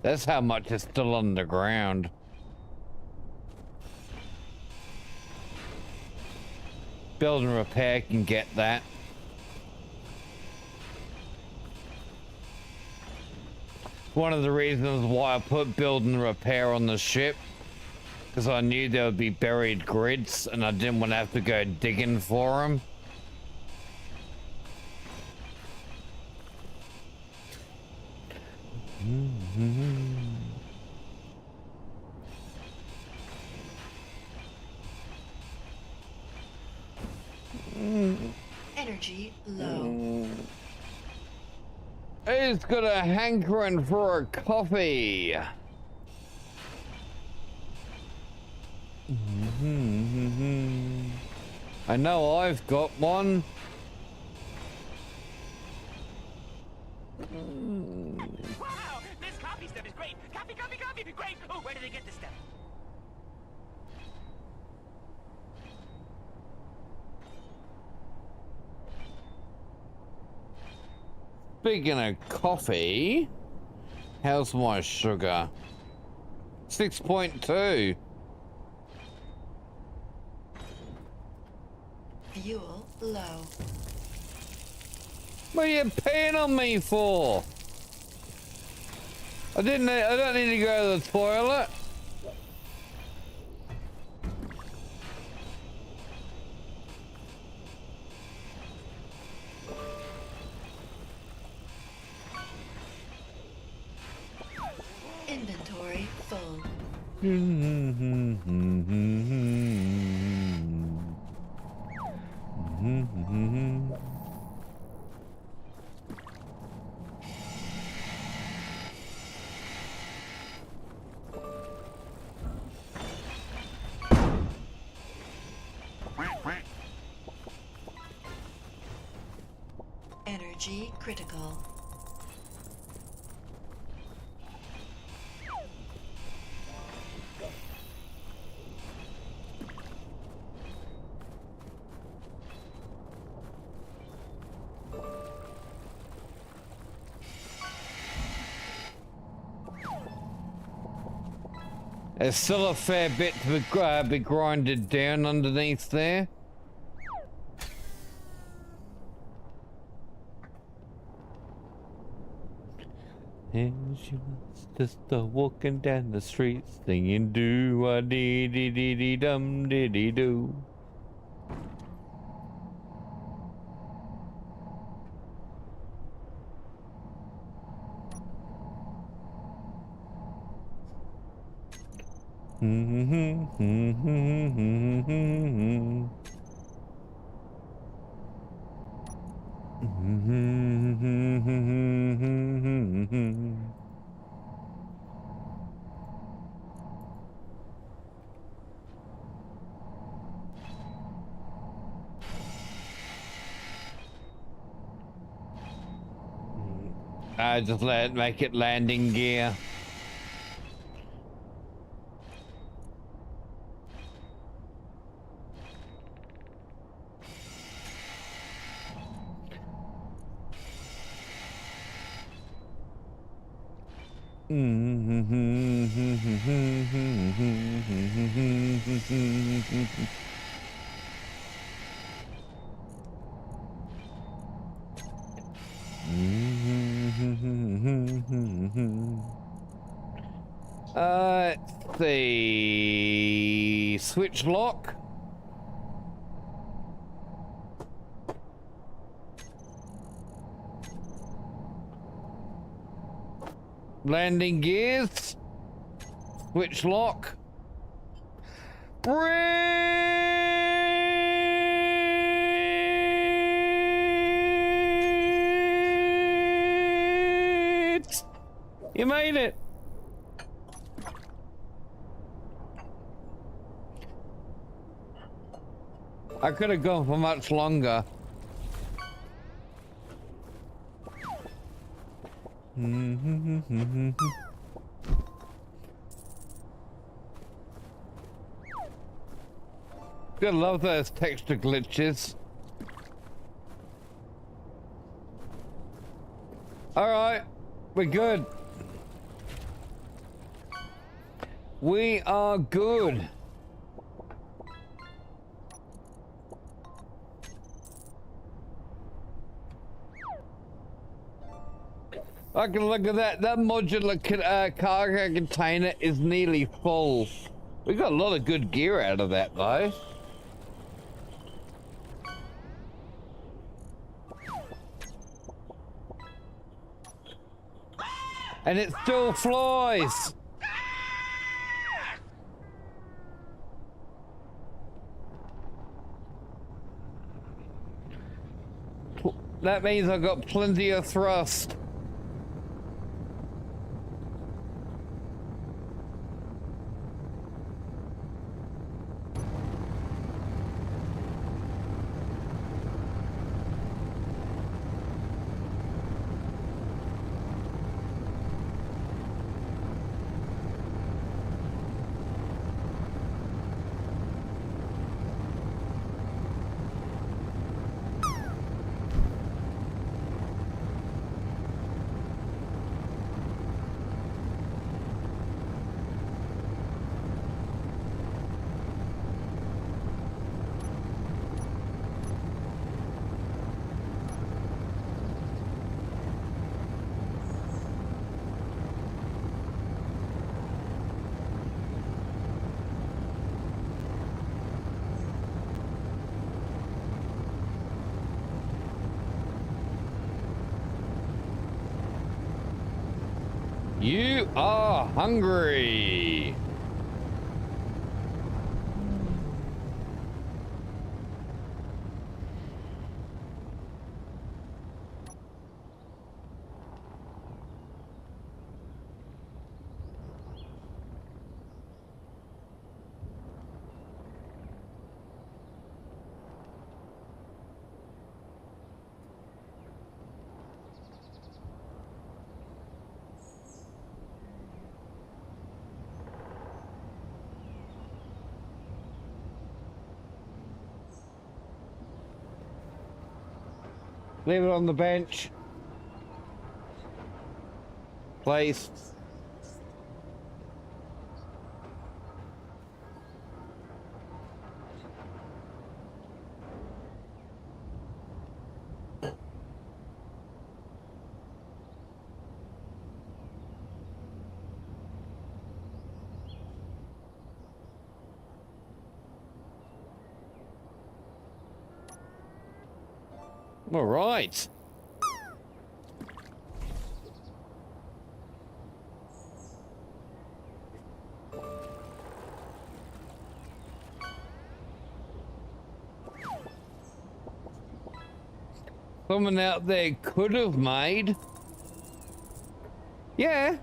S2: That's how much is still underground. Build and repair can get that. One of the reasons why I put build and repair on the ship, because I knew there would be buried grids and I didn't want to have to go digging for them.
S3: Energy low.
S2: Who's got a hankering for a coffee? I know I've got one.
S6: Wow, this coffee stuff is great. Coffee, coffee, coffee, great. Oh, where did they get this stuff?
S2: Speaking of coffee, how's my sugar? 6.2.
S3: Fuel low.
S2: What are you peeing on me for? I don't need to go to the toilet.
S3: Inventory full. Energy critical.
S2: There's still a fair bit to be grinded down underneath there. And she was just walking down the street singing do-a-dee-dee-dee-dee-dum-dee-dee-doo. Just make it landing gear. Let's see. Switch lock. Landing gears. Switch lock. Brit! You made it. I could have gone for much longer. Gotta love those texture glitches. Alright, we're good. We are good. I can look at that. That modular cargo container is nearly full. We got a lot of good gear out of that, though. And it still flies. That means I've got plenty of thrust. You are hungry. Leave it on the bench. Place. All right. Someone out there could have made. Yeah.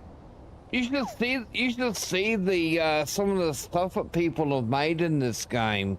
S2: You should see the some of the stuff that people have made in this game.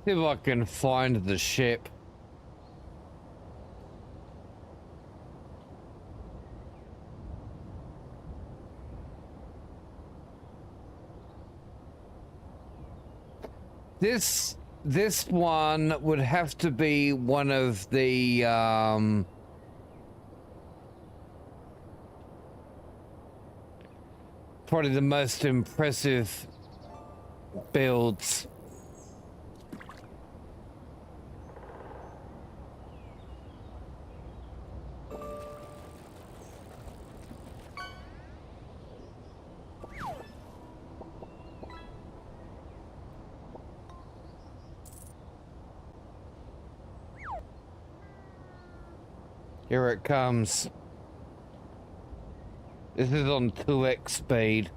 S2: See if I can find the ship. This one would have to be one of the probably the most impressive builds. Here it comes. This is on 2x speed.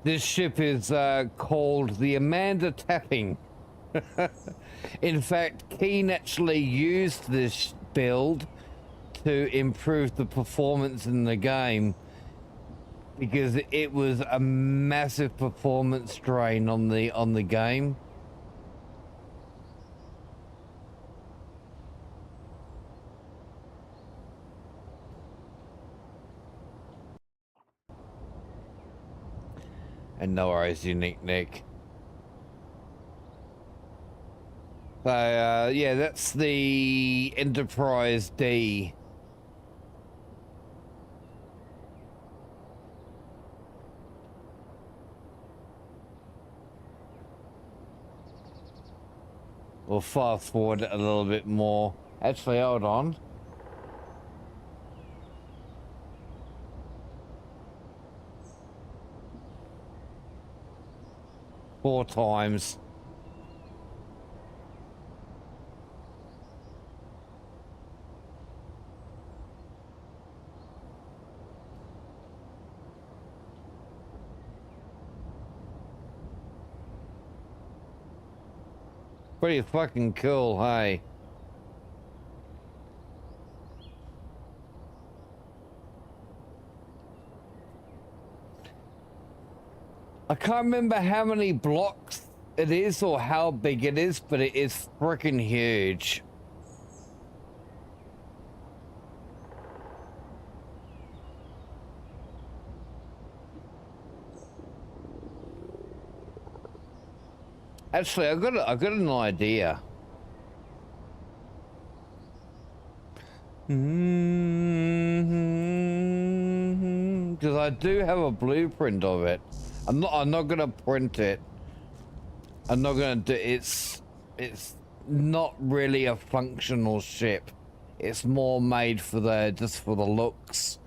S2: This ship is called the Amanda Tapping. In fact, Keen actually used this build to improve the performance in the game because it was a massive performance drain on the game. And no worries, Unique Nick. So, yeah, that's the Enterprise D. We'll fast forward it a little bit more. Actually, hold on. Four times. Pretty fucking cool, hey? I can't remember how many blocks it is or how big it is, but it is freaking huge. Actually, I got an idea. Because I do have a blueprint of it. I'm not gonna print it. I'm not gonna do it's not really a functional ship. It's more made for just for the looks.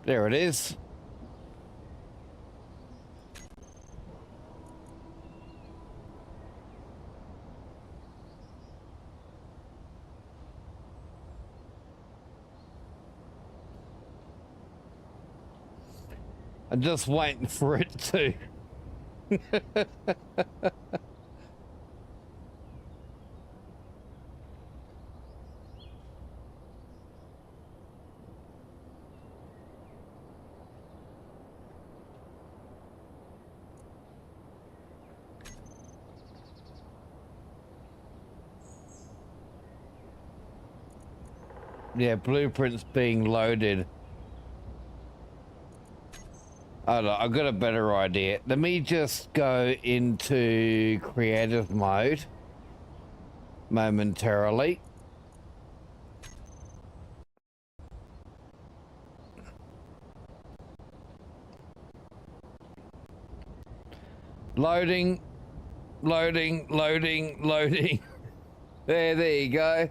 S2: There it is. I'm just waiting for it to. Yeah, blueprints being loaded. Oh, look, I've got a better idea. Let me just go into creative mode momentarily. Loading, loading, loading, loading. There you go.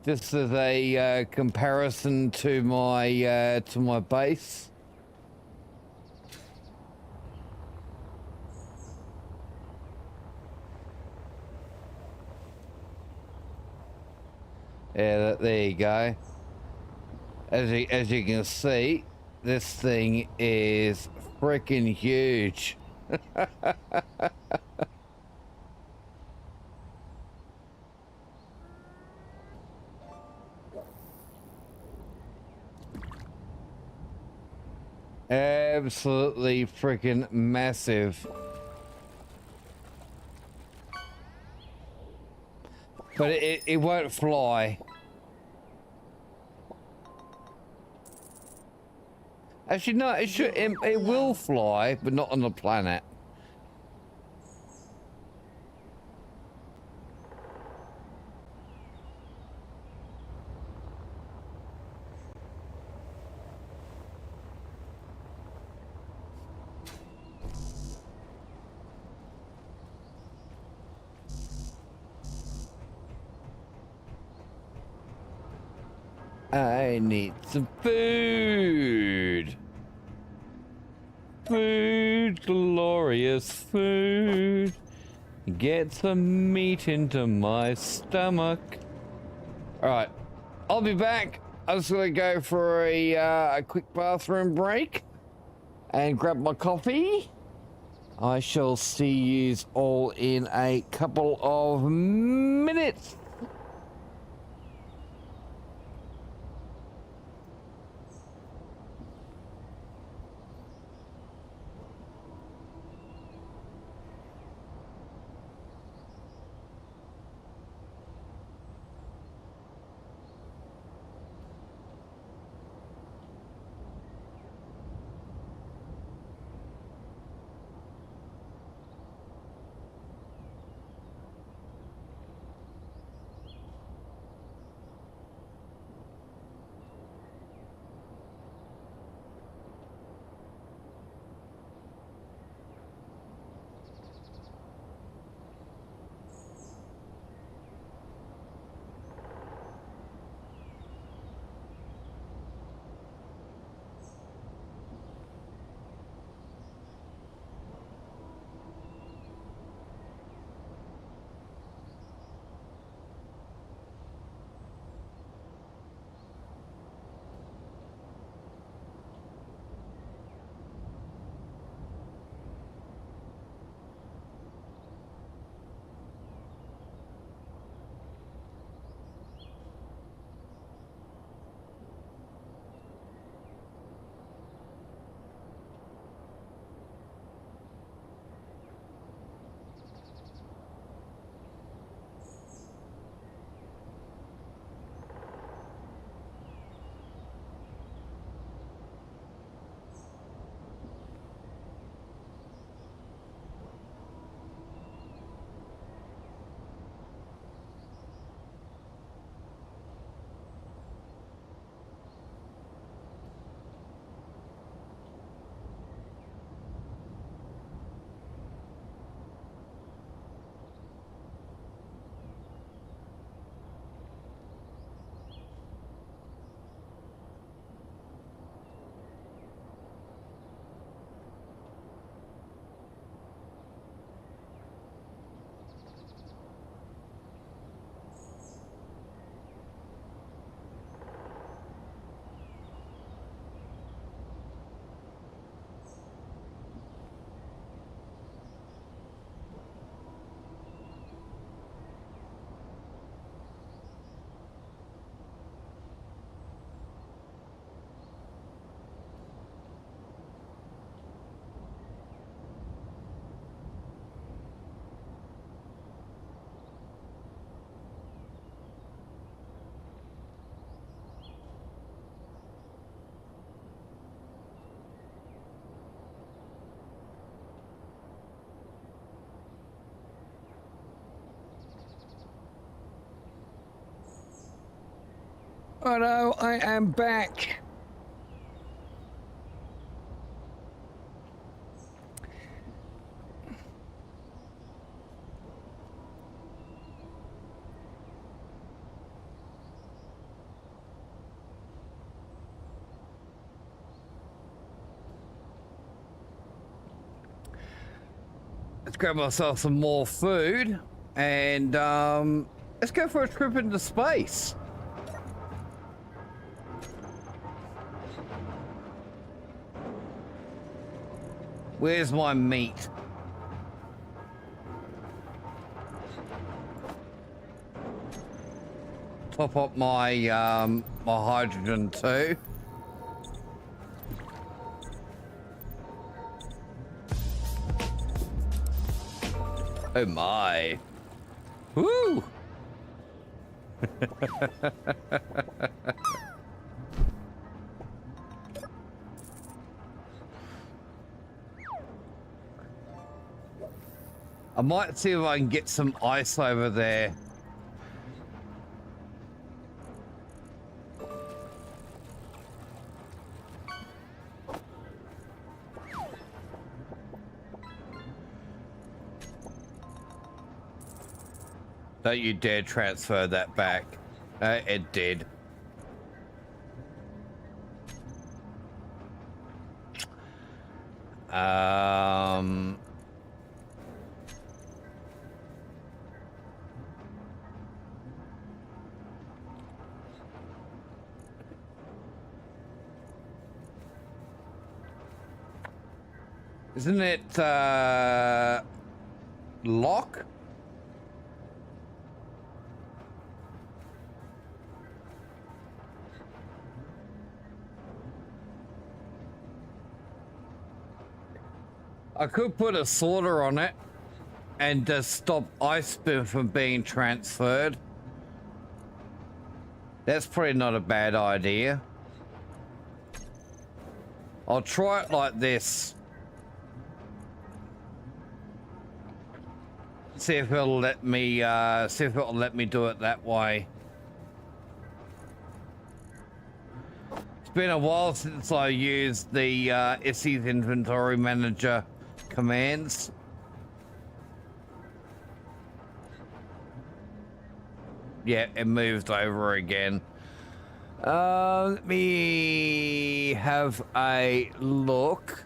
S2: Just as a comparison to my base. Yeah, there you go. As you can see, this thing is freaking huge. Absolutely freaking massive. But it won't fly. Actually, no, it will fly, but not on the planet. I need some food. Food, glorious food. Get some meat into my stomach. All right, I'll be back. I was gonna go for a quick bathroom break and grab my coffee.
S1: I shall see you all in a couple of minutes. Righto, I am back. Let's grab myself some more food and let's go for a trip into space. Where's my meat? Top up my my hydrogen too. Oh my. Woo! I might see if I can get some ice over there. Don't you dare transfer that back. It did.
S2: Isn't it, lock? I could put a sorter on it and just stop ice spin from being transferred. That's probably not a bad idea. I'll try it like this. See if it'll let me do it that way. It's been a while since I used the AEST inventory manager commands. Yeah, it moved over again. Let me have a look.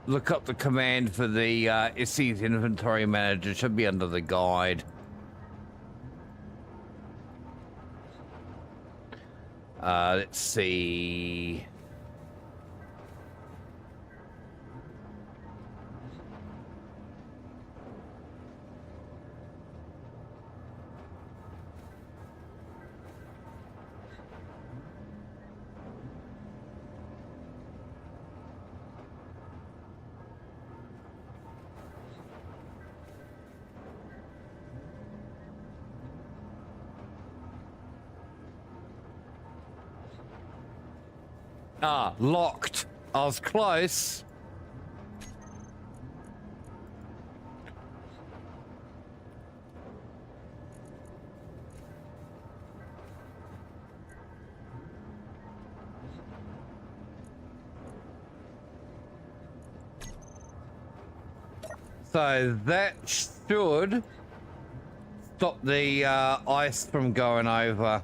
S2: Look up the command for the AEST inventory manager. It should be under the guide. Let's see. Ah, locked. I was close. So that should stop the ice from going over.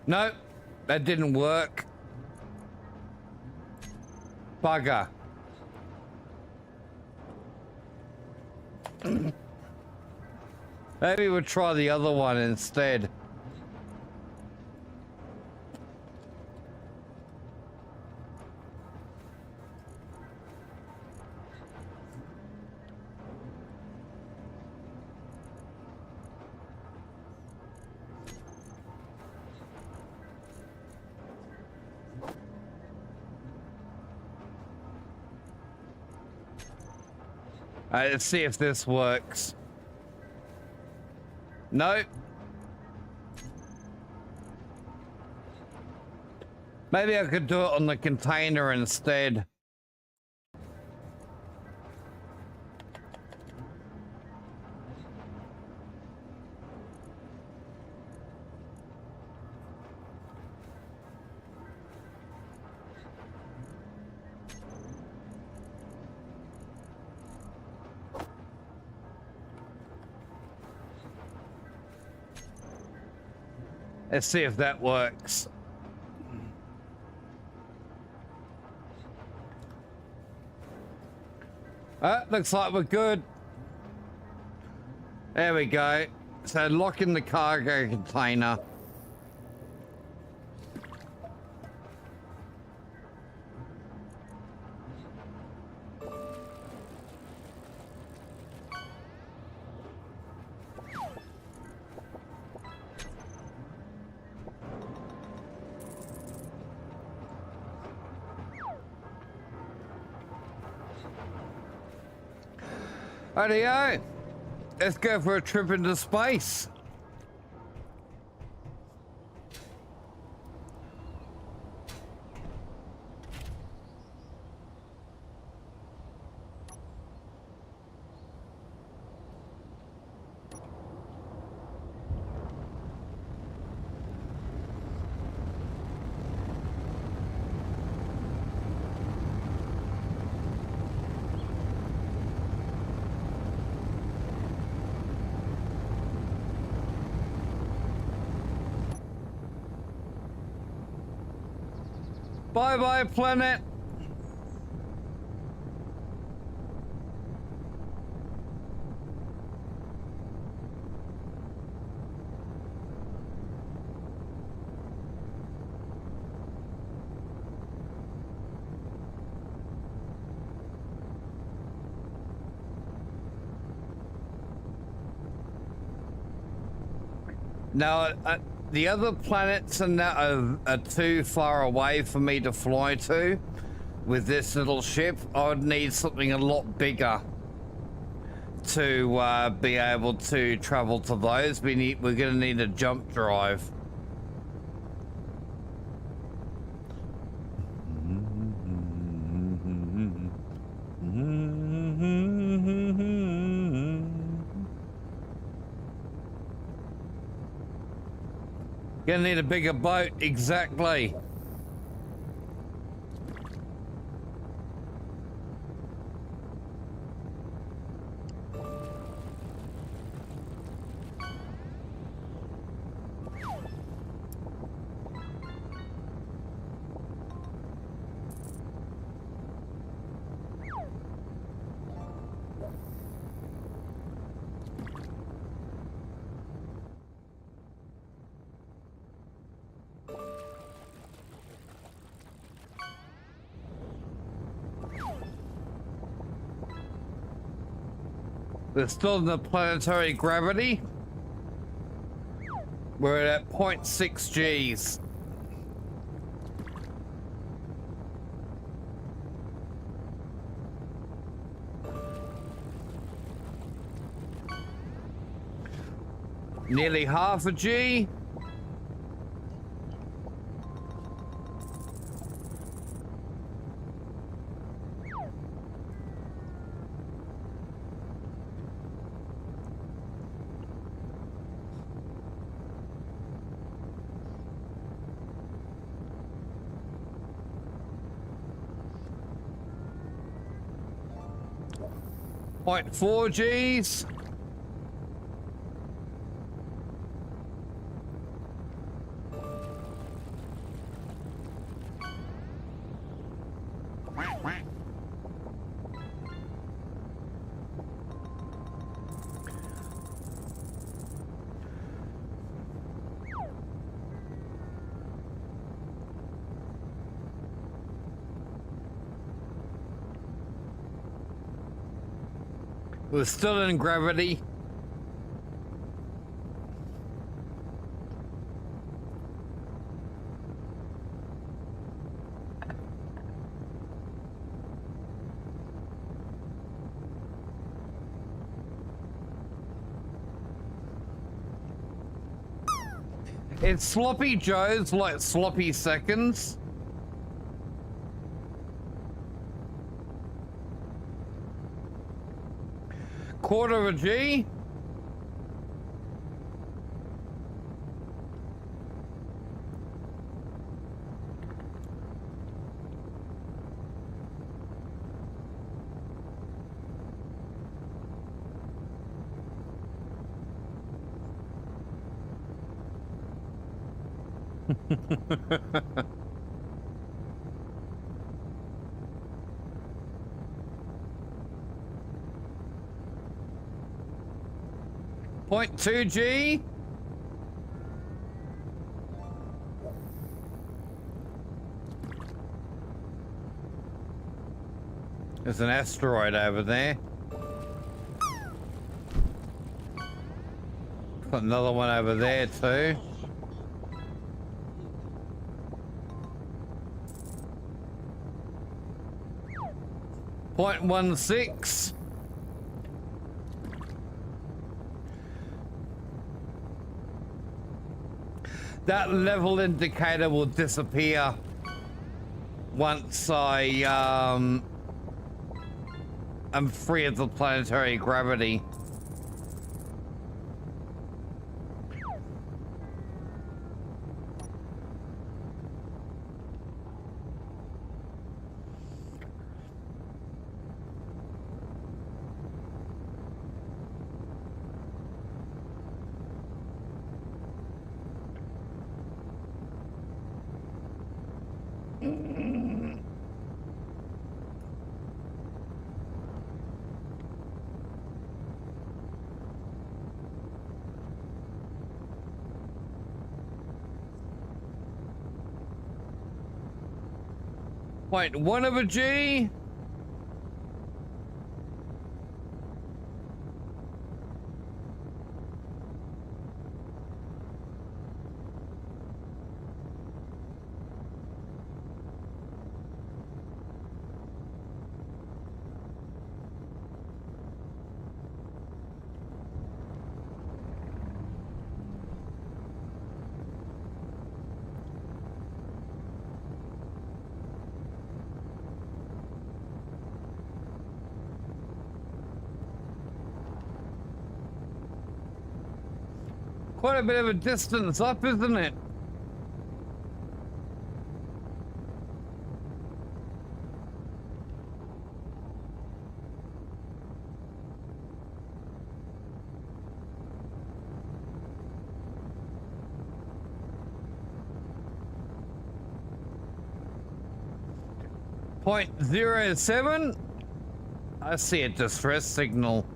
S2: No, that didn't work. Bugger. Maybe we'll try the other one instead. Let's see if this works. Nope. Maybe I could do it on the container instead. Let's see if that works. Looks like we're good. There we go. So lock in the cargo container. Rightio. Let's go for a trip into space. Bye-bye, planet. Now, the other planets are too far away for me to fly to. With this little ship, I would need something a lot bigger to be able to travel to those. We're going to need a jump drive. Gonna need a bigger boat, exactly. We're still in the planetary gravity. We're at 0.6 Gs. Nearly half a G. Point 4 Gs. We're still in gravity. It's sloppy Joes like sloppy seconds. Quarter of a G. Point 2 G. There's an asteroid over there. Got another one over there too. Point 1.6. That level indicator will disappear once I am free of the planetary gravity. Wait, 1 of a G? Quite a bit of a distance up, isn't it? .07. I see a distress signal.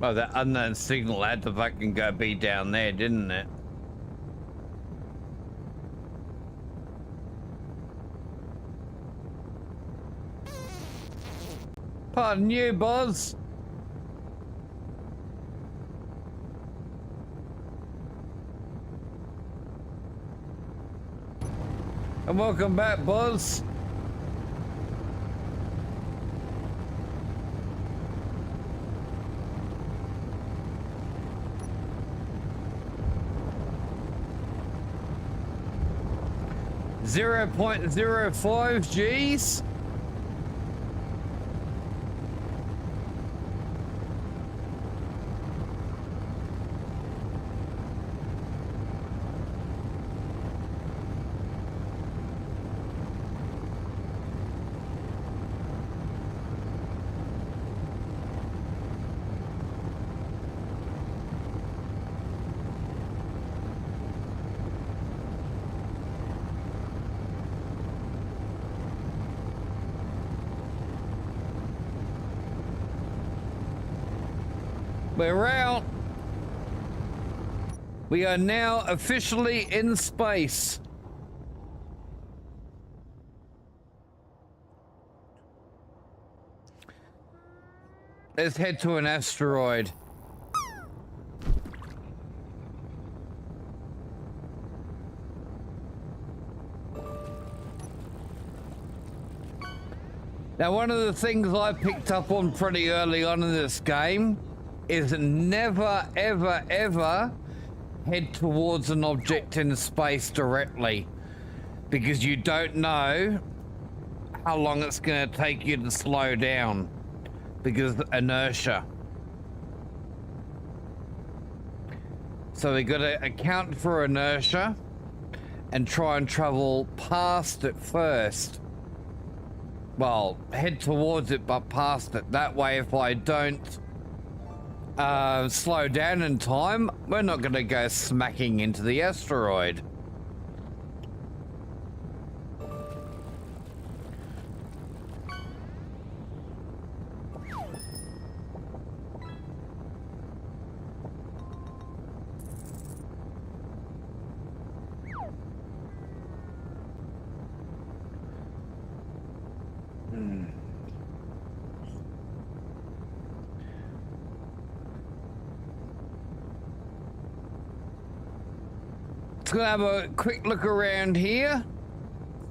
S2: Oh, that unknown signal had to fucking go be down there, didn't it? Pardon you, Boz. And welcome back, Boz. .05 G's. We're out. We are now officially in space. Let's head to an asteroid. Now, one of the things I picked up on pretty early on in this game is never, ever, ever head towards an object in space directly, because you don't know how long it's going to take you to slow down because of inertia. So we got to account for inertia and try and travel past it first. Well, head towards it but past it. That way, if I don't slow down in time, we're not going to go smacking into the asteroid. Gonna have a quick look around here,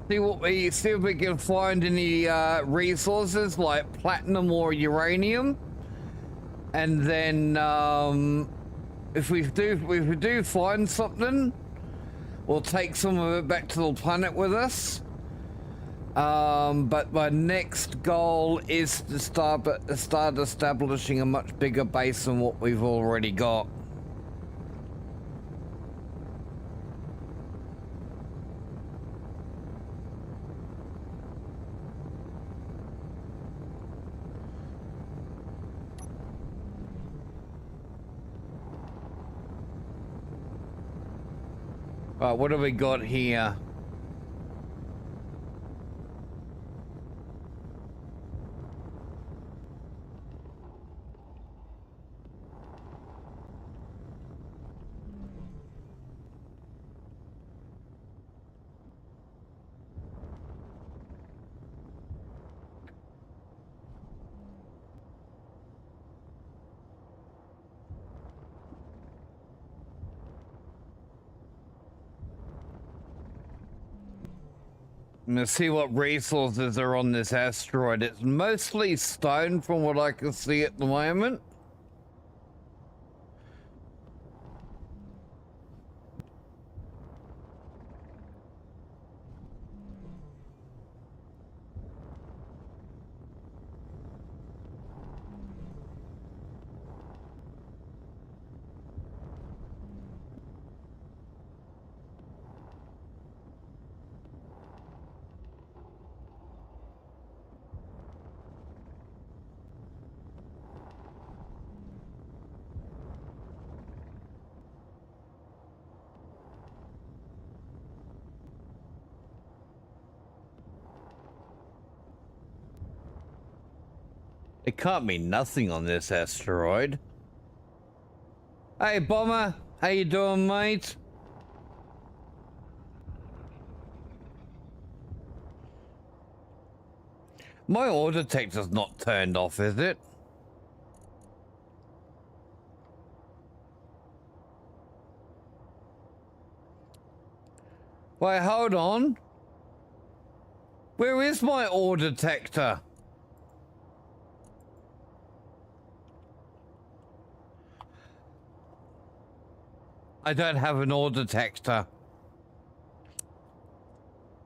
S2: see if we can find any resources like platinum or uranium, and then if we do find something, we'll take some of it back to the planet with us. But my next goal is to start establishing a much bigger base than what we've already got. Right, what have we got here? Let's see what resources are on this asteroid. It's mostly stone from what I can see at the moment. It can't be nothing on this asteroid. Hey, Bomber. How you doing, mate? My ore detector's not turned off, is it? Wait, hold on. Where is my ore detector? I don't have an ore detector.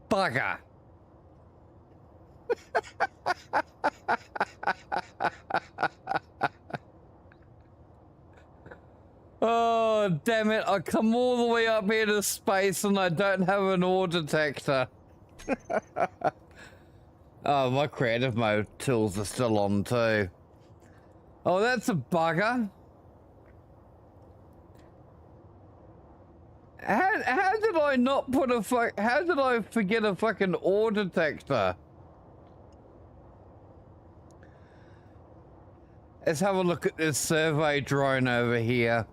S2: Bugger. Oh, damn it. I come all the way up here to space and I don't have an ore detector. Oh, my creative mode tools are still on too. Oh, that's a bugger. How did I not put a how did I forget a fucking ore detector? Let's have a look at this survey drone over here.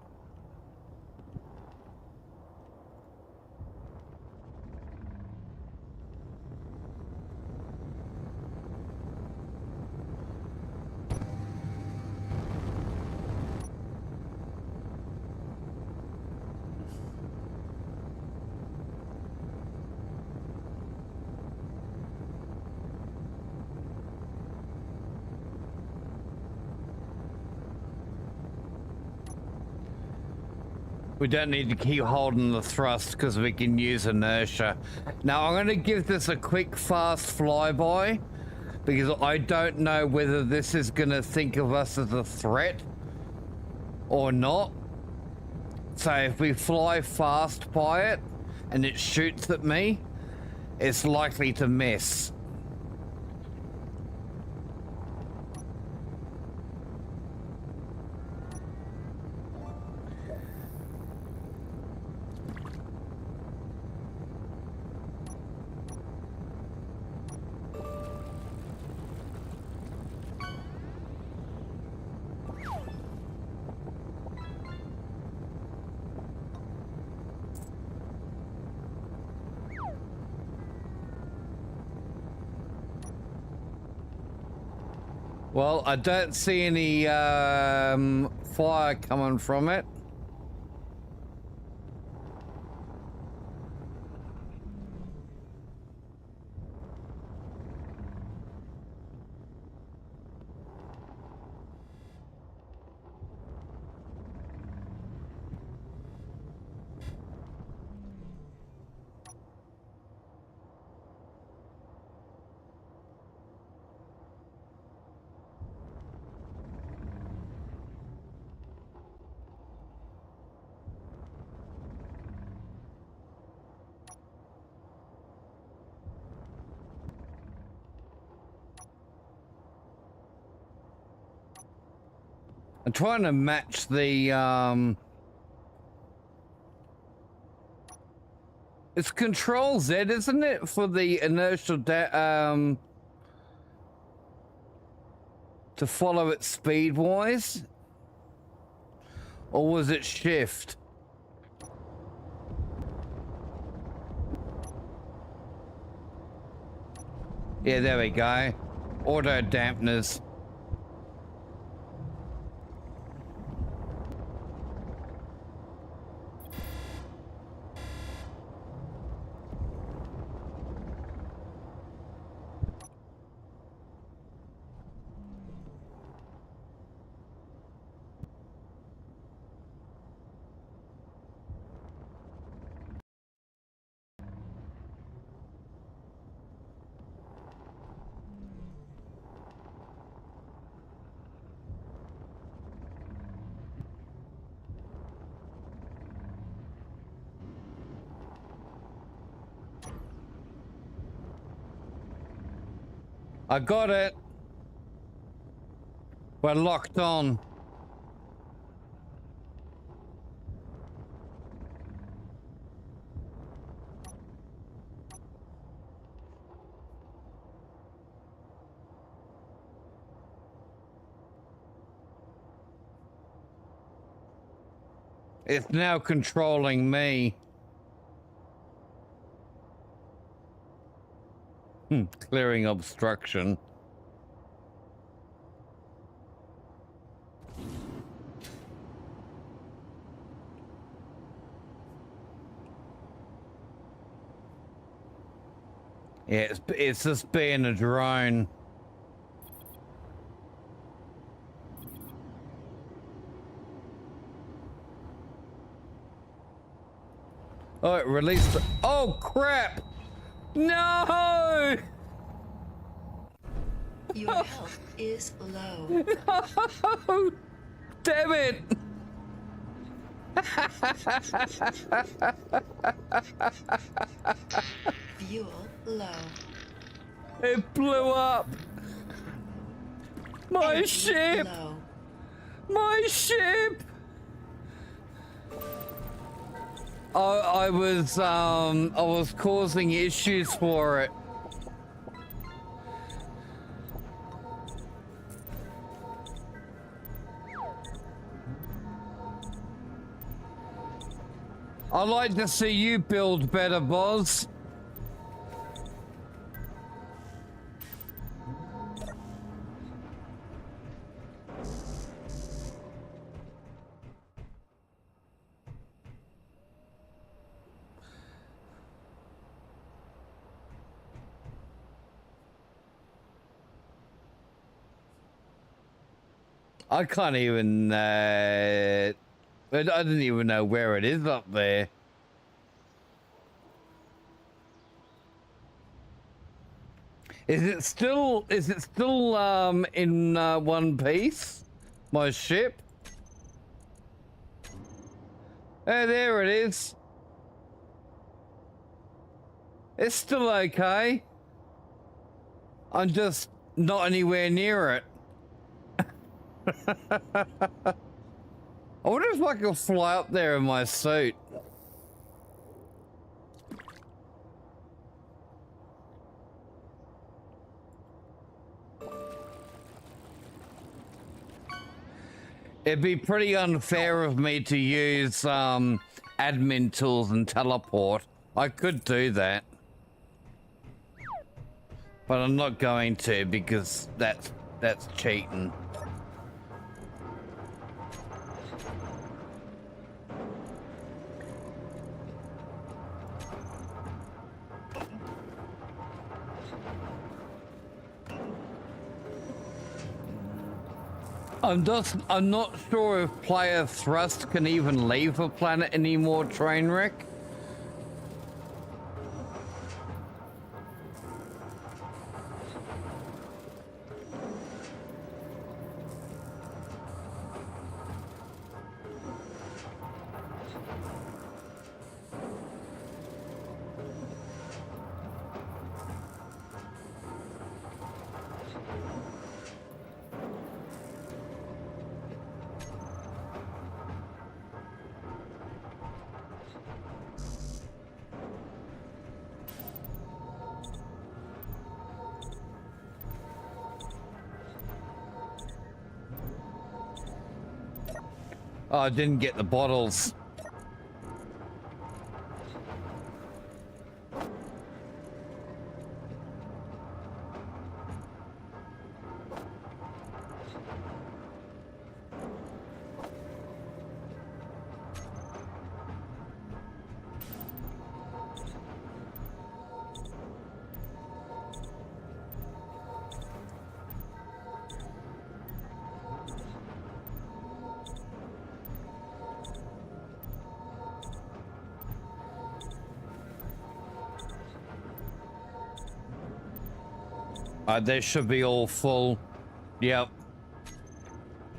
S2: We don't need to keep holding the thrust because we can use inertia. Now I'm going to give this a quick fast flyby because I don't know whether this is going to think of us as a threat or not. So if we fly fast by it and it shoots at me, it's likely to miss. Well, I don't see any fire coming from it. I'm trying to match the it's Control Z, isn't it, for the inertial to follow it speed wise, or was it Shift? Yeah, there we go. Auto dampeners. I got it. We're locked on. It's now controlling me. Clearing obstruction. Yeah, it's just being a drone. Oh, it released the... Oh, crap! No!
S3: Your health is low.
S2: No! Damn it!
S3: Fuel low.
S2: It blew up! My
S3: Energy
S2: ship!
S3: low.
S2: My ship! I was causing issues for it. I'd like to see you build better, Boz. I can't even, I don't even know where it is up there. Is it still in one piece? My ship? Oh, there it is. It's still okay. I'm just not anywhere near it. I wonder if I can fly up there in my suit. It'd be pretty unfair of me to use admin tools and teleport. I could do that, but I'm not going to because that's cheating. I'm not sure if player thrust can even leave a planet anymore, Trainwreck. Oh, I didn't get the bottles. They should be all full. Yep.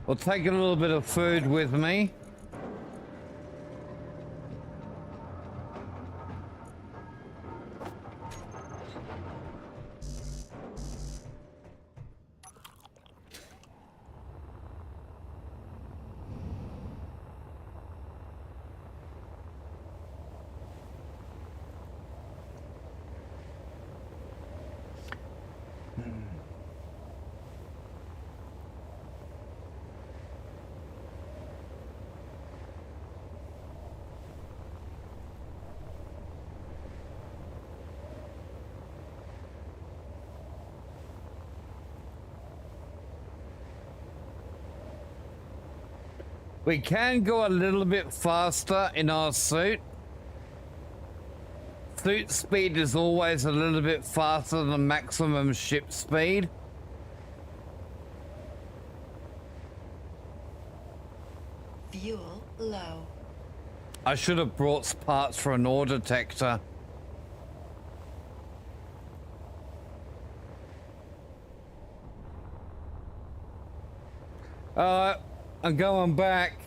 S2: I'll take a little bit of food with me. We can go a little bit faster in our suit. Suit speed is always a little bit faster than maximum ship speed.
S3: Fuel low.
S2: I should have brought parts for an ore detector. I'm going back.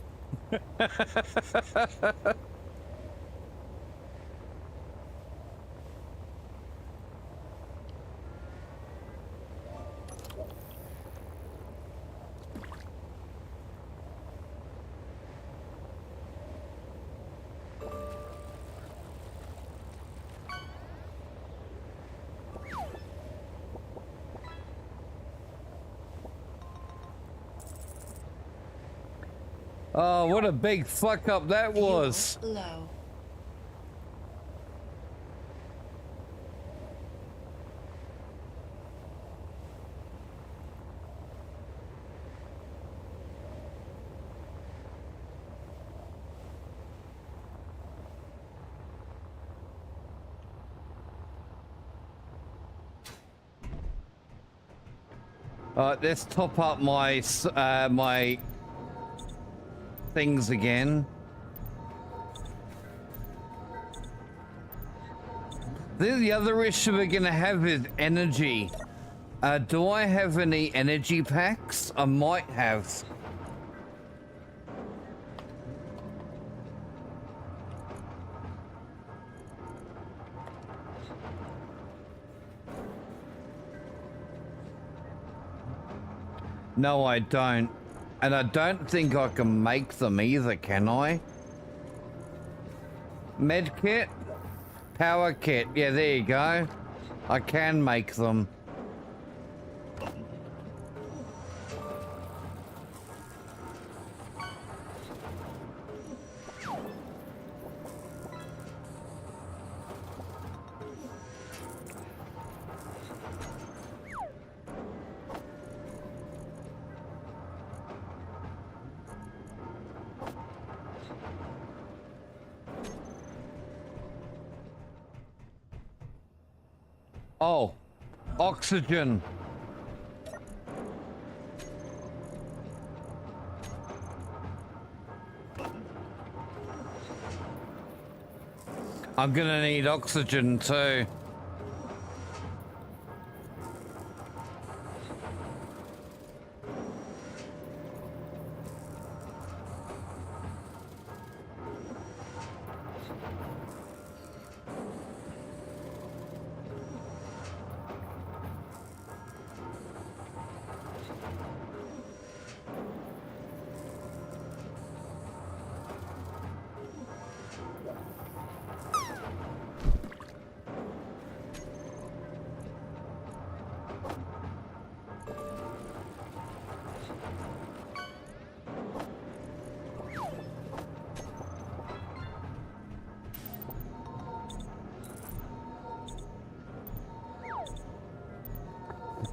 S2: Oh, what a big fuck up that was.
S3: Fuel low.
S2: Let's top up my my things again. The other issue we're gonna have is energy. Do I have any energy packs? I might have. No, I don't. And I don't think I can make them either, can I? Med kit? Power kit. Yeah, there you go. I can make them. Oh, oxygen. I'm gonna need oxygen too.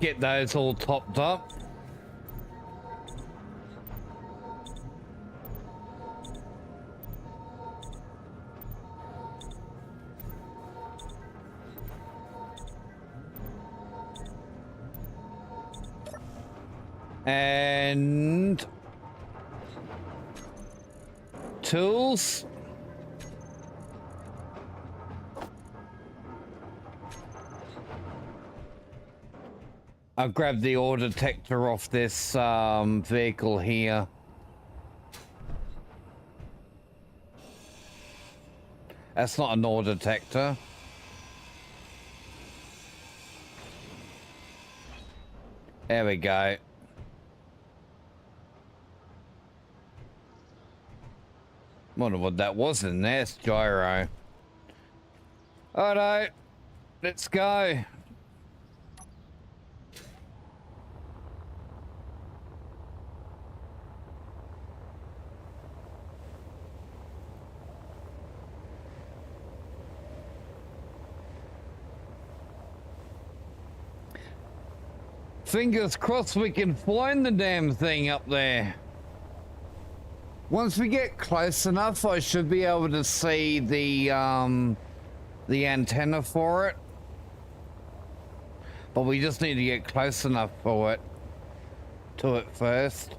S2: get those all topped up. And tools. I'll grab the ore detector off this vehicle here. That's not an ore detector. There we go. Wonder what that was in there. It's gyro. Alright, let's go. Fingers crossed we can find the damn thing up there. Once we get close enough, I should be able to see the antenna for it. But we just need to get close enough for it, to it first.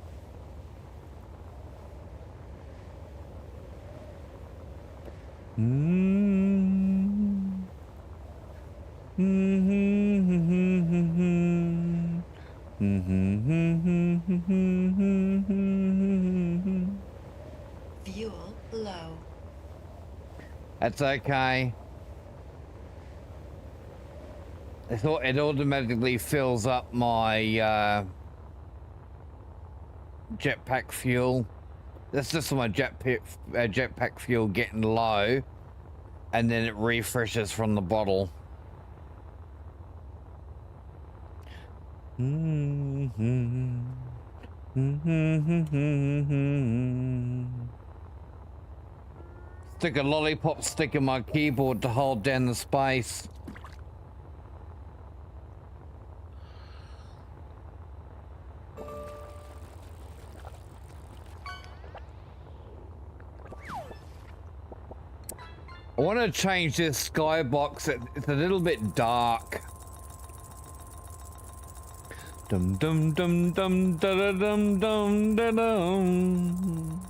S3: Fuel low.
S2: That's okay. I thought it automatically fills up my jetpack fuel. That's just my jetpack fuel getting low, and then it refreshes from the bottle. Stick a lollipop stick in my keyboard to hold down the space. I want to change this skybox. It's a little bit dark. Dum dum dum dum da da dum dum da dum.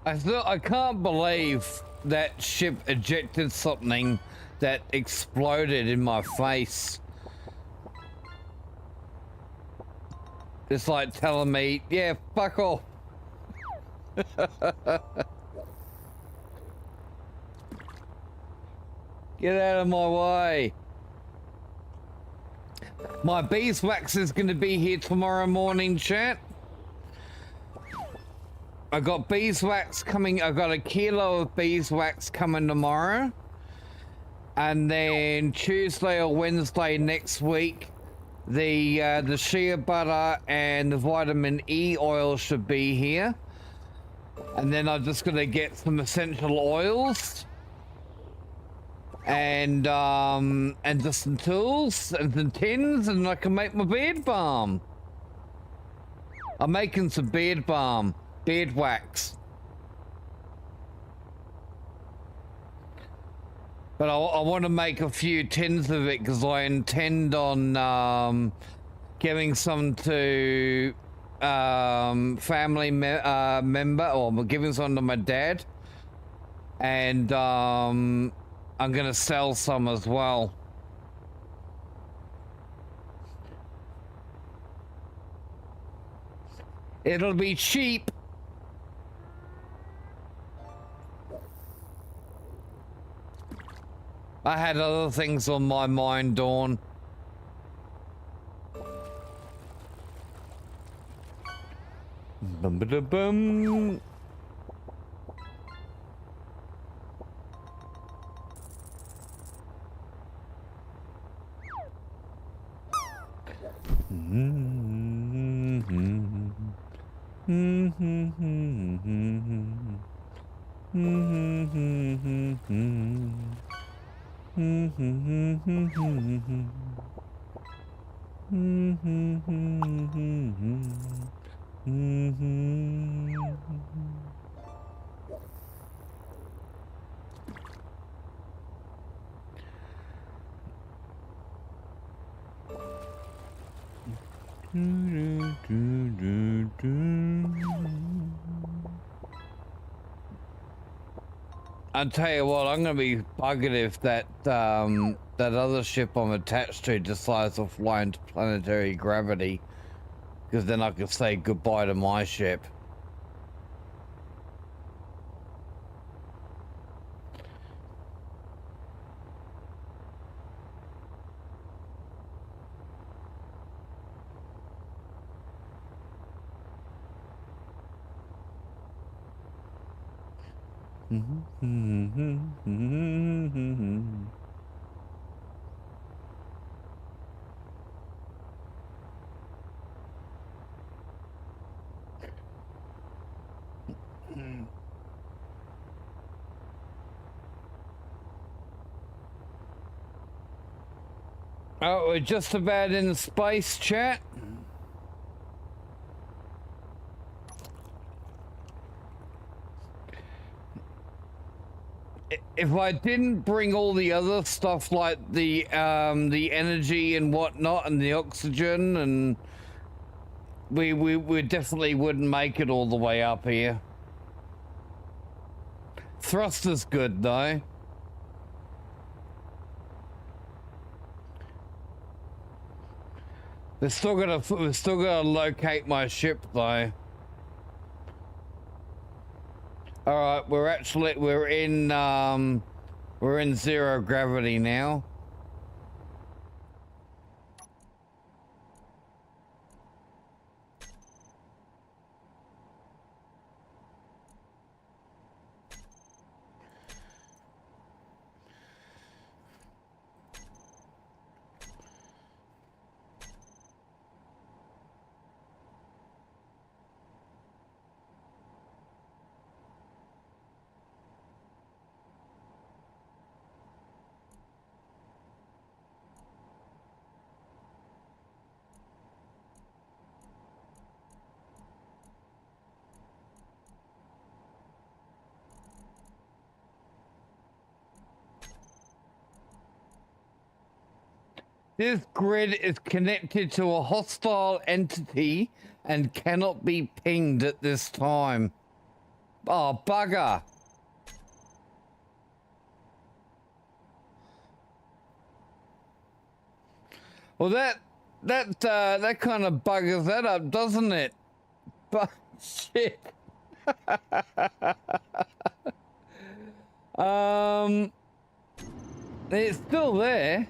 S2: I can't believe that ship ejected something that exploded in my face. It's like telling me, yeah, fuck off. Get out of my way. My beeswax is going to be here tomorrow morning, chat. I got beeswax coming. I got a kilo of beeswax coming tomorrow, and then Tuesday or Wednesday next week, the shea butter and the vitamin E oil should be here, and then I'm just gonna get some essential oils and just some tools and some tins, and I can make my beard balm. I'm making some beard balm. Beard wax. But I want to make a few tins of it because I intend on giving some to family member, or giving some to my dad, and I'm gonna sell some as well. It'll be cheap. I had other things on my mind, Dawn. Bum ba da bum. I'll tell you what, I'm gonna be buggered if that that other ship I'm attached to decides to fly into planetary gravity, because then I can say goodbye to my ship. Oh, we're just about in space, chat. If I didn't bring all the other stuff like the energy and whatnot and the oxygen, and we definitely wouldn't make it all the way up here. Thrust is good though. We're still gonna locate my ship though. All right, we're in zero gravity now. This grid is connected to a hostile entity and cannot be pinged at this time. Oh, bugger. Well, that kind of buggers that up, doesn't it? But shit. It's still there.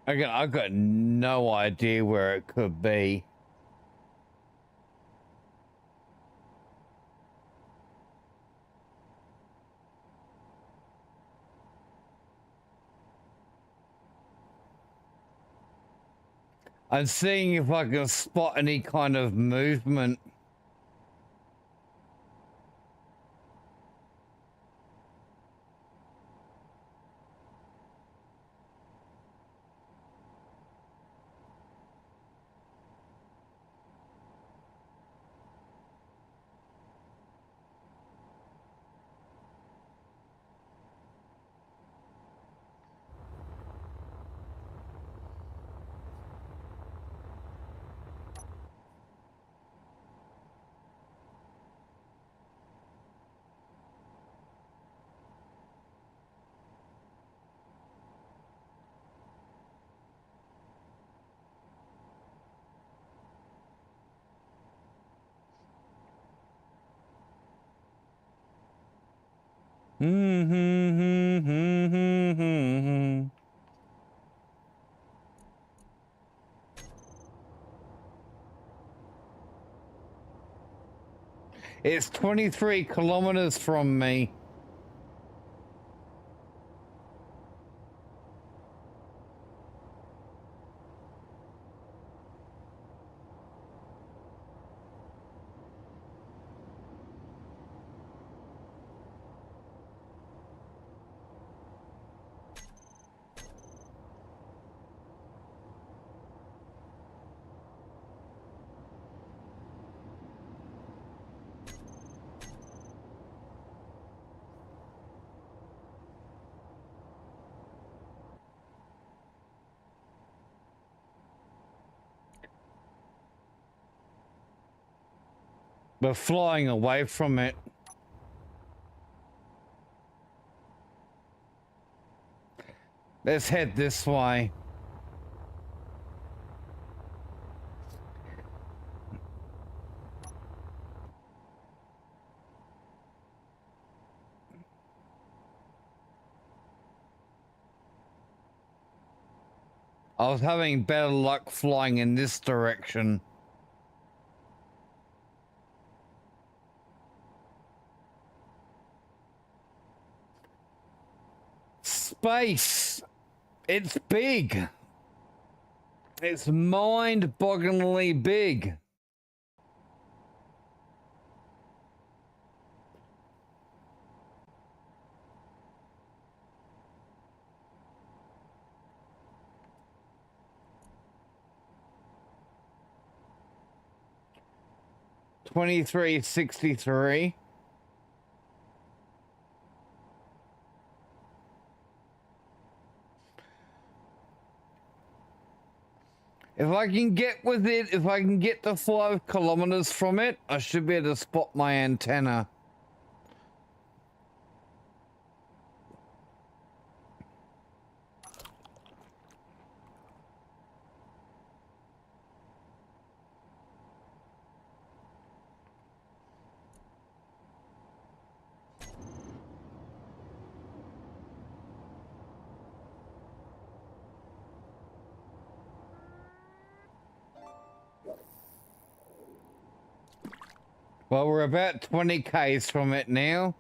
S2: I've got no idea where it could be. I'm seeing if I can spot any kind of movement. It's 23 kilometers from me. We're flying away from it. Let's head this way. I was having better luck flying in this direction. Space. It's big. It's mind-bogglingly big. $23.63. If I can get with it, if I can get to 5 kilometers from it, I should be able to spot my antenna. Well, we're about 20 k's from it now.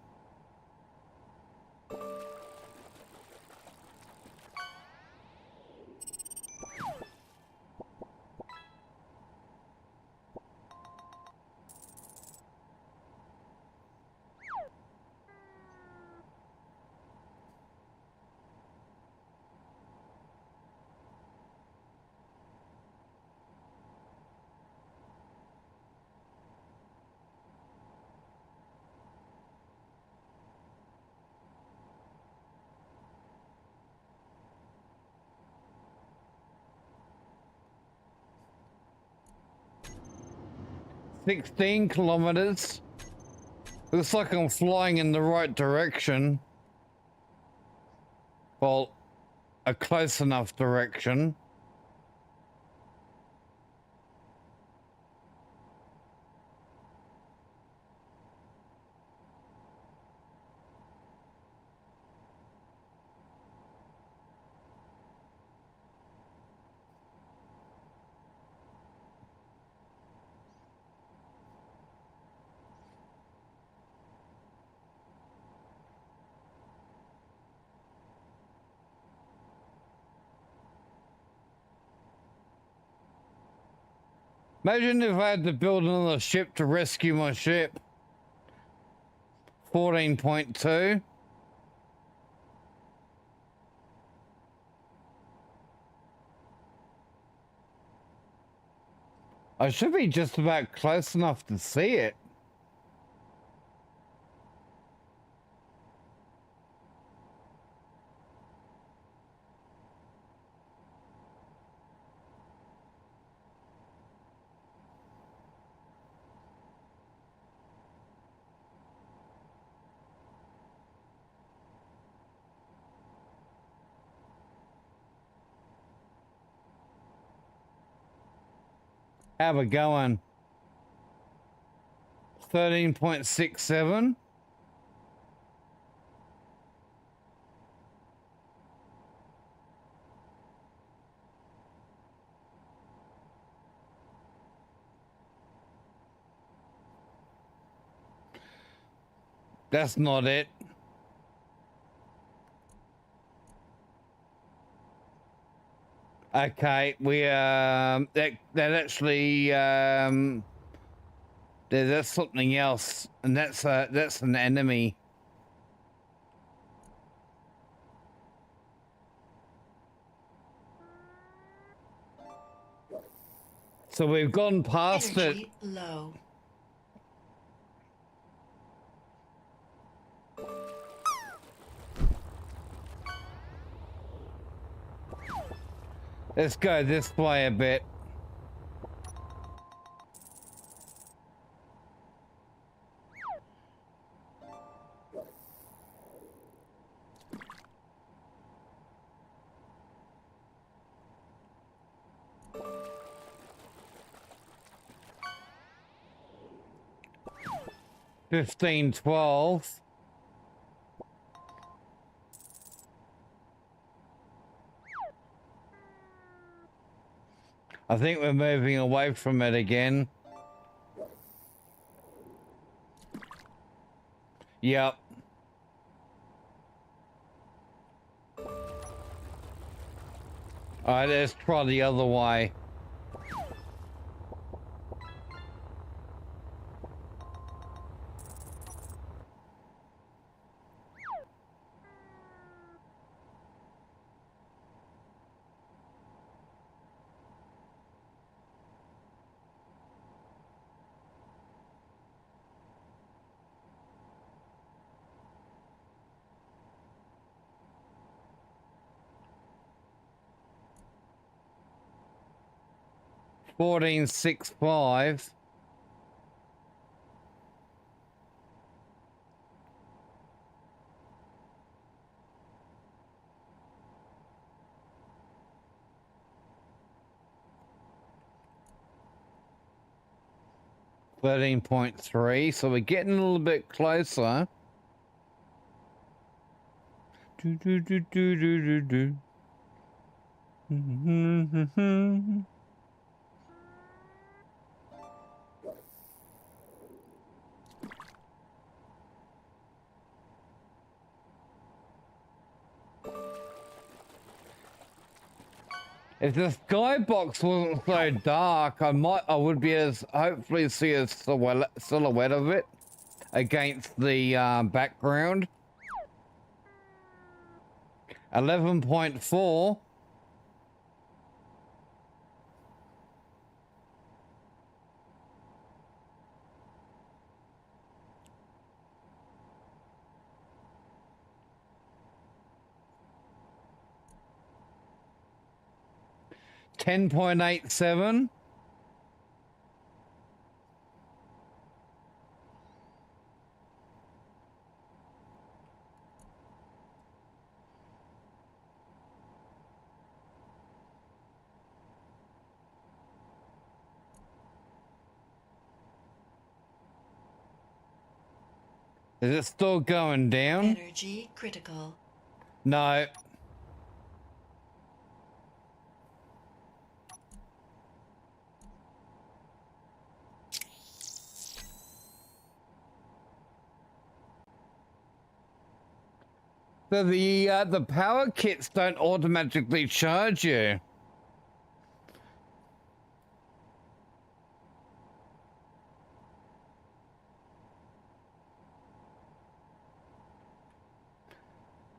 S2: $16 kilometers. Looks like I'm flying in the right direction. Well, a close enough direction. Imagine if I had to build another ship to rescue my ship. 14.2. I should be just about close enough to see it. How we going? 13.67. That's not it. Okay, we that actually there's something else, and that's an enemy. So we've gone past it.
S3: Energy low.
S2: Let's go this way a bit. $15, $12. I think we're moving away from it again. Yep. Alright, let's try the other way. $14.65. $13.3, so we're getting a little bit closer. Do do do do do do do. If the skybox wasn't so dark, I would be as hopefully see a silhouette of it against the background. 11.4. $10.87. Is it still going down?
S3: Energy critical.
S2: No. So the power kits don't automatically charge you.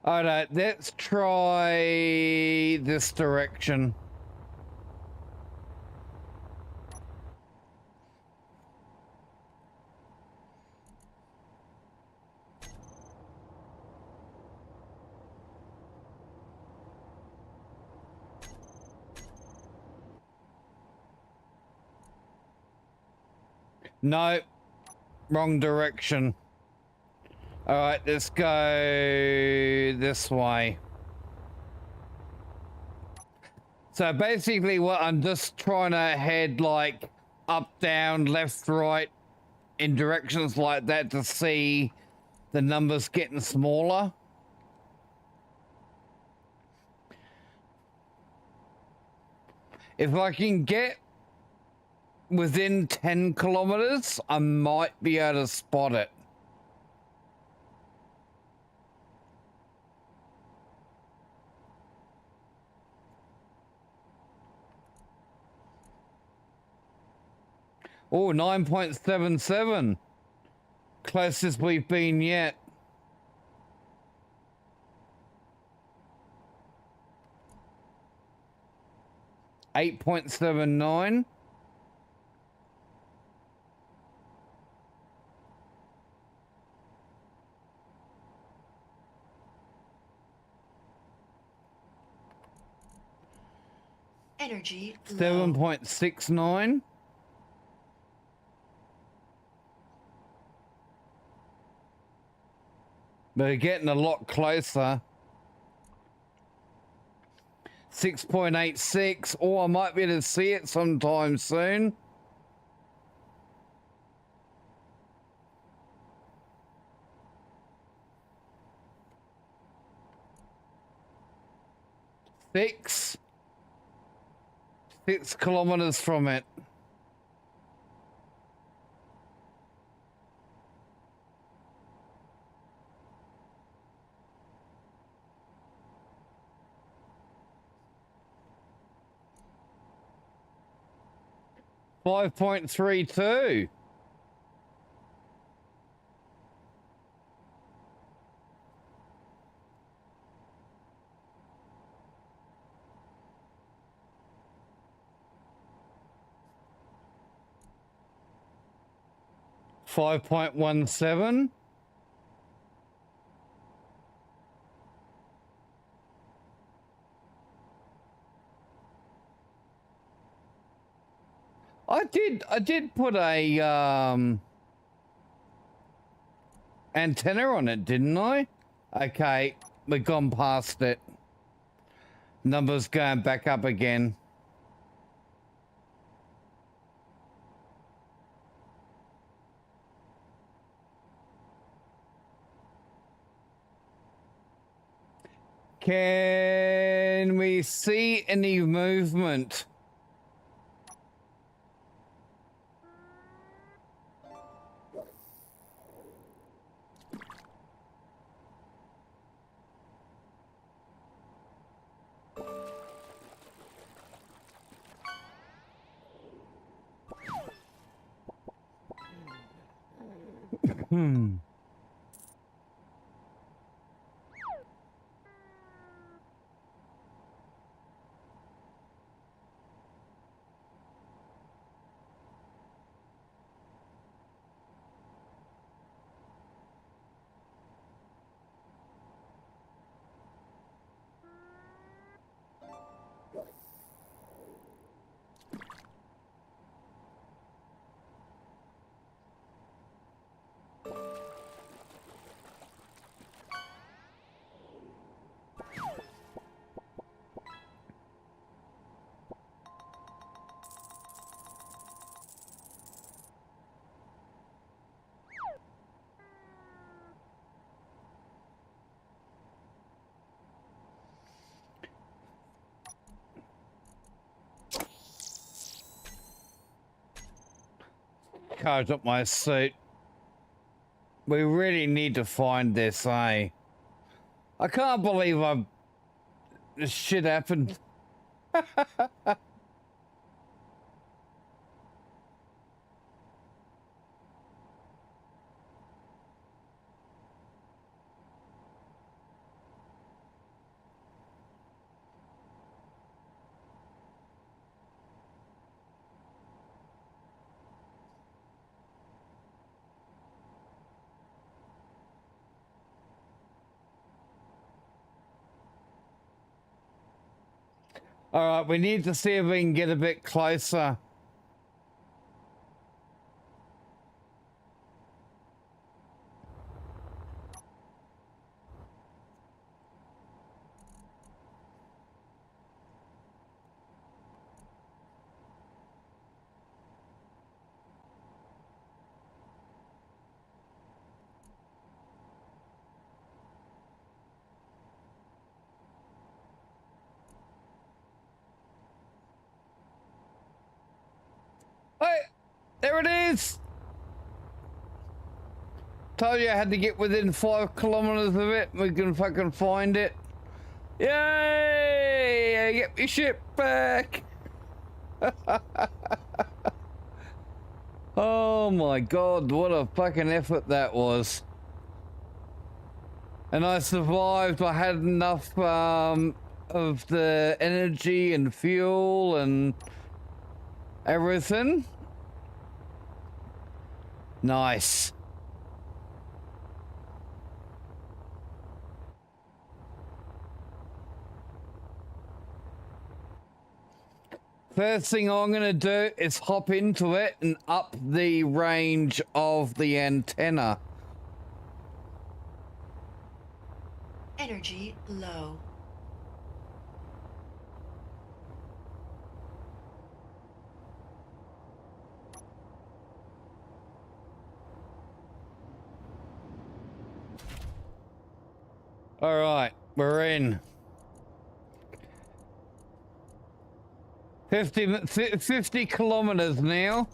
S2: All right, let's try this direction. No, wrong direction. All right, let's go this way. So basically what I'm just trying to head like up, down, left, right in directions like that to see the numbers getting smaller. If I can get within 10 kilometers, I might be able to spot it. Oh, 9.77. Closest we've been yet. $8.79.
S3: Energy low.
S2: 7.69. We're getting a lot closer. 6.86. Oh, I might be able to see it sometime soon. Six kilometers from it. $5.32. $5.17. I did put a antenna on it, didn't I? Okay, we've gone past it. Numbers going back up again. Can we see any movement? Hmm. Charge up my suit. We really need to find this, eh? I can't believe this shit happened. All right, we need to see if we can get a bit closer. Hey, there it is. Told you I had to get within 5 kilometers of it. We can fucking find it. Yay! Get your ship back. Oh my god, what a fucking effort that was. And I survived. I had enough of the energy and fuel and everything. Nice. First thing I'm gonna do is hop into it and up the range of the antenna.
S3: Energy low.
S2: All right, we're in. 50 kilometers now.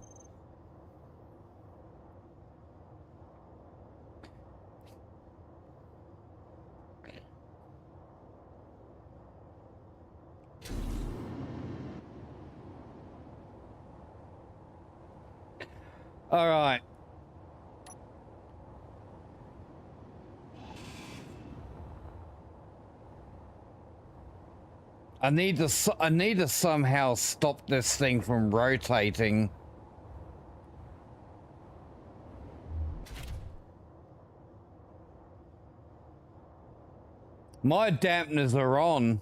S2: All right. I need to somehow stop this thing from rotating. My dampeners are on.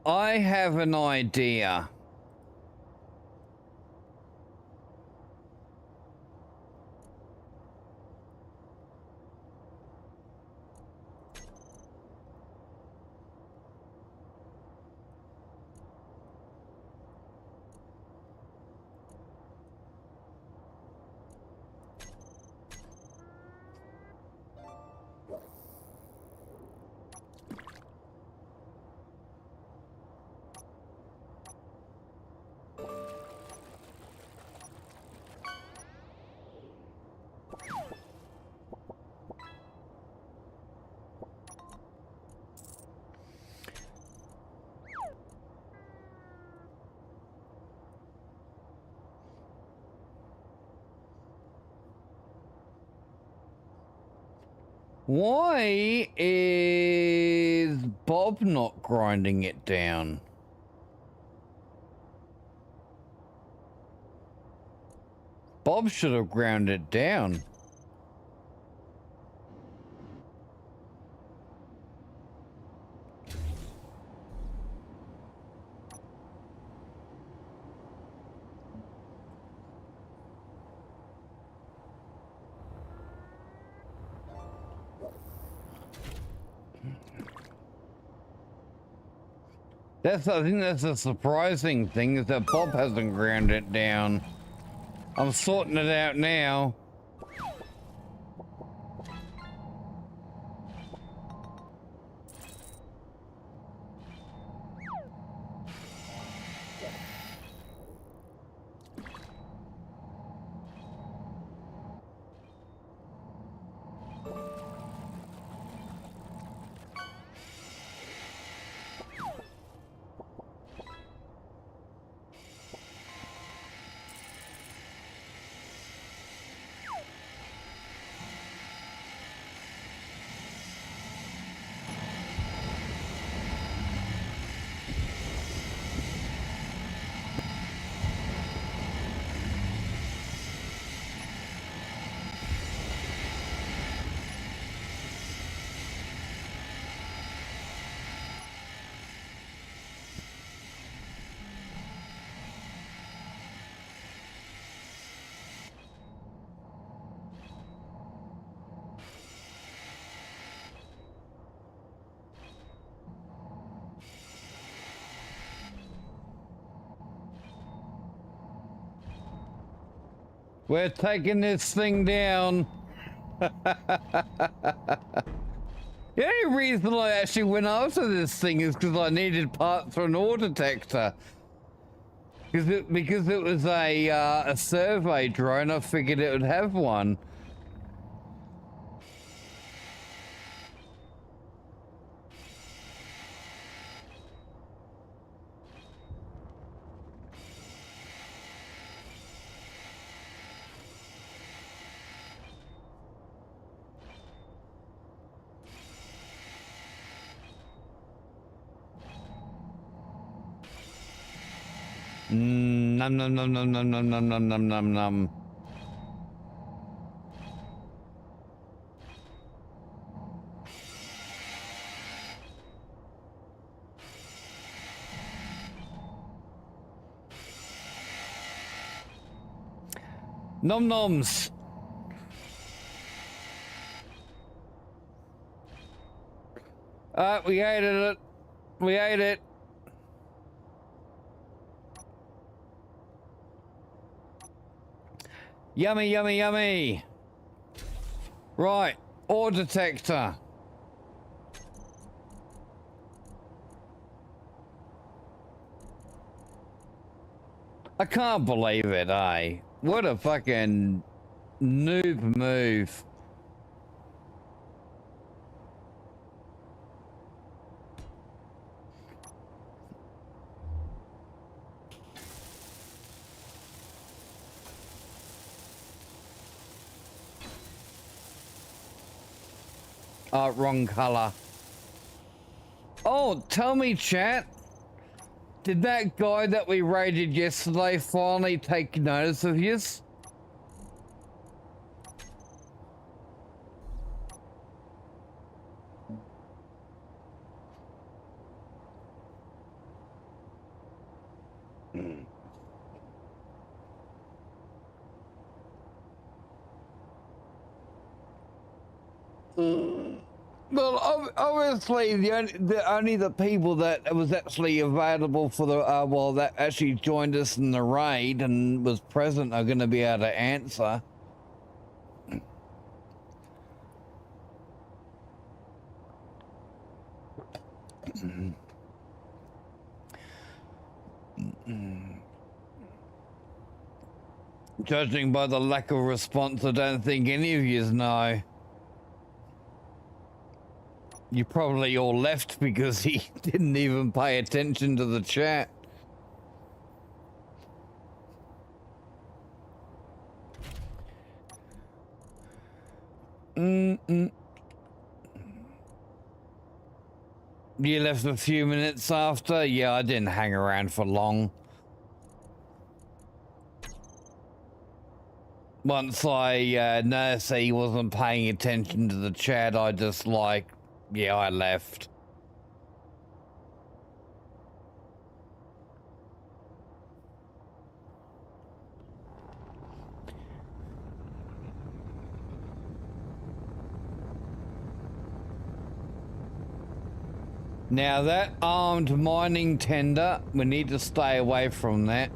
S2: I have an idea. Why is Bob not grinding it down? Bob should have ground it down. I think that's a surprising thing, is that Bob hasn't ground it down. I'm sorting it out now. We're taking this thing down. The only reason I actually went after this thing is because I needed parts for an ore detector. Because it was a survey drone, I figured it would have one. Num num num num num num num num num num num. Nom noms. We ate it. We ate it. Yummy, yummy, yummy. Right, ore detector. I can't believe it, eh? What a fucking noob move. Wrong color. Oh, tell me, chat. Did that guy that we raided yesterday finally take notice of yous? Well, obviously, only the people that was actually available for the well, that actually joined us in the raid and was present are going to be able to answer. Judging by the lack of response, I don't think any of yous know. You probably all left because he didn't even pay attention to the chat. You left a few minutes after? Yeah, I didn't hang around for long. Once I noticed that he wasn't paying attention to the chat, I just yeah, I left. Now that armed mining tender, we need to stay away from that.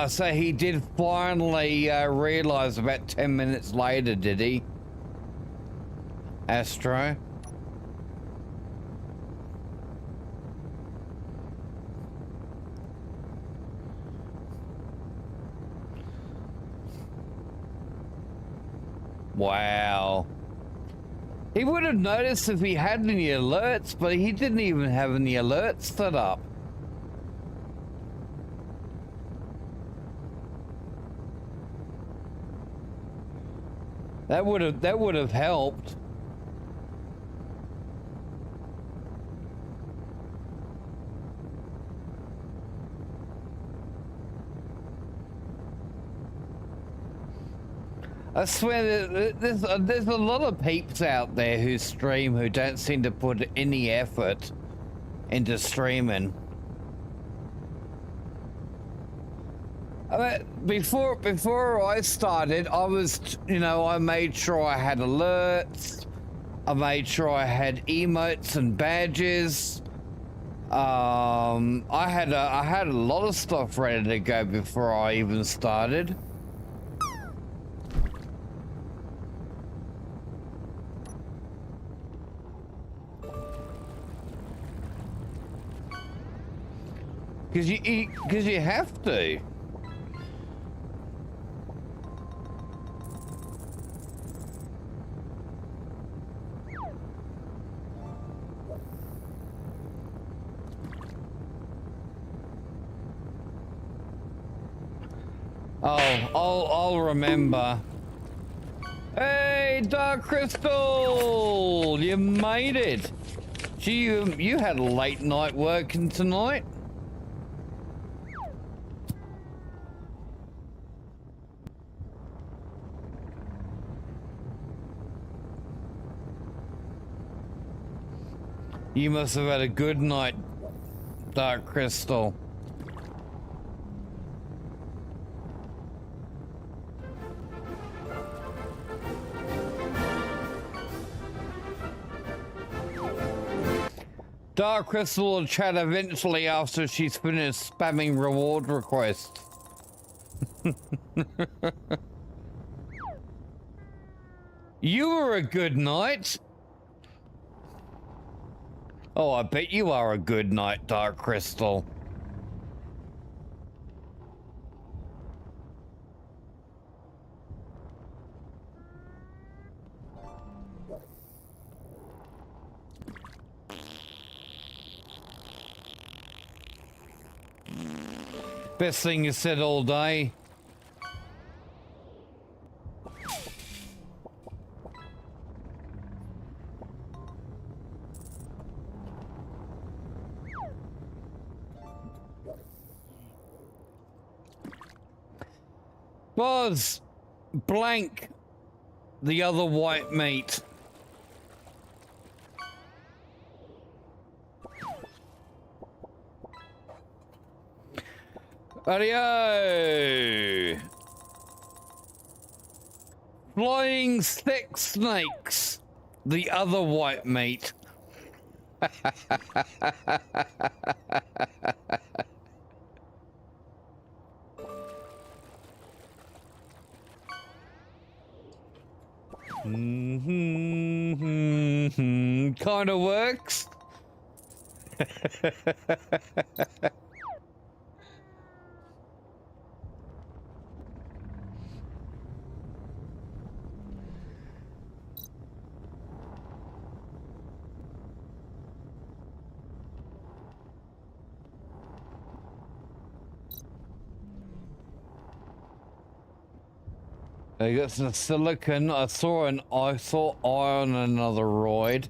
S2: So he did finally realize about 10 minutes later, did he? Astro? Wow. He would have noticed if he had any alerts, but he didn't even have any alerts set up. That would have helped. I swear that there's a lot of peeps out there who stream who don't seem to put any effort into streaming. Before I started, I was, I made sure I had alerts. I made sure I had emotes and badges. I had a lot of stuff ready to go before I even started. Because you eat, because you have to. Oh, I'll remember. Hey, Dark Crystal! You made it! Gee, you had late night working tonight? You must have had a good night, Dark Crystal. Dark Crystal will chat eventually after she's finished spamming reward requests. You were a good night. Oh, I bet you are a good night, Dark Crystal. Best thing you said all day. Was blank the other white meat. Adio! Flying sex snakes, the other white meat. Kind of works. I got some silicon. I saw iron on another roid.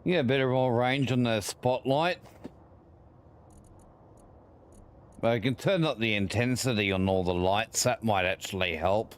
S2: Yeah, a bit of more range on the spotlight. But I can turn up the intensity on all the lights. That might actually help.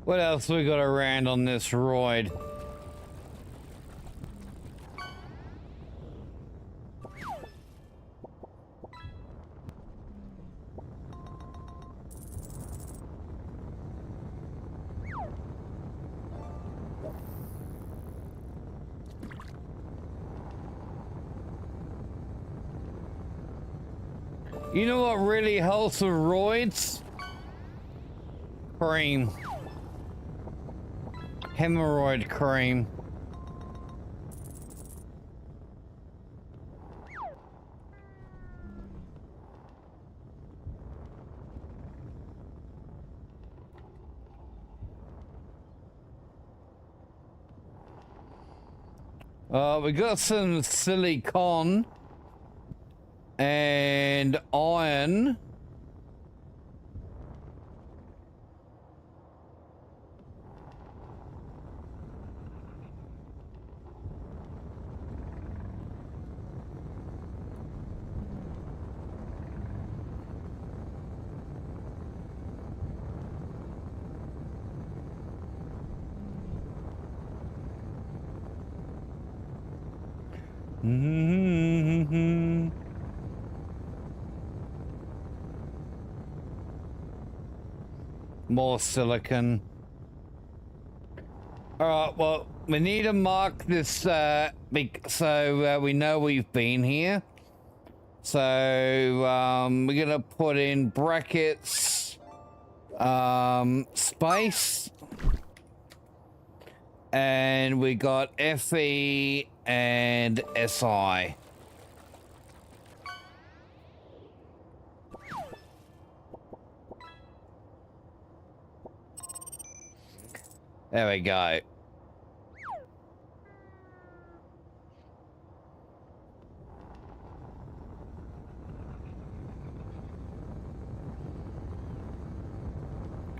S2: What else we got around on this roid? You know what really helps with roids? Cream. Hemorrhoid cream. We got some silicon and iron. More silicon. Alright, well, we need to mark this so we know we've been here. So we're gonna put in brackets, space, and we got FE and SI. There we go.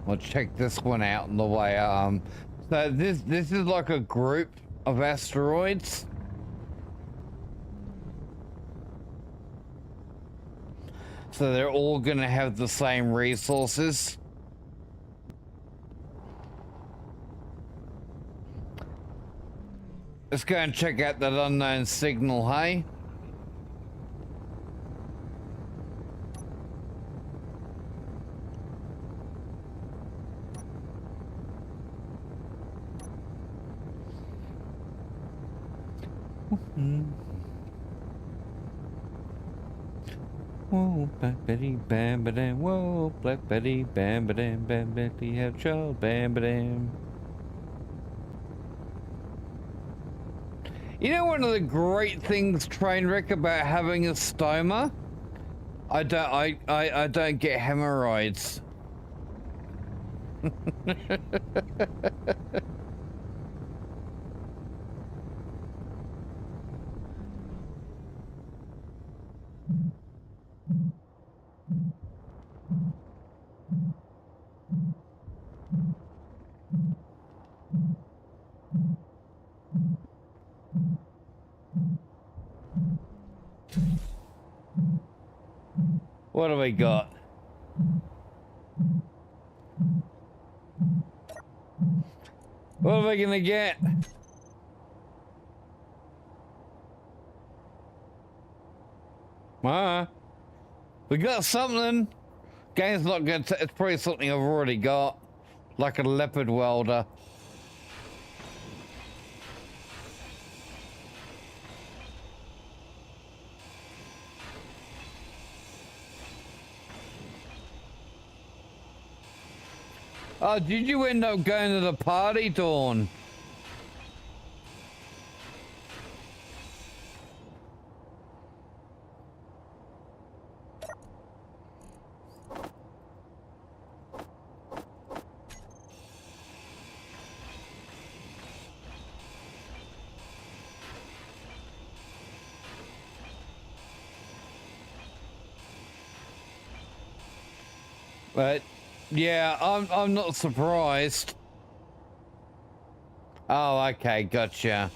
S2: We'll check this one out on the way. So this is like a group of asteroids. So they're all gonna have the same resources. Let's go and check out that unknown signal, hey? Whoa, Black Betty, bam, ba-dam. Whoa, Black Betty, bam, ba-dam, bam, Betty, have a child, bam, ba-dam. You know one of the great things, Trainwreck, about having a stoma? I don't get hemorrhoids. What do we got? What are we gonna get? We got something. Game's not good. It's probably something I've already got, like a leopard welder. Oh, did you end up going to the party, Dawn? But yeah, I'm not surprised. Oh, okay, gotcha.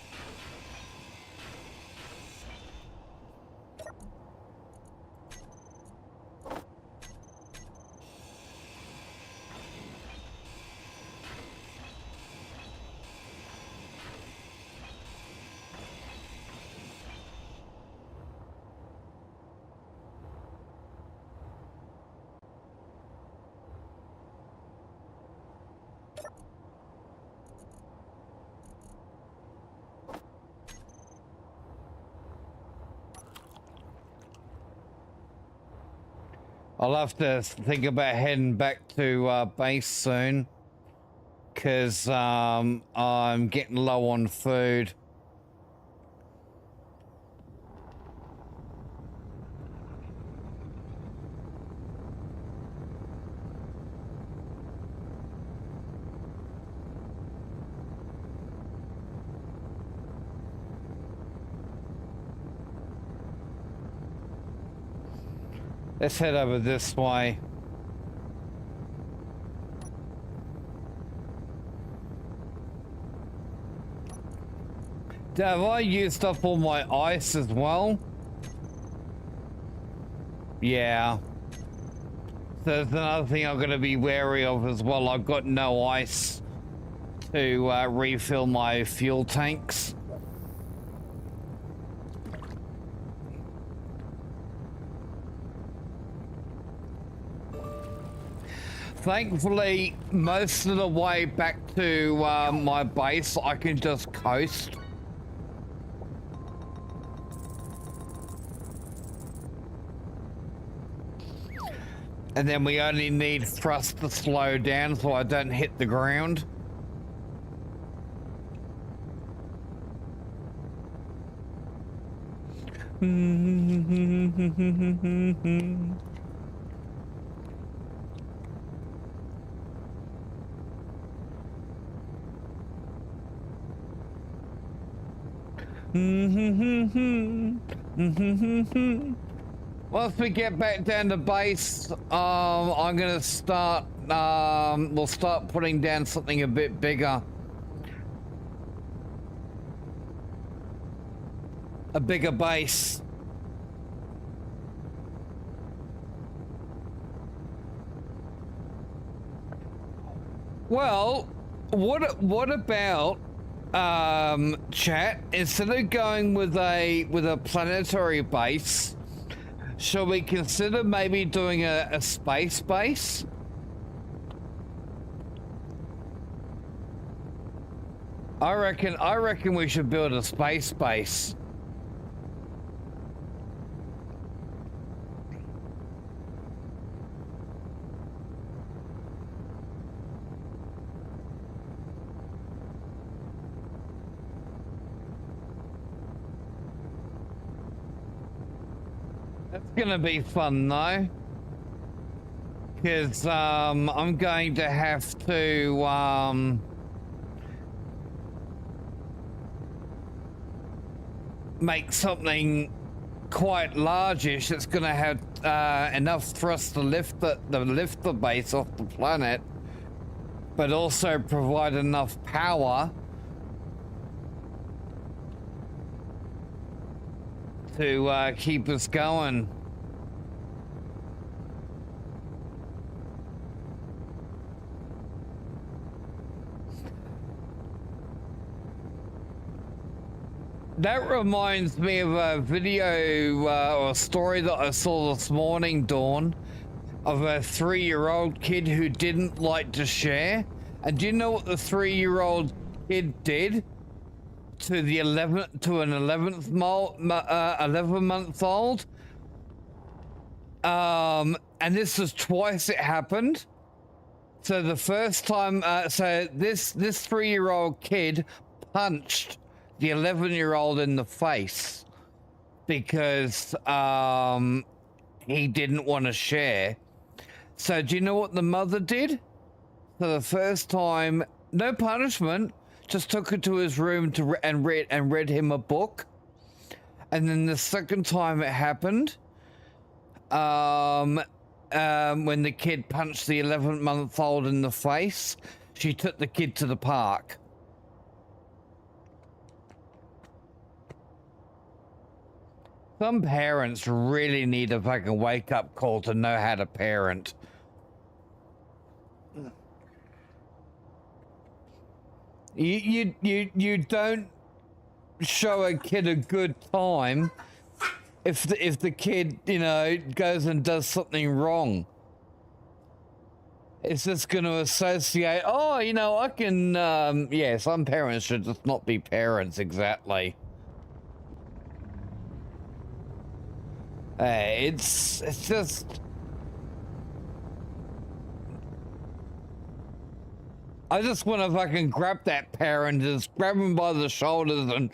S2: I'll have to think about heading back to base soon, because I'm getting low on food. Let's head over this way. Have I used up all my ice as well? Yeah. So there's another thing I'm going to be wary of as well. I've got no ice to refill my fuel tanks. Thankfully, most of the way back to my base, I can just coast. And then we only need thrust to slow down so I don't hit the ground. Once we get back down to base, I'm gonna start, we'll start putting down something a bit bigger. A bigger base. Well, what about chat? Instead of going with a planetary base, shall we consider maybe doing a space base? I reckon we should build a space base. That's gonna be fun though, because I'm going to have to make something quite largish that's gonna have enough thrust to lift the base off the planet, but also provide enough power to keep us going. That reminds me of a video or a story that I saw this morning, Dawn, of a 3-year-old kid who didn't like to share. And do you know what the 3-year-old kid did to the 11-month-old? And this was twice it happened. So the first time, so this 3-year-old kid punched the 11-year-old in the face because he didn't want to share. So do you know what the mother did? For the first time, no punishment, just took her to his room and read him a book. And then the second time it happened, when the kid punched the 11-month-old in the face, she took the kid to the park. Some parents really need a fucking wake-up call to know how to parent. You don't show a kid a good time if the kid, you know, goes and does something wrong. It's just going to associate, oh, you know, I can, yeah, some parents should just not be parents, exactly. It's just... I just want to fucking grab that parent and just grab him by the shoulders and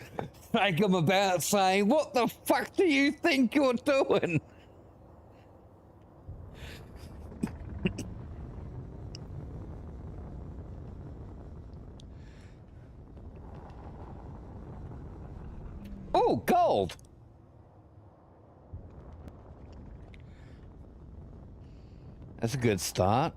S2: shake him about saying, what the fuck do you think you're doing? Oh, gold. That's a good start.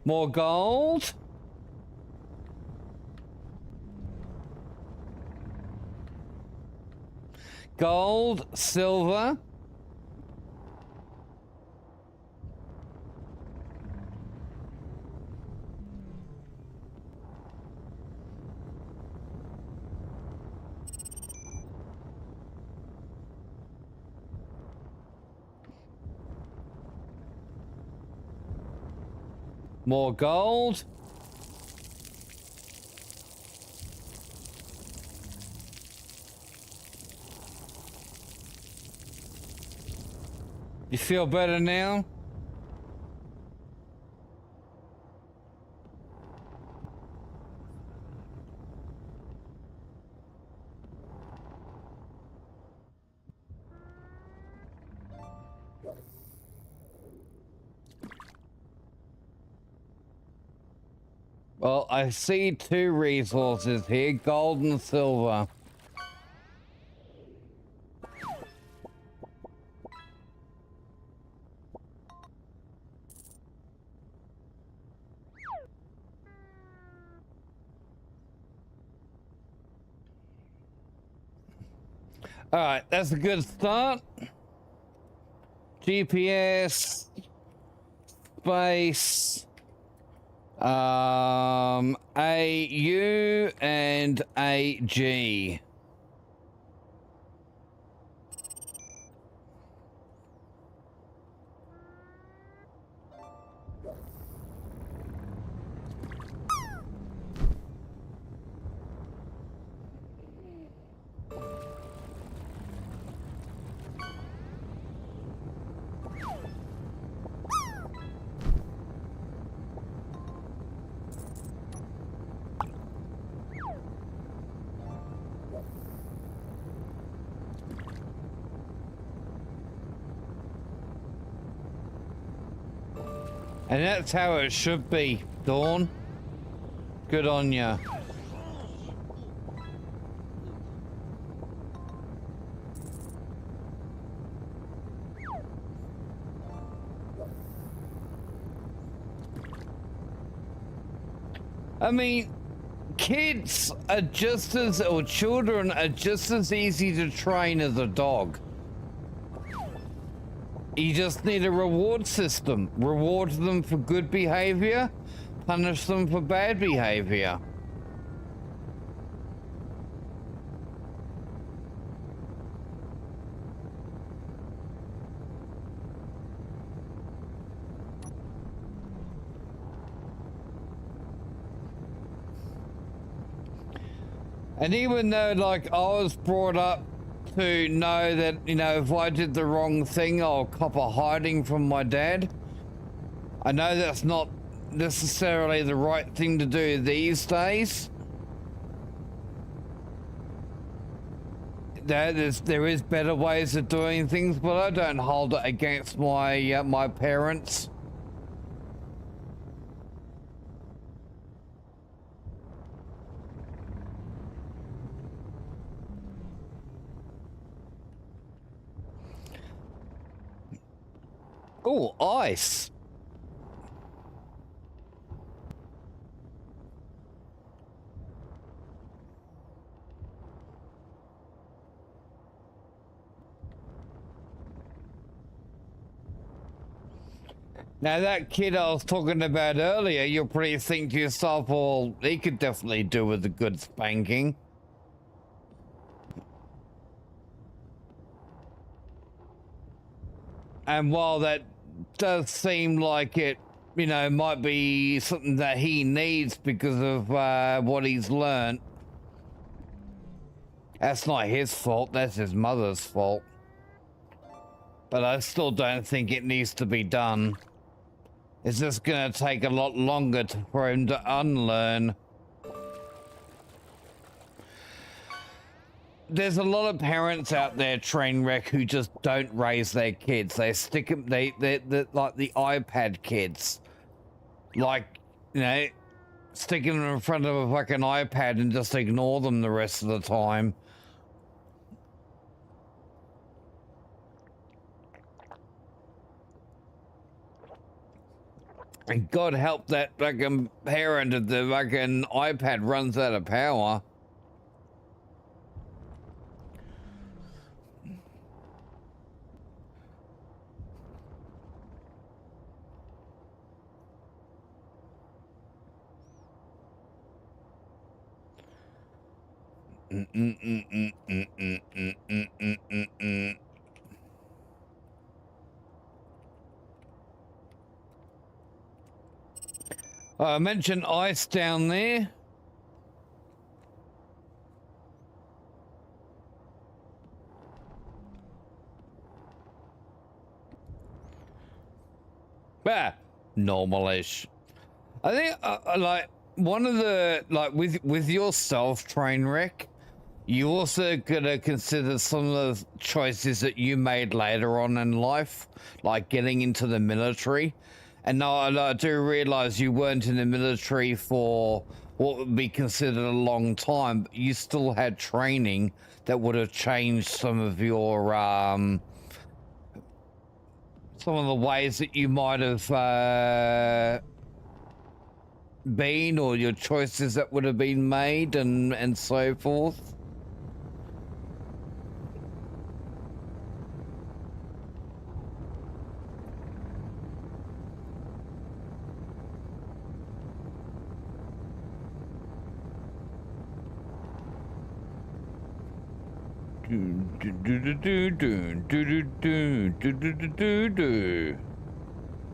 S2: More gold. Gold, silver. More gold. You feel better now? Well, I see two resources here, gold and silver. All right, that's a good start. GPS, space, AU and AG. And that's how it should be, Dawn. Good on ya. I mean, kids are just as, or children are just as easy to train as a dog. You just need a reward system. Reward them for good behavior, punish them for bad behavior. And even though, like, I was brought up to know that, you know, if I did the wrong thing, I'll cop a hiding from my dad. I know that's not necessarily the right thing to do these days. There is better ways of doing things, but I don't hold it against my my parents. Oh, ice. Now that kid I was talking about earlier, you'll probably think to yourself, well, he could definitely do with a good spanking. And while that does seem like it, you know, might be something that he needs because of what he's learned, that's not his fault, that's his mother's fault. But I still don't think it needs to be done. It's just gonna take a lot longer for him to unlearn. There's a lot of parents out there, train wreck, who just don't raise their kids. They stick them, they're like the iPad kids. Like, you know, sticking them in front of a fucking iPad and just ignore them the rest of the time. And God help that fucking parent if the fucking iPad runs out of power. I mentioned ice down there. Ah, normal-ish. I think, like, one of the, like, with yourself, Trainwreck, you also gotta consider some of the choices that you made later on in life, like getting into the military. And now I do realize you weren't in the military for what would be considered a long time, but you still had training that would have changed some of your, some of the ways that you might have been, or your choices that would have been made, and so forth.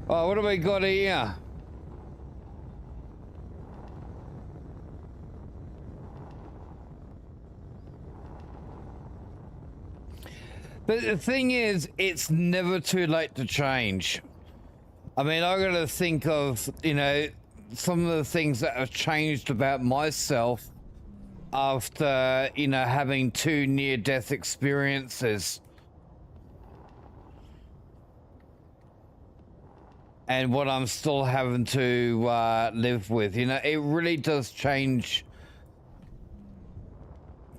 S2: Oh, what do we got here? But the thing is, it's never too late to change. I mean, I gotta think of, you know, some of the things that have changed about myself after, you know, having 2 near-death experiences. And what I'm still having to live with. You know, it really does change,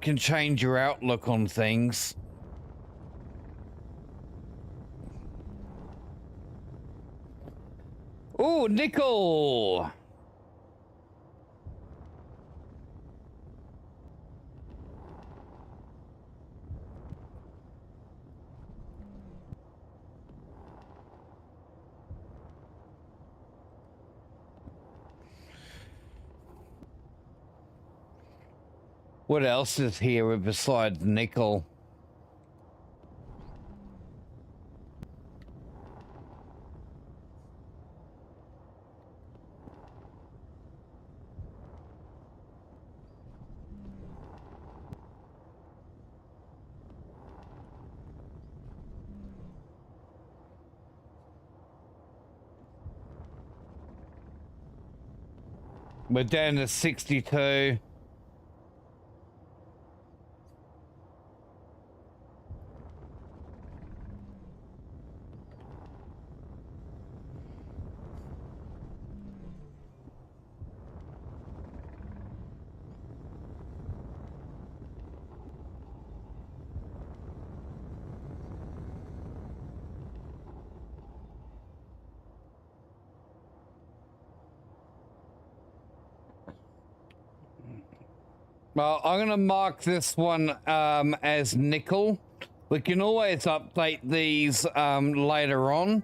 S2: can change your outlook on things. Oh, nickel! What else is here besides nickel? We're down to 62. Well, I'm going to mark this one as nickel. We can always update these later on.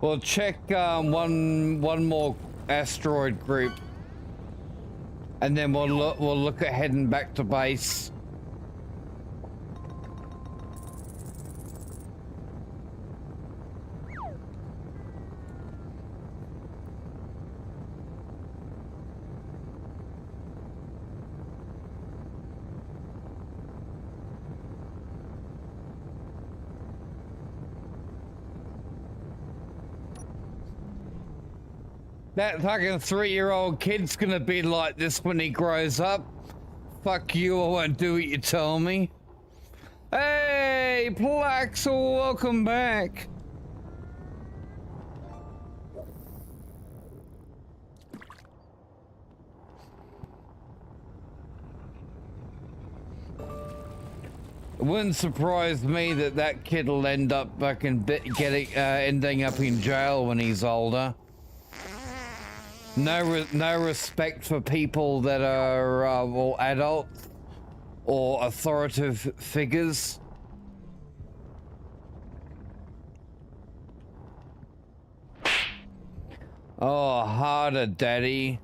S2: We'll check one more asteroid group, and then we'll look at heading back to base. That fucking 3-year-old kid's gonna be like this when he grows up. Fuck you, I won't do what you tell me. Hey, Hey, Plaxel, welcome back. It wouldn't surprise me that that kid will end up fucking ending up in jail when he's older. No respect for people that are well, adults or authoritative figures. Oh, harder, daddy.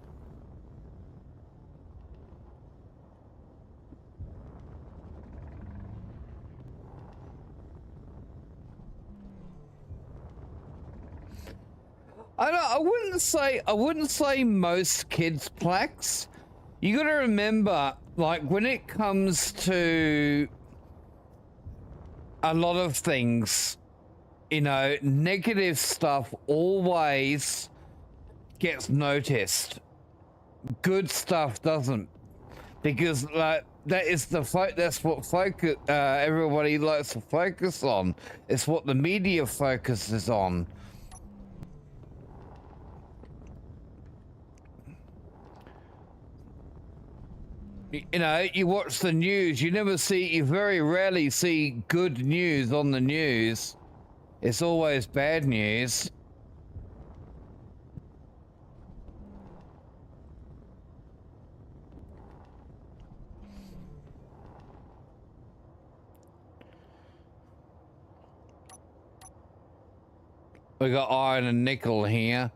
S2: I wouldn't say most kids plaques. You gotta remember, like, when it comes to a lot of things, you know, negative stuff always gets noticed. Good stuff doesn't, because that's what focus everybody likes to focus on. It's what the media focuses on. You know, you watch the news, you very rarely see good news on the news. It's always bad news. We got iron and nickel here.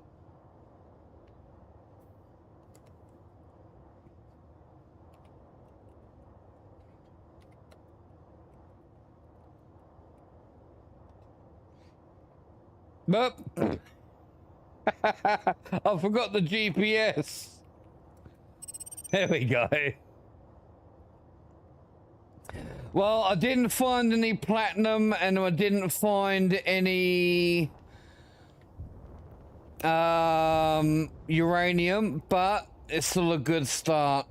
S2: But I forgot the GPS. There we go. Well, I didn't find any platinum and I didn't find any uranium, but it's still a good start.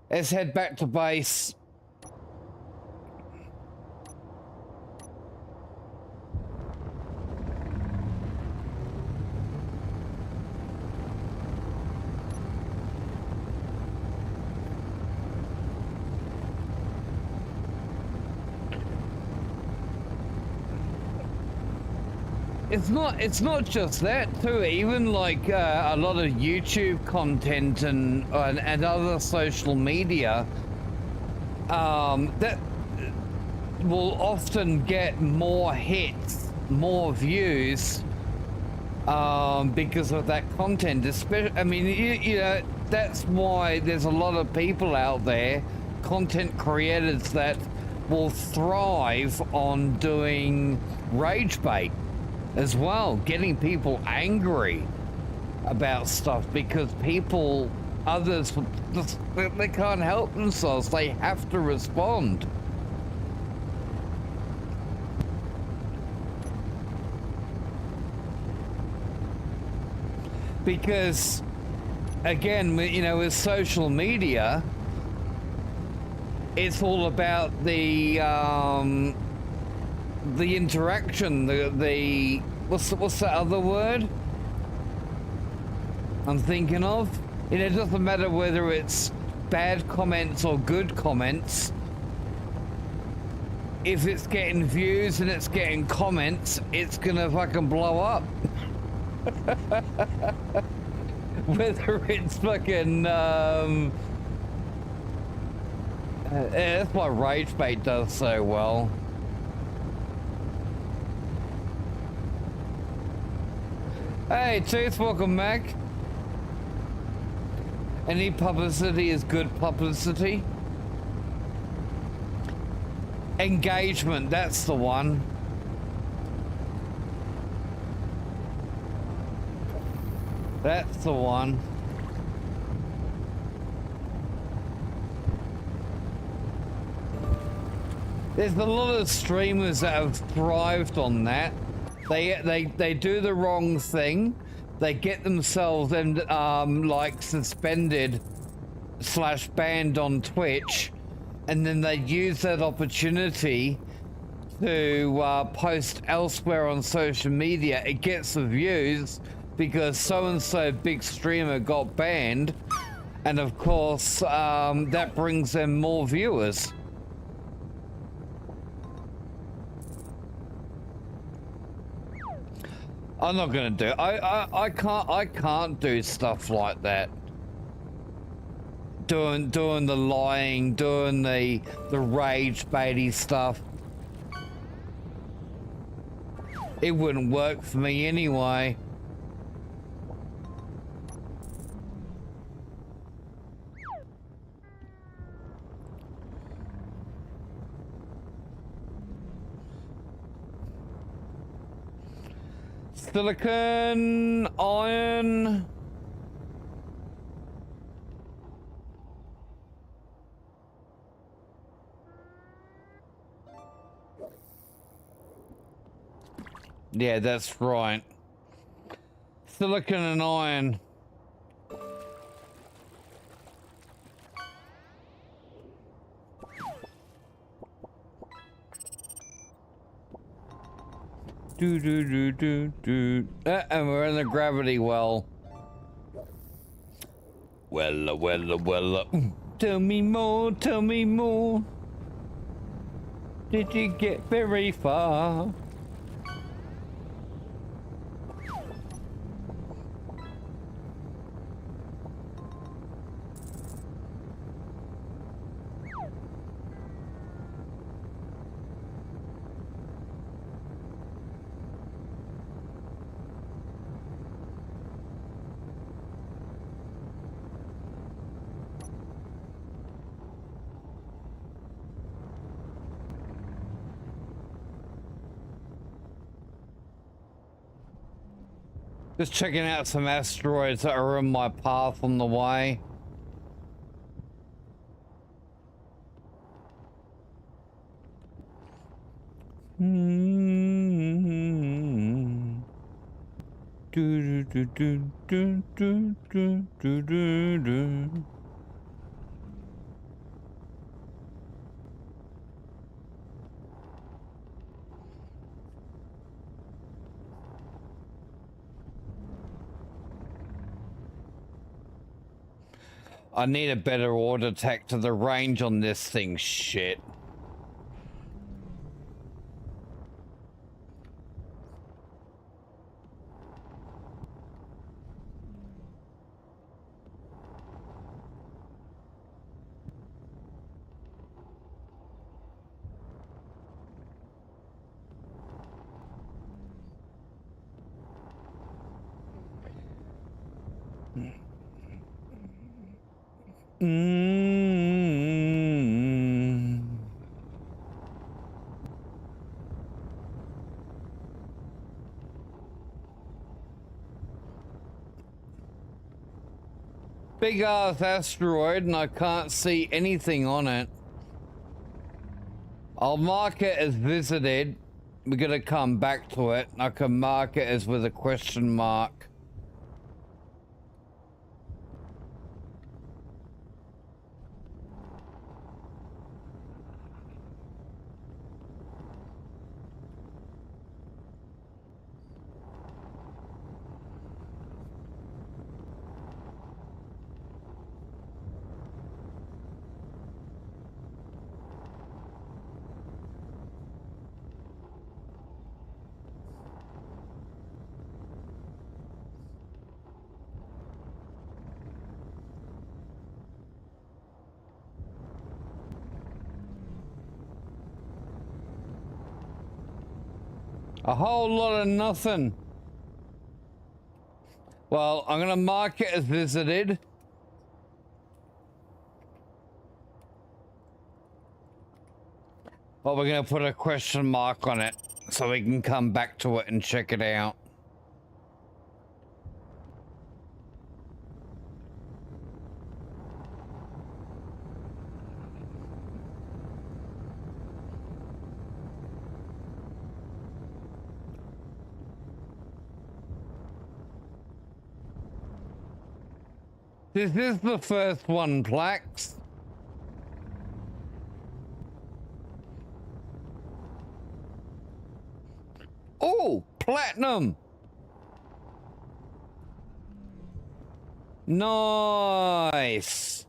S2: Let's head back to base. It's not just that too. Even like a lot of YouTube content and other social media, that will often get more hits, more views, because of that content. Especially, I mean, you know, that's why there's a lot of people out there, content creators that will thrive on doing rage bait as well, getting people angry about stuff, because others, they can't help themselves. They have to respond. Because, again, you know, with social media, it's all about the interaction, the what's that other word I'm thinking of? You know, it doesn't matter whether it's bad comments or good comments. If it's getting views and it's getting comments, it's gonna fucking blow up. Whether it's fucking that's why rage bait does so well. Hey, Tooth, welcome back. Any publicity is good publicity. Engagement, that's the one. That's the one. There's a lot of streamers that have thrived on that. They do the wrong thing. They get themselves like suspended / banned on Twitch, and then they use that opportunity to post elsewhere on social media, it gets the views because so-and-so big streamer got banned. And of course, that brings them more viewers. I'm not gonna do it. I can't do stuff like that. Doing the lying, doing the rage baity stuff. It wouldn't work for me anyway. Silicon, iron. Yeah, that's right. Silicon and iron. And we're in the gravity well. Well. Tell me more, tell me more. Did you get very far? Just checking out some asteroids that are in my path on the way. I need a better order detector. The range on this thing shit. Big ass asteroid and I can't see anything on it. I'll mark it as visited. We're gonna come back to it. I can mark it as with a question mark. A whole lot of nothing. Well, I'm gonna mark it as visited. But we're gonna put a question mark on it so we can come back to it and check it out. This is the first one, Plax. platinum. Nice.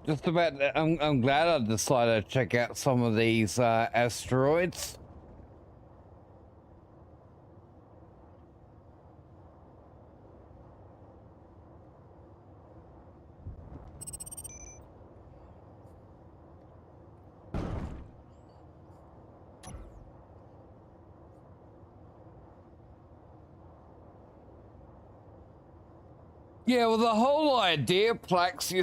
S2: Just about, I'm glad I decided to check out some of these asteroids. Yeah, well, the whole idea, Plax, you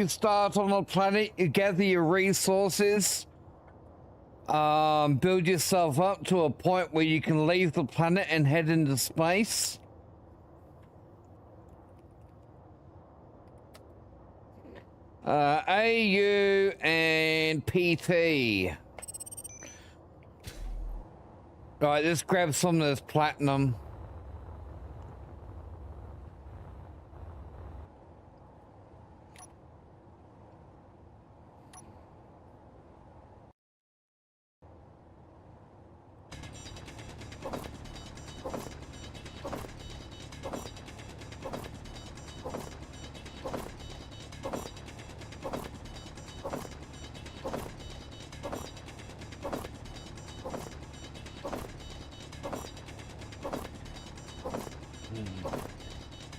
S2: start on a planet, you gather your resources, build yourself up to a point where you can leave the planet and head into space. AU and PT. All right, let's grab some of this platinum.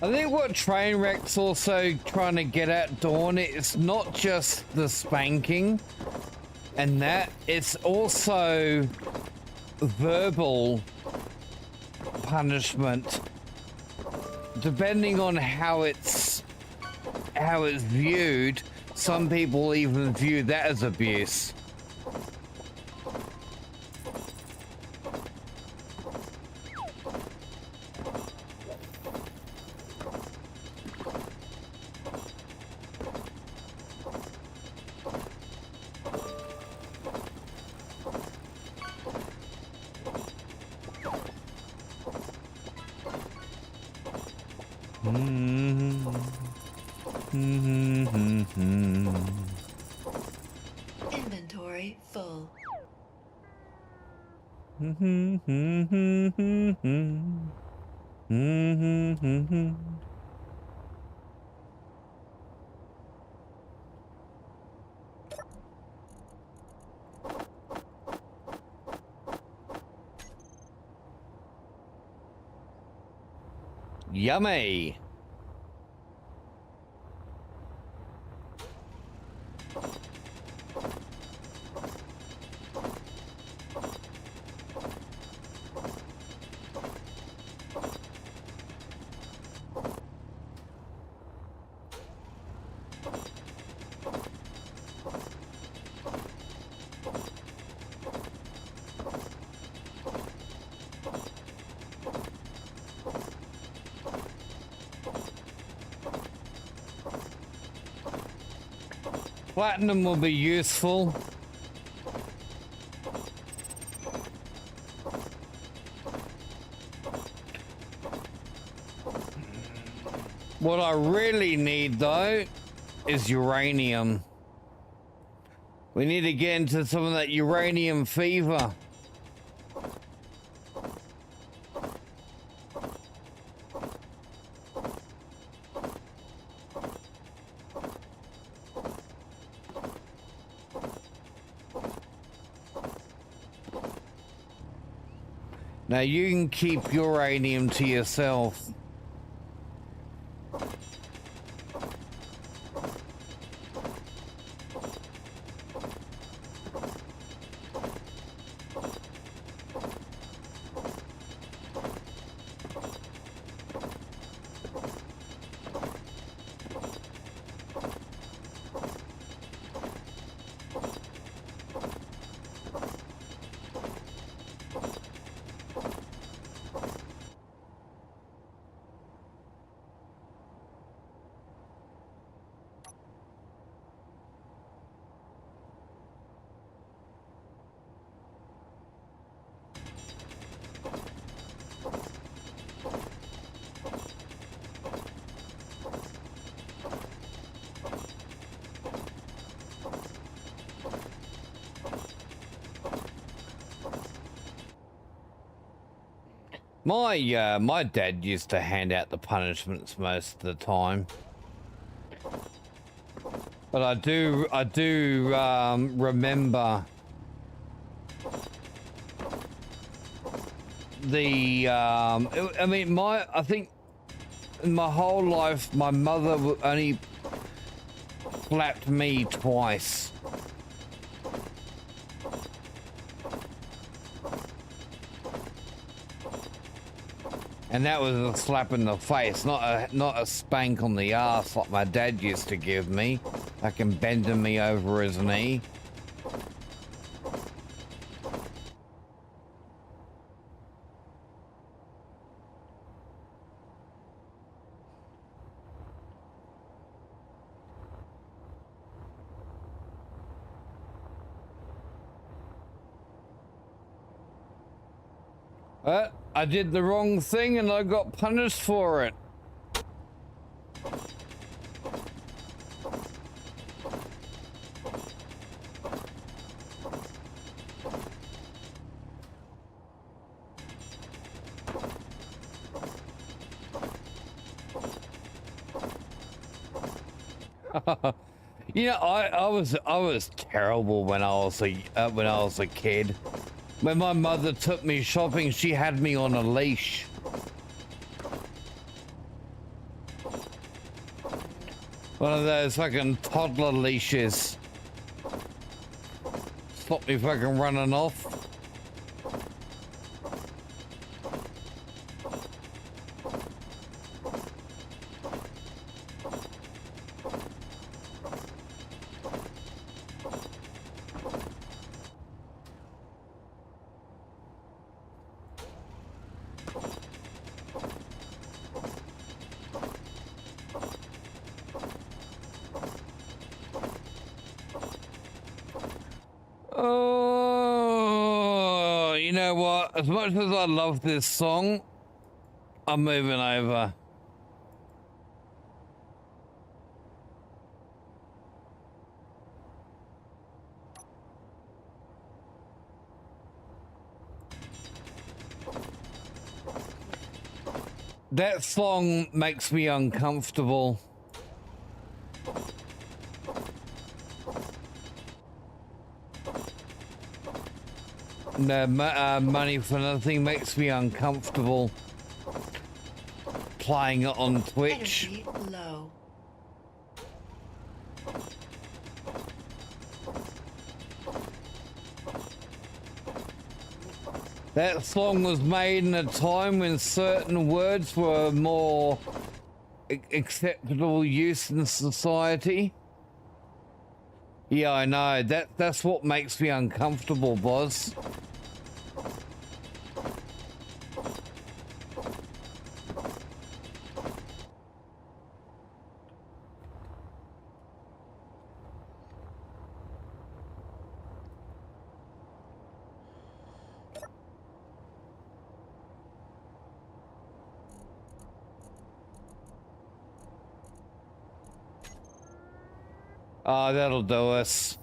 S2: I think what Trainwreck's also trying to get at, Dawn, it's not just the spanking and that, it's also verbal punishment, depending on how it's viewed. Some people even view that as abuse.
S3: Inventory full.
S2: Yummy. Platinum will be useful. What I really need, though, is uranium. We need to get into some of that uranium fever. Now you can keep uranium to yourself. My dad used to hand out the punishments most of the time. But I do remember the I mean, I think in my whole life my mother only slapped me twice. And that was a slap in the face, not a spank on the ass like my dad used to give me, like him bending me over his knee. I did the wrong thing and I got punished for it. You know, I was terrible when I was a kid. When my mother took me shopping, she had me on a leash. One of those fucking toddler leashes. Stop me fucking running off. Oh, you know what? As much as I love this song, I'm moving over. That song makes me uncomfortable. No, money for nothing makes me uncomfortable. Playing it on Twitch.
S3: Energy low.
S2: That song was made in a time when certain words were more acceptable use in society. Yeah, I know. That's what makes me uncomfortable, boss. Oh, that'll do us.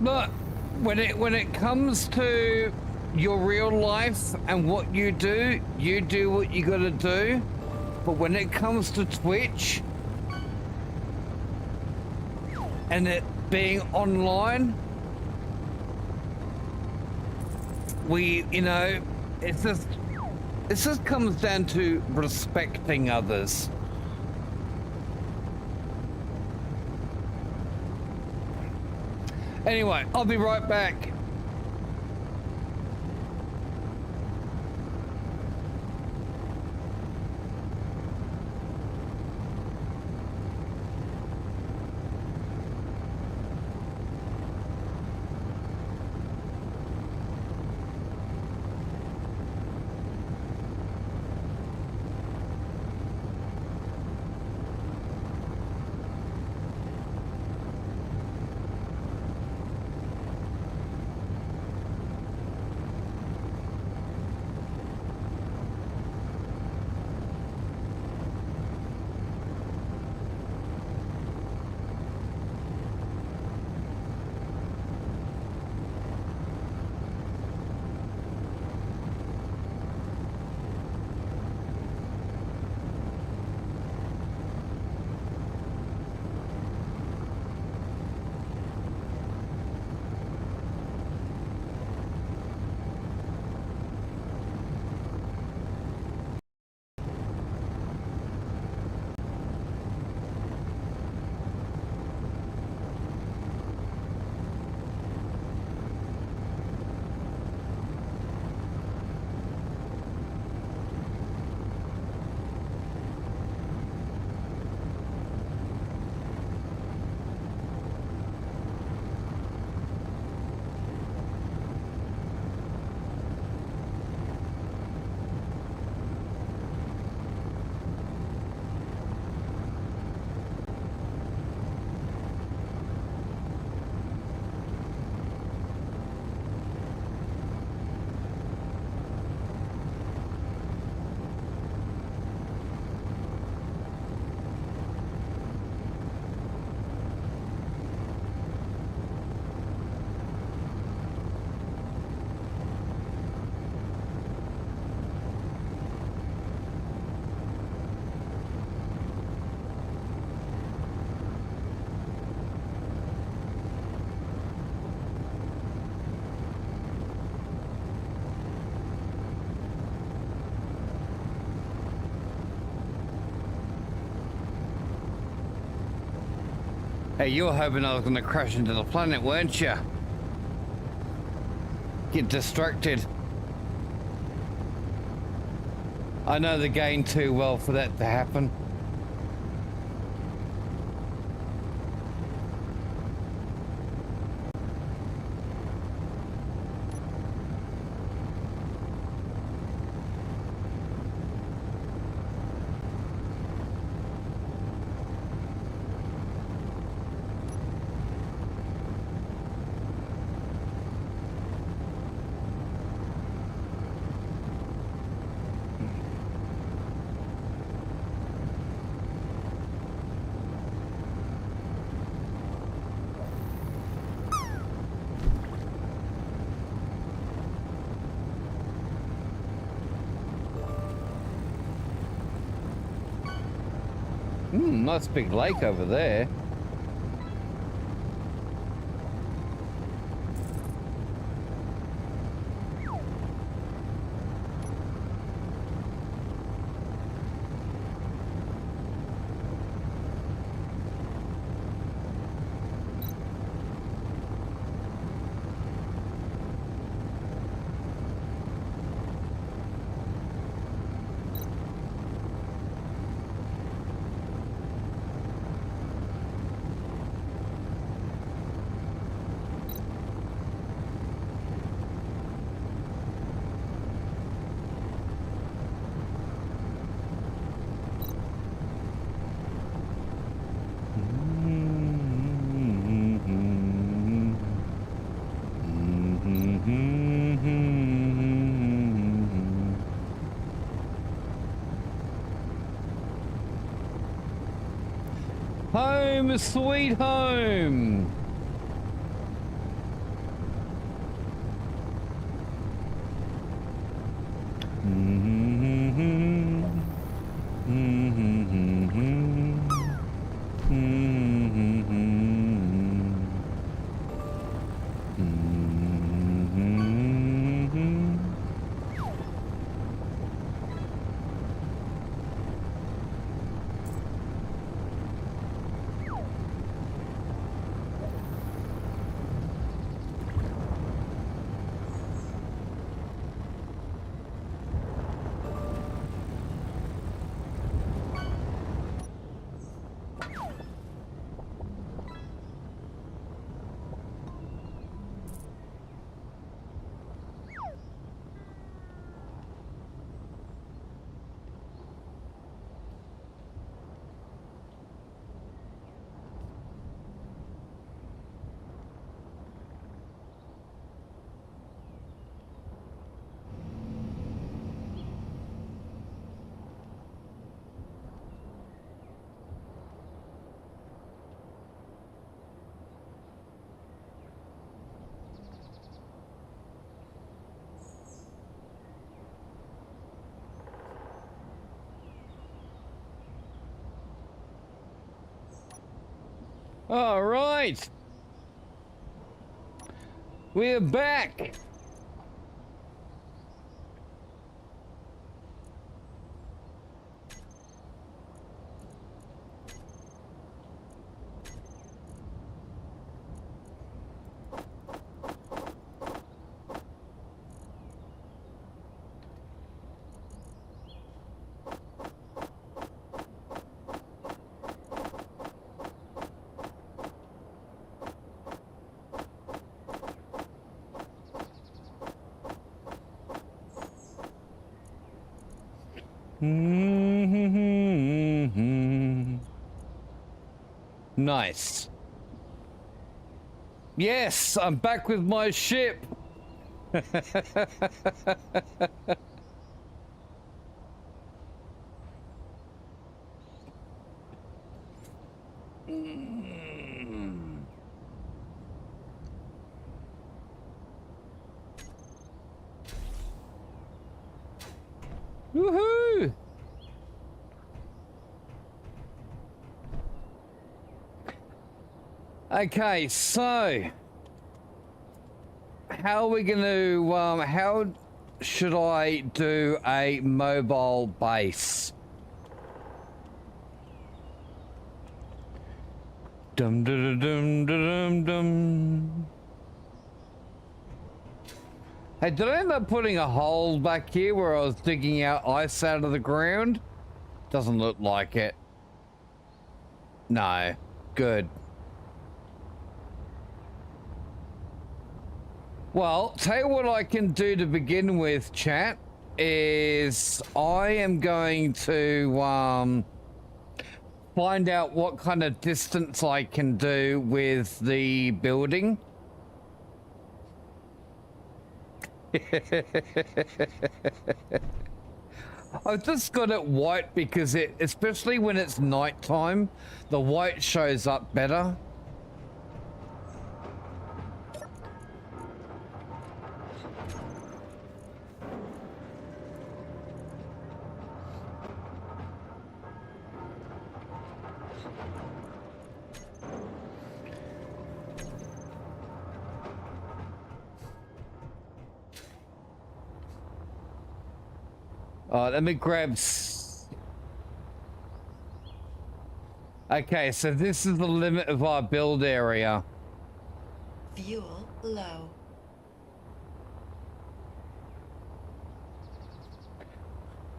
S2: But when it comes to your real life and what you do what you gotta do. But when it comes to Twitch and being online, it just comes down to respecting others. Anyway, I'll be right back. Hey, you were hoping I was going to crash into the planet, weren't you? Get distracted. I know the game too well for that to happen. Nice big lake over there. Home, sweet home. All right. We're back. Nice. Yes, I'm back with my ship. Woohoo! Okay, so how are we going to, how should I do a mobile base? Dum dum dum dum dum. Hey, did I end up putting a hole back here where I was digging out ice out of the ground? Doesn't look like it. No. Good. Well, tell you what I can do to begin with, chat, is I am going to find out what kind of distance I can do with the building. I've just got it white because it, especially when it's nighttime, the white shows up better. Let me grab... Okay, so this is the limit of our build area.
S3: Fuel low.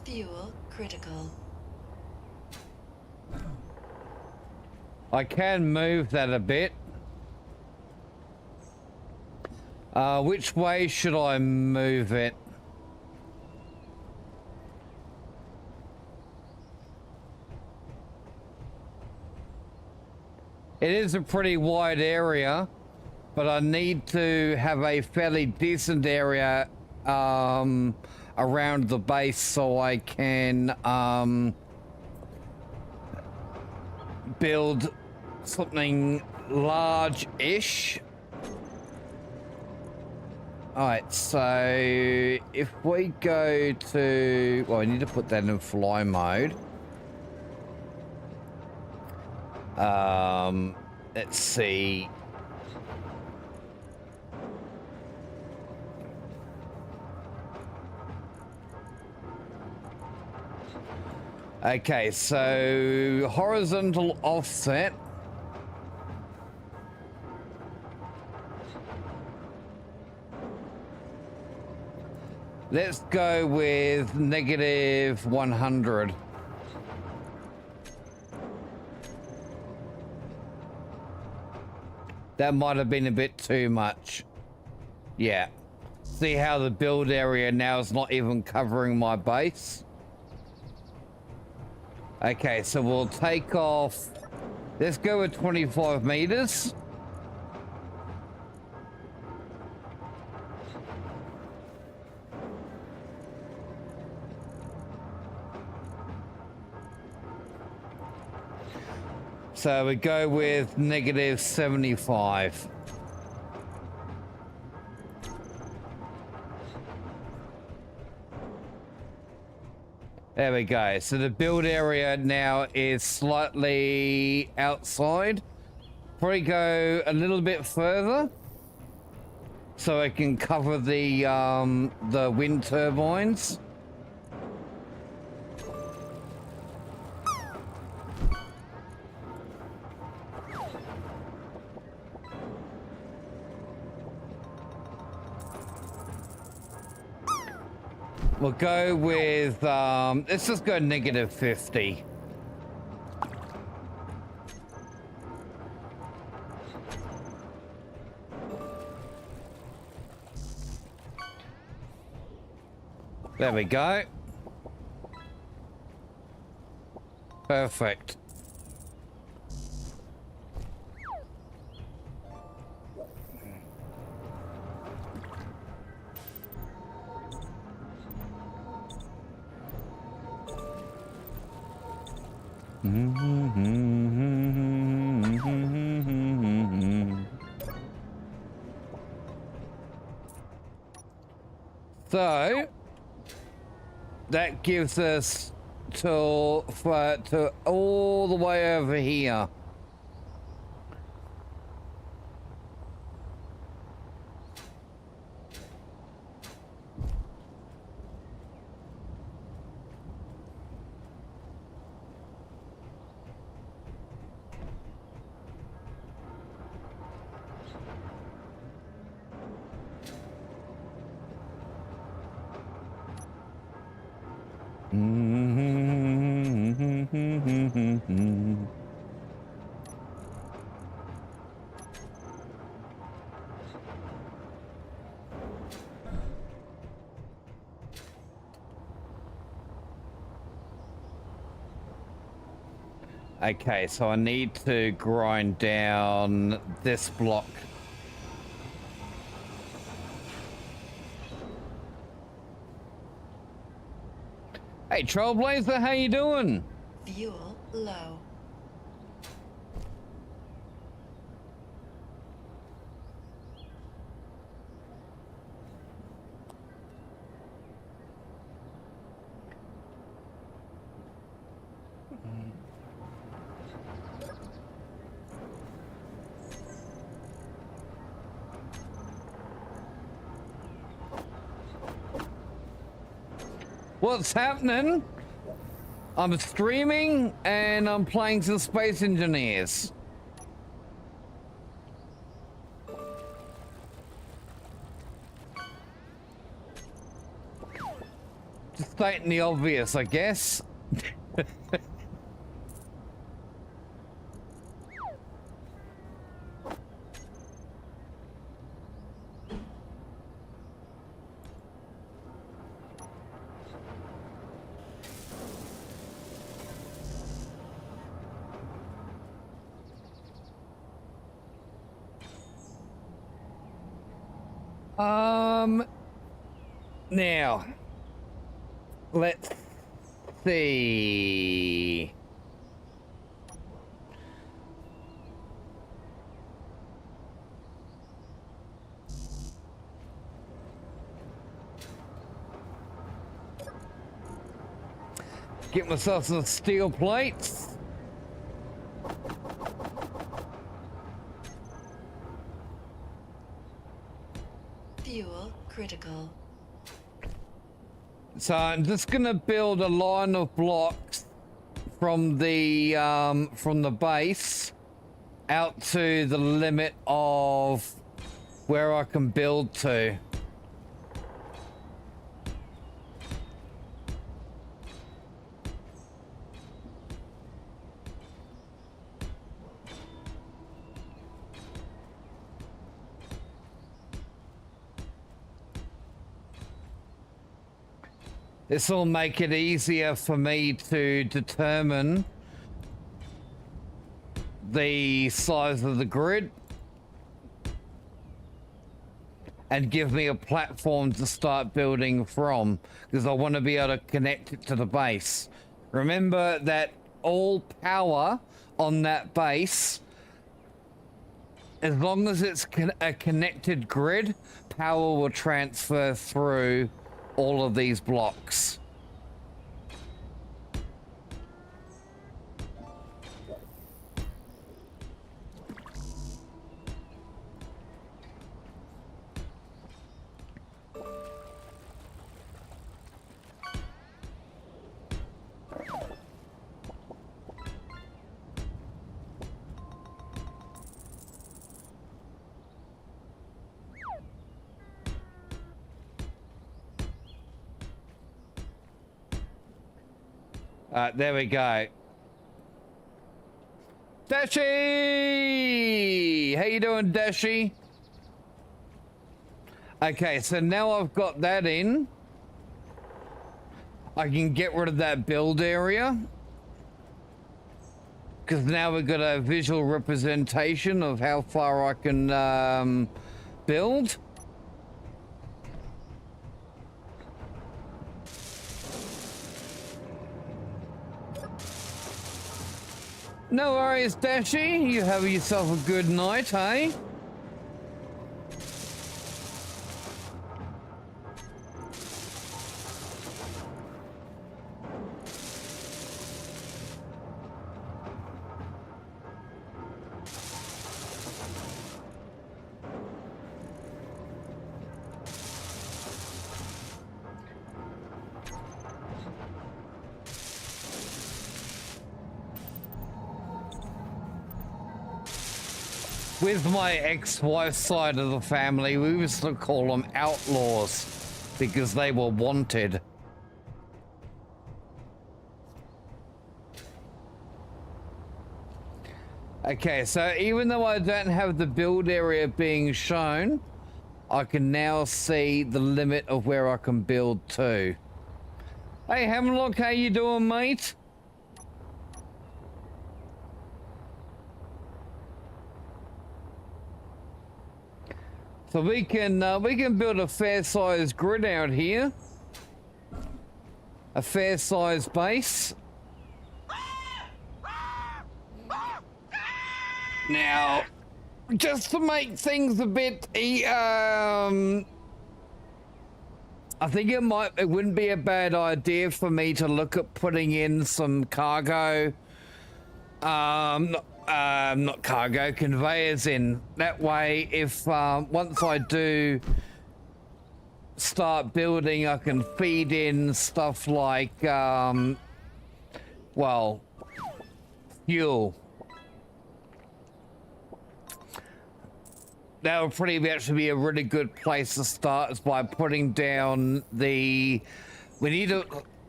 S3: Fuel critical.
S2: I can move that a bit. Which way should I move it? It is a pretty wide area, but I need to have a fairly decent area around the base so I can build something large-ish. Alright, so if we go to... Well, I need to put that in fly mode. Let's see. Okay, so horizontal offset. Let's go with -100. That might have been a bit too much. Yeah. See how the build area now is not even covering my base? Okay, so we'll take off. Let's go with 25 meters. So we go with -75. There we go. So the build area now is slightly outside. Probably go a little bit further so I can cover the wind turbines. We'll go with, let's just go -50. There we go. Perfect. So that gives us to all the way over here. Okay, so I need to grind down this block. Hey, Trailblazer, how you doing?
S3: Fuel low.
S2: What's happening? I'm streaming and I'm playing some Space Engineers. Just stating the obvious, I guess. Now, let's see. Get myself some steel plates.
S3: Fuel critical.
S2: So I'm just gonna build a line of blocks from the base out to the limit of where I can build to. This will make it easier for me to determine the size of the grid and give me a platform to start building from, because I want to be able to connect it to the base. Remember that all power on that base, as long as it's a connected grid, power will transfer through all of these blocks. There we go. Dashi! How you doing, Dashi? Okay, so now I've got that in. I can get rid of that build area. Because now we've got a visual representation of how far I can build. No worries, Dashi. You have yourself a good night, eh? With my ex-wife's side of the family, we used to call them outlaws because they were wanted. Okay, so even though I don't have the build area being shown, I can now see the limit of where I can build to. Hey, Hemlock, how you doing, mate? So we can build a fair-sized grid out here, a fair-sized base. Now, just to make things a bit, I think it wouldn't be a bad idea for me to look at putting in some cargo, not cargo, conveyors in. That way, if once I do start building, I can feed in stuff like, well, fuel. That would pretty much be a really good place to start, is by putting down the... We need to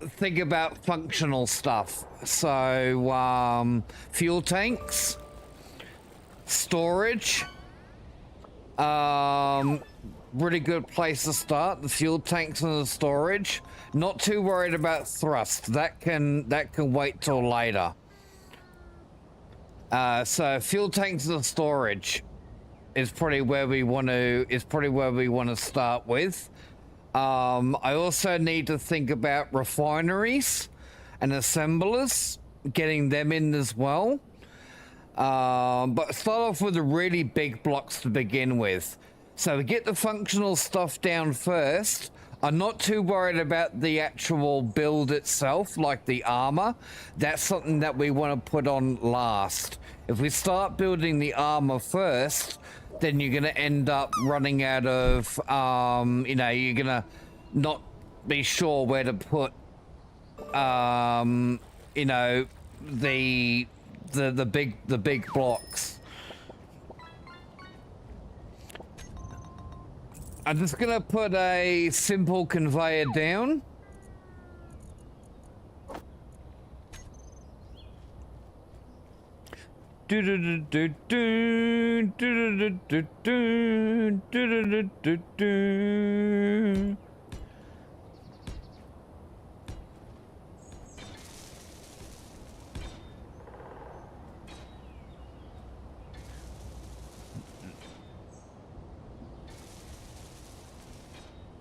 S2: think about functional stuff. So, fuel tanks, storage, really good place to start, the fuel tanks and the storage. Not too worried about thrust. That can wait till later. So fuel tanks and storage is probably where we want to start with. I also need to think about refineries and assemblers, getting them in as well. But start off with the really big blocks to begin with. So we get the functional stuff down first. I'm not too worried about the actual build itself, like the armor. That's something that we want to put on last. If we start building the armor first, then you're going to end up running out of, you're going to not be sure where to put, the big blocks. I'm just going to put a simple conveyor down.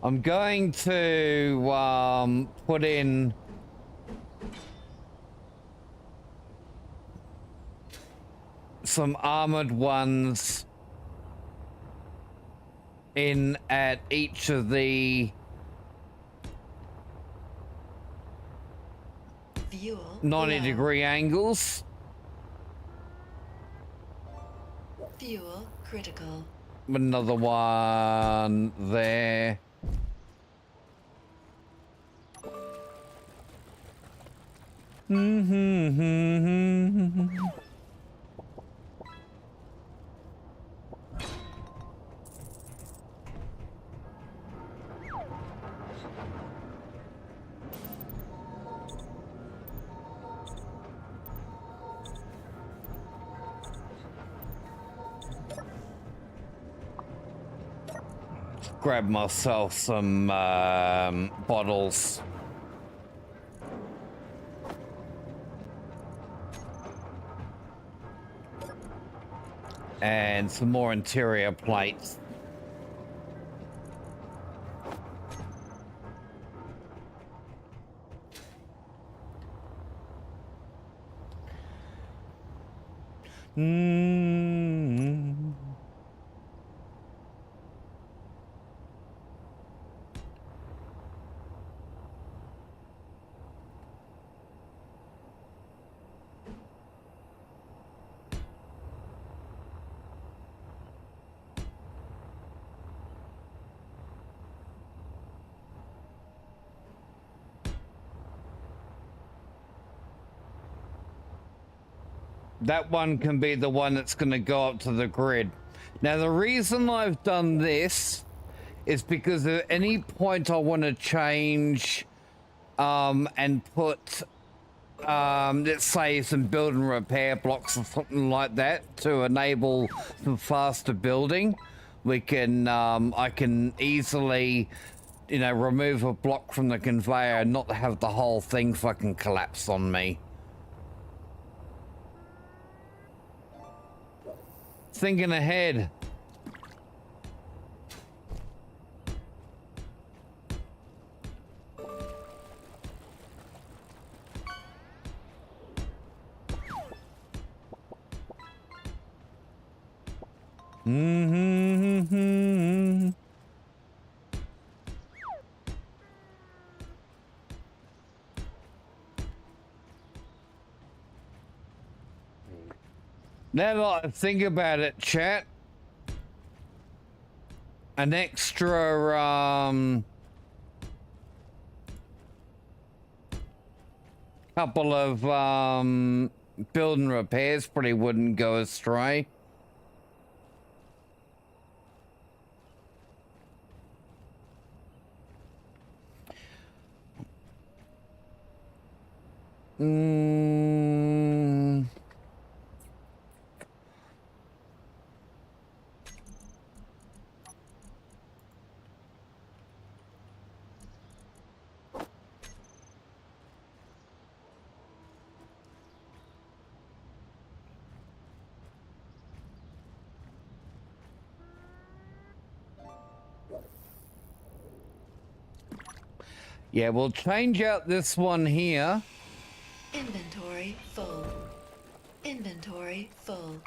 S2: I'm going to put in some armored ones in at each of the
S3: Fuel
S2: 90-degree angles.
S3: Fuel critical.
S2: Another one there. grab myself some bottles. And some more interior plates. That one can be the one that's going to go up to the grid. Now, the reason I've done this is because at any point I want to change and put, let's say, some building repair blocks or something like that to enable some faster building, we can, I can easily, you know, remove a block from the conveyor and not have the whole thing fucking collapse on me. Thinking ahead. Now that I think about it, chat, an extra couple of building repairs probably wouldn't go astray. Yeah, we'll change out this one here.
S3: Inventory full. Inventory full.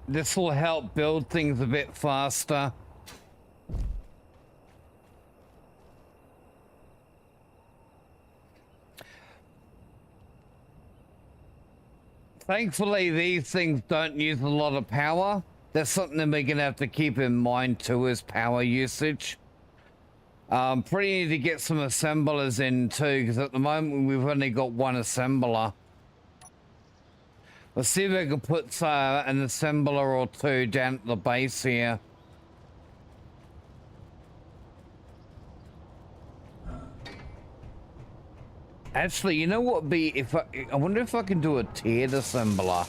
S2: This will help build things a bit faster. Thankfully, these things don't use a lot of power. That's something that we're gonna have to keep in mind too, is power usage. Pretty need to get some assemblers in too, because at the moment we've only got one assembler. Let's see if we can put an assembler or two down at the base here. Actually, you know what would be if I wonder if I can do a tiered assembler.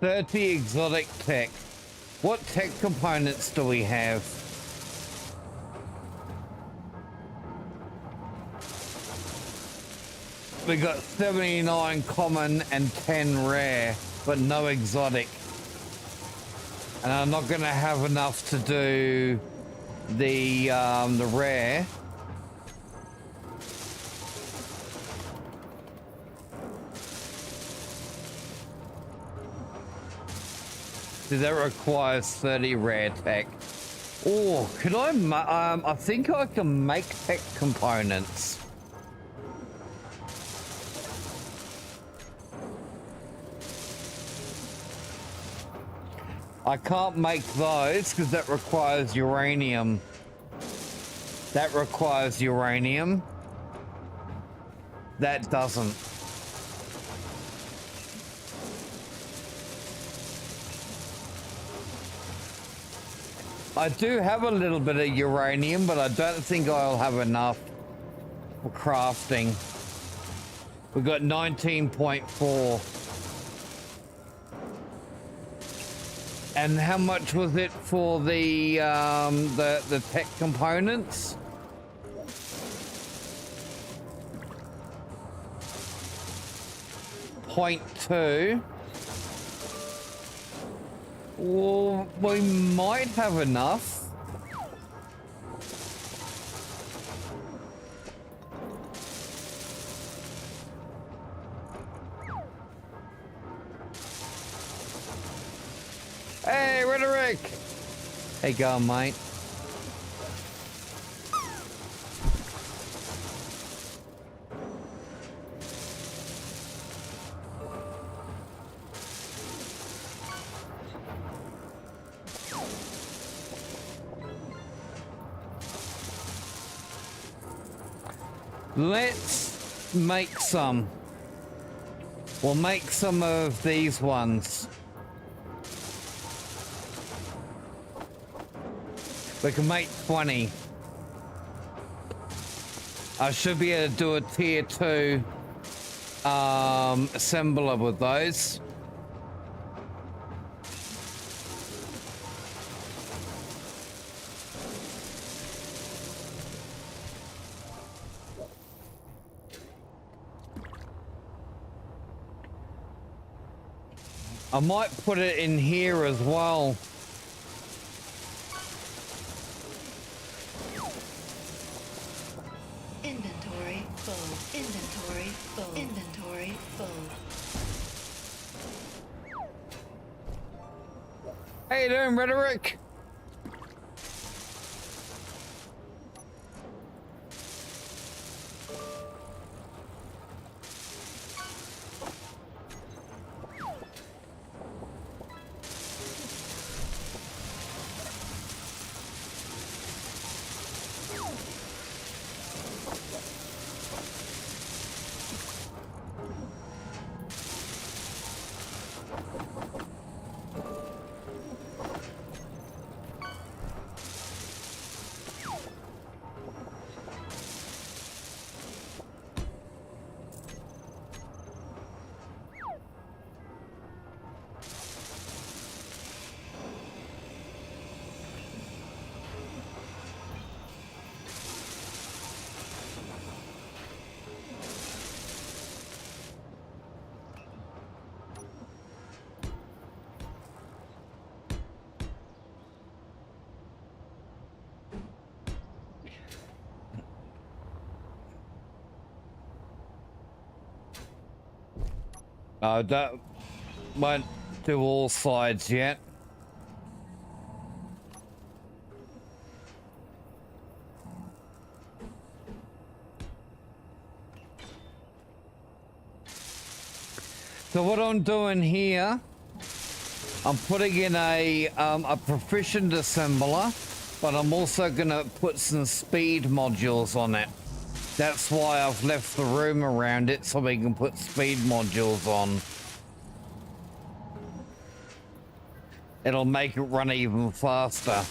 S2: $30 exotic tech. What tech components do we have? We got 79 common and 10 rare, but no exotic. And I'm not gonna have enough to do the rare. So that requires 30 rare tech. Oh, could I think I can make tech components. I can't make those because that requires uranium. That requires uranium. That doesn't. I do have a little bit of uranium, but I don't think I'll have enough for crafting. We've got 19.4. And how much was it for the tech components? .2. Well, we might have enough. Hey, Rhetoric! Hey, go on, mate. Let's make some. We'll make some of these ones. We can make 20. I should be able to do a tier 2 assembler with those. I might put it in here as well.
S3: Inventory full. Inventory full. Inventory full.
S2: How you doing, Rhetoric? That won't do all sides yet. So what I'm doing here, I'm putting in a proficient assembler, but I'm also gonna put some speed modules on it. That's why I've left the room around it so we can put speed modules on. It'll make it run even faster.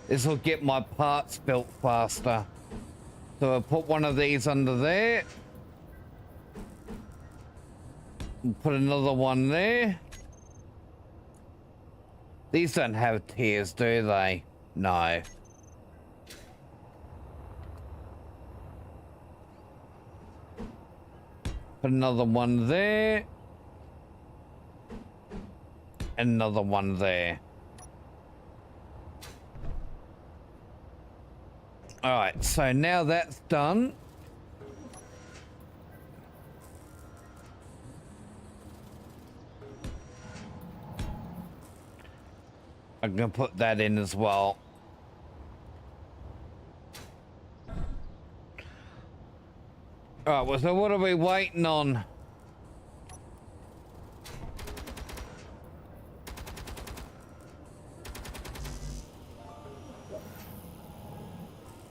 S2: This will get my parts built faster. So I'll put one of these under there. And put another one there. These don't have tiers, do they? No. Put another one there. another one there. All right, so now that's done. I'm gonna put that in as well. All right, well, so what are we waiting on?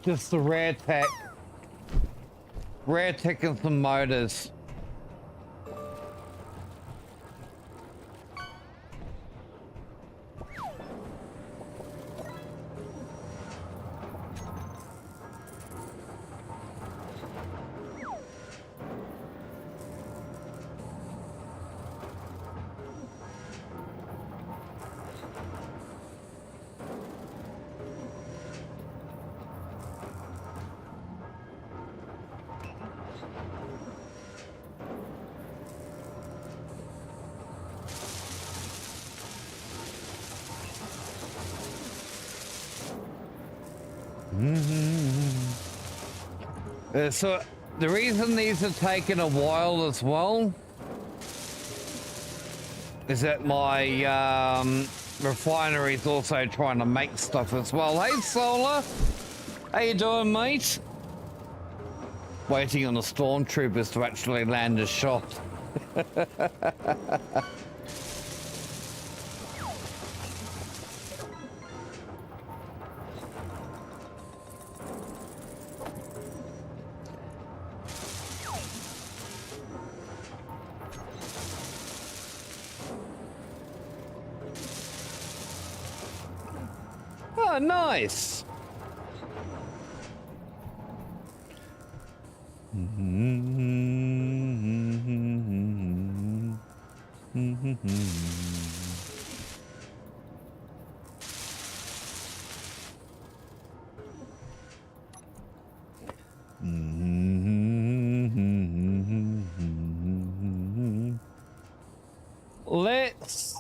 S2: Just the rare tech. Rare tech and some motors. So the reason these are taking a while as well is that my refinery is also trying to make stuff as well. Hey Solar, how you doing, mate? Waiting on the stormtroopers to actually land a shot. Oh, nice. Let's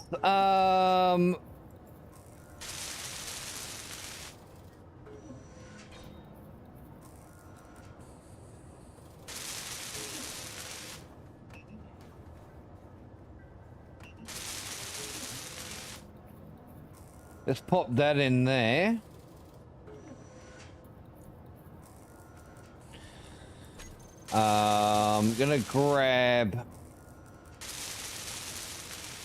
S2: let's pop that in there. I'm gonna grab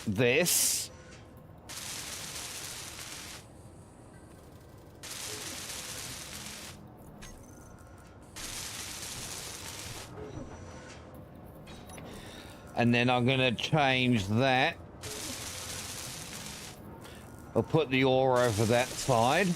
S2: this. And then I'm gonna change that. I'll put the ore over that side.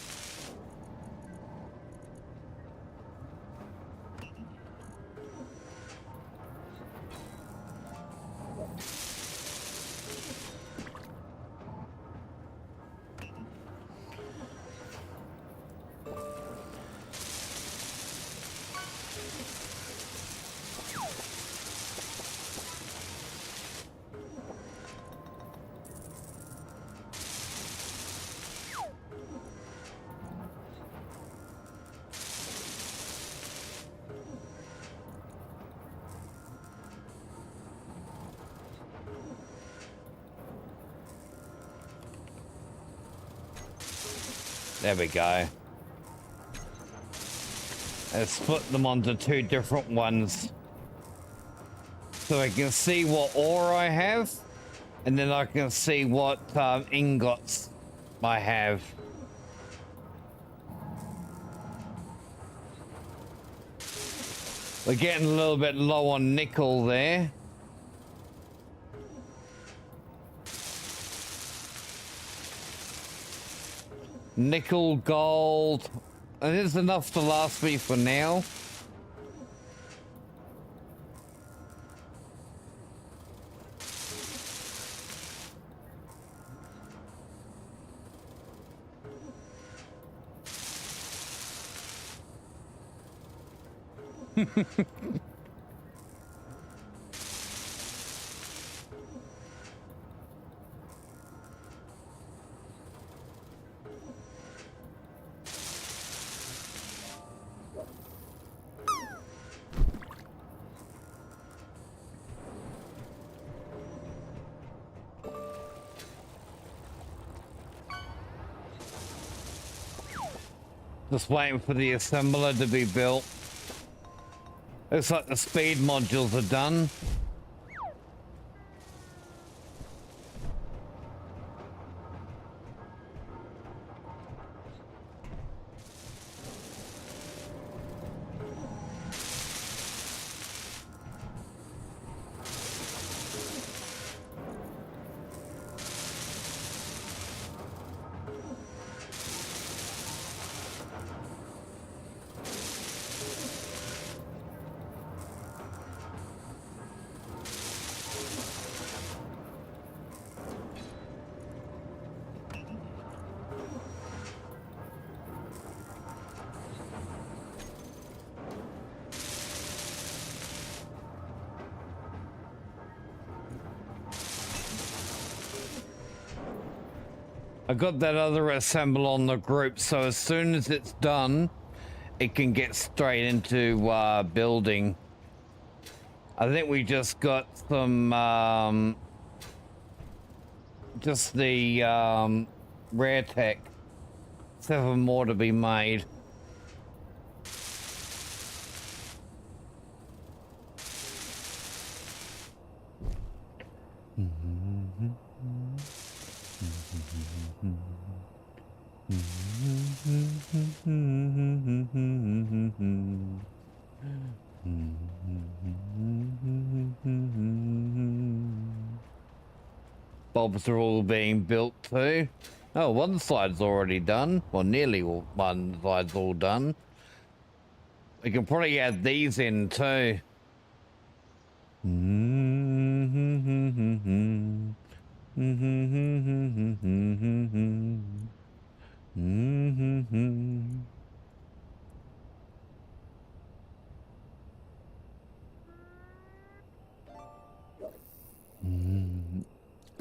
S2: There we go. Let's split them onto two different ones. So I can see what ore I have, and then I can see what ingots I have. We're getting a little bit low on nickel there. Nickel, gold, and it's enough to last me for now. Just waiting for the assembler to be built. Looks like the speed modules are done. I got that other assemble on the group, so as soon as it's done, it can get straight into building. I think we just got some, just the rare tech. 7 more to be made. Bulbs are all being built too. Oh, one side's already done. Well, nearly all, one side's all done. We can probably add these in too.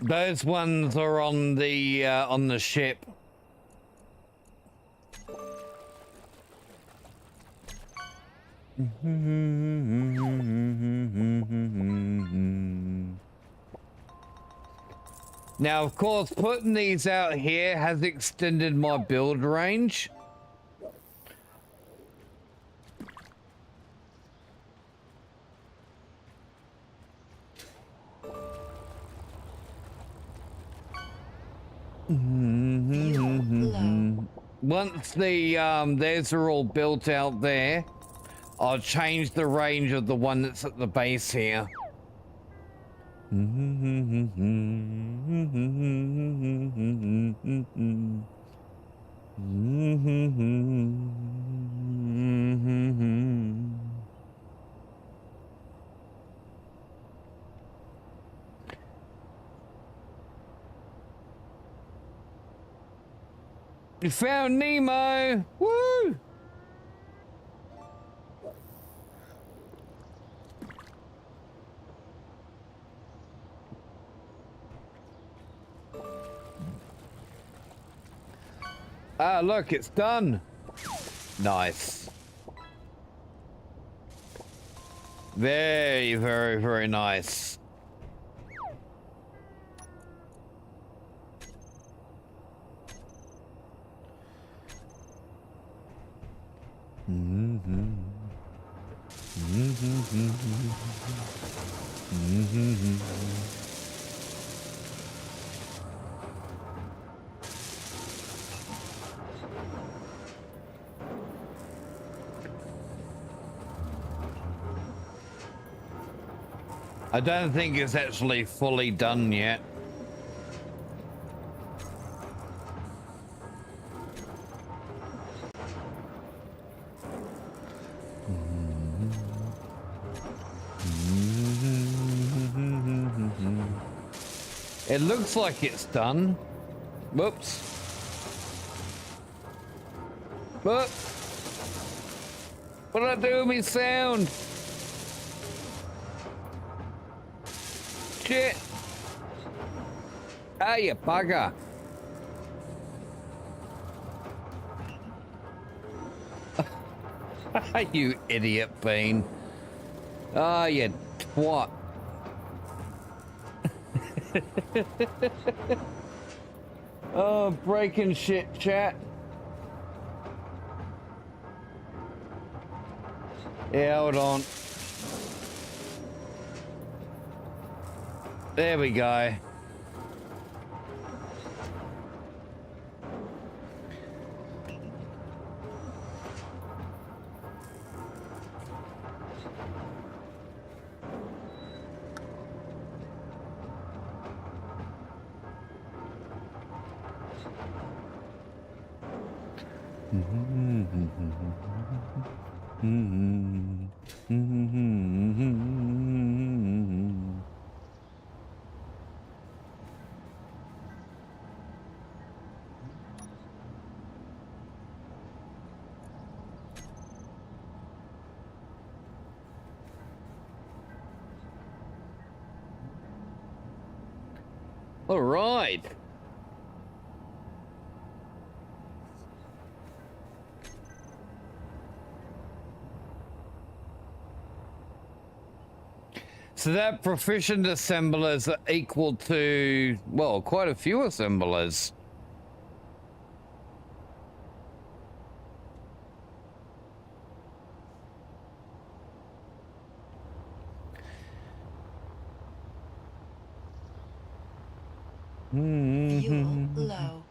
S2: Those ones are on the ship. Now, of course, putting these out here has extended my build range. Once the theirs are all built out there, I'll change the range of the one that's at the base here. You found Nemo! Woo! Ah, look, it's done. Nice. Very, very, very nice. I don't think it's actually fully done yet. It looks like it's done. Whoops. Whoop. What did I do with my sound? Shit. Ah, you bugger. You idiot, Bean. Ah, you twat. Oh, breaking shit, chat. Yeah, hold on. There we go. All right. So that proficient assemblers are equal to, well, quite a few assemblers.
S3: Fuel low.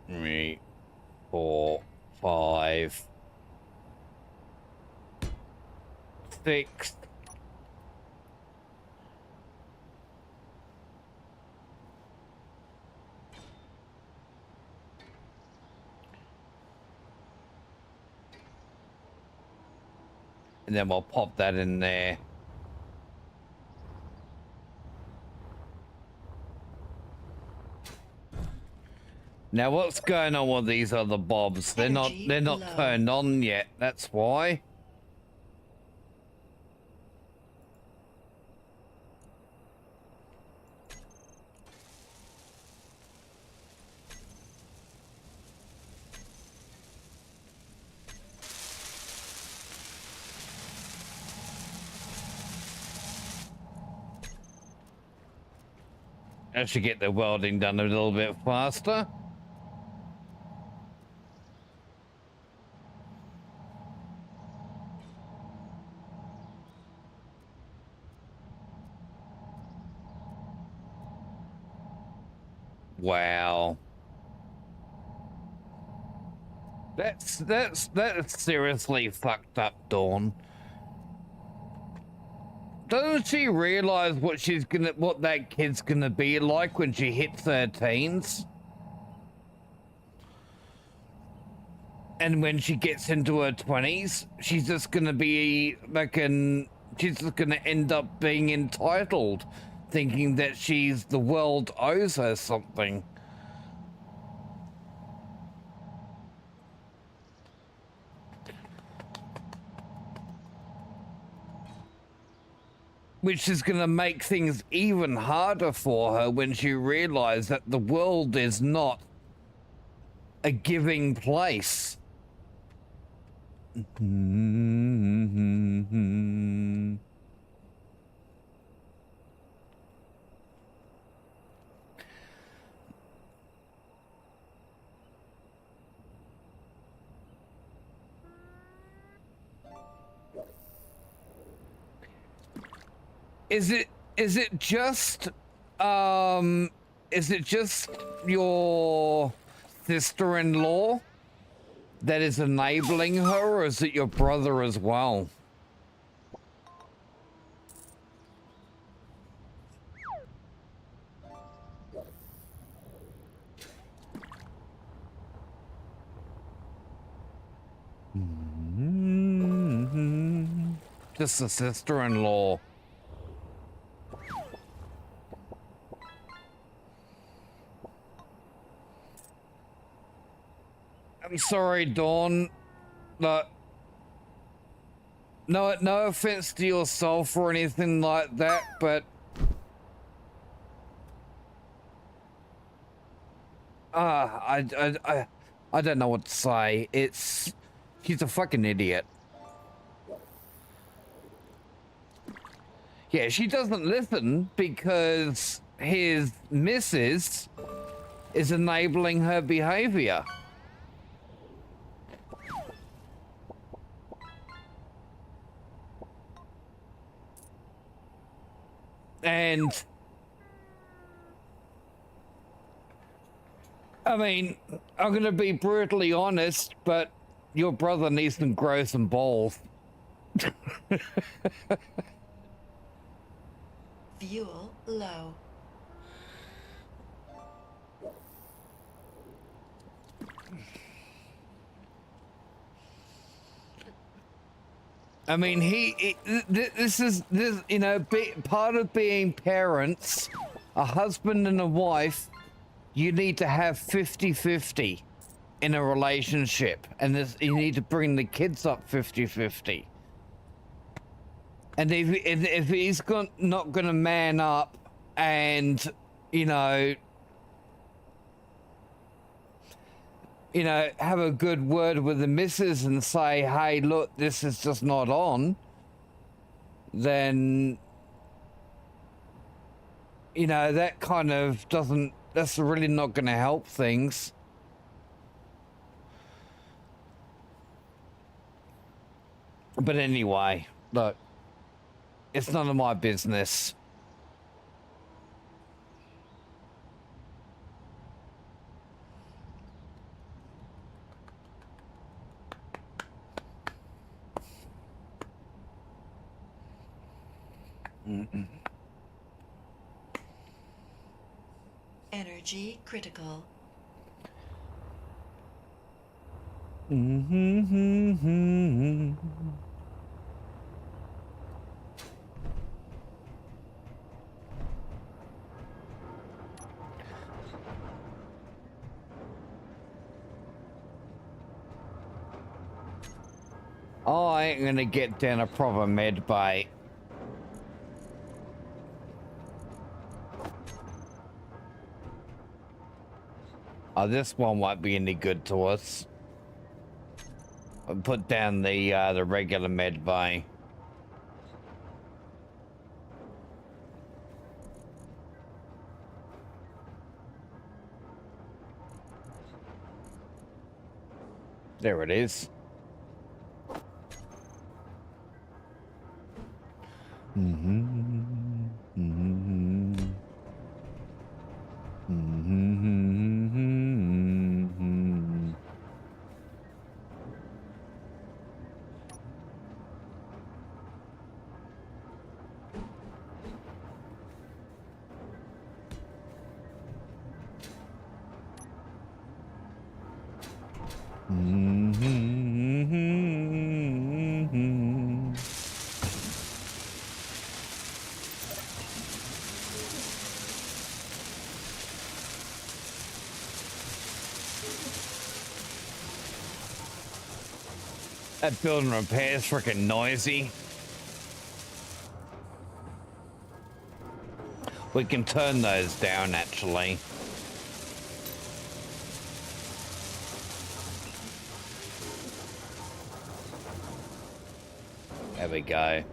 S2: Three, 4, 5, 6. And then we'll pop that in there. Now what's going on with these other bobs? They're not
S3: Low.
S2: turned on yet. That's why. I should get the welding done a little bit faster. Wow. That's seriously fucked up, Dawn. Doesn't she realize what that kid's gonna be like when she hits her teens? And when she gets into her 20s, she's just gonna be she's just gonna end up being entitled, thinking that the world owes her something. Which is going to make things even harder for her when she realizes that the world is not a giving place. Is it just your sister-in-law that is enabling her, or is it your brother as well? Just a sister-in-law. I'm sorry, Dawn, but no offense to yourself or anything like that, but I don't know what to say. She's a fucking idiot. Yeah, she doesn't listen because his missus is enabling her behavior. And I mean, I'm going to be brutally honest, but your brother needs to grow some balls.
S3: Fuel low.
S2: I mean, this is, you know, part of being parents, a husband and a wife, you need to have 50-50 in a relationship. And you need to bring the kids up 50-50. And if he's not going to man up and, you know, have a good word with the missus and say, hey, look, this is just not on, then, you know, that kind of that's really not going to help things. But anyway, look, it's none of my business.
S3: Energy critical.
S2: Oh, I ain't gonna get down a proper med bay. Oh, this one won't be any good to us. I'll put down the regular med bay. There it is. That building repair is freaking noisy. We can turn those down, actually. There we go.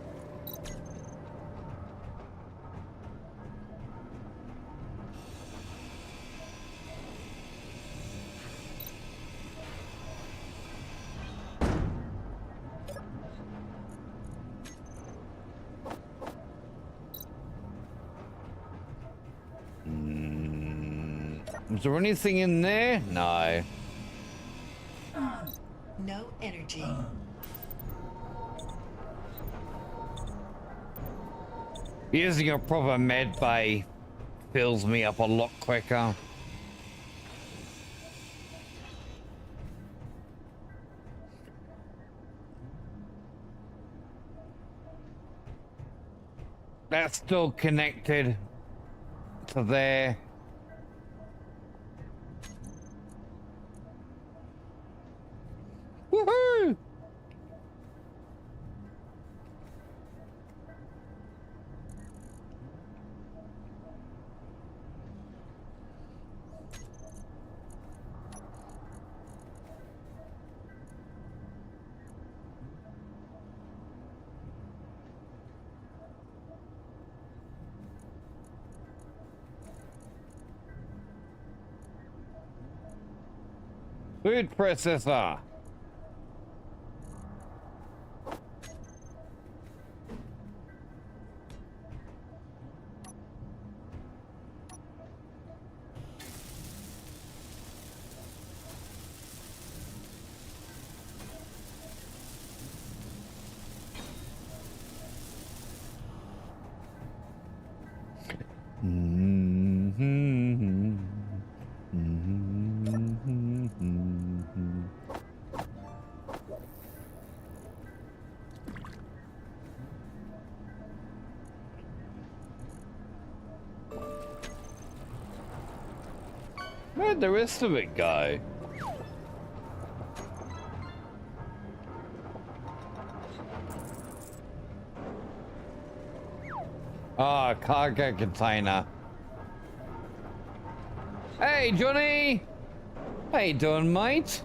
S2: Is there anything in there? No.
S3: No energy.
S2: Using a proper med bay fills me up a lot quicker. That's still connected to there. Woohoo! Food processor. Where'd the rest of it go? Ah, cargo container. Hey, Johnny! How you doing, mate?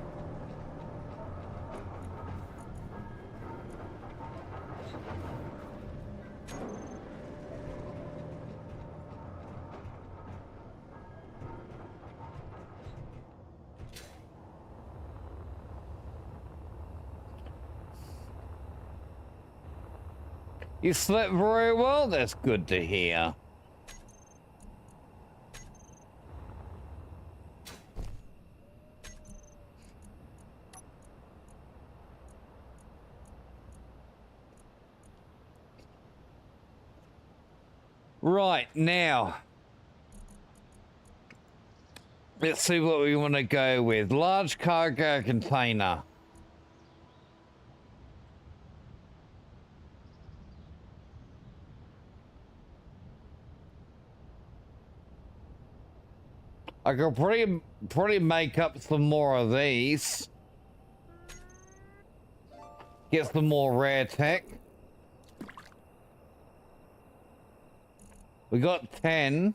S2: You slept very well, that's good to hear. Right, now. Let's see what we want to go with. Large cargo container. I could probably make up some more of these. Get some more rare tech. We got 10.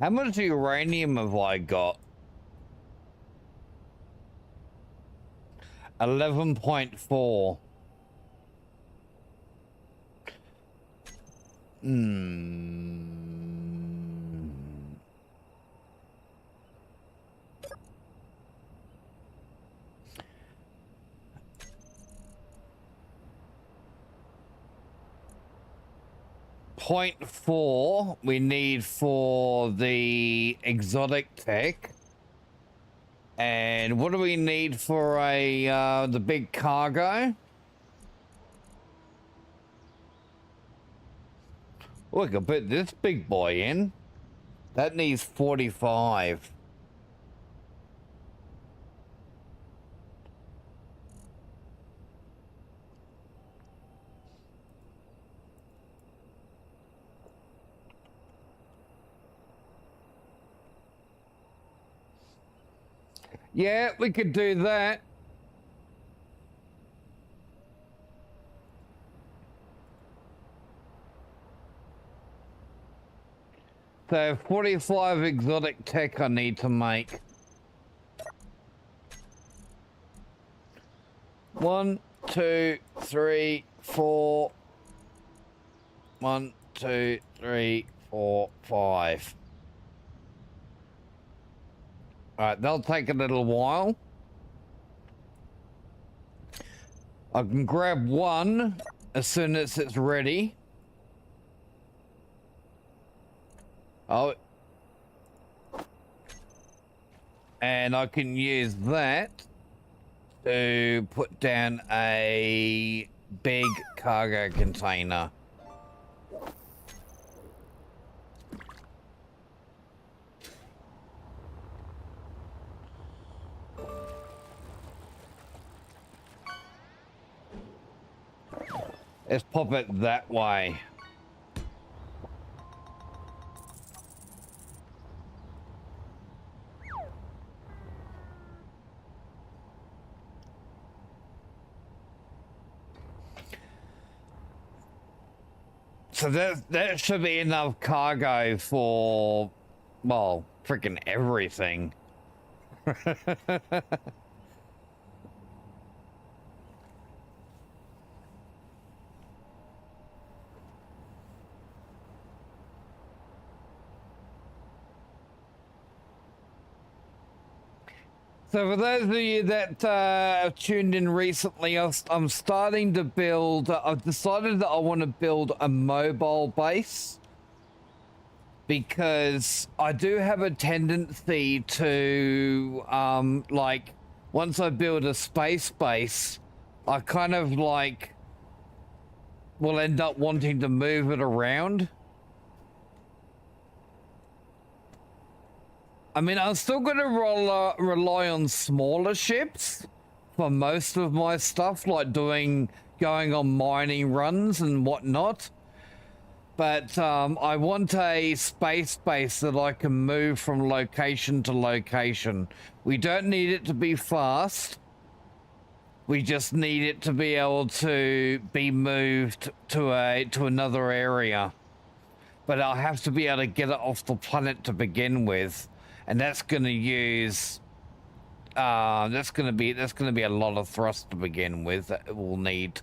S2: How much uranium have I got? 11.4. Hmm. 0.4 we need for the exotic tech. And what do we need for a the big cargo? Oh, I can put this big boy in. That needs 45. Yeah, we could do that. So 45 exotic tech I need to make. 1, 2, 3, 4. 1, 2, 3, 4, 5. Alright, they'll take a little while. I can grab one as soon as it's ready. Oh. And I can use that to put down a big cargo container. Let's pop it that way. So that should be enough cargo for, well, freaking everything. So for those of you that have tuned in recently, I'm starting to build, I've decided that I want to build a mobile base because I do have a tendency to, like, once I build a space base, I kind of like will end up wanting to move it around. I mean, I'm still going to rely on smaller ships for most of my stuff, like going on mining runs and whatnot. But I want a space base that I can move from location to location. We don't need it to be fast. We just need it to be able to be moved to another area. But I'll have to be able to get it off the planet to begin with. And that's going to use, that's going to be a lot of thrust to begin with that it will need.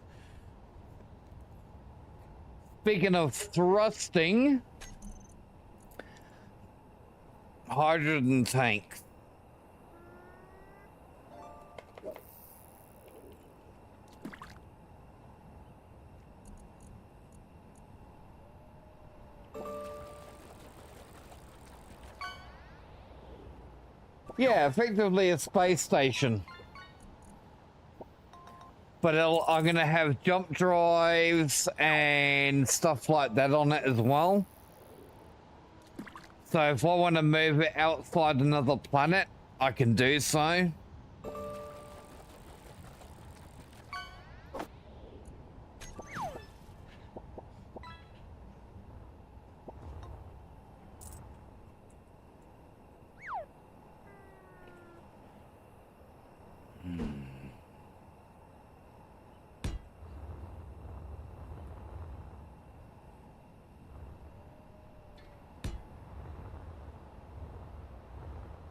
S2: Speaking of thrusting, hydrogen tanks. Yeah, effectively a space station. But I'm going to have jump drives and stuff like that on it as well. So if I want to move it outside another planet, I can do so.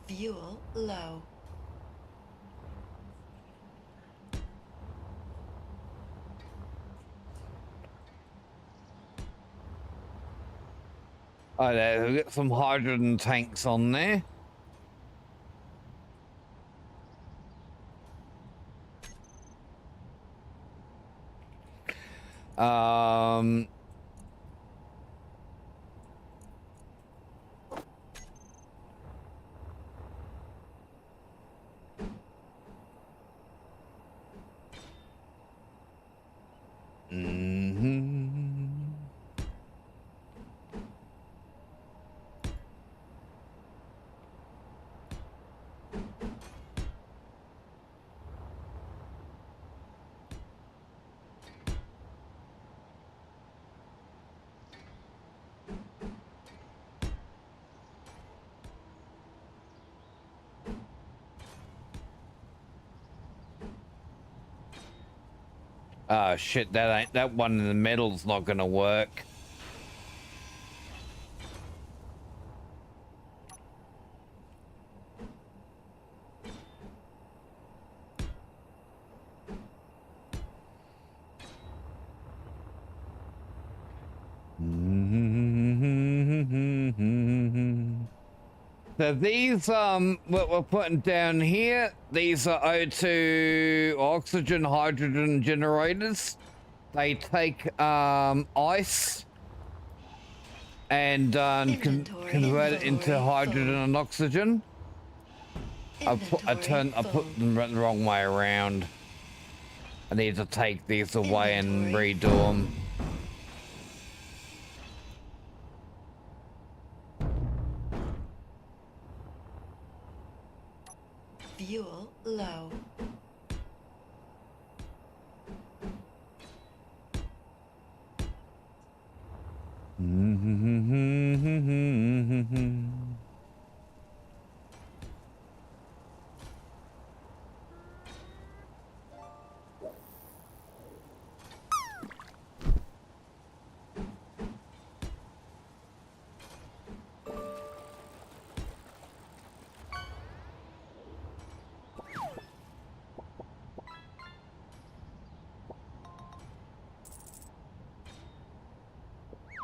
S3: Fuel low.
S2: Oh, there, we've got some hydrogen tanks on there. Oh shit, that one in the middle's not gonna work. So these, what we're putting down here, these are O2 oxygen hydrogen generators. They take ice and convert it into hydrogen and oxygen. I put them the wrong way around. I need to take these away and redo them.
S3: Fuel low.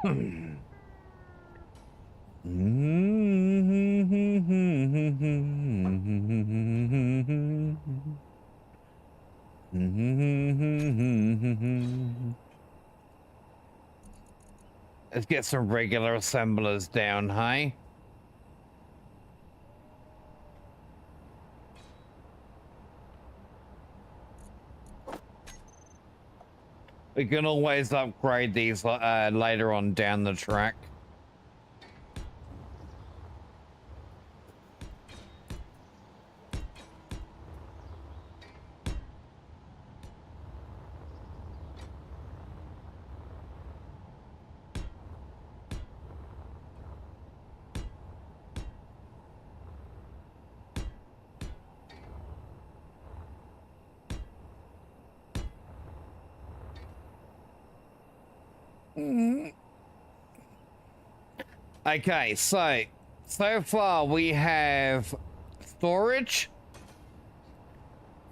S2: Let's get some regular assemblers down, hey? We can always upgrade these later on down the track. Okay, so far we have storage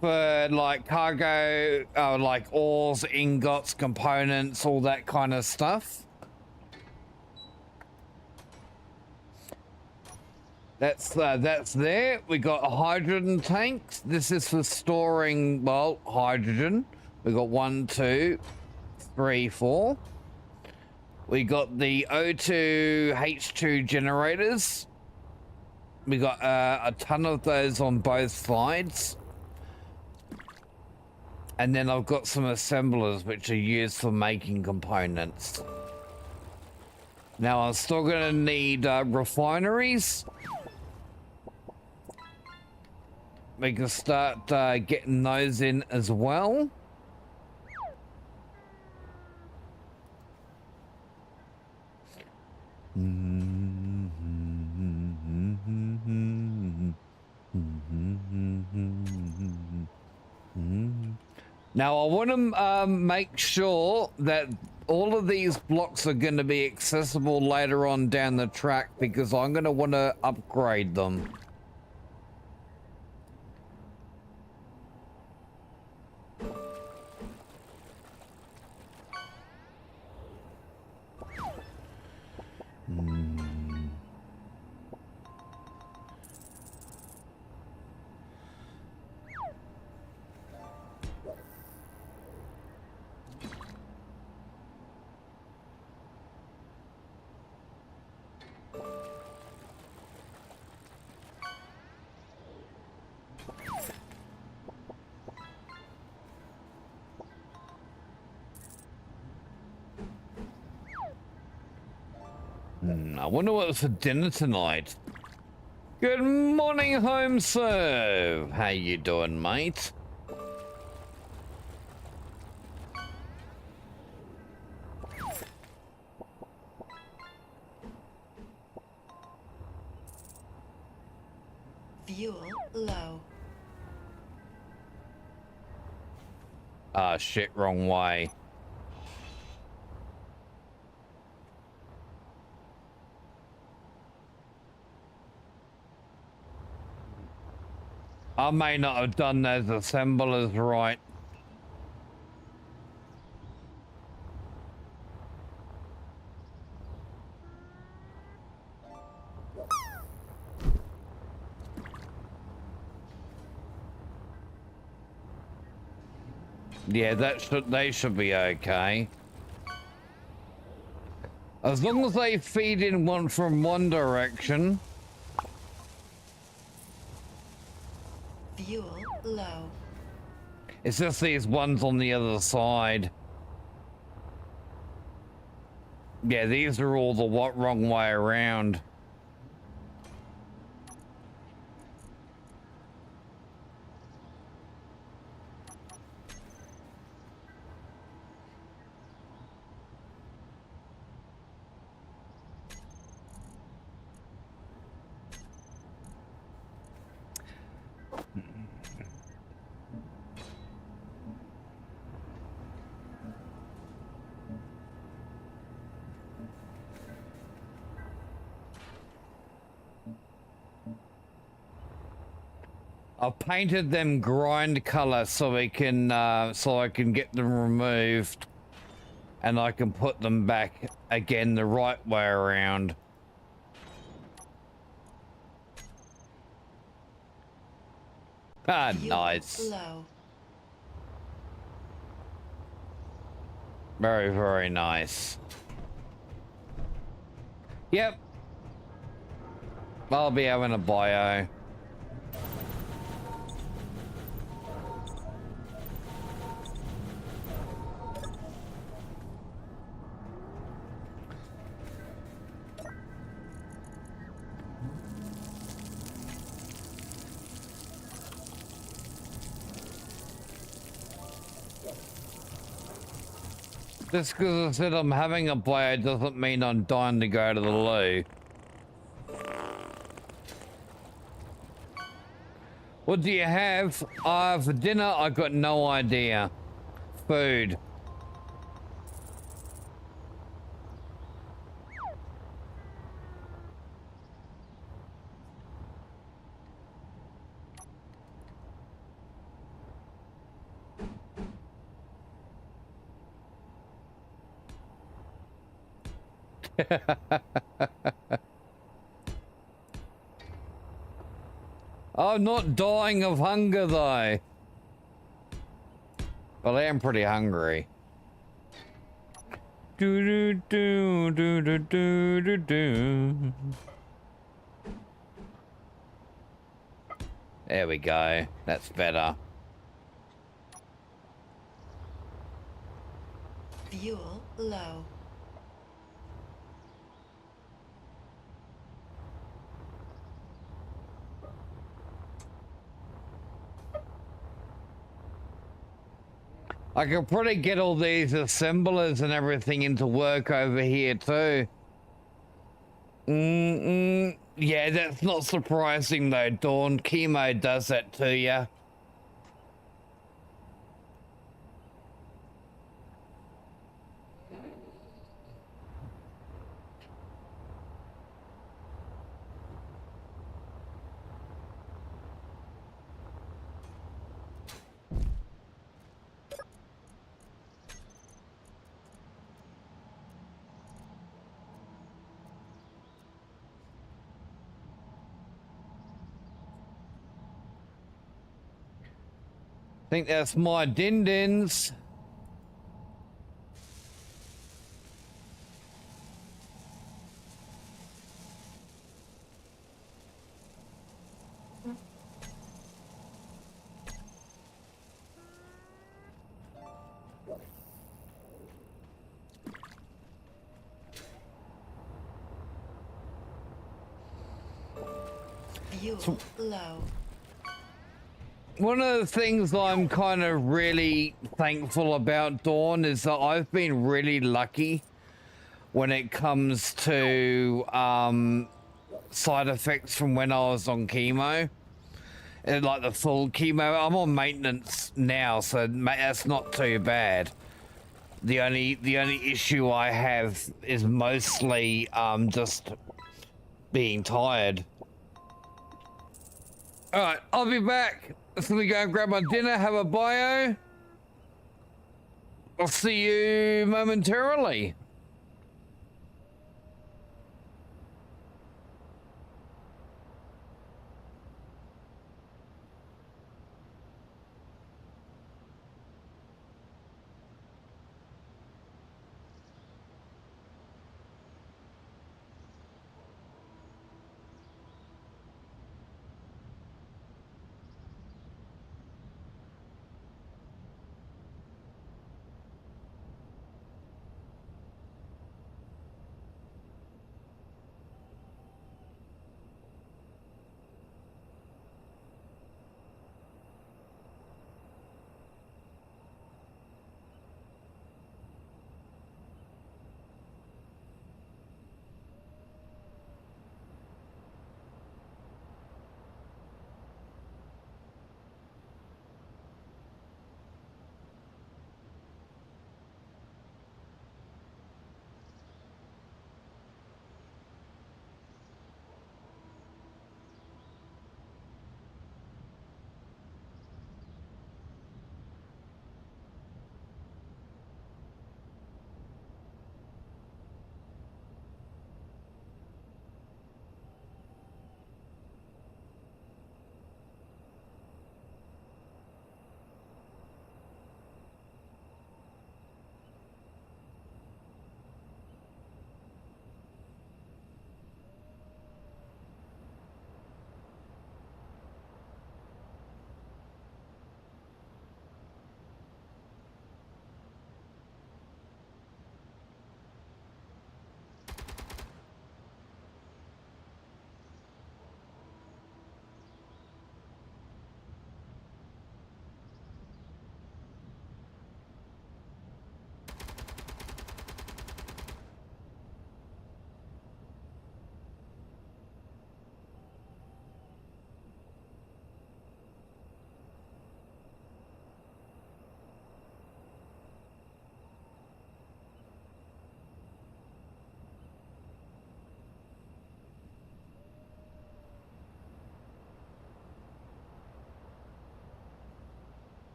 S2: for like cargo, like ores, ingots, components, all that kind of stuff. That's there. We got hydrogen tanks. This is for storing, well, hydrogen. We got 1, 2, 3, 4. We got the O2 H2 generators. We got a ton of those on both sides. And then I've got some assemblers which are used for making components. Now I'm still gonna need refineries. We can start getting those in as well. Now I want to make sure that all of these blocks are going to be accessible later on down the track because I'm going to want to upgrade them. I wonder what's for dinner tonight. Good morning, home serve. How you doing, mate?
S3: Fuel low.
S2: Ah, shit, wrong way. I may not have done those assemblers right. Yeah, they should be okay. As long as they feed in from one direction.
S3: Fuel low.
S2: It's just these ones on the other side. Yeah, these are all the wrong way around. I've painted them grind color so we can so I can get them removed. and I can put them back again the right way around. Ah,
S3: Fuel
S2: nice.
S3: low.
S2: Very, very nice. Yep. I'll be having a bio. Just because I said I'm having a bio doesn't mean I'm dying to go to the loo. What do you have? For dinner, I got no idea. Food. I'm not dying of hunger though. But I am pretty hungry. Do do do do do do do do. There we go. That's better.
S3: Fuel low.
S2: I could probably get all these assemblers and everything into work over here too. Yeah, that's not surprising though, Dawn. Chemo does that to you. I think that's my din-dins.
S3: Fuel low.
S2: One of the things I'm kind of really thankful about, Dawn, is that I've been really lucky when it comes to side effects from when I was on chemo. And like the full chemo, I'm on maintenance now, so that's not too bad. The only issue I have is mostly just being tired. All right, I'll be back. So we go and grab my dinner, have a bio. I'll see you momentarily.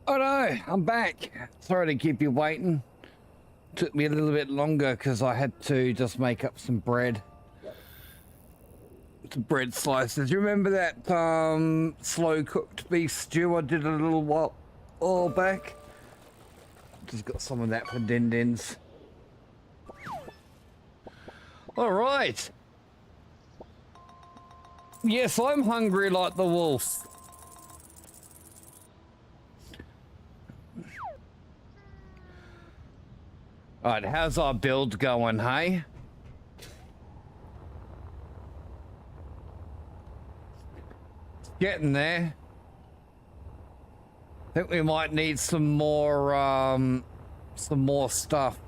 S2: Oh no, I'm back. Sorry to keep you waiting. Took me a little bit longer because I had to just make up some bread. Some bread slices. You remember that slow cooked beef stew I did a little while back? Just got some of that for din-dins. All right. Yes, I'm hungry like the wolf. All right, how's our build going, hey? Getting there. I think we might need some more stuff.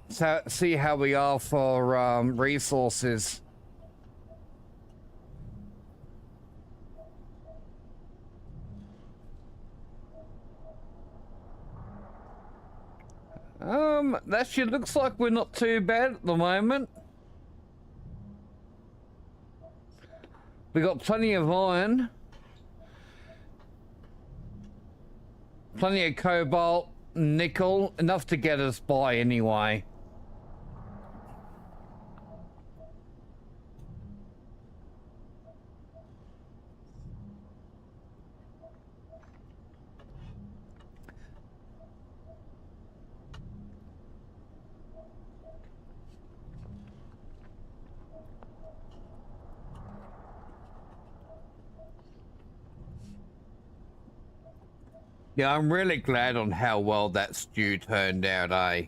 S2: So see how we are for resources. Actually looks like we're not too bad at the moment. We got plenty of iron. Plenty of cobalt, nickel, enough to get us by anyway. Yeah, I'm really glad on how well that stew turned out, eh?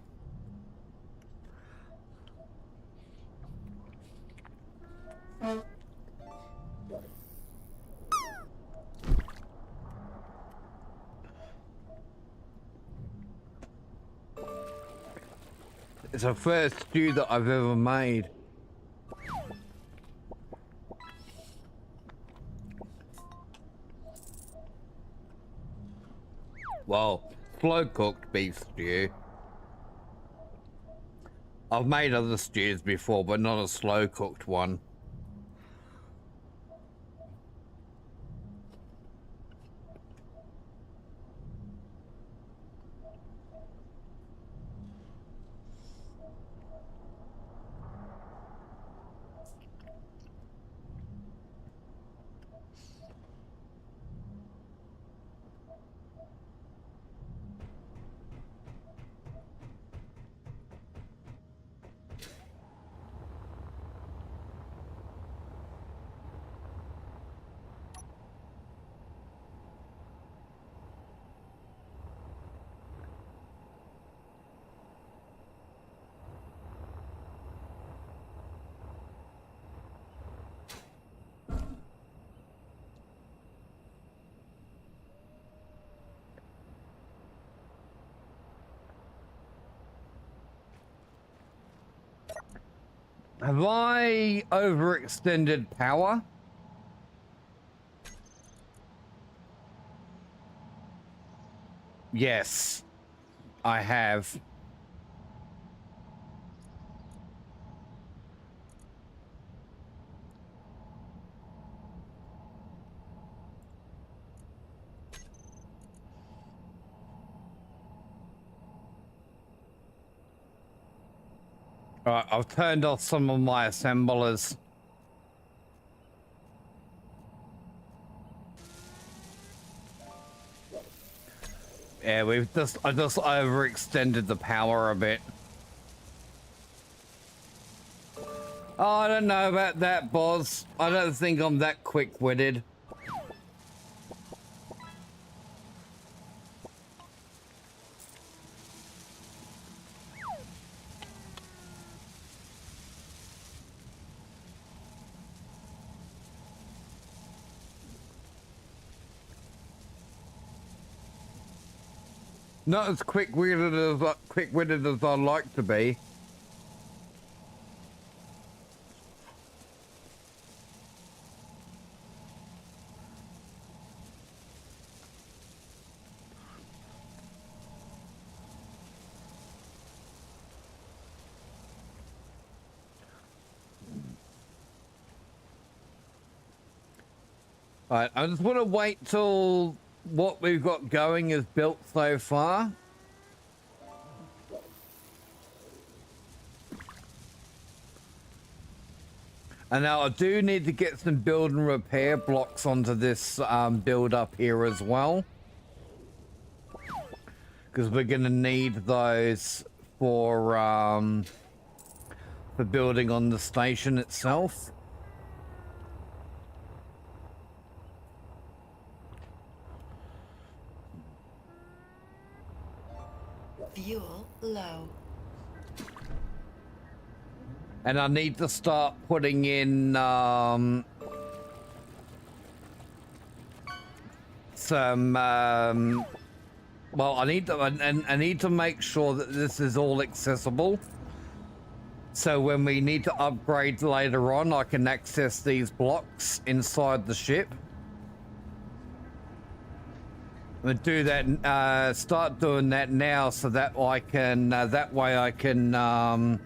S2: It's the first stew that I've ever made. Well, slow cooked beef stew. I've made other stews before, but not a slow cooked one. Have I overextended power? Yes, I have. Alright, I've turned off some of my assemblers. Yeah, I just overextended the power a bit. Oh, I don't know about that, boss. I don't think I'm that quick-witted. Not as quick-witted as I'd like to be. Alright, I just want to wait till what we've got going is built so far. And now I do need to get some build and repair blocks onto this build up here as well. Because we're going to need those for building on the station itself.
S3: Fuel low.
S2: And I need to start putting in some well, I need to make sure that this is all accessible. So when we need to upgrade later on, I can access these blocks inside the ship. I'm gonna do that. Start doing that now, so that I can. That way, I can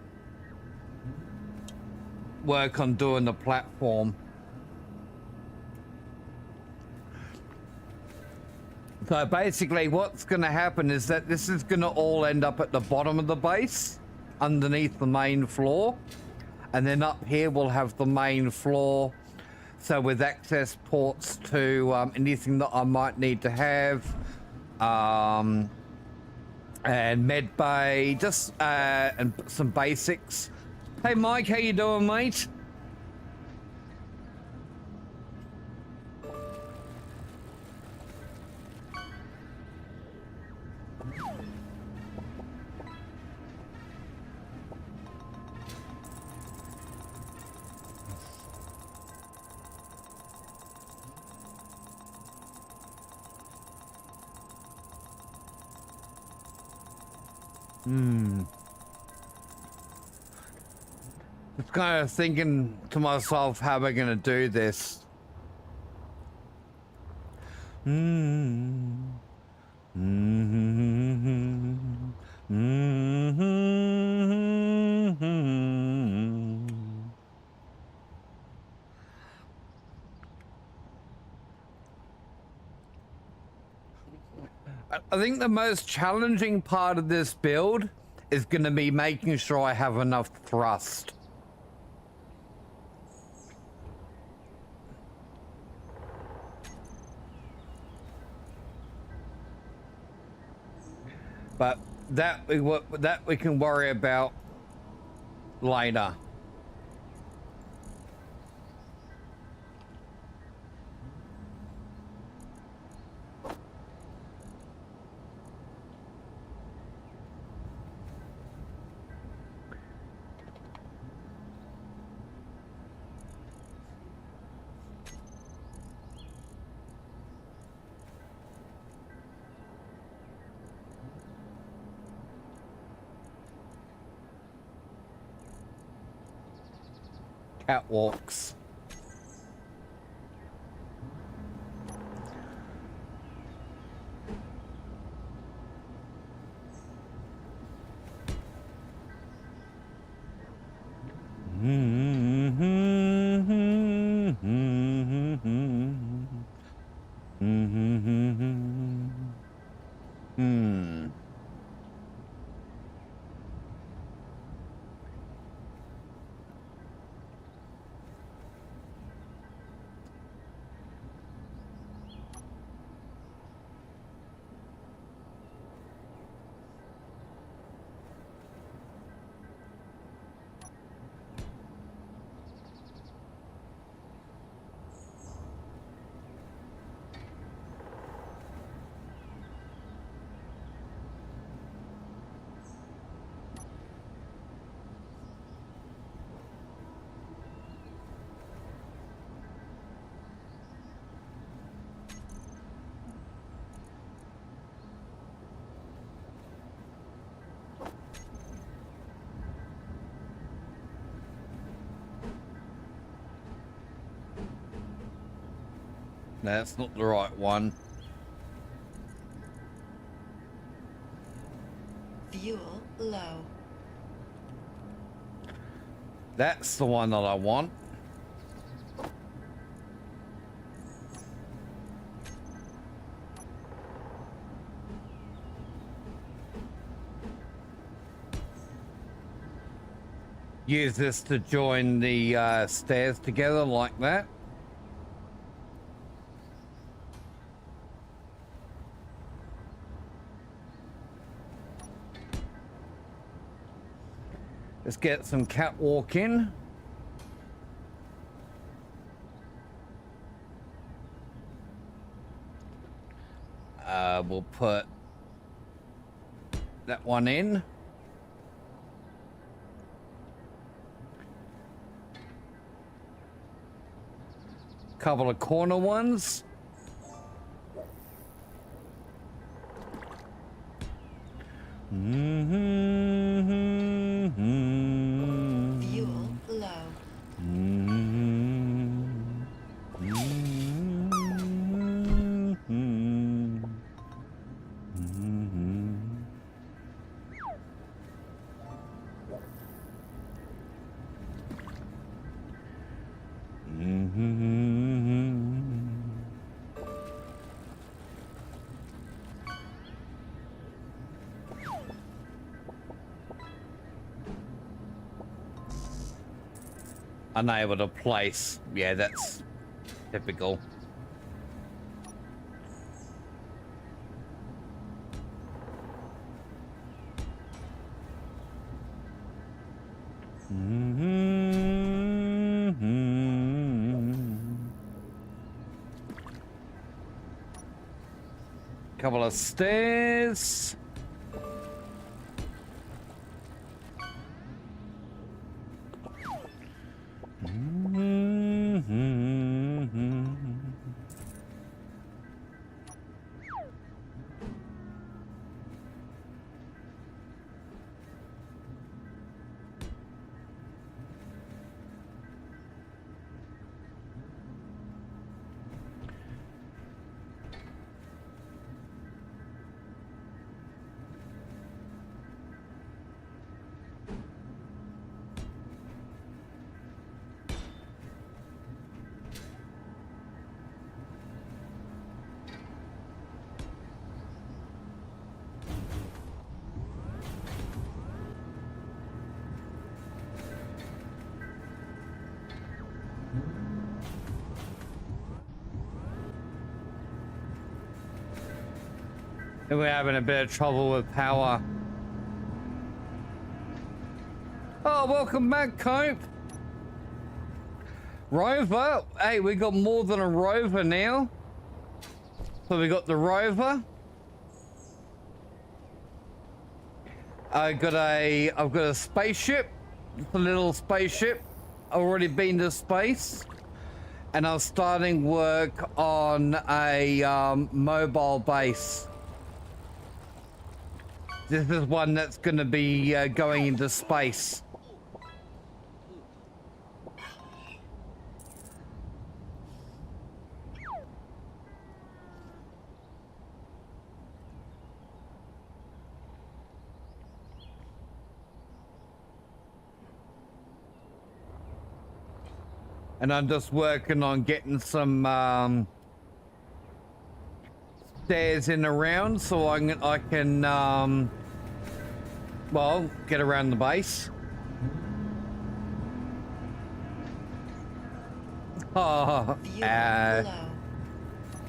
S2: work on doing the platform. So basically, what's going to happen is that this is going to all end up at the bottom of the base, underneath the main floor, and then up here we'll have the main floor. So with access ports to anything that I might need to have, and med bay, just and some basics. Hey Mike, how you doing, mate? Just kind of thinking to myself how we're gonna do this. I think the most challenging part of this build is going to be making sure I have enough thrust. But that we can worry about later. Catwalks. That's not the right one.
S3: Fuel low.
S2: That's the one that I want. use this to join the stairs together like that. Let's get some catwalk in. We'll put that one in. Couple of corner ones.
S3: Fuel low.
S2: Unable to place. Yeah, that's typical. Couple of stairs. And we're having a bit of trouble with power. Oh, welcome back, Cope. Rover. Hey, we got more than a rover now. So we got the rover. I've got a spaceship. A little spaceship. Already been to space. And I'm starting work on a mobile base. This is one that's going to be going into space. And I'm just working on getting some stairs in around so I can well, get around the base. Oh,
S3: Fuel low.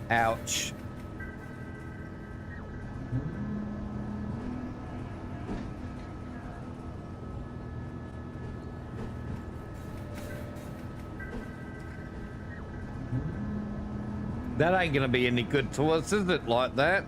S2: ouch. That ain't gonna be any good to us, is it, like that?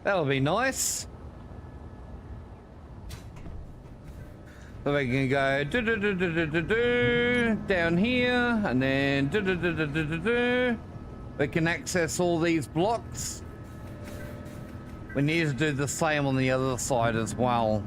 S2: That'll be nice. So we can go down here and then We can access all these blocks. We need to do the same on the other side as well.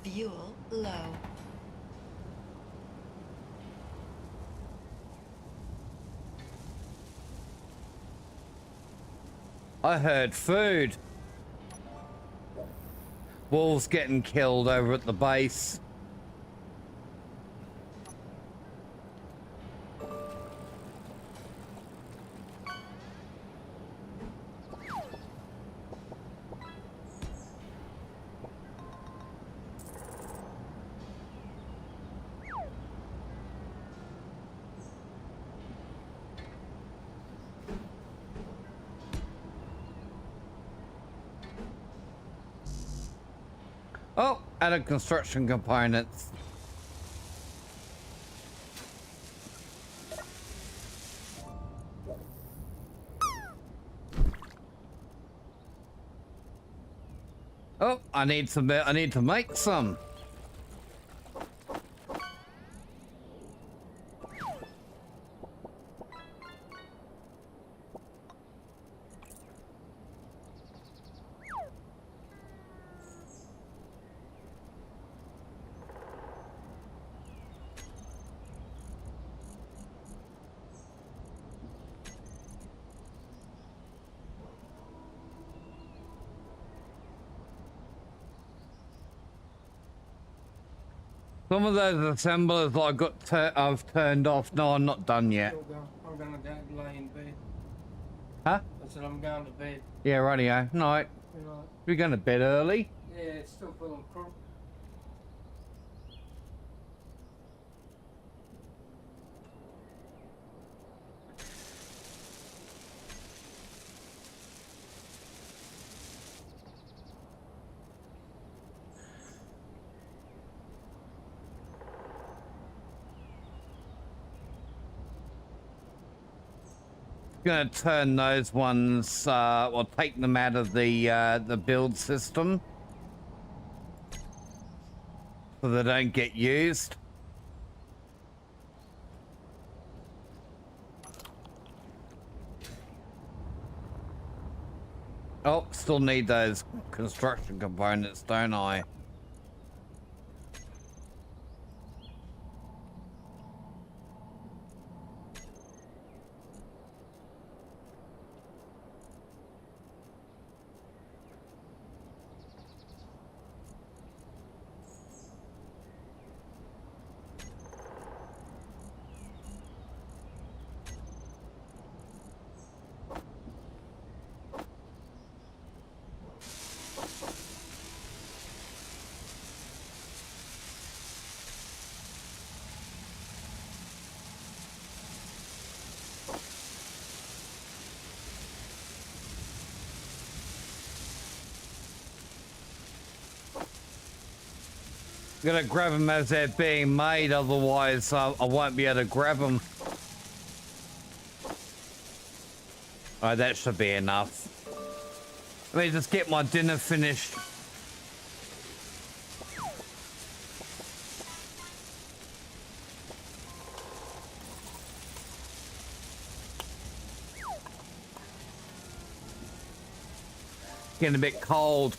S3: Fuel low.
S2: I heard food. Wolves getting killed over at the base. Oh, added construction components. Oh, I need to make some. Some of those assemblers that I've turned off. No, I'm not done yet.
S7: I'm gonna go lay in bed.
S2: Huh?
S7: I said I'm going to bed.
S2: Yeah, rightio. Night.
S7: You know,
S2: You're going to bed early?
S7: yeah, it's still feeling crook.
S2: Gonna turn those ones, or take them out of the build system, so they don't get used. Oh, still need those construction components, don't I? I'm gonna grab them as they're being made, otherwise I won't be able to grab them. Alright, that should be enough. Let me just get my dinner finished. Getting a bit cold.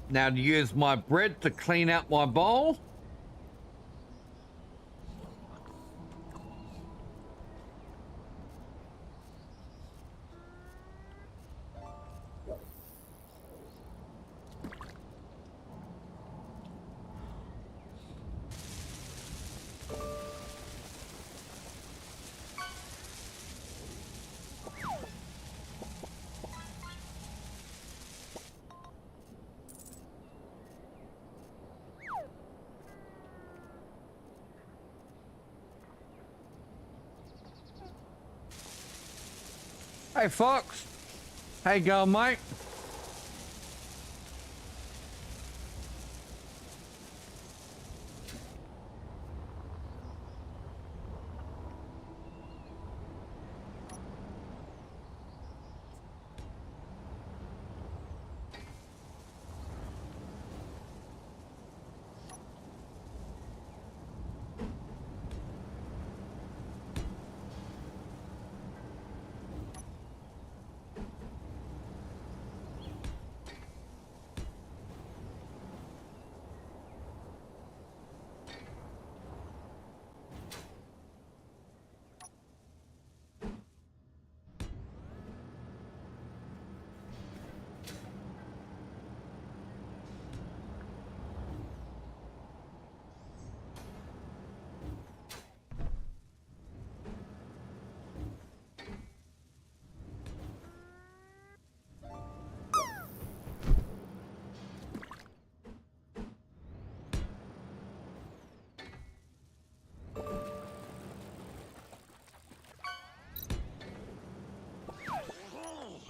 S2: Now to use my bread to clean out my bowl. Hey, Fox. How you going, mate?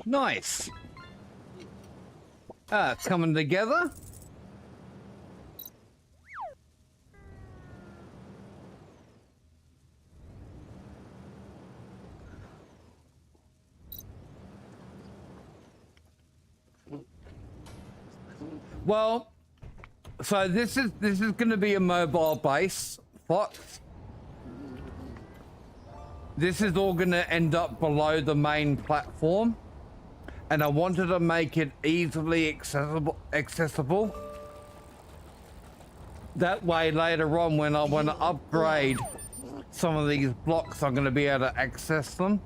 S2: Nice. It's coming together. Well, so this is going to be a mobile base, Fox. This is all going to end up below the main platform, and I wanted to make it easily accessible. That way, later on, when I want to upgrade some of these blocks, I'm going to be able to access them.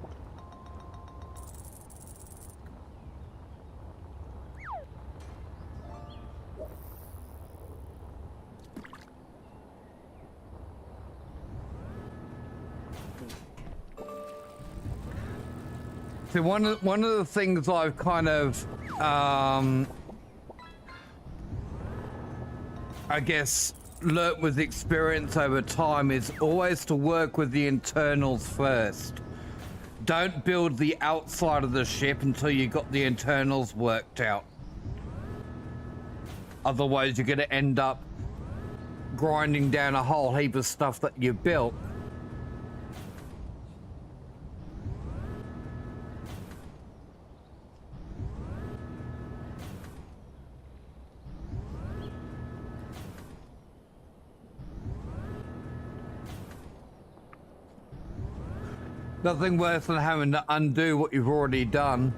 S2: See, one of the things I've kind of, I guess, learnt with experience over time is always to work with the internals first. Don't build the outside of the ship until you got the internals worked out. Otherwise, you're going to end up grinding down a whole heap of stuff that you built. Nothing worse than having to undo what you've already done.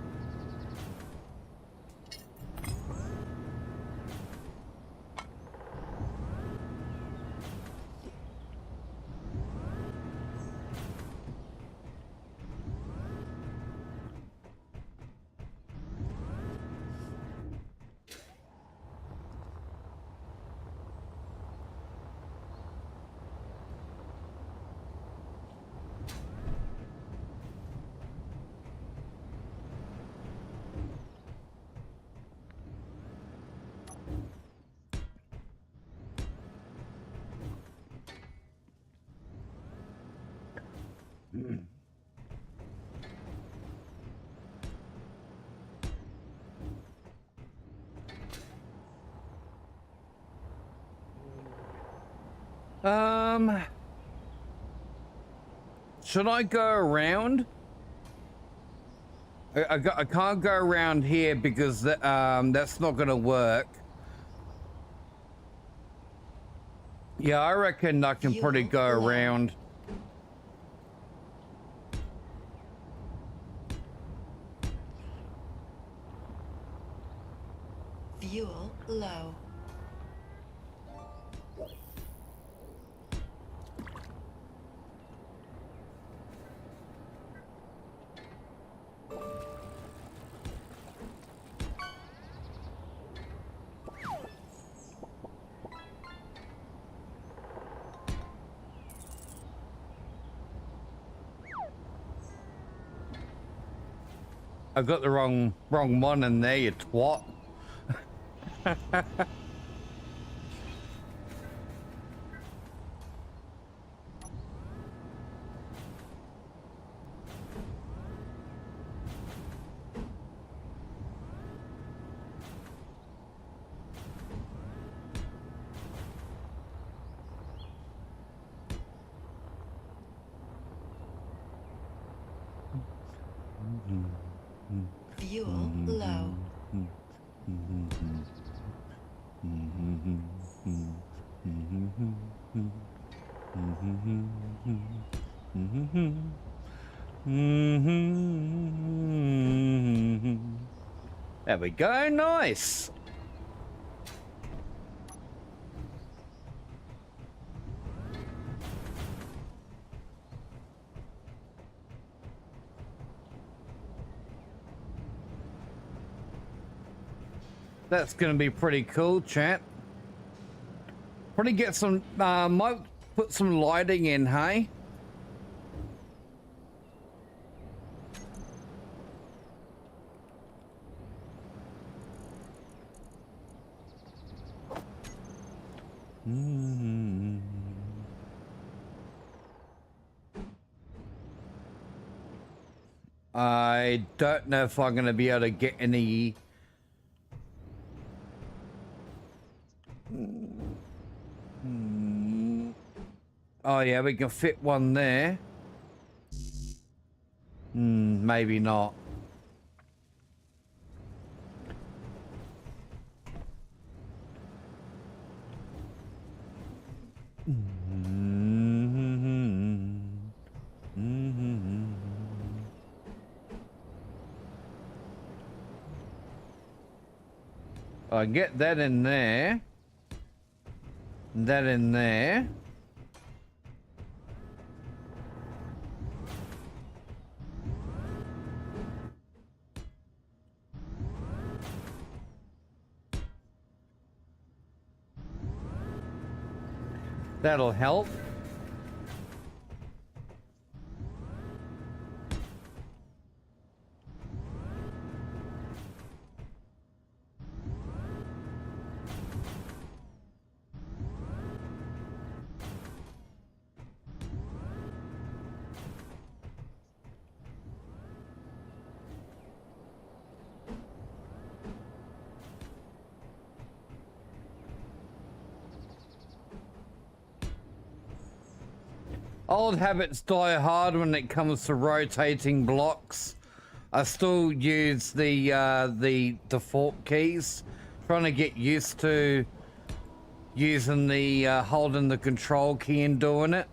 S2: Should I go around? I can't go around here because that's not gonna work. Yeah, I reckon I can probably go around.
S3: Fuel low.
S2: I got the wrong one in there, you twat.
S3: Fuel low.
S2: There we go, nice. That's gonna be pretty cool, chat. Probably get some, might put some lighting in, hey? I don't know if I'm gonna be able to get any. Oh yeah, we can fit one there. Maybe not. I get that in there. That in there. That'll help. Old habits die hard when it comes to rotating blocks. I still use the default keys, trying to get used to using the holding the control key and doing it.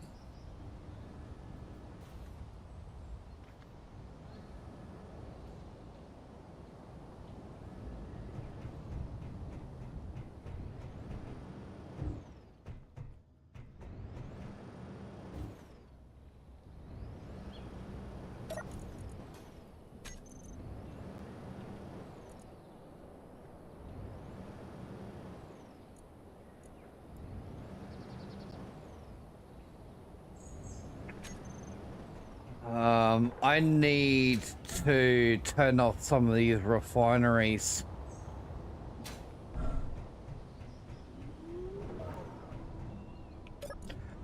S2: I need to turn off some of these refineries.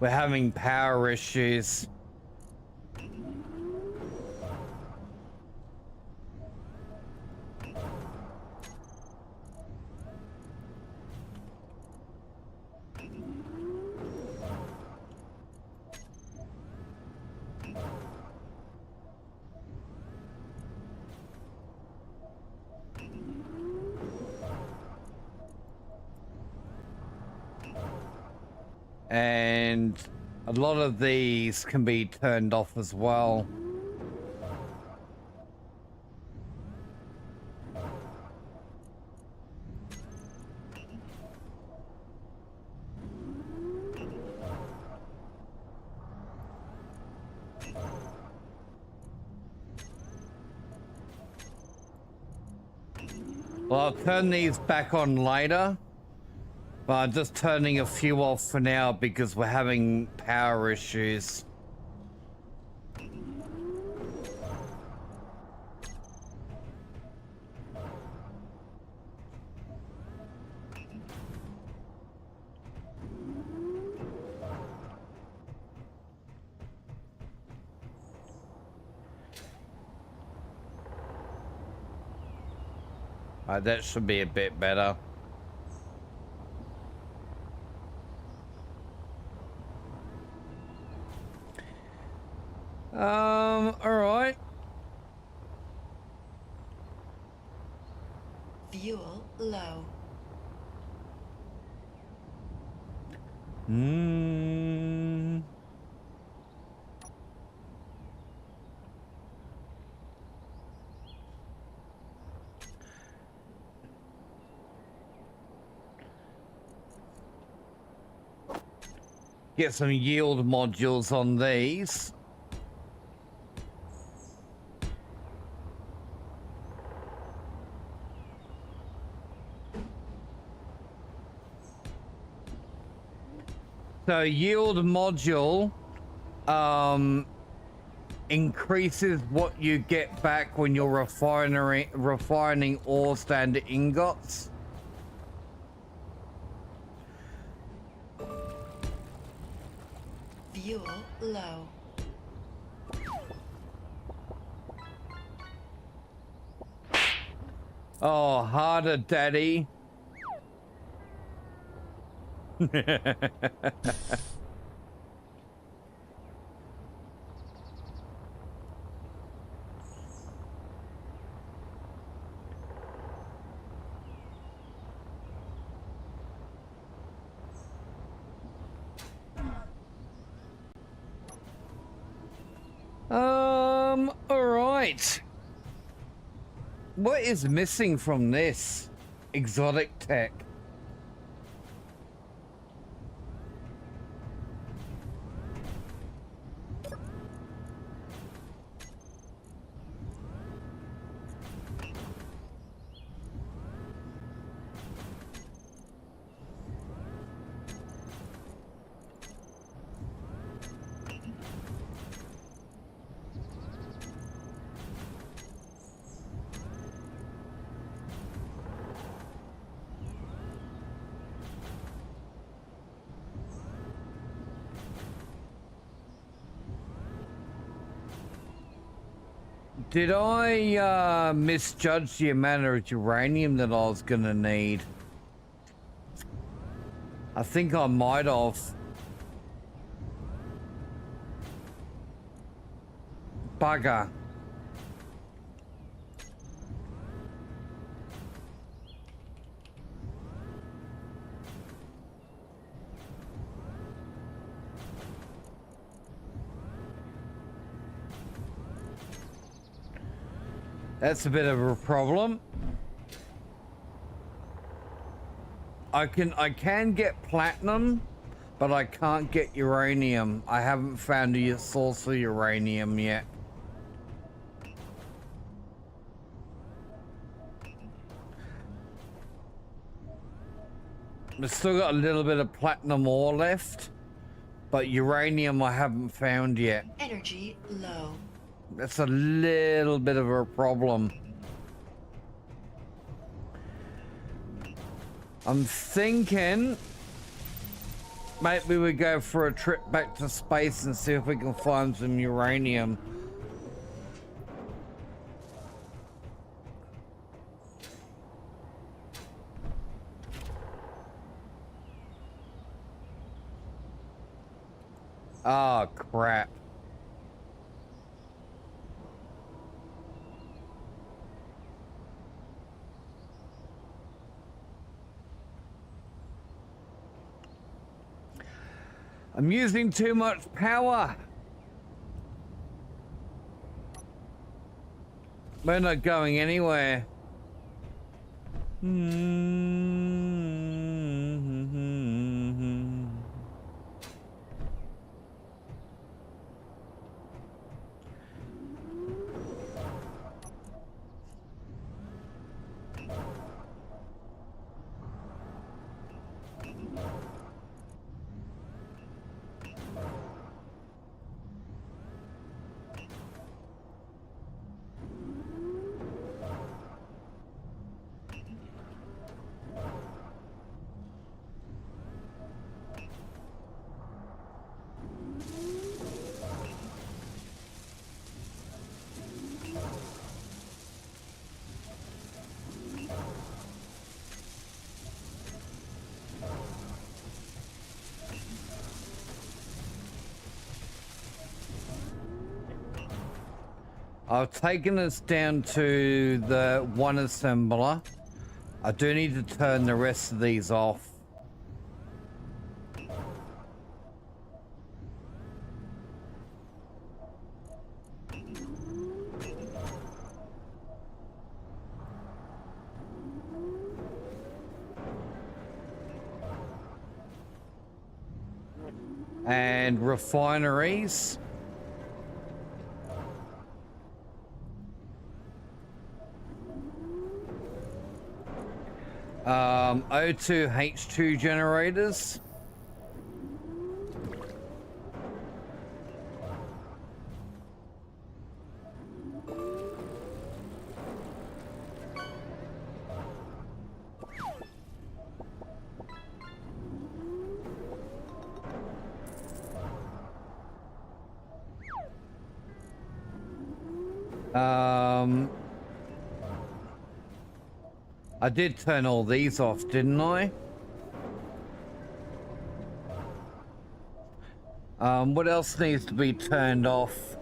S2: We're having power issues. And a lot of these can be turned off as well. Well, I'll turn these back on later. But I'm just turning a few off for now because we're having power issues. That should be a bit better. All right.
S3: Fuel low.
S2: Hmm. Get some yield modules on these. So yield module increases what you get back when you're refining ore standard ingots.
S3: Fuel low.
S2: Oh, harder, daddy. All right. What is missing from this exotic tech? Did I misjudge the amount of uranium that I was gonna need? I think I might have. Bugger. That's a bit of a problem. I can get platinum, but I can't get uranium. I haven't found a source of uranium yet. I've still got a little bit of platinum ore left, but uranium I haven't found yet.
S3: Energy low.
S2: That's a little bit of a problem. I'm thinking maybe we go for a trip back to space and see if we can find some uranium. Oh, crap. I'm using too much power. We're not going anywhere. I've taken us down to the one assembler. I do need to turn the rest of these off. And refineries. O2 H2 generators. I did turn all these off, didn't I? What else needs to be turned off?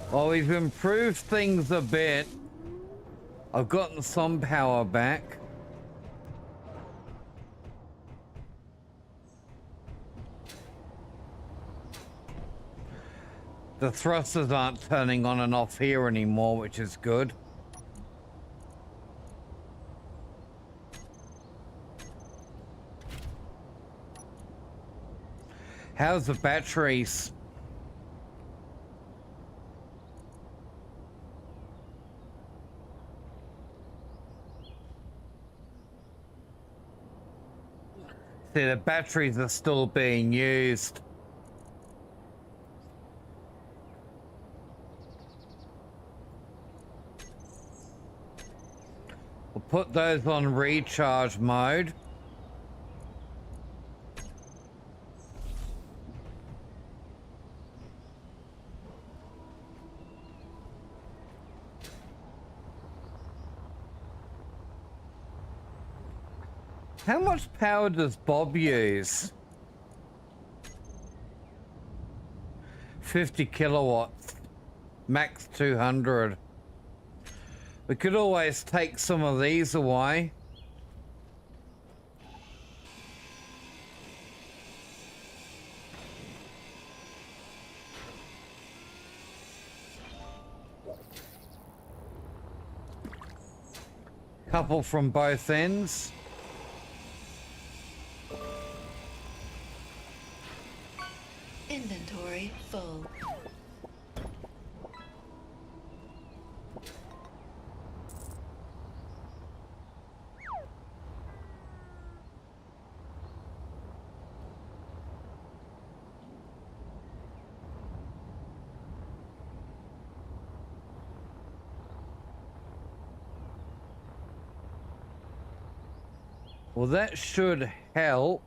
S2: Well, we've improved things a bit. I've gotten some power back. The thrusters aren't turning on and off here anymore, which is good. How's the batteries? See, the batteries are still being used. We'll put those on recharge mode. How much power does Bob use? 50 kilowatts, max 200. We could always take some of these away. Couple from both ends.
S3: Inventory full.
S2: Well, that should help.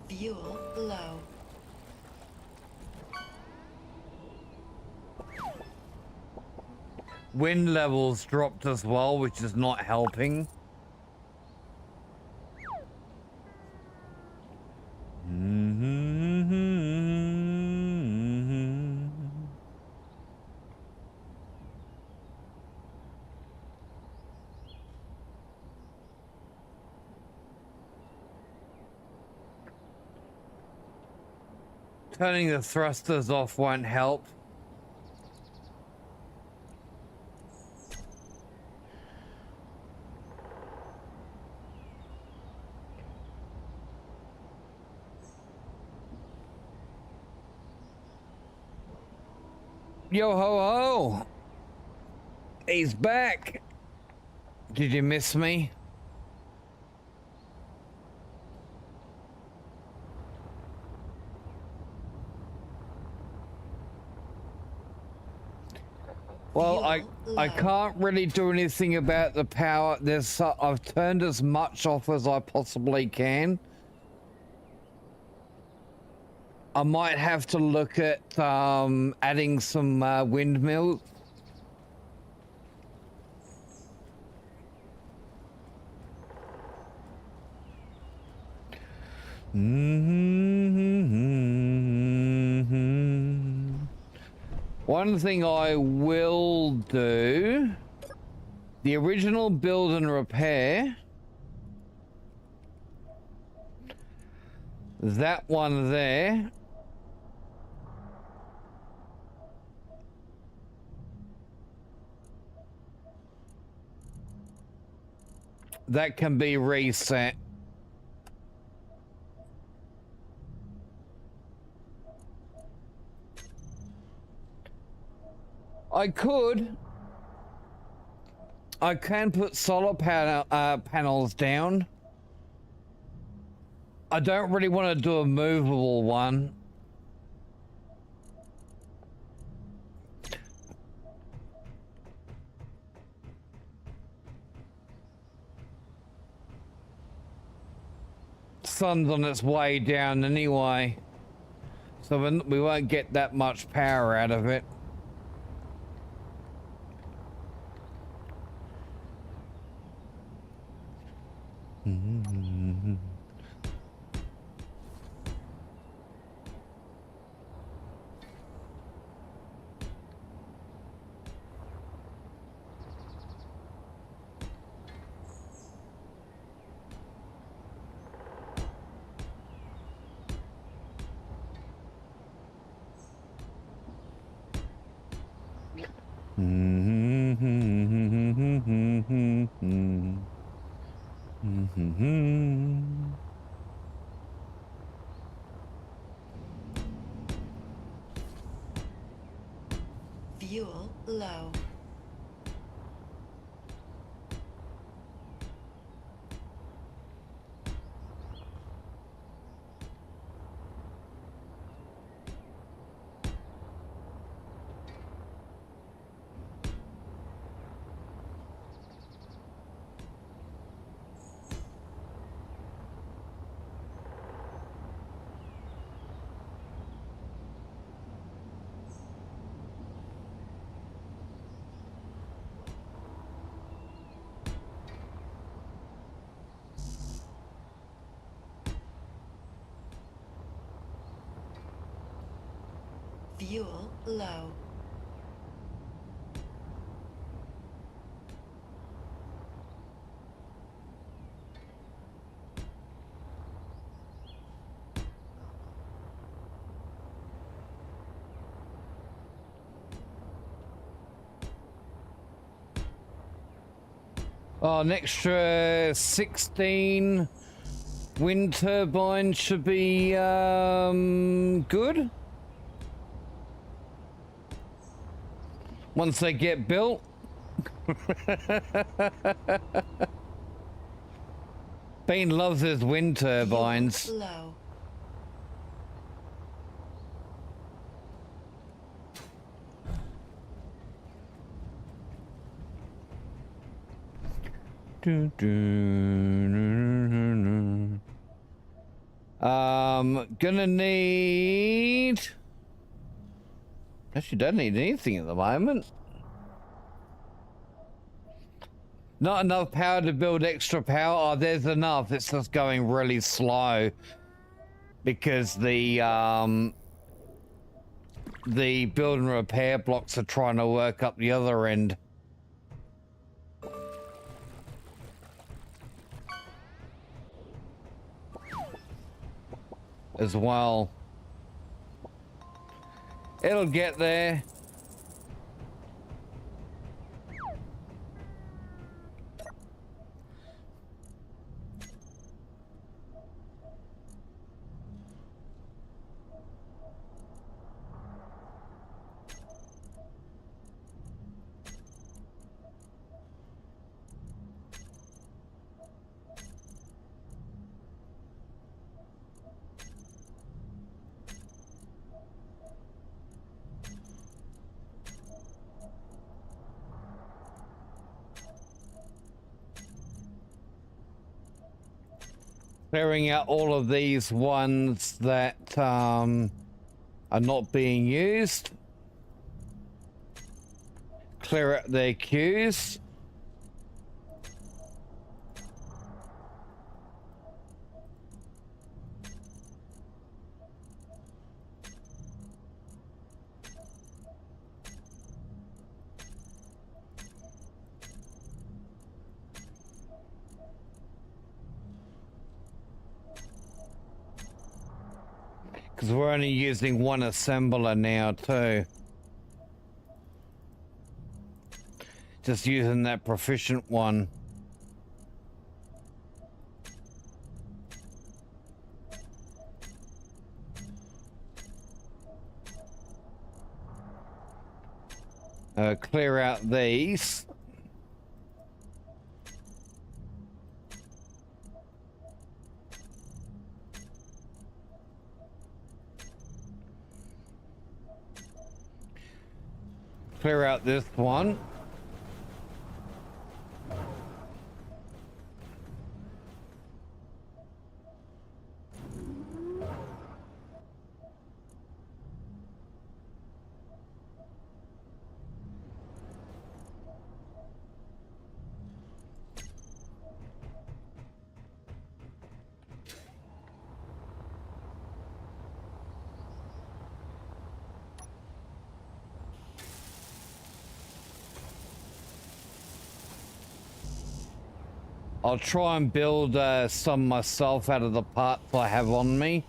S3: Fuel low.
S2: Wind levels dropped as well, which is not helping. Turning the thrusters off won't help. Yo ho ho! He's back! Did you miss me? Well,
S3: Fuel
S2: I
S3: low.
S2: can't really do anything about the power. I've turned as much off as I possibly can. I might have to look at adding some windmills. One thing I will do, the original build and repair, that one there, that can be reset. I can put solar panels down. I don't really want to do a movable one. Sun's on its way down anyway, so we won't get that much power out of it.
S3: Fuel low. Fuel low.
S2: Oh, an extra 16 wind turbines should be good. Once they get built. Bean loves his wind turbines.
S3: Fuel low.
S2: Gonna need... Actually, don't need anything at the moment. Not enough power to build extra power. Oh, there's enough. It's just going really slow because the build and repair blocks are trying to work up the other end. As well. It'll get there. Clearing out all of these ones that are not being used. Clear out their queues. Because we're only using one assembler now too. Just using that proficient one. Clear out these. Clear out this one. I'll try and build some myself out of the parts I have on me.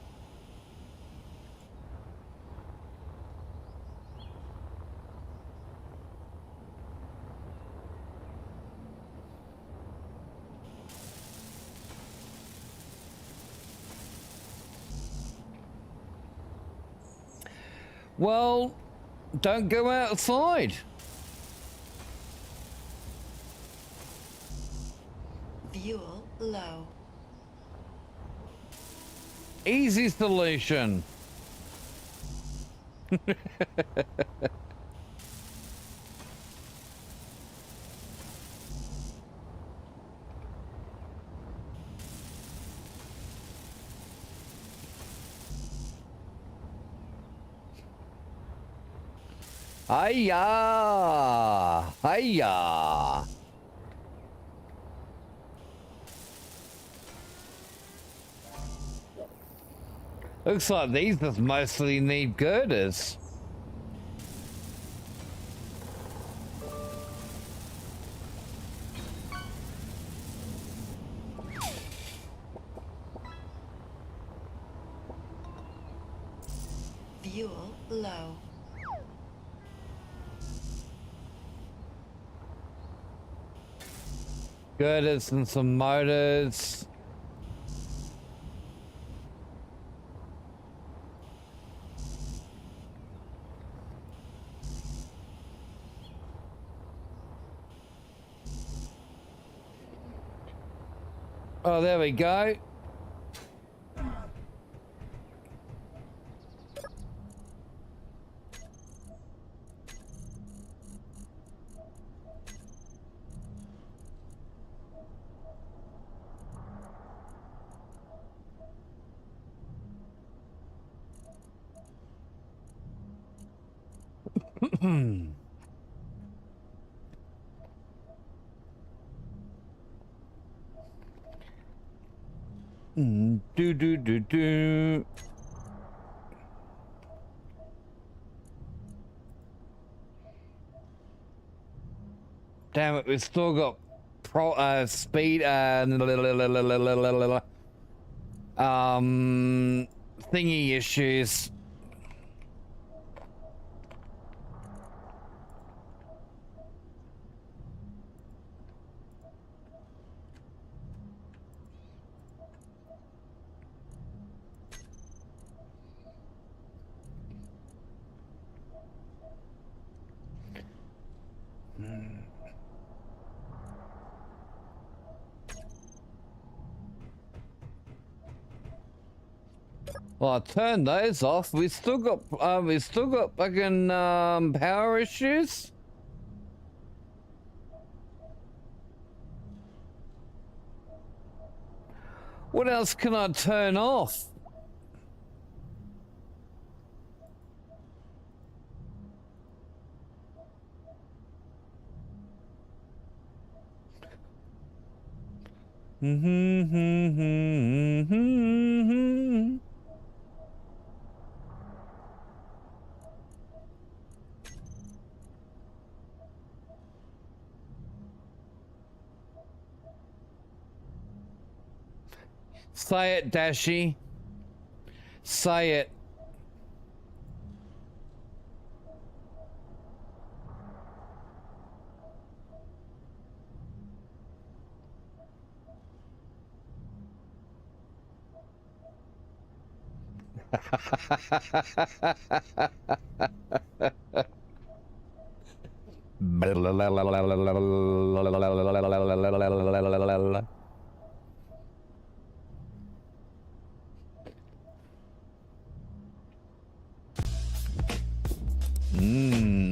S2: Well, don't go outside.
S3: Fuel low.
S2: Easy solution. Hiya! Hiya! Looks like these just mostly need girders.
S3: Fuel low.
S2: Girders and some motors. Oh, there we go. Do do do do. Damn it, we've still got speed thingy issues. Well, I turned those off. We still got fucking power issues. What else can I turn off? Say it, Dashy. Say it.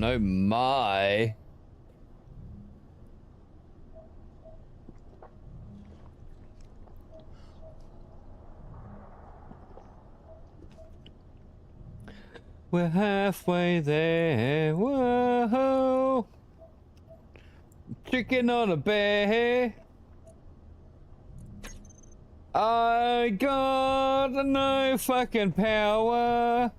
S2: Oh my. We're halfway there. Whoa. Chicken on a bear. I got no fucking power.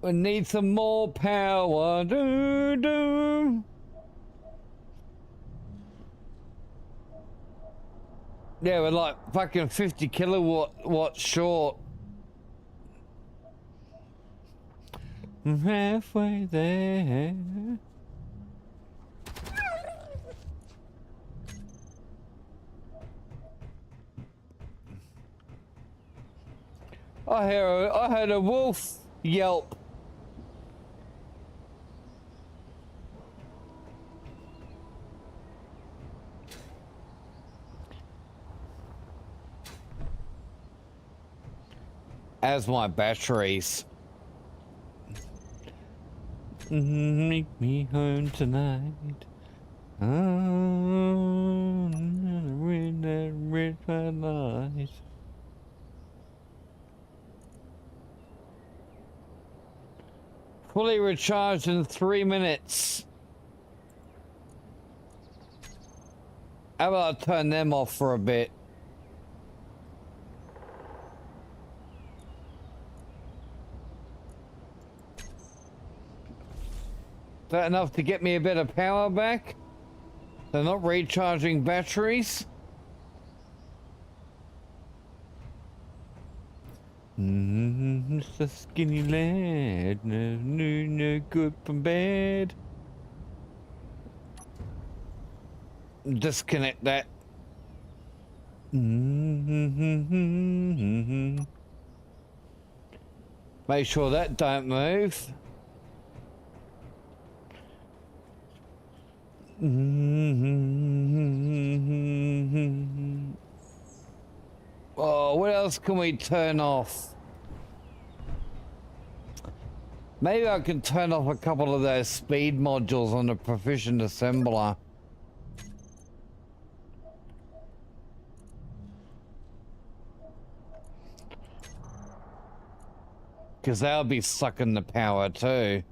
S2: We need some more power. Do do. Yeah, we're like fucking 50 kilowatts short. I'm halfway there. I heard a wolf yelp. As my batteries. Make me home tonight. Oh, read that red light. Fully recharged in 3 minutes. How about I turn them off for a bit? Is that enough to get me a bit of power back? They're not recharging batteries? It's a skinny lad, no good from bad. Disconnect that. Make sure that don't move. Oh, what else can we turn off? Maybe I can turn off a couple of those speed modules on the proficient assembler. Because they'll be sucking the power too.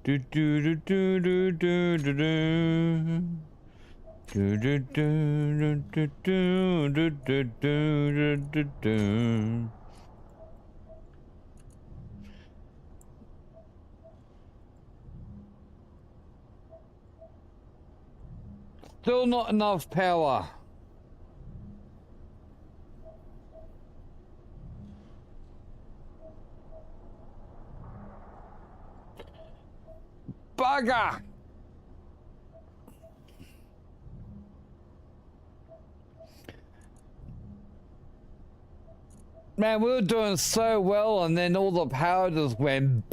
S2: Do do do do do do do do. Do do do do do do do do do do. Still not enough power. Bugger! Man, we were doing so well, and then all the power just went.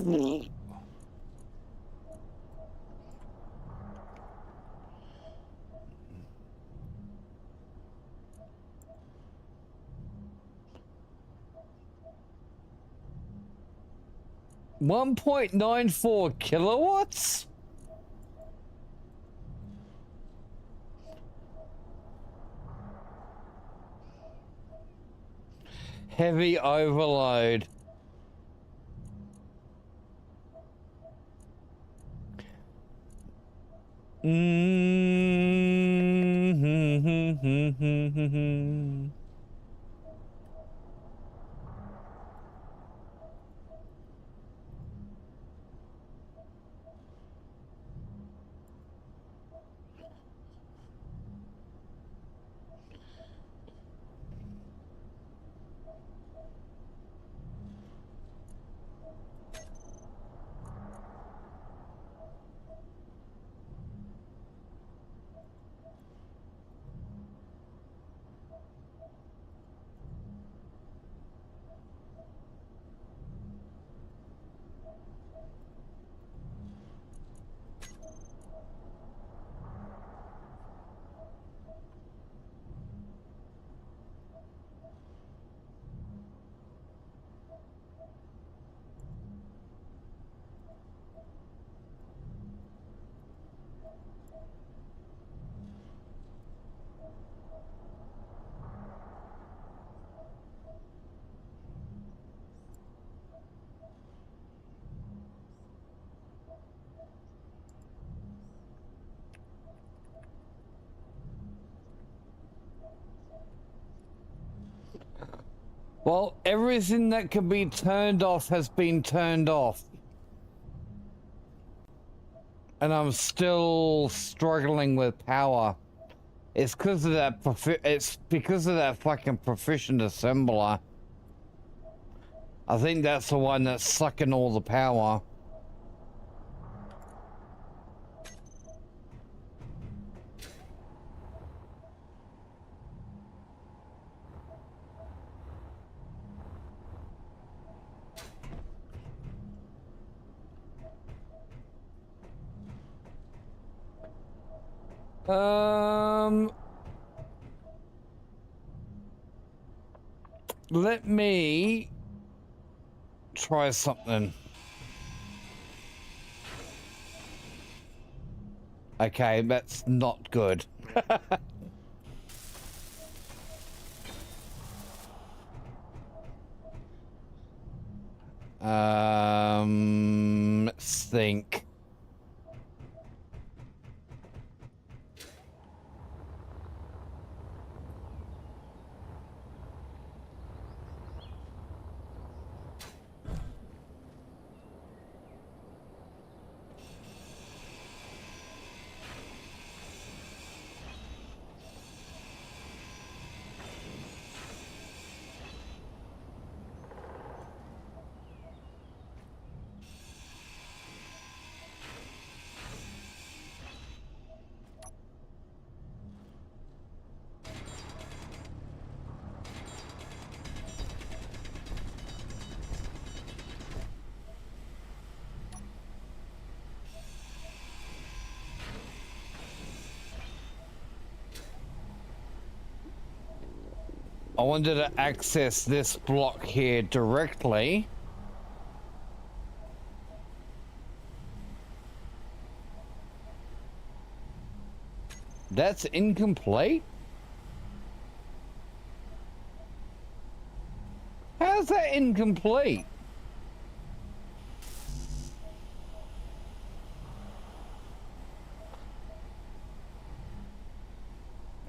S2: 1.94 kilowatts? Heavy overload. Well, everything that can be turned off has been turned off. And I'm still struggling with power. It's because of that fucking proficient assembler. I think that's the one that's sucking all the power. Let me try something. Okay, that's not good. Let's think. I wanted to access this block here directly. That's incomplete? How's that incomplete?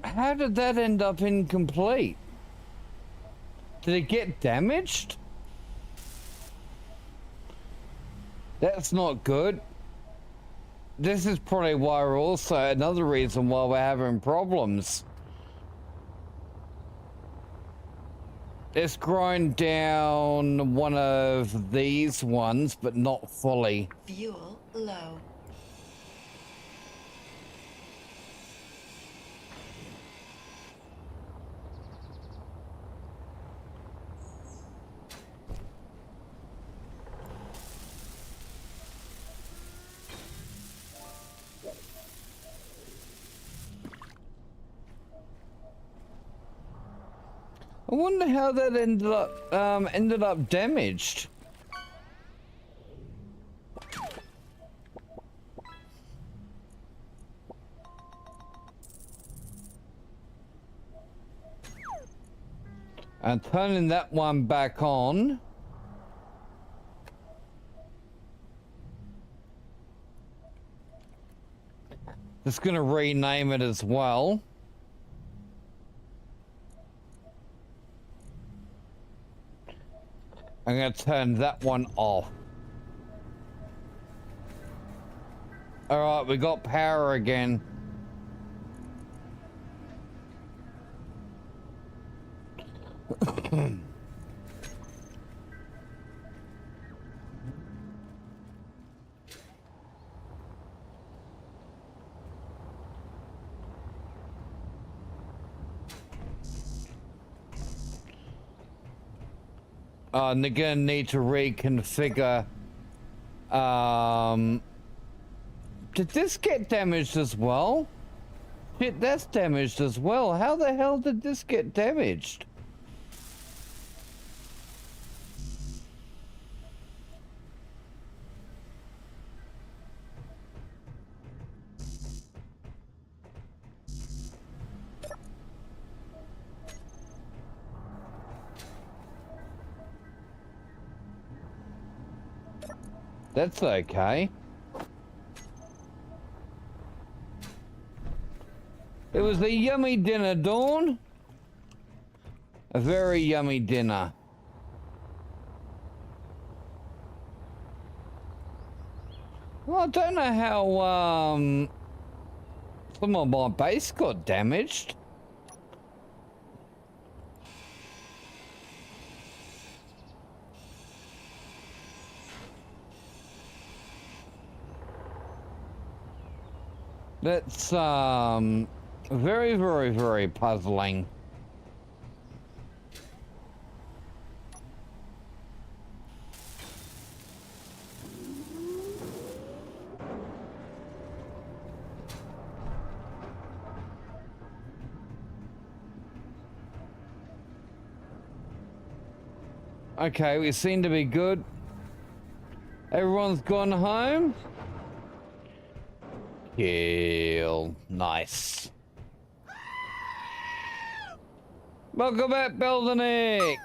S2: How did that end up incomplete? Did it get damaged? That's not good. This is probably why we're also another reason why we're having problems. It's grind down one of these ones, but not fully.
S3: Fuel low.
S2: I wonder how that ended up damaged. And turning that one back on. Just gonna rename it as well. I'm gonna turn that one off. Alright, we got power again. And they're gonna need to reconfigure. Did this get damaged as well? Shit, that's damaged as well. How the hell did this get damaged? That's okay. It was a yummy dinner, Dawn. A very yummy dinner. Well, I don't know how, some of my base got damaged. That's, very, very, very puzzling. Okay, we seem to be good. Everyone's gone home. Kill. Nice. Welcome back, Beldenick.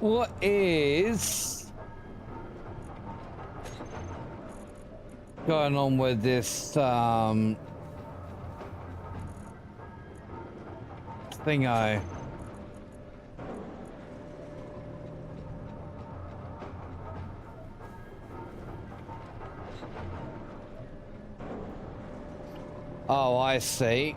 S2: What is going on with this thingo? Oh, I see.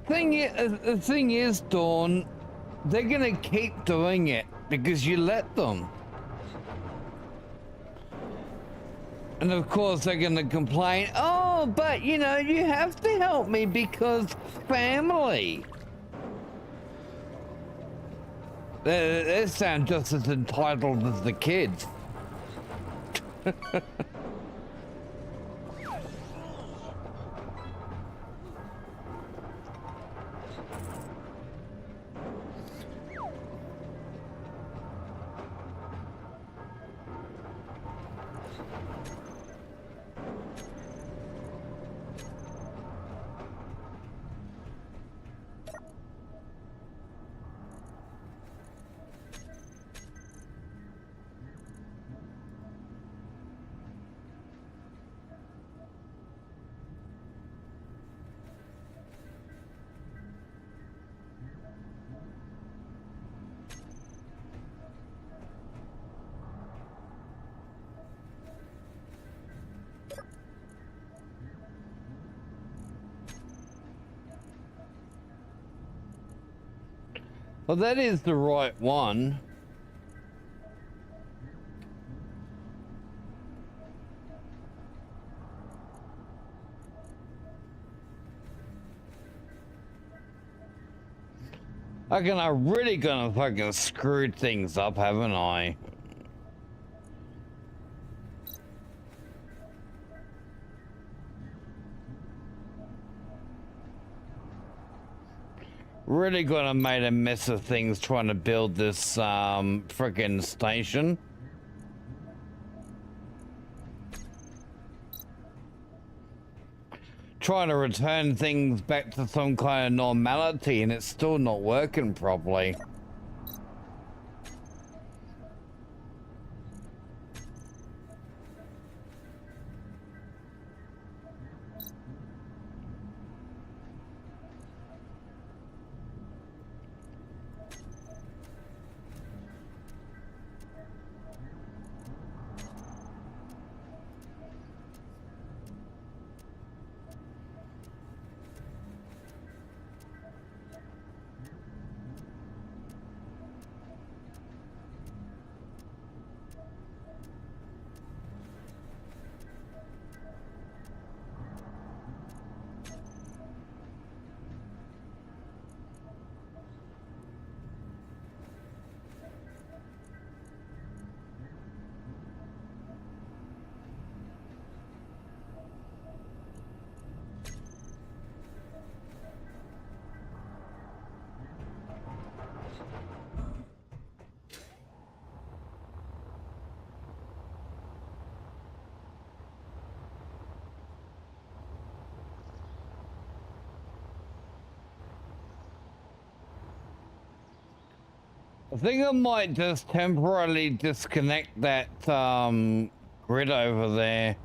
S2: The thing is, Dawn, they're gonna keep doing it because you let them. And of course they're gonna complain, oh, but you know, you have to help me because family. They sound just as entitled as the kids. Well, that is the right one. I really gonna fucking screwed things up, haven't I? Really gonna made a mess of things trying to build this frickin' station. Trying to return things back to some kind of normality and it's still not working properly. I think I might just temporarily disconnect that grid over there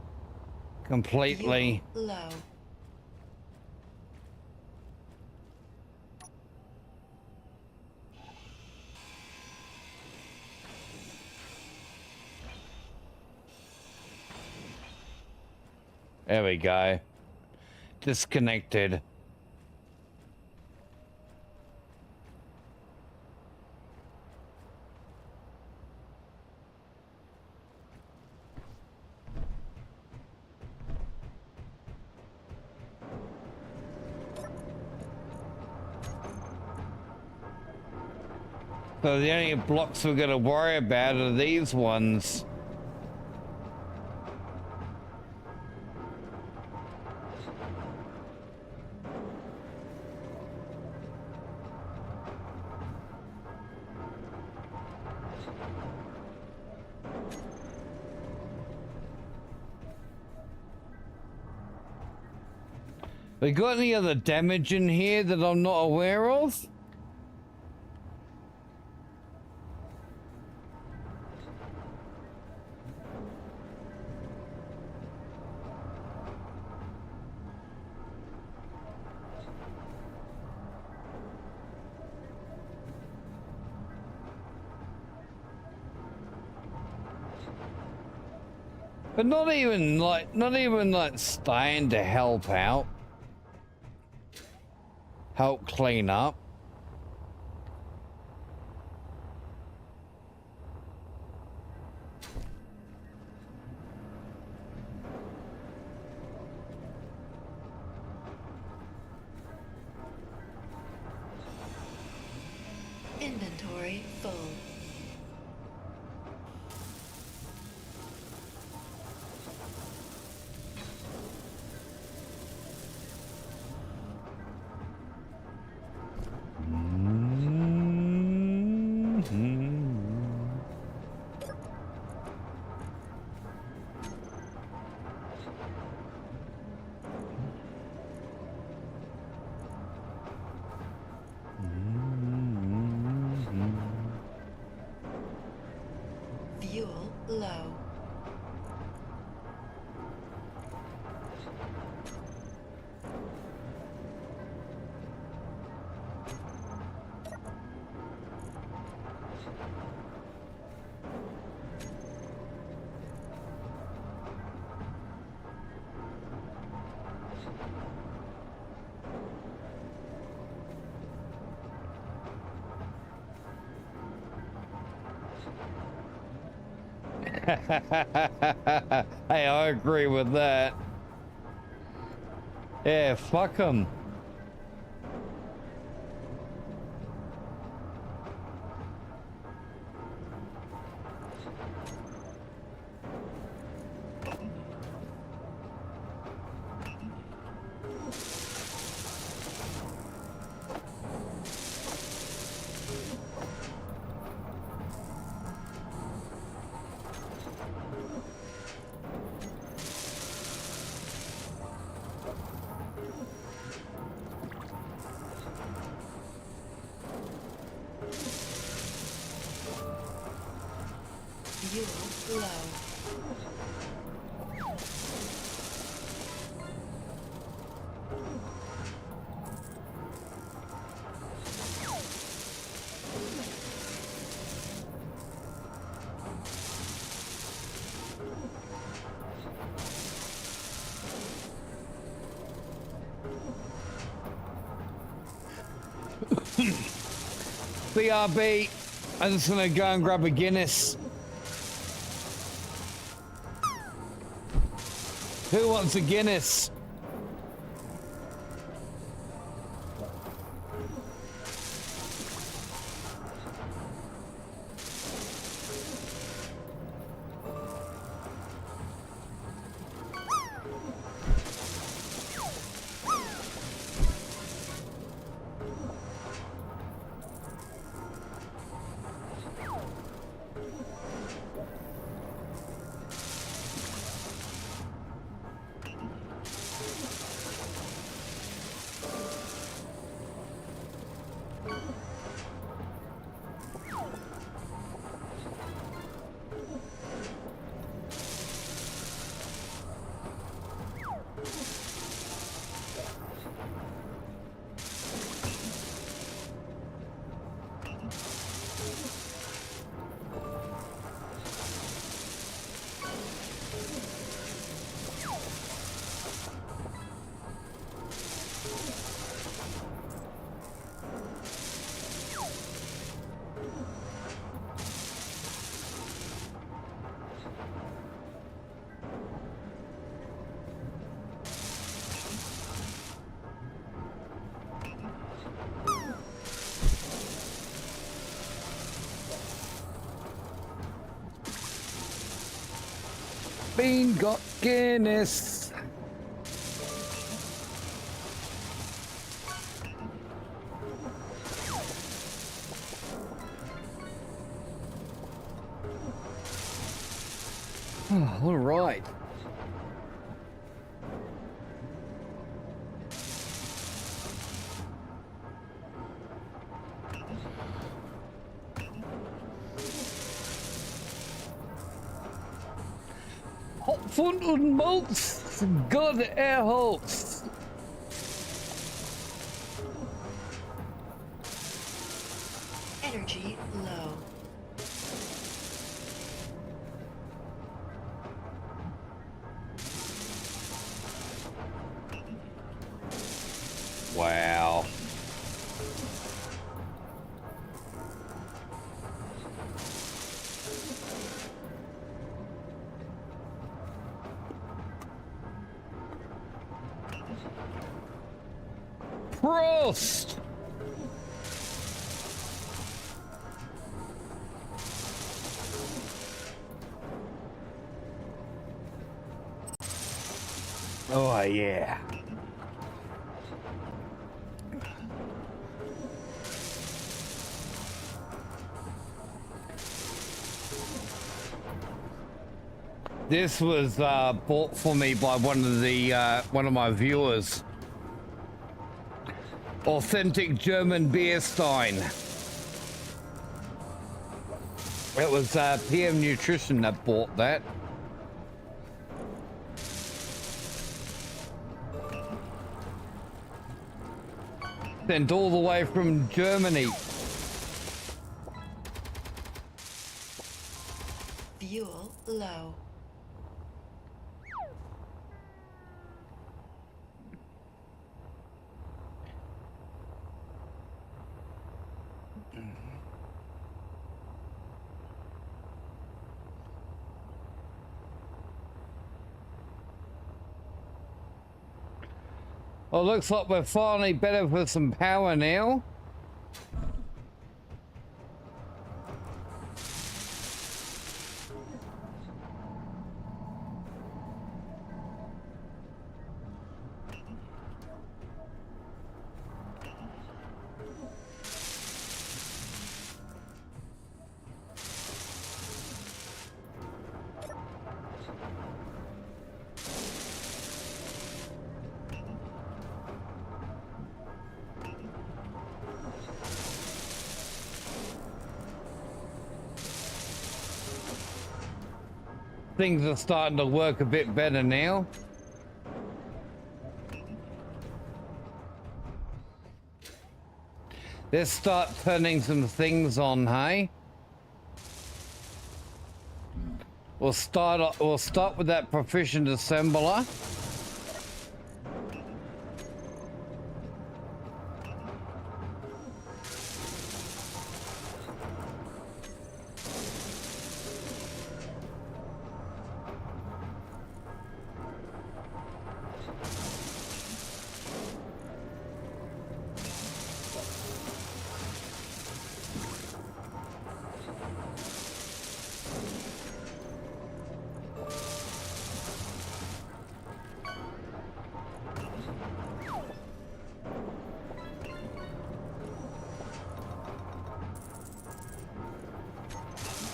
S2: completely.
S3: Fuel low.
S2: There we go. Disconnected. So the only blocks we're gonna worry about are these ones. We got any other damage in here that I'm not aware of? But not even like staying to help out. help clean up.
S3: Inventory full. Fuel low.
S2: Hey, I agree with that. Yeah, fuck them.
S3: Fuel low.
S2: BRB, I'm just gonna go and grab a Guinness. Who wants a Guinness? Bean got Guinness. Oh, all right. Hopfund und Malz, God erholst.
S3: Energy low.
S2: Wow. Prost! Oh, yeah. This was bought for me by one of my viewers. Authentic German beer stein. It was PM Nutrition that bought that. Sent all the way from Germany.
S3: Fuel low.
S2: Well, looks like we're finally better for some power now. Things are starting to work a bit better now. Let's start turning some things on, hey? We'll start with that proficient assembler.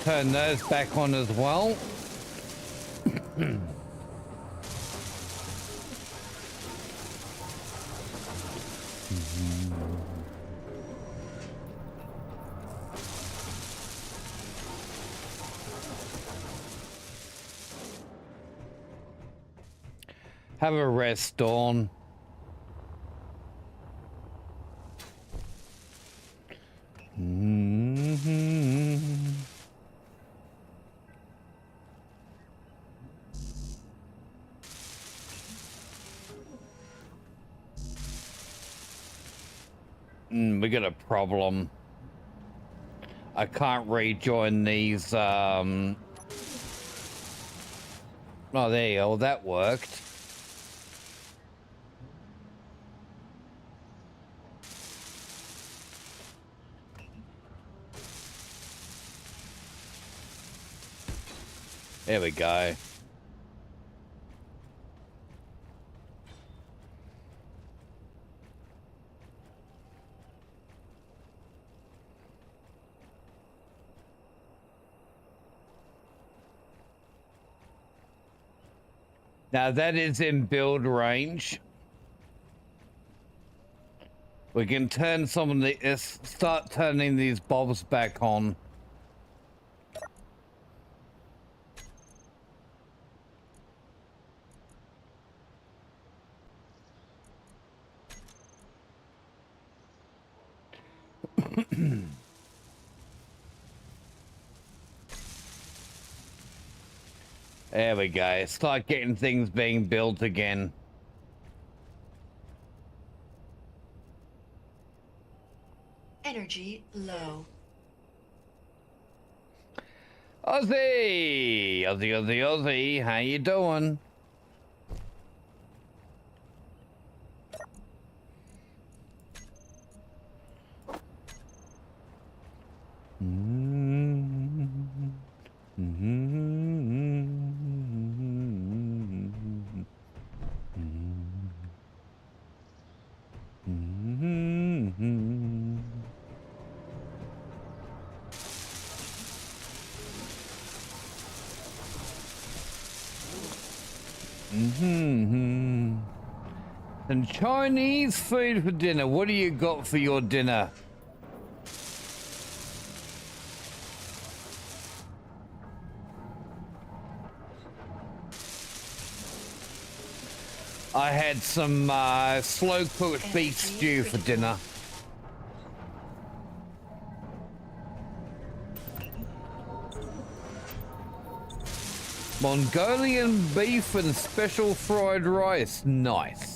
S2: Turn those back on as well. Have a rest, Dawn. We got a problem. I can't rejoin these, Oh, there you go. That worked. There we go. Now that is in build range. We can turn some of the, start turning these bulbs back on. There we go. Start getting things being built again.
S3: Energy low.
S2: Ozzy! Ozzy, Ozzy, Ozzy. How you doing? Mm-hmm. Mm-hmm. And Chinese food for dinner. What do you got for your dinner? I had some slow-cooked beef stew for dinner. Mongolian beef and special fried rice. Nice.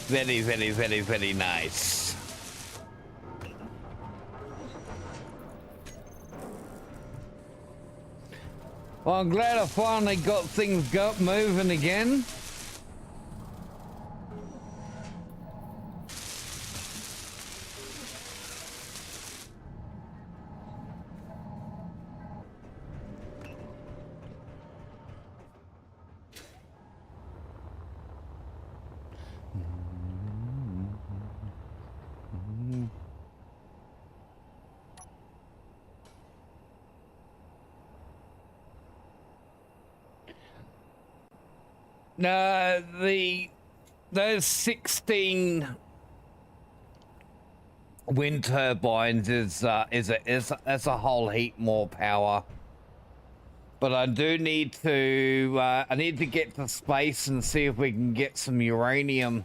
S2: Very, very, very, very nice. Well, I'm glad I finally got things moving again. Those 16 wind turbines is a whole heap more power. But I do need to I need to get to space and see if we can get some uranium.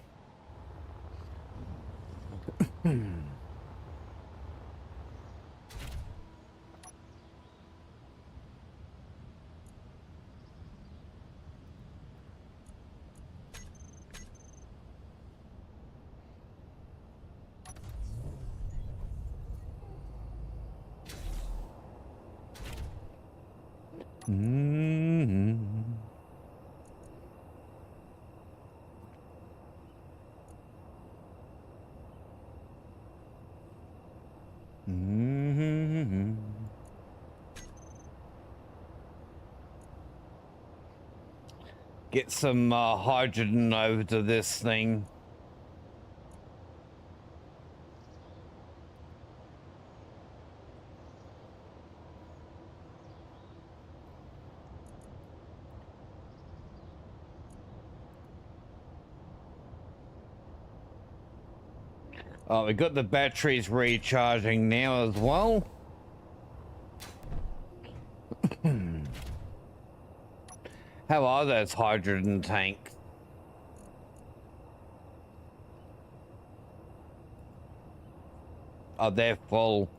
S2: Get some hydrogen over to this thing. Oh, we got the batteries recharging now as well. How are those hydrogen tanks? Oh, they're full.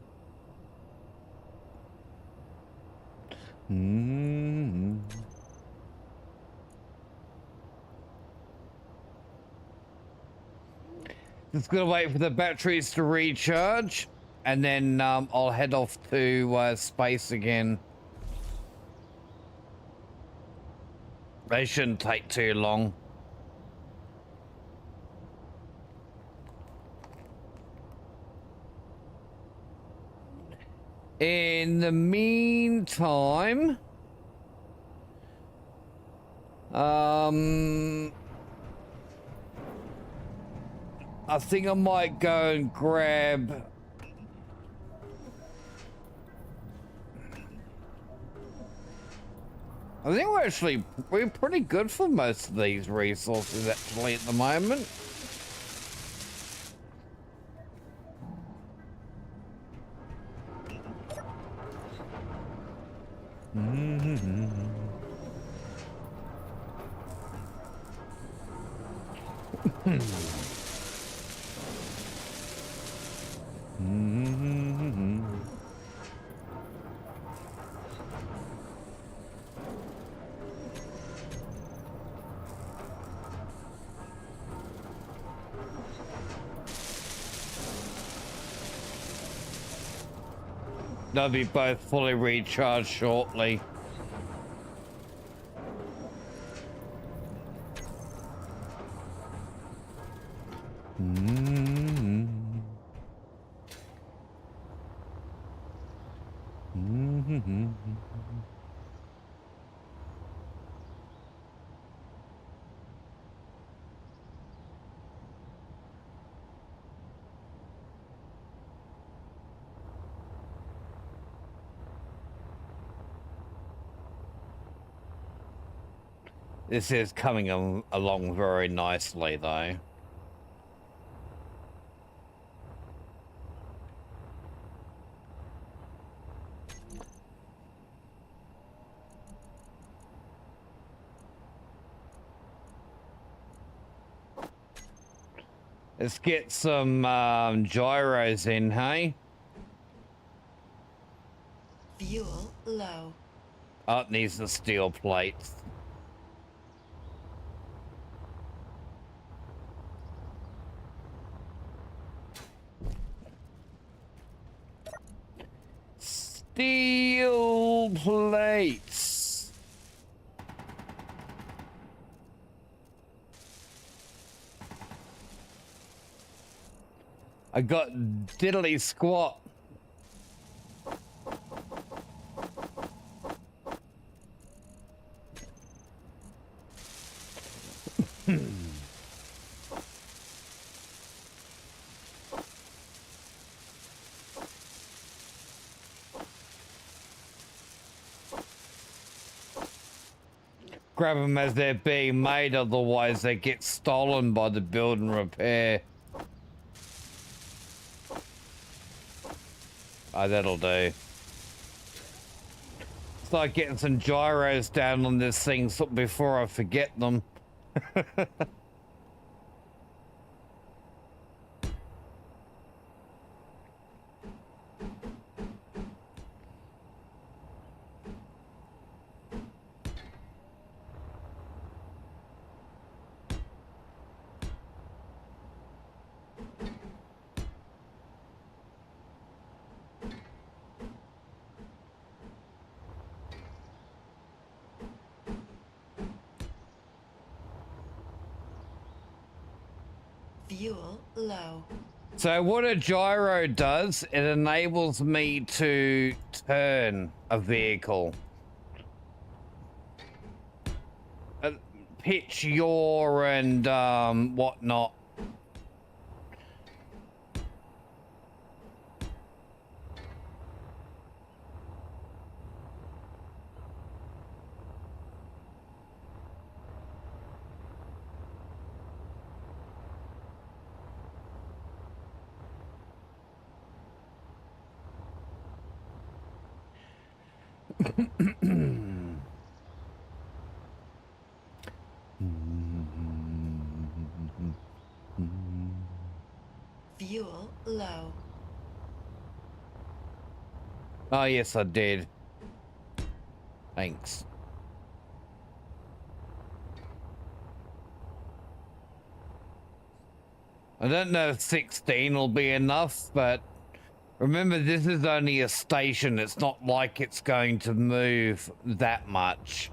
S2: Just gonna wait for the batteries to recharge, and then I'll head off to space again. They shouldn't take too long. In the meantime, I think I might go and grab... I think we're pretty good for most of these resources actually at the moment. They'll be both fully recharged shortly. This is coming along very nicely, though. Let's get some gyros in, hey?
S3: Fuel low.
S2: Oh, it needs the steel plates. Steel plates. I got diddly squat. Grab them as they're being made, otherwise they get stolen by the build and repair. Oh, that'll do. It's like getting some gyros down on this thing before I forget them.
S3: Fuel low.
S2: So what a gyro does, it enables me to turn a vehicle. Pitch, yaw, and whatnot.
S3: Fuel low.
S2: Oh, yes, I did. Thanks. I don't know if 16 will be enough, but remember, this is only a station. It's not like it's going to move that much.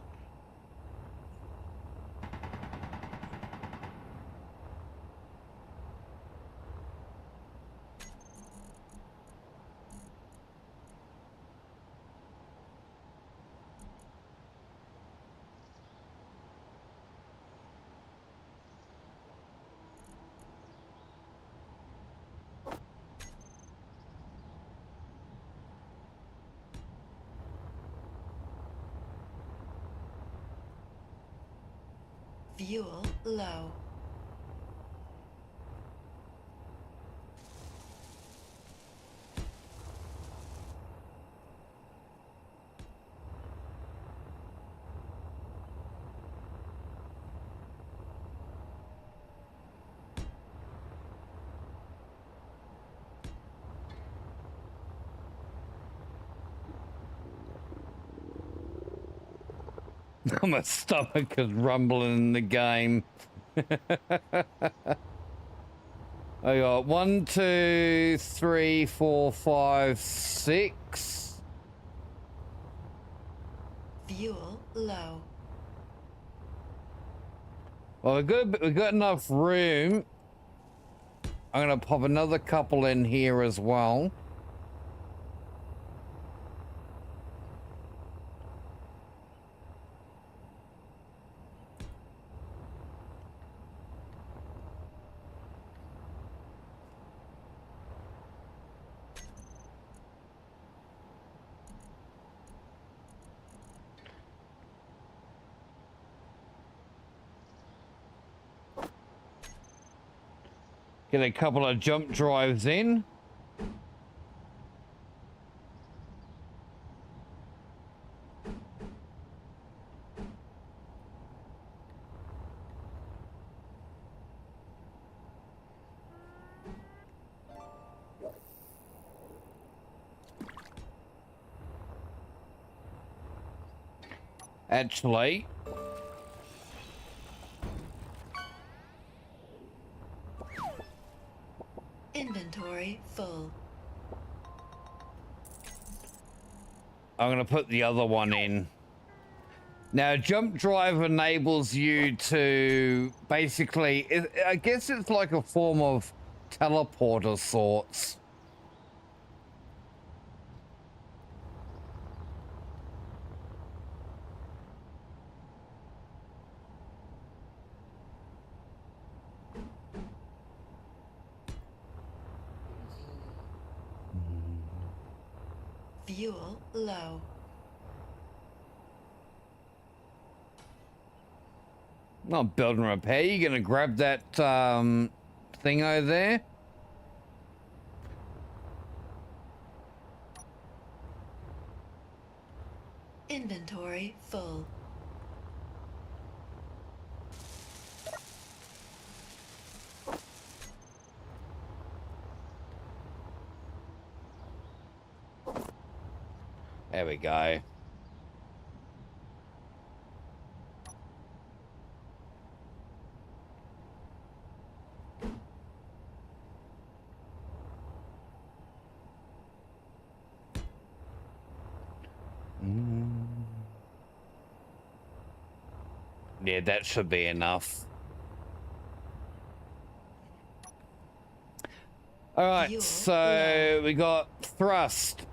S3: Fuel low.
S2: My stomach is rumbling in the game. I got 1, 2, 3, 4, 5, 6.
S3: Fuel low.
S2: Well, we've got enough room. I'm gonna pop another couple in here as well. Get a couple of jump drives in. Actually,
S3: Inventory full.
S2: I'm going to put the other one in. Now, jump drive enables you to basically, I guess it's like a form of teleport of sorts.
S3: Fuel low.
S2: Not build and repair. You're going to grab that thing over there.
S3: Inventory full.
S2: There we go. Yeah, that should be enough. All right,
S3: Fuel
S2: so we got thrust.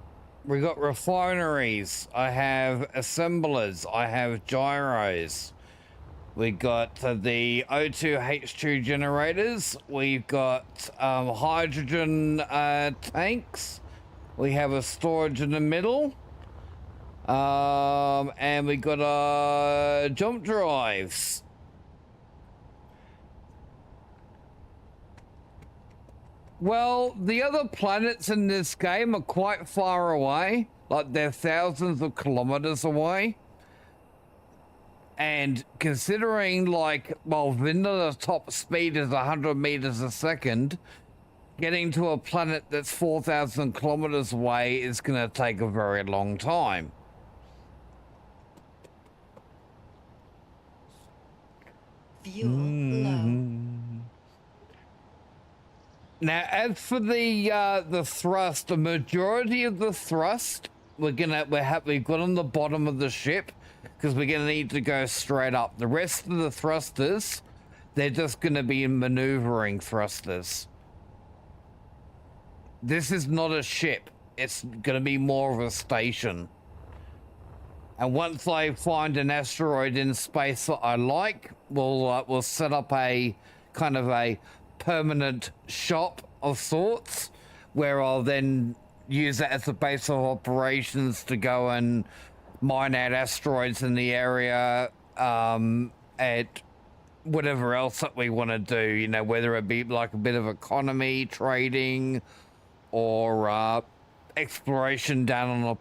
S2: We got refineries. I have assemblers. I have gyros. We got the O2H2 generators. We've got hydrogen tanks. We have a storage in the middle. And we got jump drives. Well, the other planets in this game are quite far away. Like, they're thousands of kilometers away. And considering, like, well, vanilla top speed is 100 meters a second, getting to a planet that's 4,000 kilometers away is going to take a very long time.
S3: Fuel low.
S2: Now, as for the thrust, the majority of the thrust we've got on the bottom of the ship, because we're gonna need to go straight up. The rest of the thrusters, they're just gonna be maneuvering thrusters. This is not a ship. It's gonna be more of a station. And once I find an asteroid in space that I like, we'll set up a kind of a permanent shop of sorts, where I'll then use that as a base of operations to go and mine out asteroids in the area, at whatever else that we want to do, you know, whether it be like a bit of economy, trading, or exploration down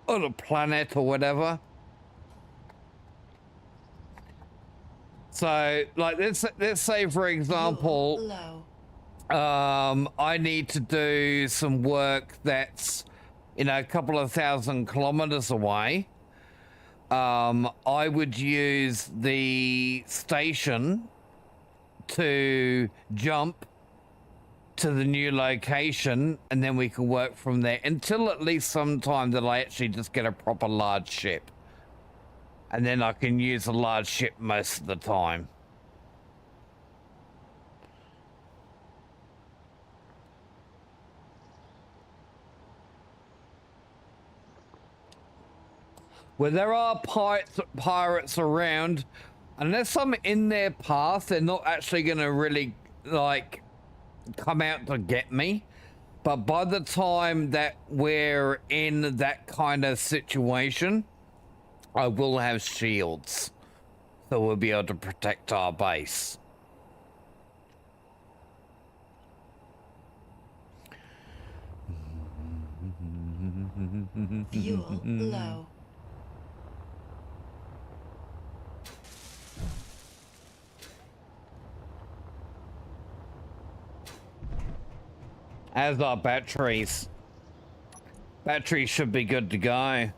S2: on a planet or whatever. So, like, let's say, for example,
S3: Fuel low.
S2: I need to do some work that's, you know, a couple of thousand kilometers away. I would use the station to jump to the new location, and then we can work from there until at least some time that I actually just get a proper large ship. And then I can use a large ship most of the time. Where there are pirates around, unless I'm in their path, they're not actually gonna really, like, come out to get me. But by the time that we're in that kind of situation, I will have shields, so we'll be able to protect our base.
S3: Fuel low.
S2: As are batteries. Batteries should be good to go.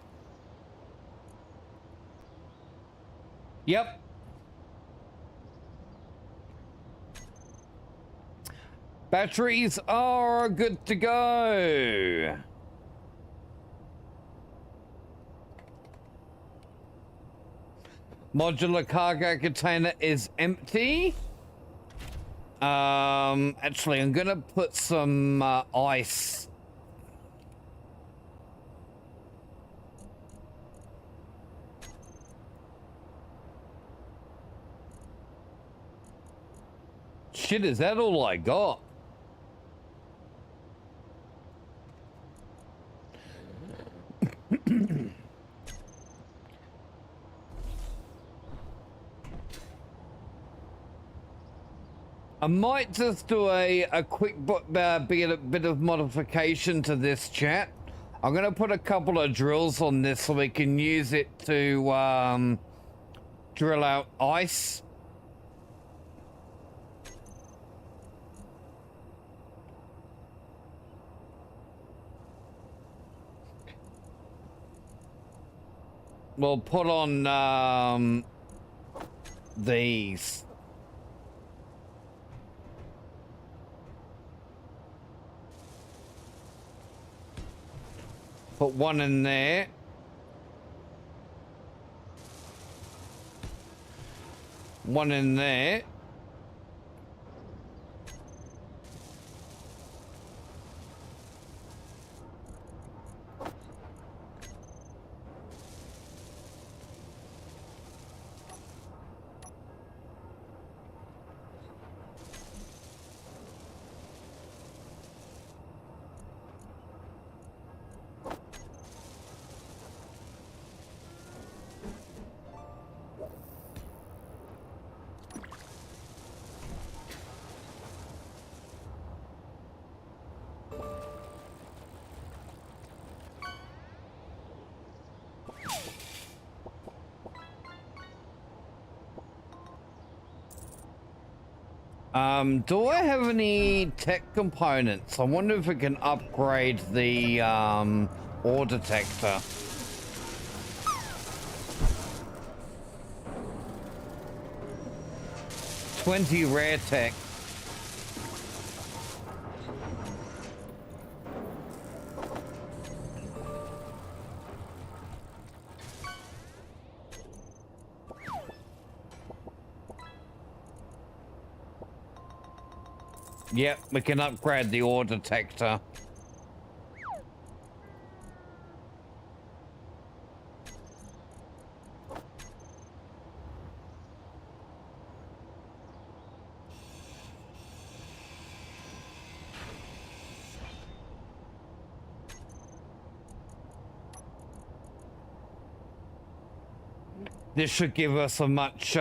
S2: Yep. Batteries are good to go. Modular cargo container is empty. Actually, I'm gonna put some ice. Shit, is that all I got? I might just do a quick bit of modification to this, chat. I'm gonna put a couple of drills on this so we can use it to drill out ice. We'll put on these. Put one in there. One in there. Do I have any tech components? I wonder if we can upgrade the ore detector. $20 rare tech. Yep, we can upgrade the ore detector. This should give us a much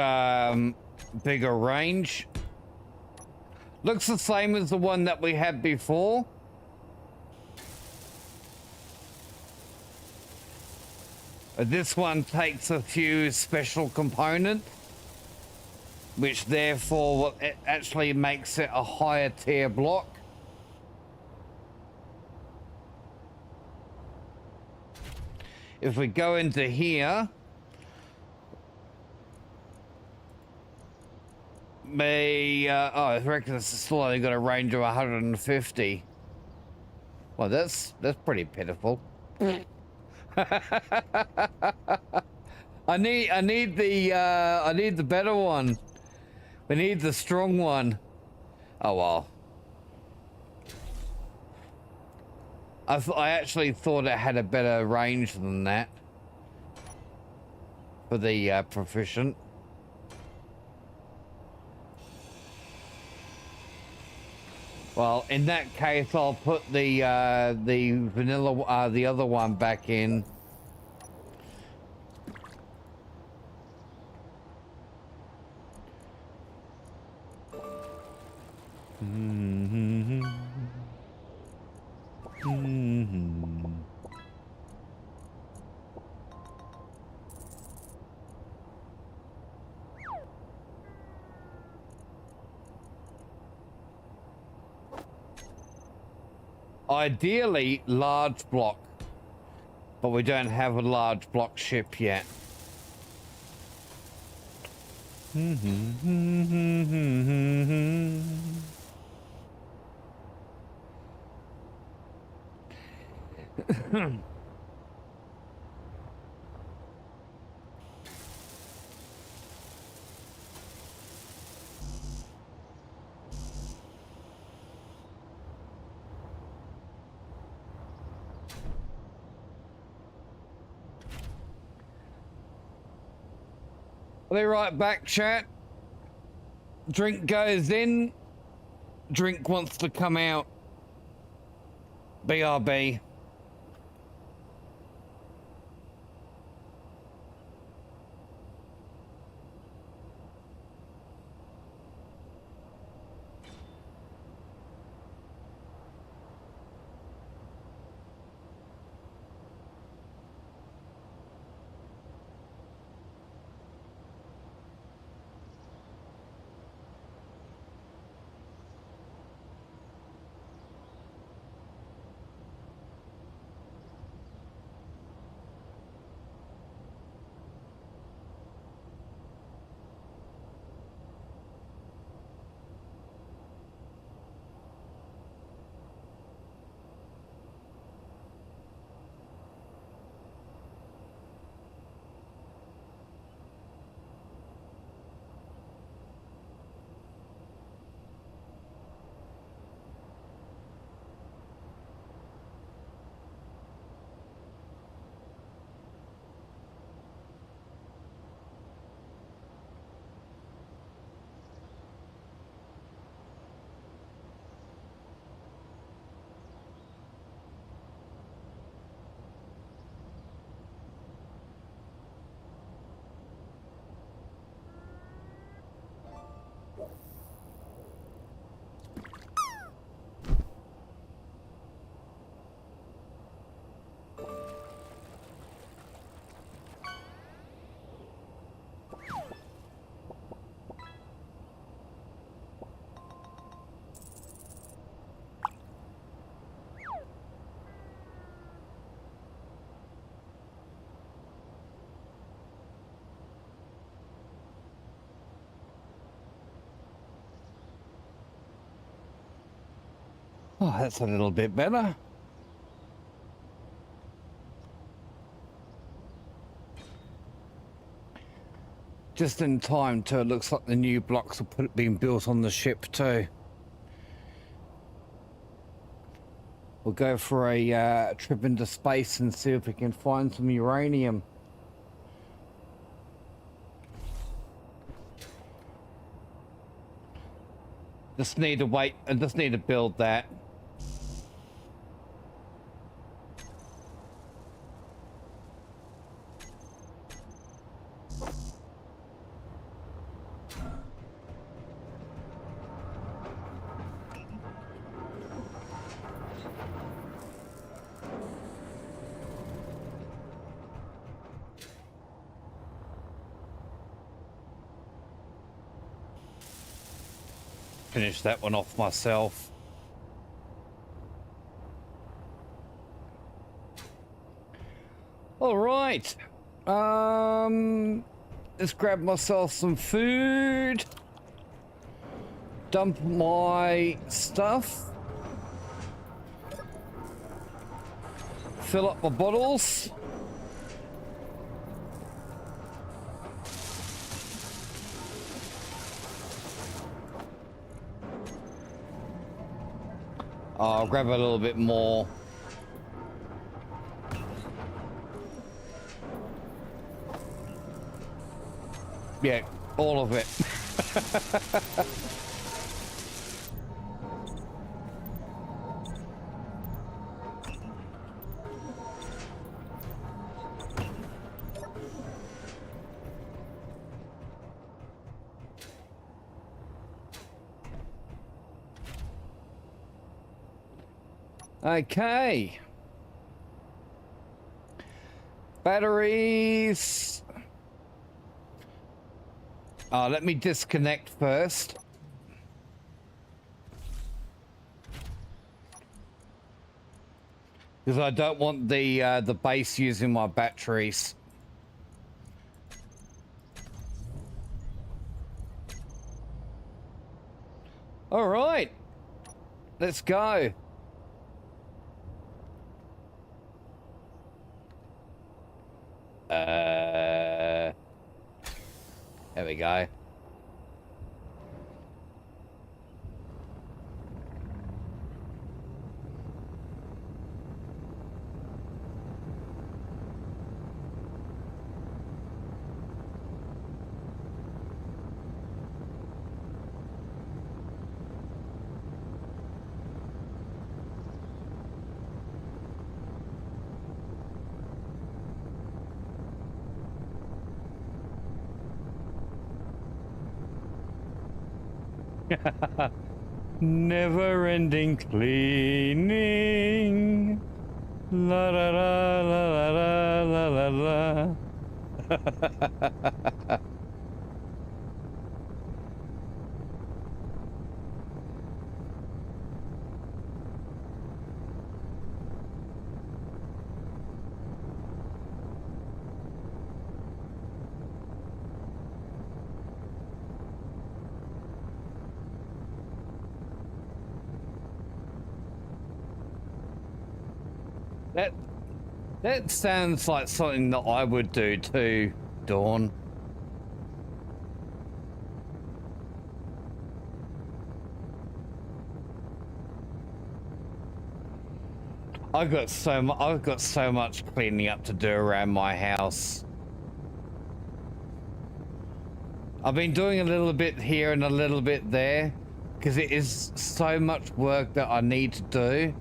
S2: bigger range. Looks the same as the one that we had before. This one takes a few special components, which therefore it actually makes it a higher tier block. If we go into here, I reckon it's still only got a range of 150. Well, that's pretty pitiful. I need the better one. We need the strong one. Oh well. I actually thought it had a better range than that for the proficient. Well, in that case, I'll put the vanilla, the other one back in. Ideally, large block, but we don't have a large block ship yet. I'll be right back, chat. Drink goes in. Drink wants to come out. BRB. Oh, that's a little bit better. Just in time too. It looks like the new blocks are being built on the ship too. We'll go for a trip into space and see if we can find some uranium. Just need to wait. I just need to build that. Finish that one off myself. All right. Let's grab myself some food. Dump my stuff. Fill up my bottles. I'll grab a little bit more. Yeah, all of it. Okay. Batteries. Let me disconnect first. Because I don't want the base using my batteries. All right. Let's go. There we go. Never-ending cleaning. La la la la la la la la. That sounds like something that I would do too, Dawn. I've got so much cleaning up to do around my house. I've been doing a little bit here and a little bit there because it is so much work that I need to do.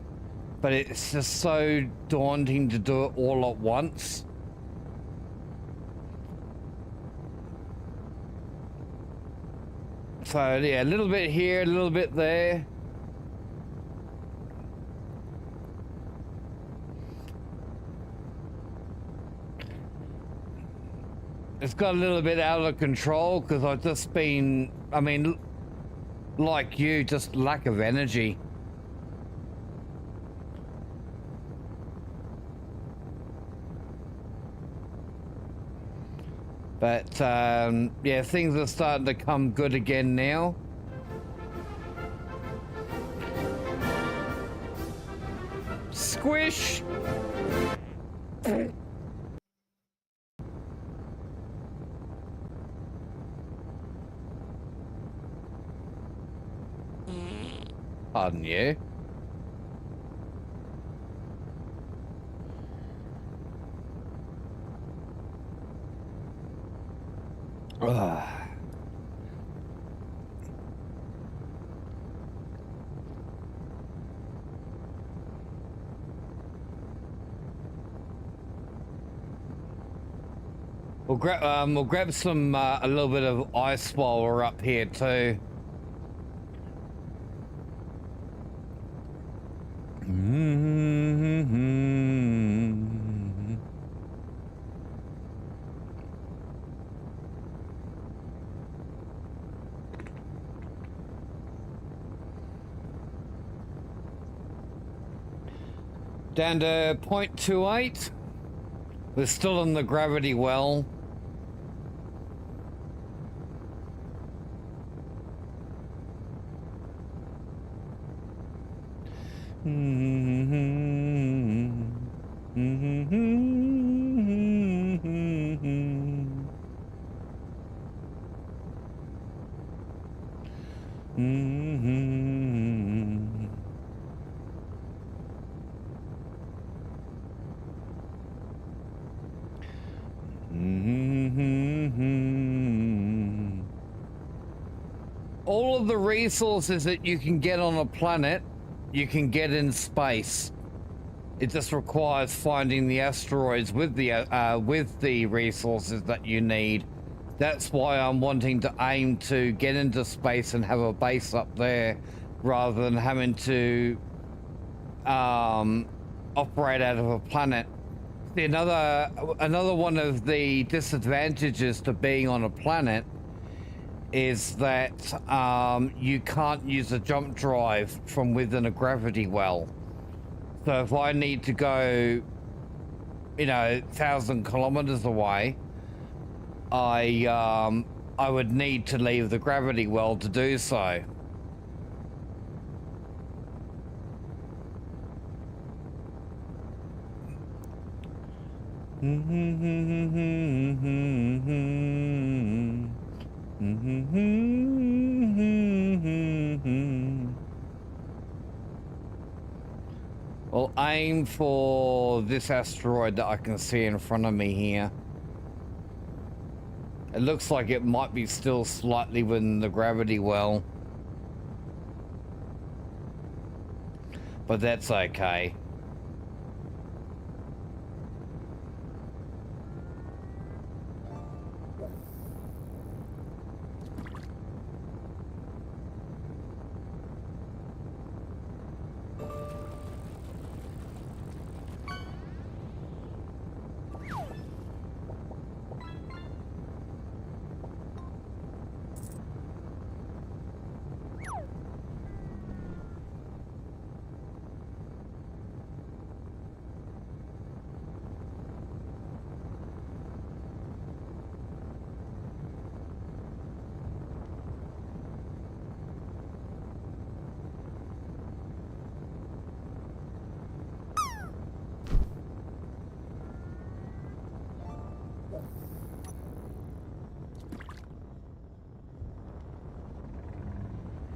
S2: But it's just so daunting to do it all at once. So yeah, a little bit here, a little bit there. It's got a little bit out of control because I've just been, I mean, like you, just lack of energy. But, yeah, things are starting to come good again now. Squish! Pardon you. We'll grab some a little bit of ice while we're up here too. Down to 0.28. We're still in the gravity well. of the resources that you can get on a planet, you can get in space. It just requires finding the asteroids with the resources that you need. That's why I'm wanting to aim to get into space and have a base up there, rather than having to operate out of a planet. See, another one of the disadvantages to being on a planet is that you can't use a jump drive from within a gravity well. So if I need to go, 1,000 kilometers away, I would need to leave the gravity well to do so. Well, aim for this asteroid that I can see in front of me here. It looks like it might be still slightly within the gravity well. But that's okay.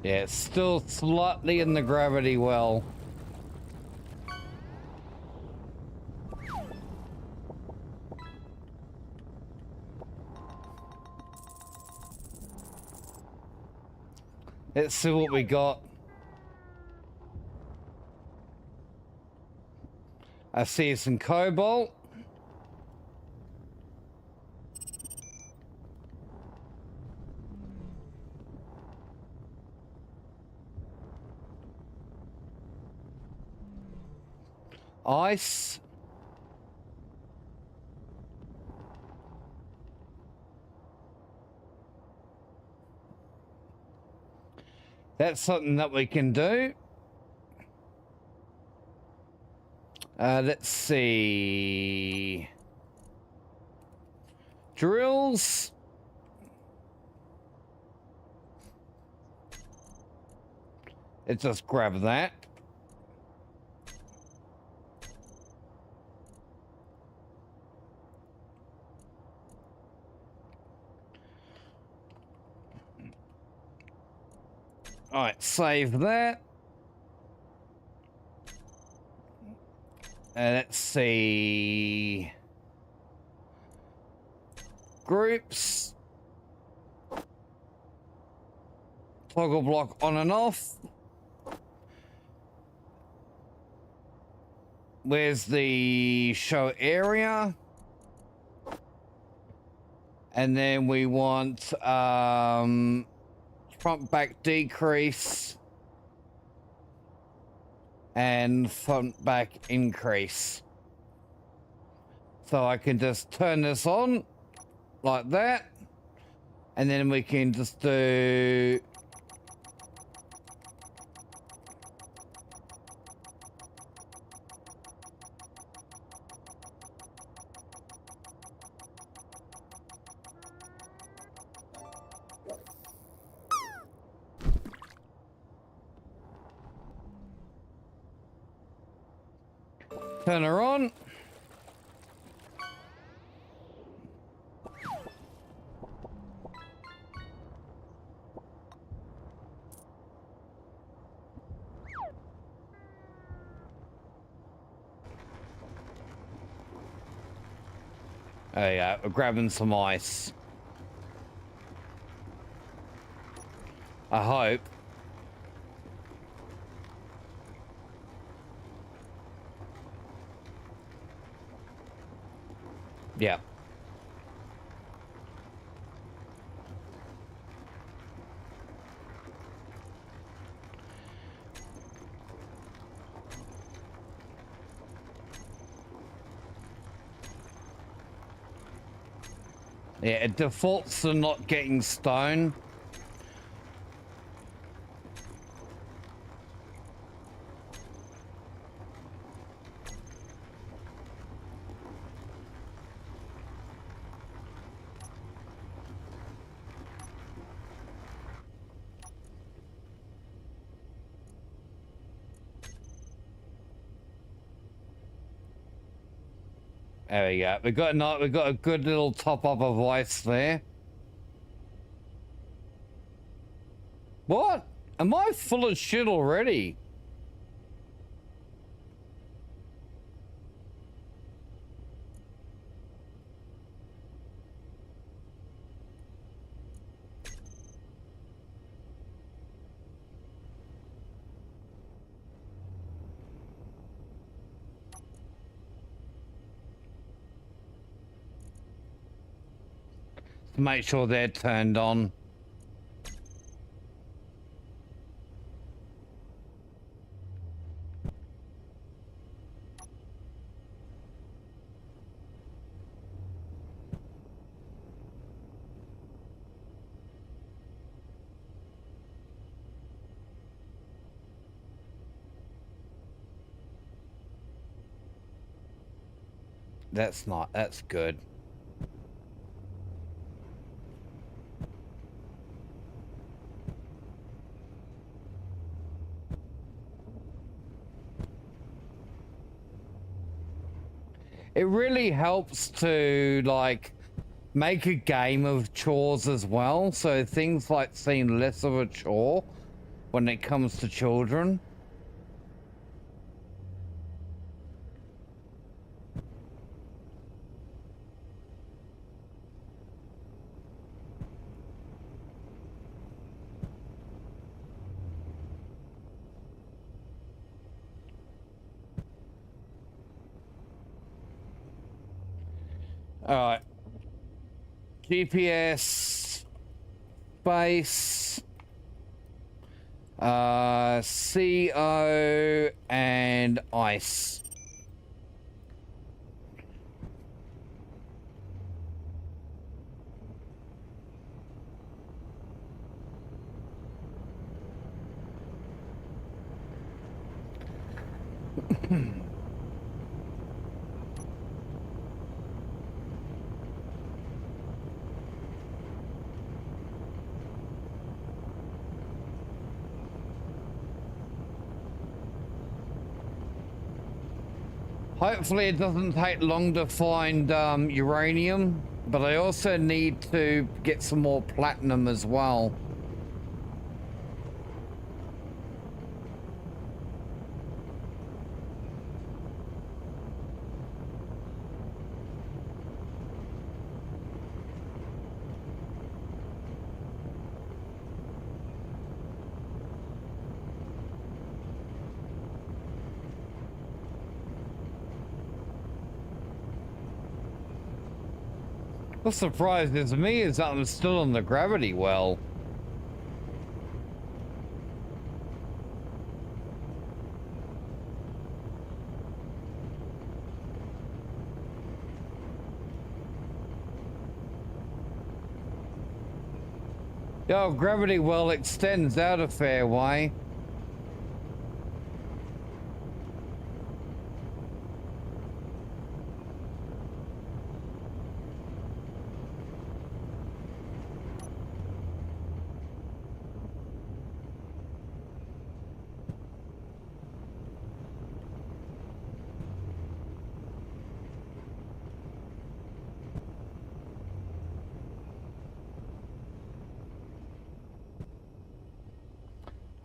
S2: Yeah, it's still slightly in the gravity well. Let's see what we got. I see some cobalt. Ice. That's something that we can do. Let's see. Drills. Let's just grab that. All right, save that. Let's see. Groups. Toggle block on and off. Where's the show area? And then we want front back decrease and front back increase. So I can just turn this on like that, and then we can just do turn her on. Oh yeah, we're grabbing some ice. I hope. Yeah. Yeah, it defaults to not getting stone. There we go. We got a good little top up of ice there. What? Am I full of shit already? To make sure they're turned on. That's good. It really helps to, like, make a game of chores as well, so things like seem less of a chore when it comes to children. Alright. GPS, base, CO, and ice. Hopefully it doesn't take long to find uranium, but I also need to get some more platinum as well. What surprises me is that I'm still on the gravity well. Yo, gravity well extends out a fair way.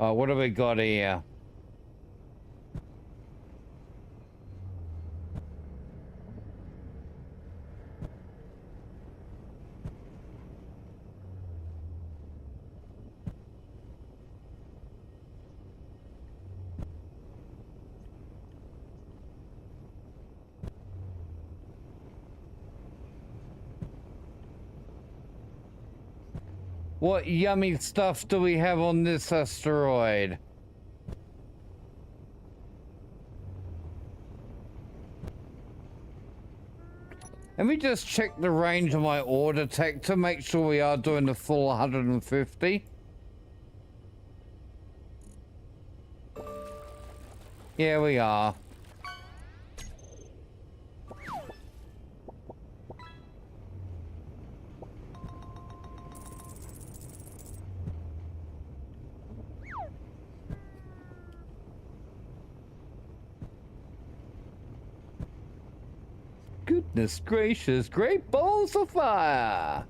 S2: What have we got here? What yummy stuff do we have on this asteroid? Let me just check the range of my ore detector, make sure we are doing the full 150. Yeah, we are. Goodness gracious, great balls of fire!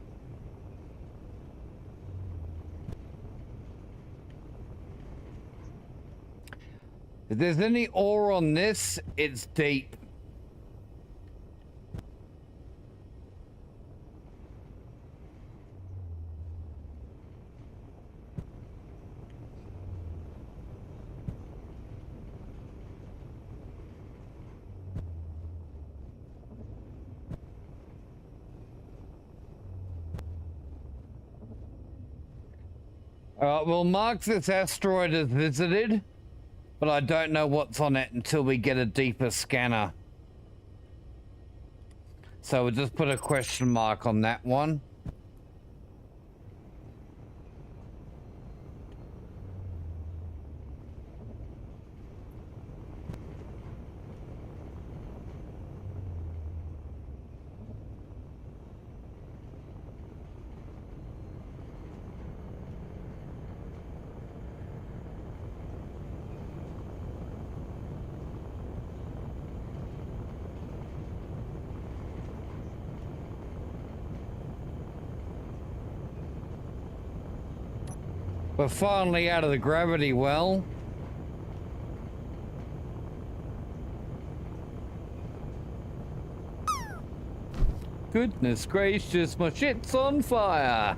S2: If there's any ore on this, it's deep. We'll mark this asteroid as visited, but I don't know what's on it until we get a deeper scanner. So we'll just put a question mark on that one. We're finally out of the gravity well. Goodness gracious, my shit's on fire.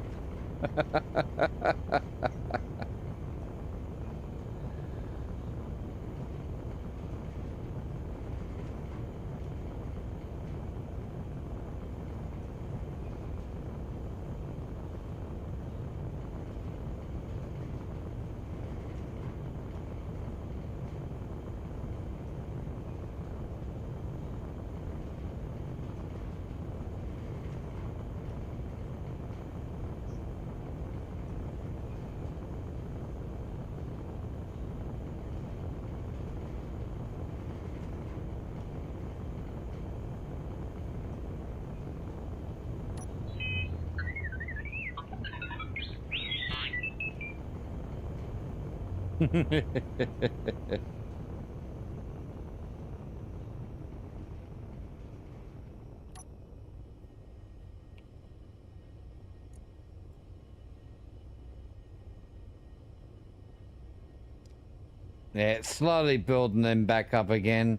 S2: Yeah, it's slowly building them back up again.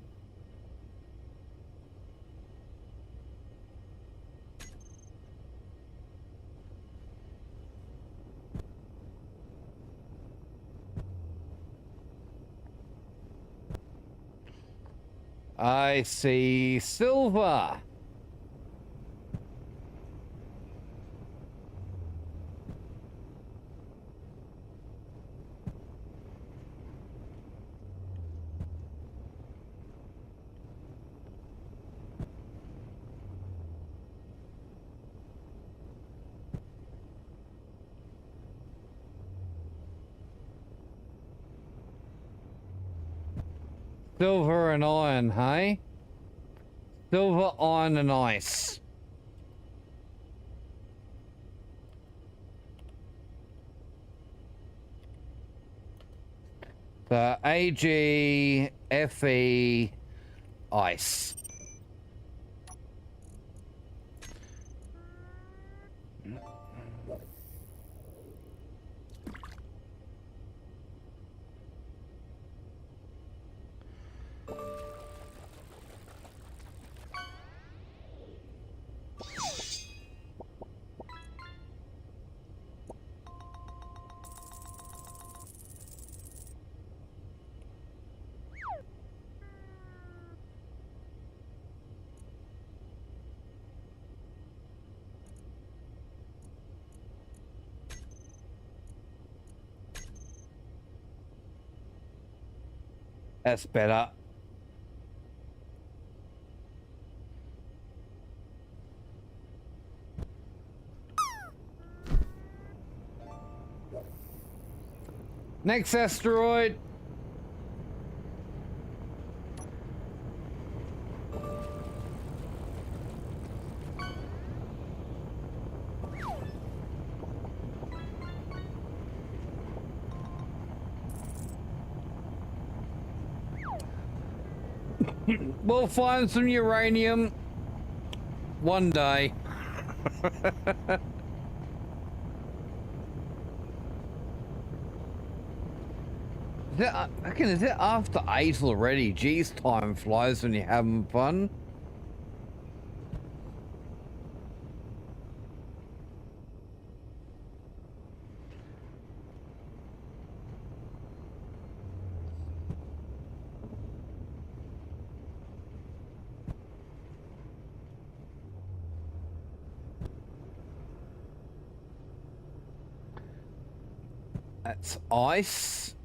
S2: I see silver. Silver and iron, hey? Silver, iron, and ice. The AG, FE, ice. That's better. Next asteroid. We'll find some uranium one day. I reckon, is it after 8 already? Geez, time flies when you're having fun. That's ice.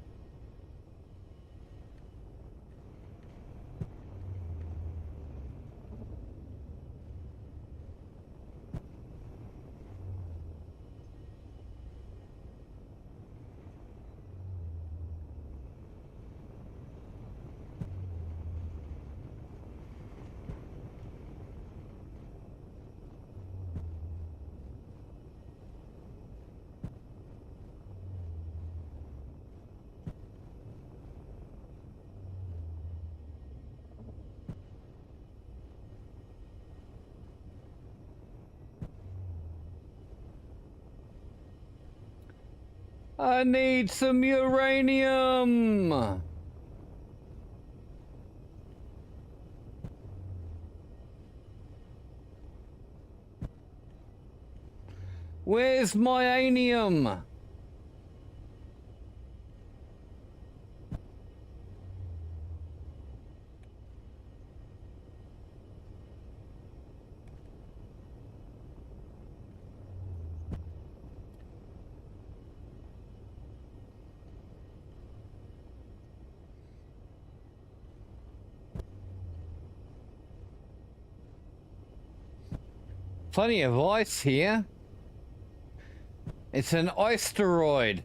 S2: I need some uranium. Where's my anium? Plenty of ice here. It's an oysteroid.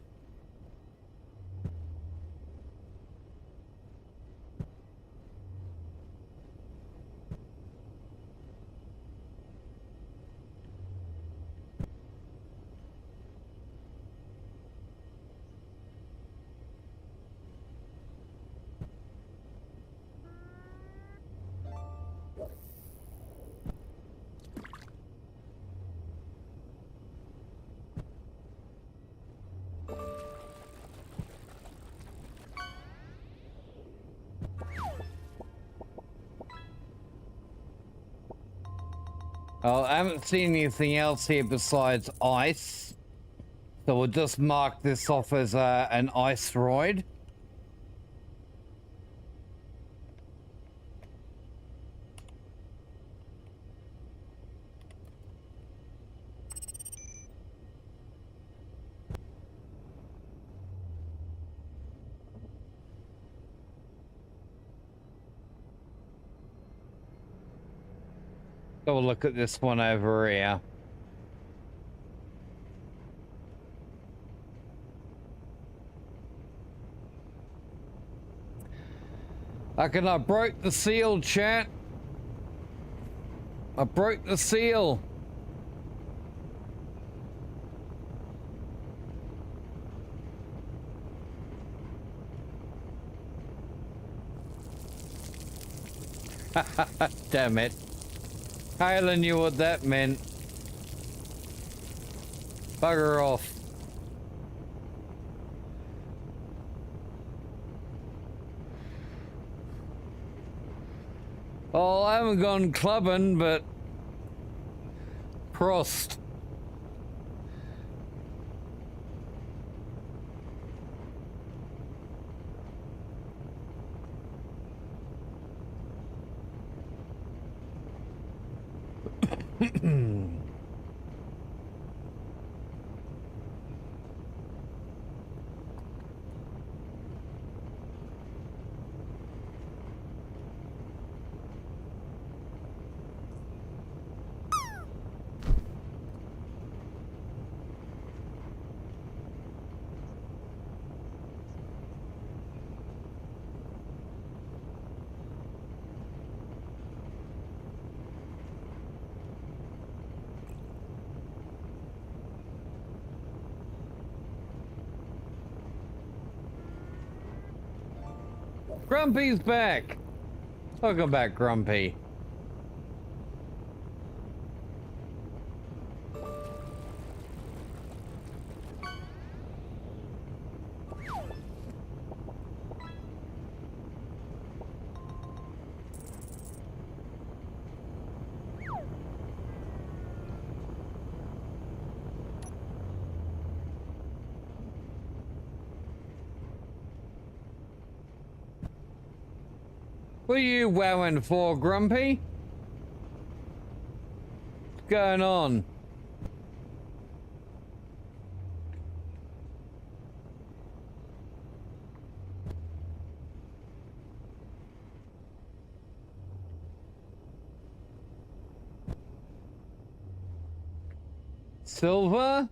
S2: Oh, I haven't seen anything else here besides ice. So we'll just mark this off as an iceroid. So we'll look at this one over here. I broke the seal, chat. I broke the seal. Damn it. Halen knew what that meant. Bugger off. Oh, I haven't gone clubbing, but Prost. Grumpy's back. Welcome back, Grumpy. What are you wowing for, Grumpy? What's going on? Silver?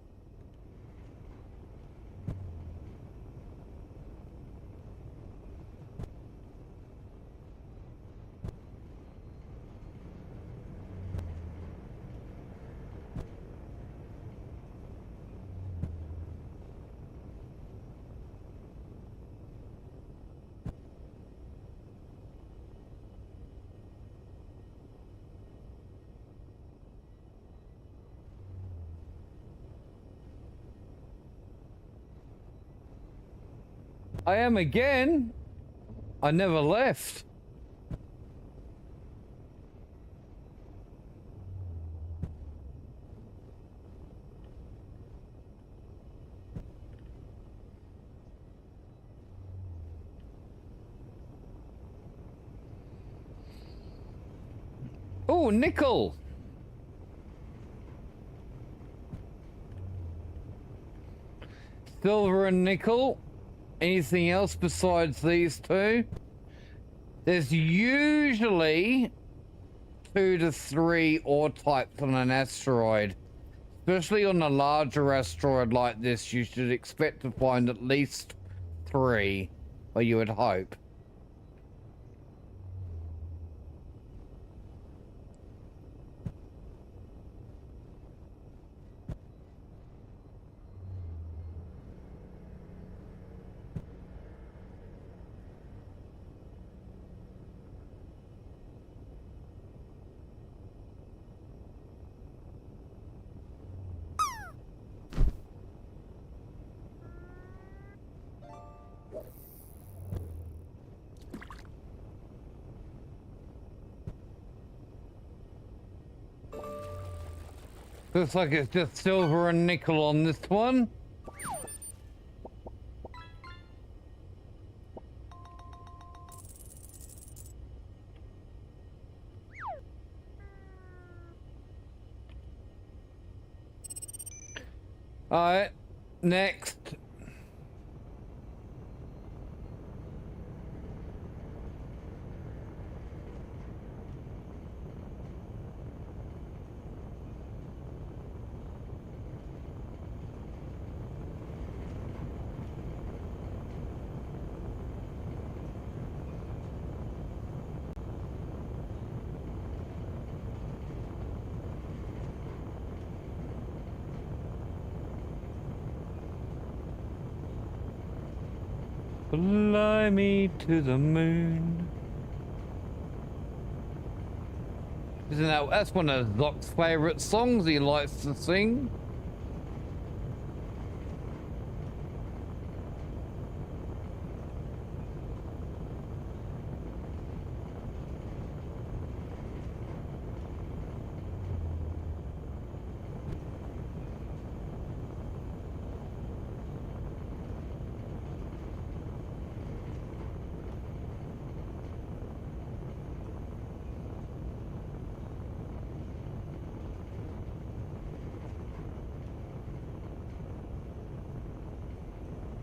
S2: I am again. I never left. Oh, nickel. Silver and nickel. Anything else besides these two? There's usually 2 to 3 ore types on an asteroid. Especially on a larger asteroid like this, you should expect to find at least 3, or you would hope. Looks like it's just silver and nickel on this one. Alright, next. Fly me to the moon. Isn't that's one of Zoc's favourite songs he likes to sing?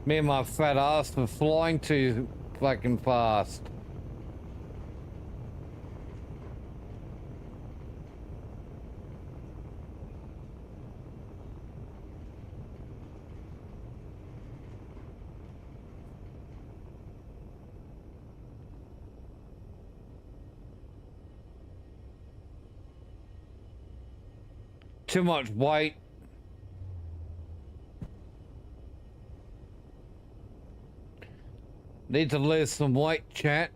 S2: Me and my fat ass for flying too fucking fast. Too much weight. Need to lose some weight, chat.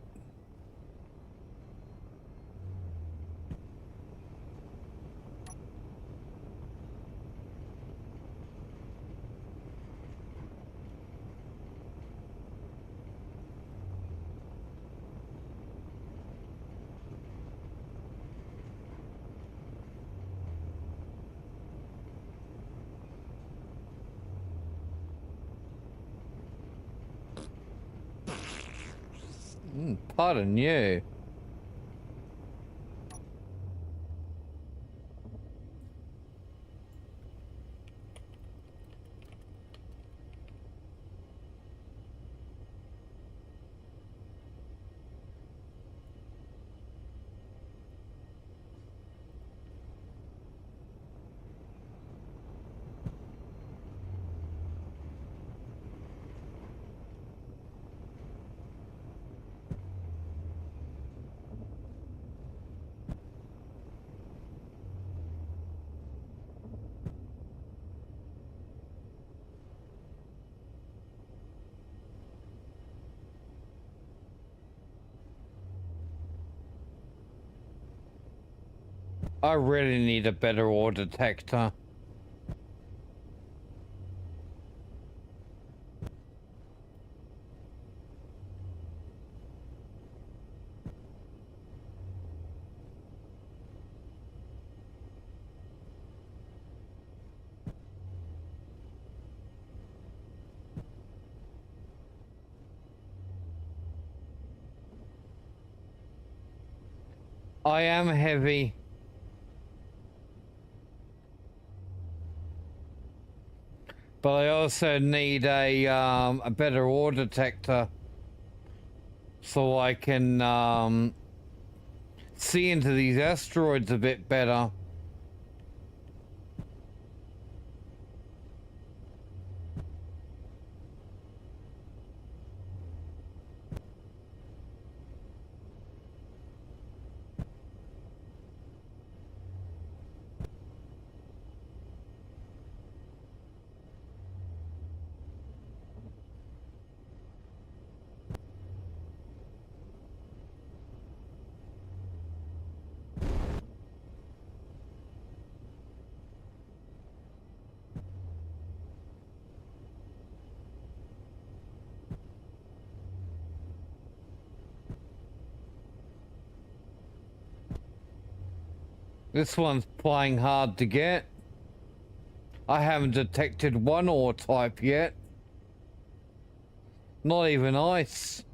S2: Pardon you. I really need a better ore detector. I am heavy. But I also need a better ore detector so I can see into these asteroids a bit better. This one's playing hard to get. I haven't detected one ore type yet. Not even ice.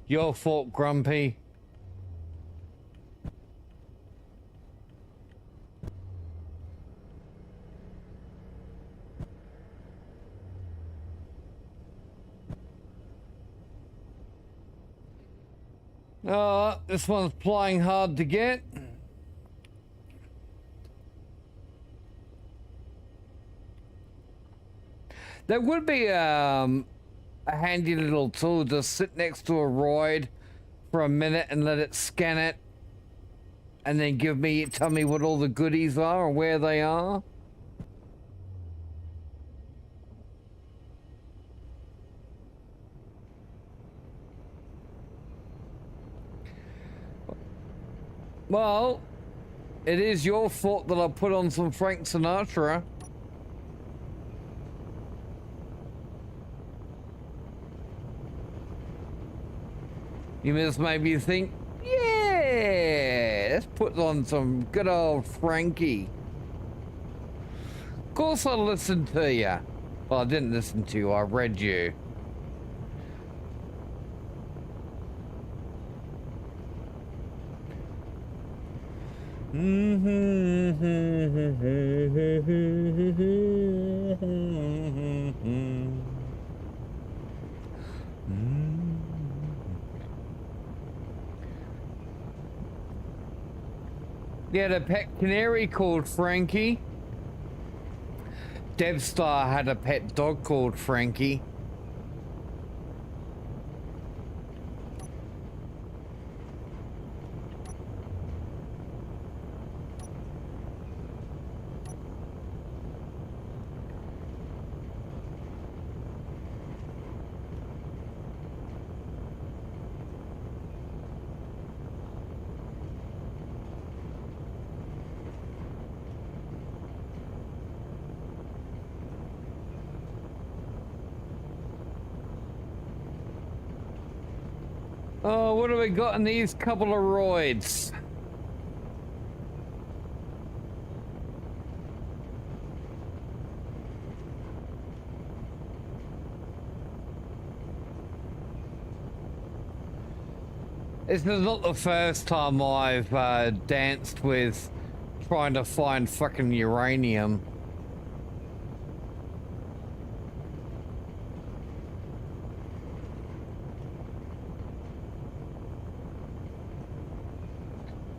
S2: Your fault, Grumpy. This one's flying hard to get. There would be a handy little tool to sit next to a roid for a minute and let it scan it and then tell me what all the goodies are and where they are. Well, it is your fault that I put on some Frank Sinatra. You just made me think, yeah, let's put on some good old Frankie. Of course I listened to you. Well, I didn't listen to you, I read you. Yeah, the pet canary called Frankie. Devstar had a pet dog called Frankie. Oh, what have we got in these couple of roids? This is not the first time I've danced with trying to find fucking uranium.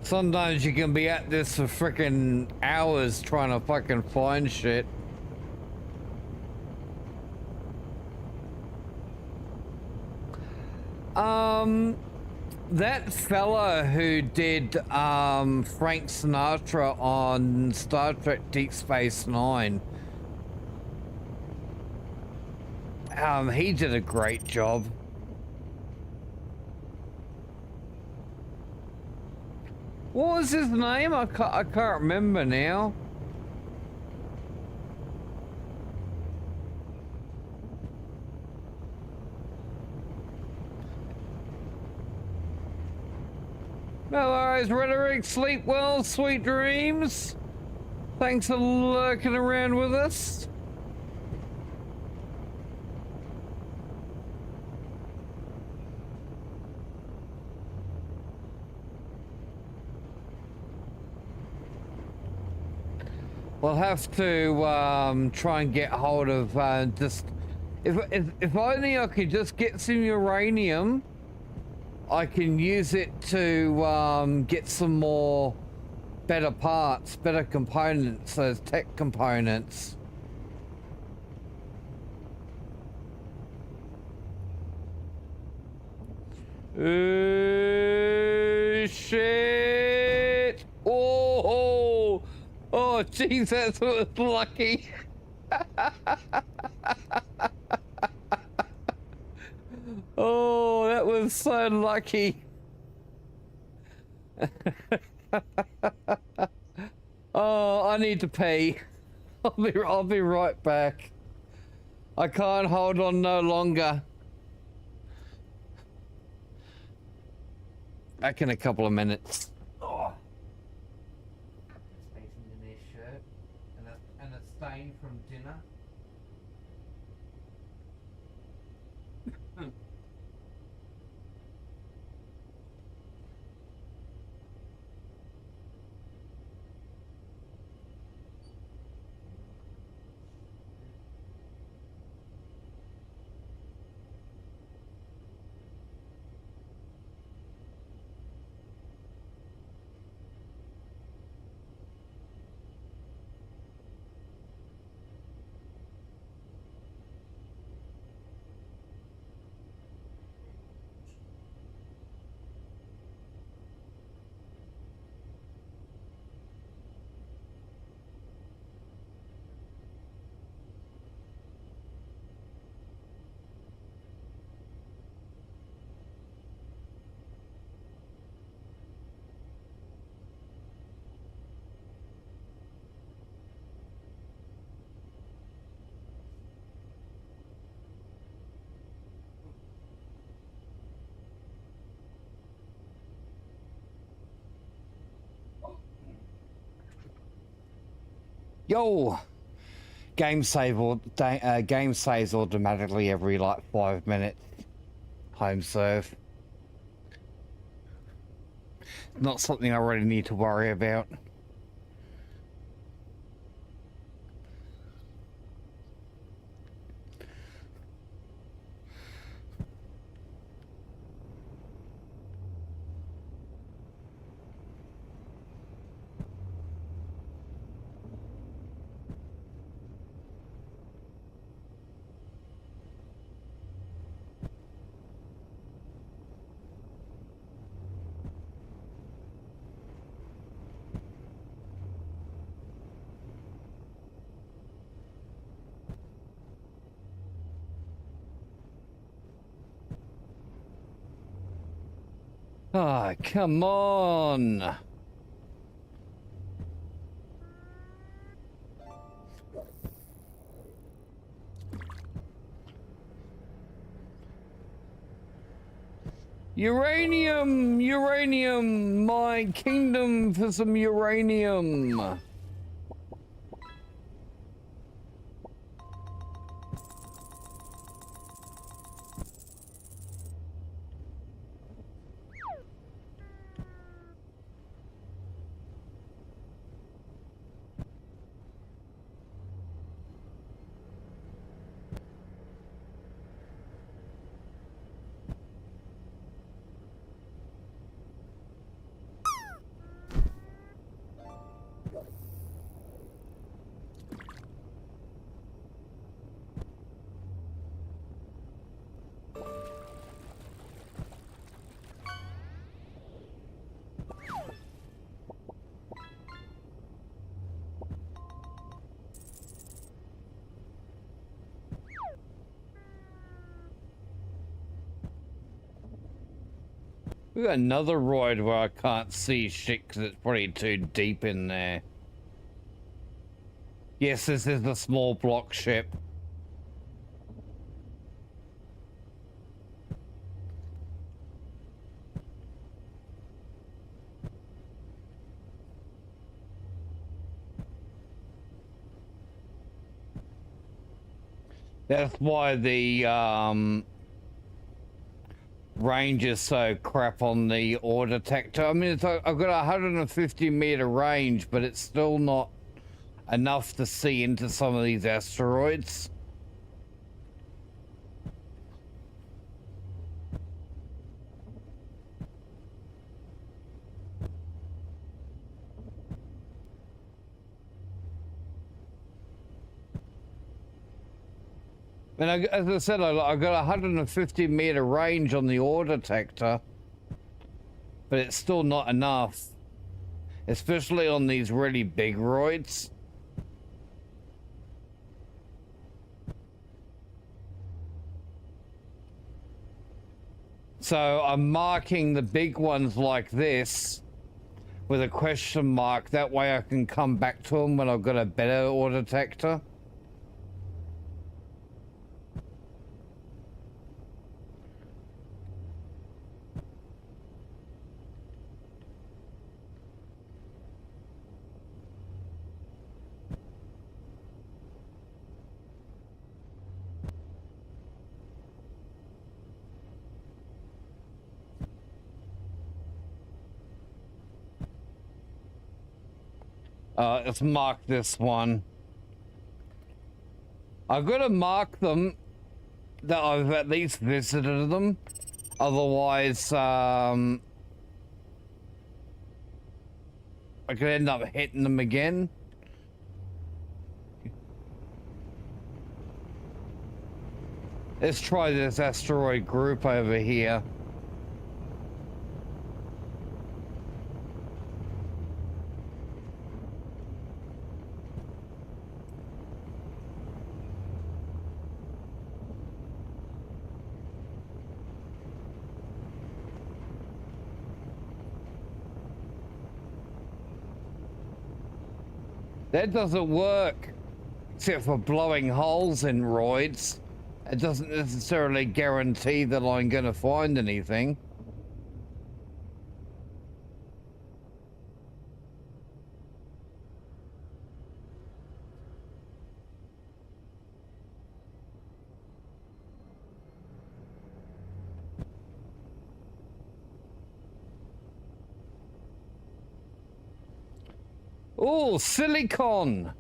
S2: Sometimes you can be at this for freaking hours trying to fucking find shit. That fella who did Frank Sinatra on Star Trek Deep Space Nine, he did a great job. What was his name? I can't remember now. No worries, Rhetoric. Sleep well, sweet dreams. Thanks for lurking around with us. We'll have to try and get hold of just if only I could just get some uranium, I can use it to get some more better parts, better components, those tech components. Shit! Oh! Oh, jeez, that was lucky. Oh, that was so lucky. Oh, I need to pee. I'll be right back. I can't hold on no longer. Back in a couple of minutes. Oh. In their shirt and a stain from dinner. Yo! Game saves automatically every like 5 minutes. Home serve. Not something I really need to worry about. Ah, come on! Uranium! Uranium! My kingdom for some uranium! We got another roid where I can't see shit because it's probably too deep in there. Yes, this is the small block ship. That's why the range is so crap on the ore detector. I mean, it's, I've got a 150-meter range, but it's still not enough to see into some of these asteroids. And as I said, I got a 150-meter range on the ore detector, but it's still not enough, especially on these really big roids. So I'm marking the big ones like this with a question mark. That way I can come back to them when I've got a better ore detector. Let's mark this one. I've got to mark them that I've at least visited them. Otherwise, I could end up hitting them again. Let's try this asteroid group over here. That doesn't work, except for blowing holes in roids. It doesn't necessarily guarantee that I'm going to find anything. Oh, silicon.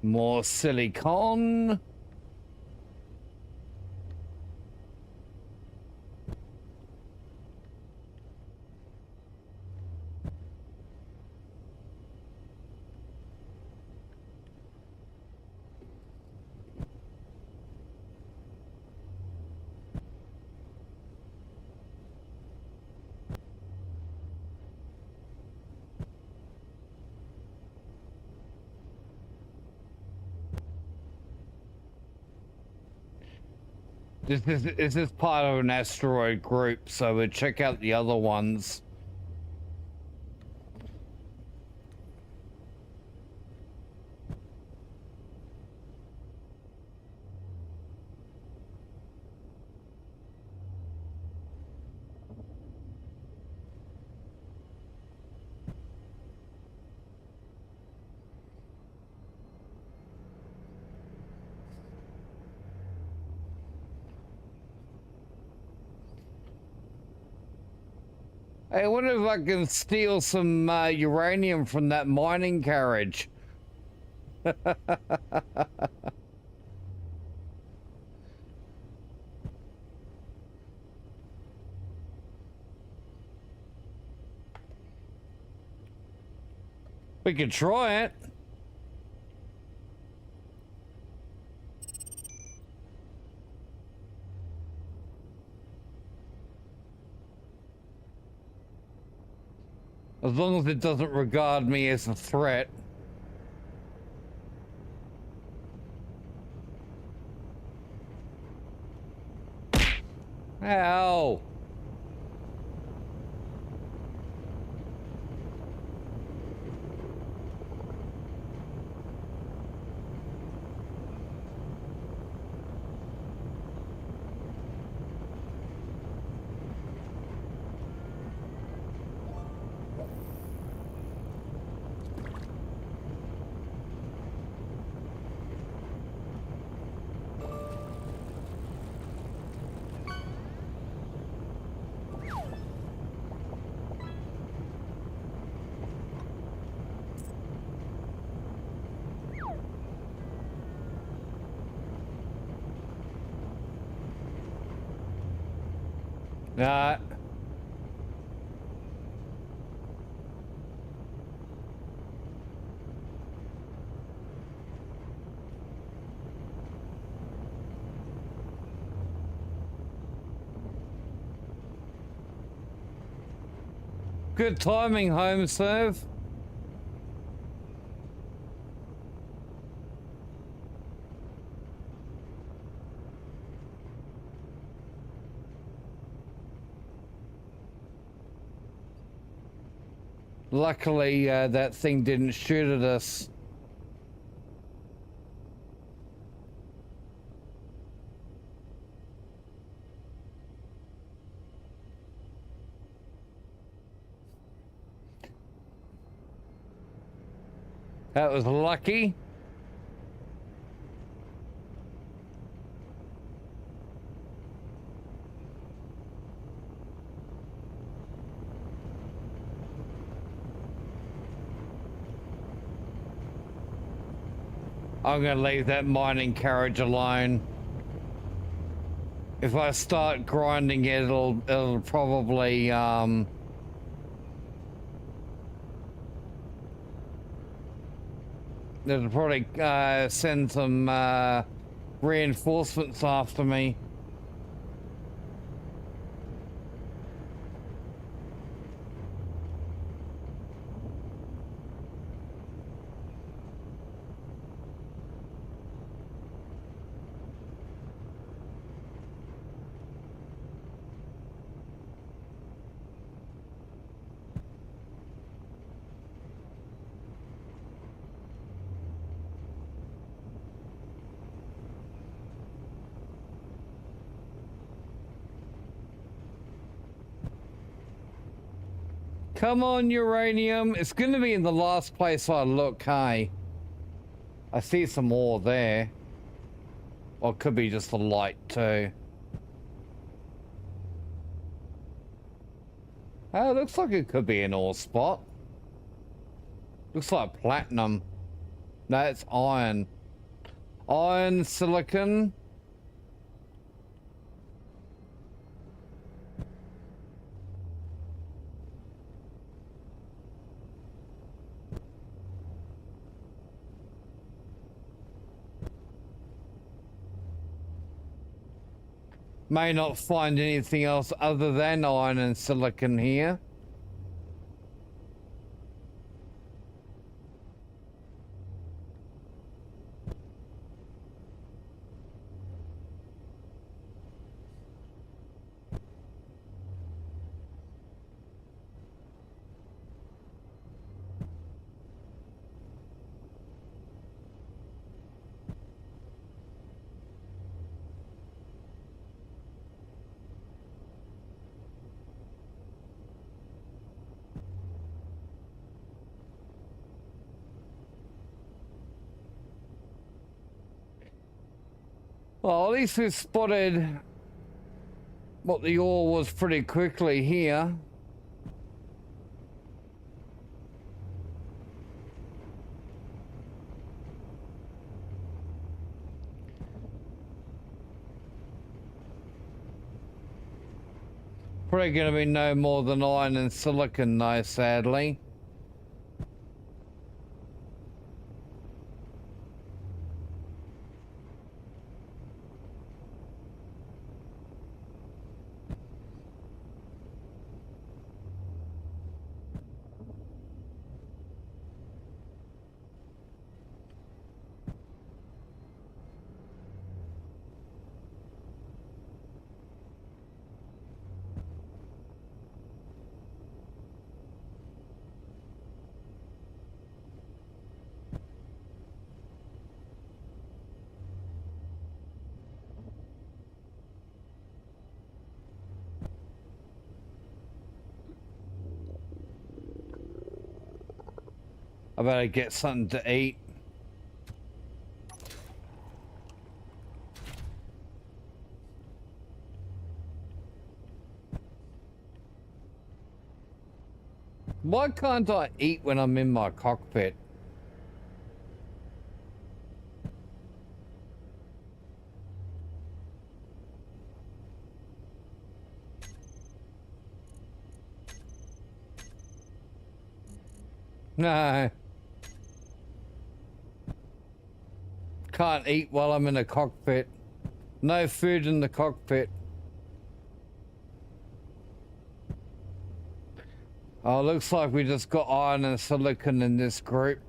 S2: More silicon. This is part of an asteroid group, so we'll check out the other ones. Hey, I wonder if I can steal some uranium from that mining carriage. We could try it. As long as it doesn't regard me as a threat. Ow! Good timing, home serve. Luckily, that thing didn't shoot at us. That was lucky. I'm gonna leave that mining carriage alone. If I start grinding it, it'll probably They'll probably send some reinforcements after me. Come on, uranium. It's going to be in the last place I look, hey? I see some ore there. Or it could be just the light, too. Oh, it looks like it could be an ore spot. Looks like platinum. No, it's iron. Iron, silicon. May not find anything else other than iron and silicon here. Well, at least we've spotted what the ore was pretty quickly here. Probably going to be no more than iron and silicon though, sadly. I better get something to eat. Why can't I eat when I'm in my cockpit? No. Can't eat while I'm in a cockpit. No food in the cockpit. Oh, looks like we just got iron and silicon in this group.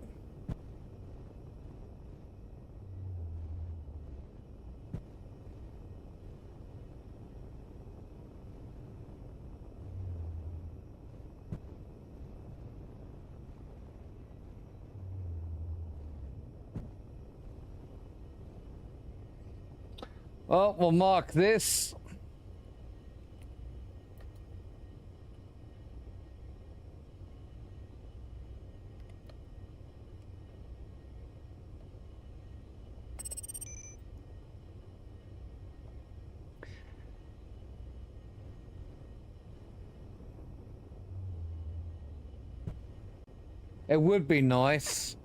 S2: Well, we'll mark this. It would be nice.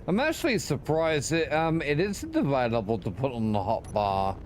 S2: I'm actually surprised that it isn't available to put on the hot bar.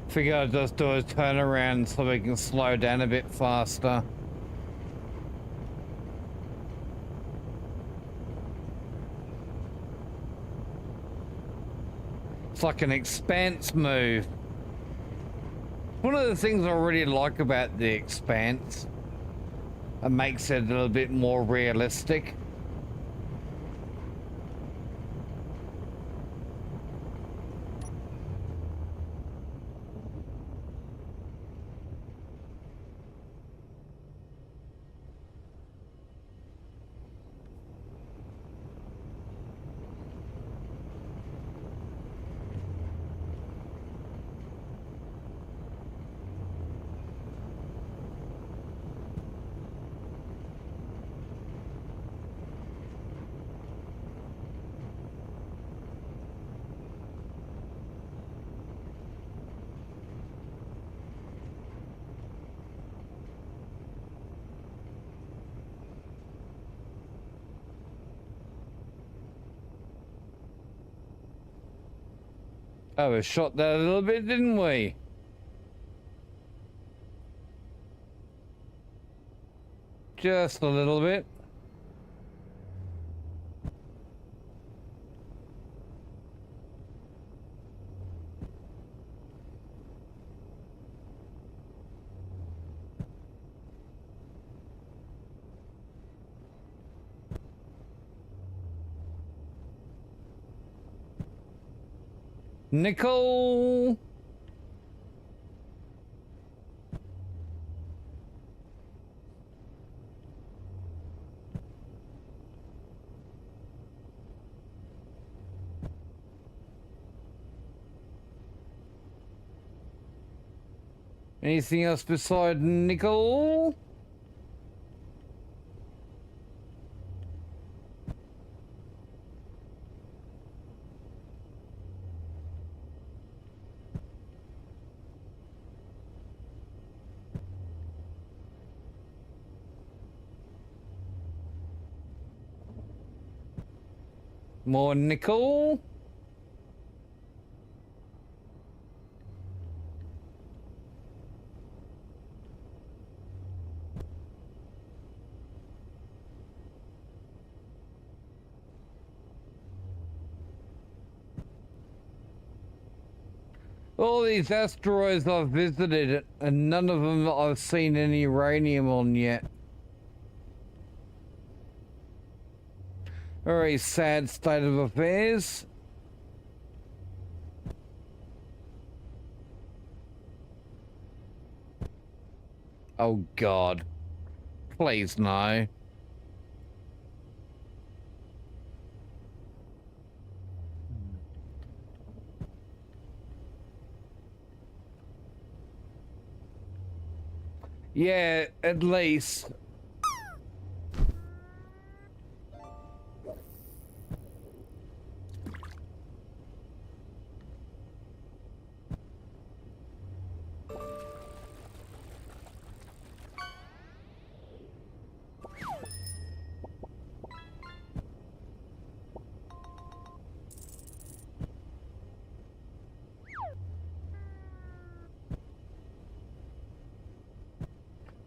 S2: Figure I'll just do a turnaround so we can slow down a bit faster. It's like an expanse move. One of the things I really like about the expanse, it makes it a little bit more realistic. Oh, we shot that a little bit, didn't we? Just a little bit. Nickel. Anything else beside nickel? More nickel. All these asteroids I've visited, and none of them I've seen any uranium on yet. Very sad state of affairs. Oh God. Please no. Yeah, at least.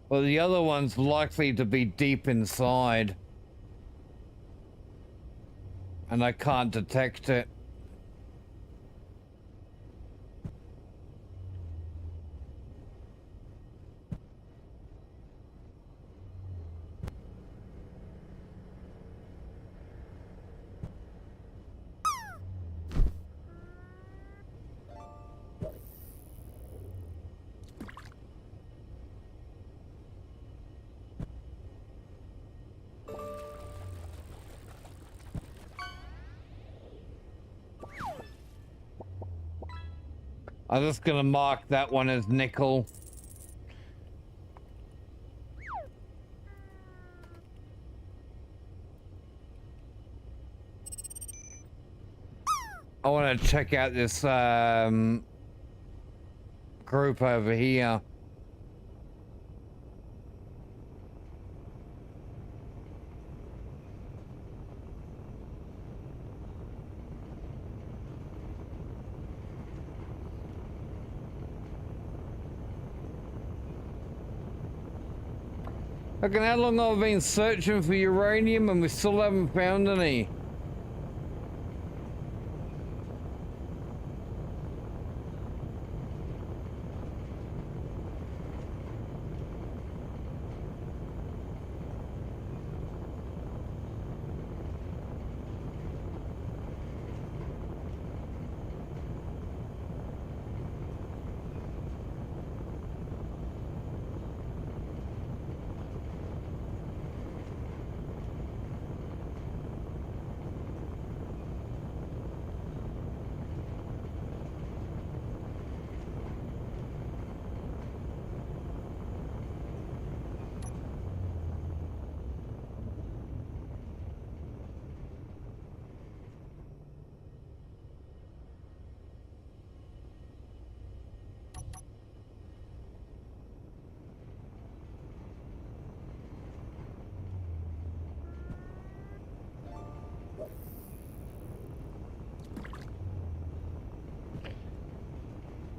S2: Well, the other one's likely to be deep inside. And I can't detect it. I'm just gonna mark that one as nickel. I want to check out this group over here. Look at how long I've been searching for uranium and we still haven't found any.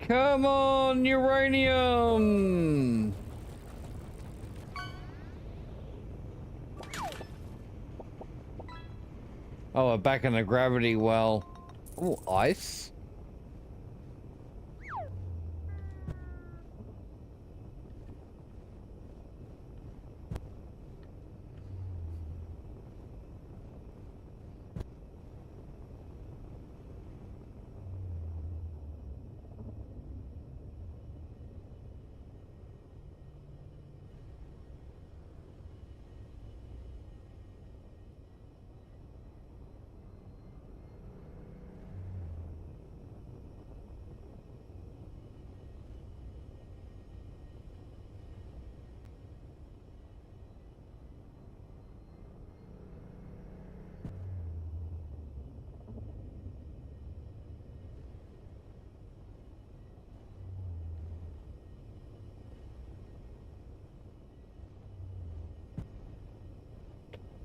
S2: Come on, uranium! Oh, we're back in the gravity well. Oh, ice.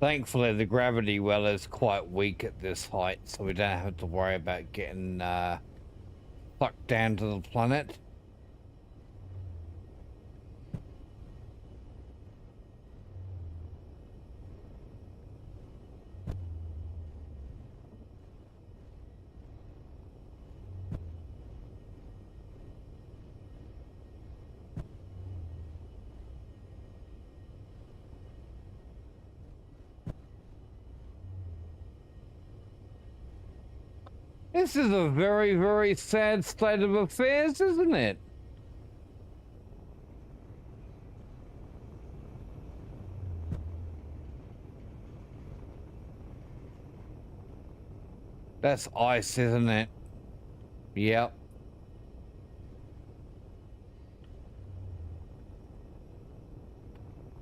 S2: Thankfully, the gravity well is quite weak at this height, so we don't have to worry about getting sucked down to the planet. This is a very, very sad state of affairs, isn't it? That's ice, isn't it? Yep.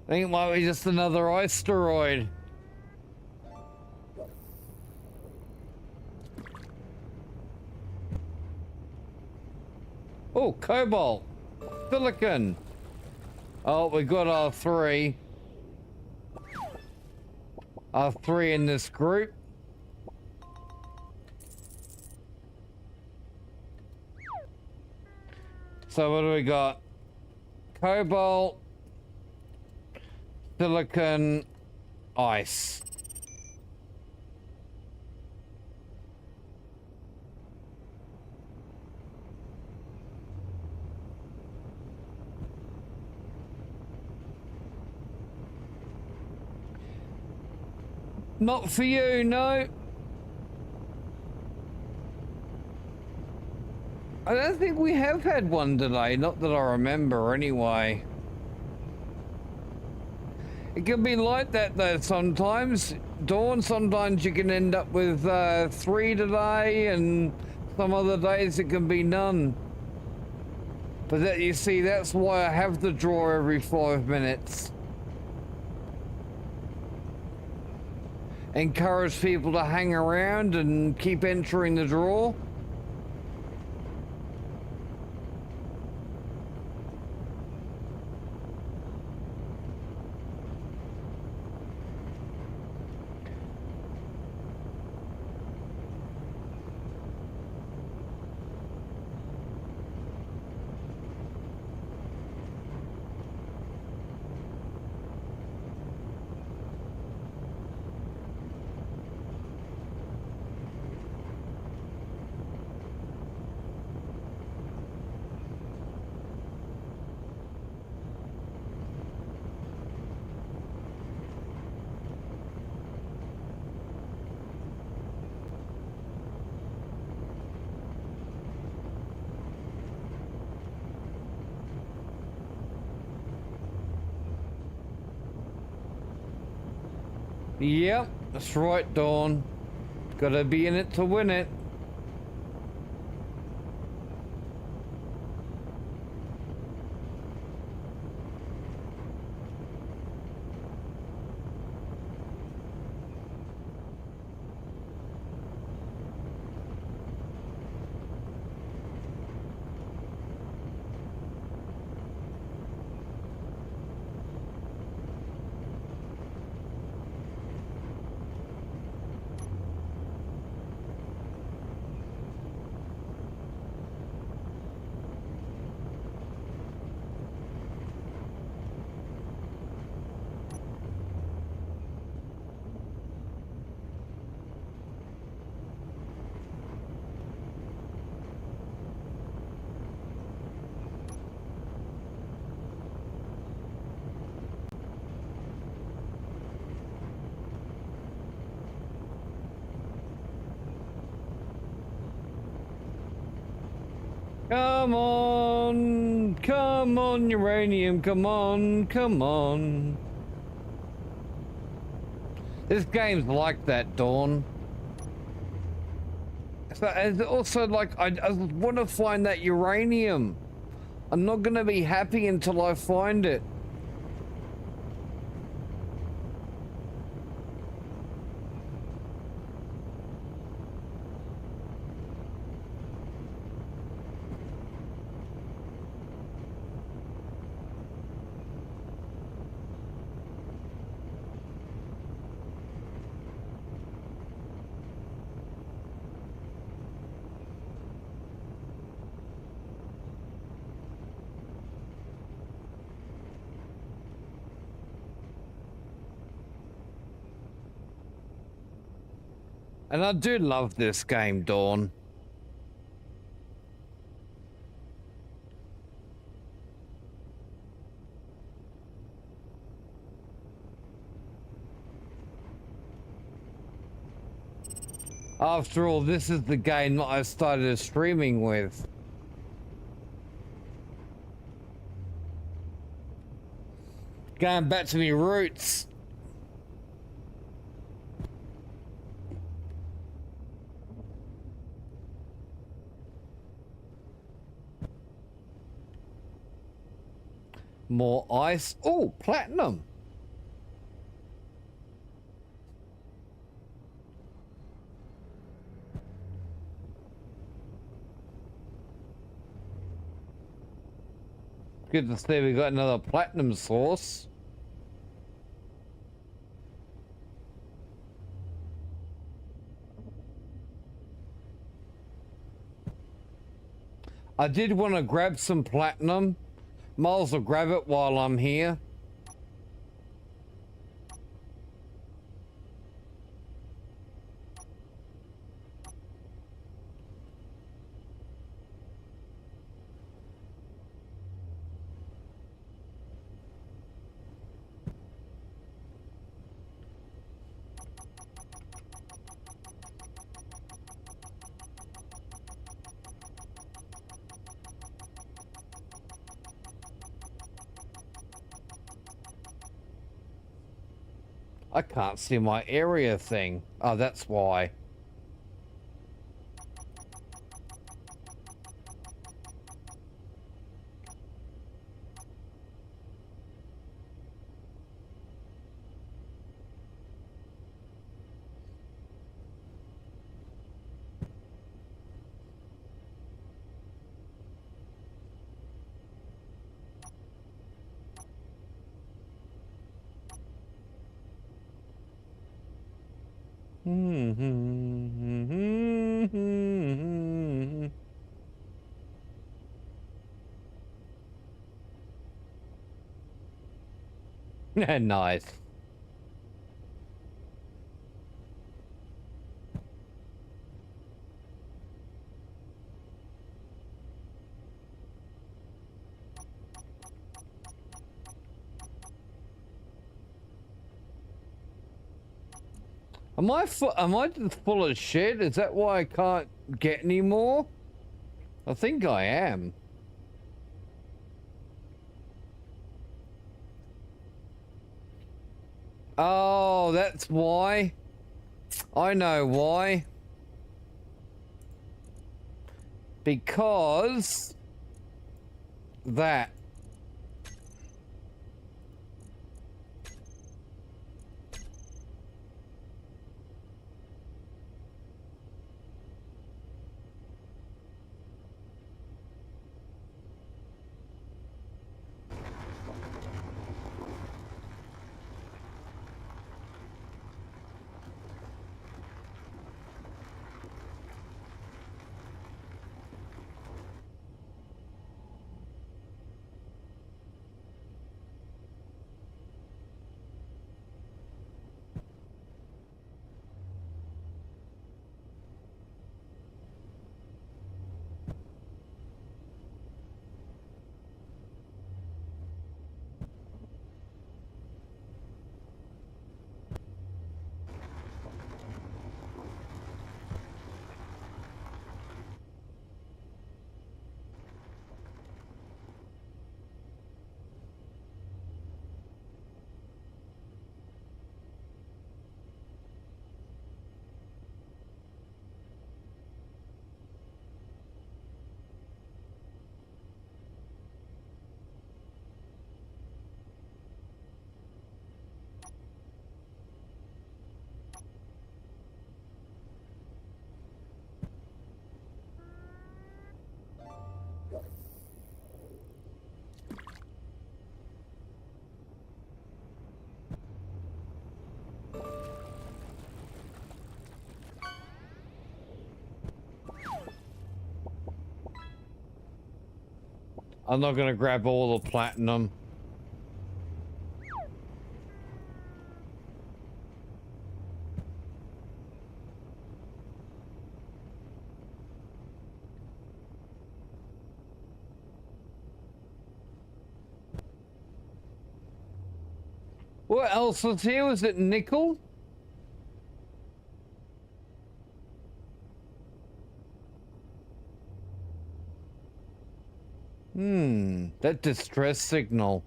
S2: I think it might be just another asteroid. Oh, cobalt, silicon. Oh, we got our three in this group. So what do we got? Cobalt, silicon, ice. Not for you, no. I don't think we have had one today, not that I remember anyway. It can be like that though sometimes. Dawn, sometimes you can end up with 3 today and some other days it can be none. But that, you see, that's why I have the drawer every 5 minutes. Encourage people to hang around and keep entering the drawer. Yep, that's right, Dawn. Gotta be in it to win it. Come on, uranium, come on, come on. This game's like that, Dawn. So, it's also like, I want to find that uranium. I'm not gonna be happy until I find it. And I do love this game, Dawn. After all, this is the game that I started streaming with. Going back to my roots. More ice. Oh, platinum. Good to see we got another platinum source. I did want to grab some platinum. Might as well grab it while I'm here. I can't see my area thing. Oh, that's why. Nice. Am I just full of shit? Is that why I can't get any more? I think I am. Oh, that's why. I know why. Because that. I'm not gonna grab all the platinum. What else was here? Was it nickel? That distress signal.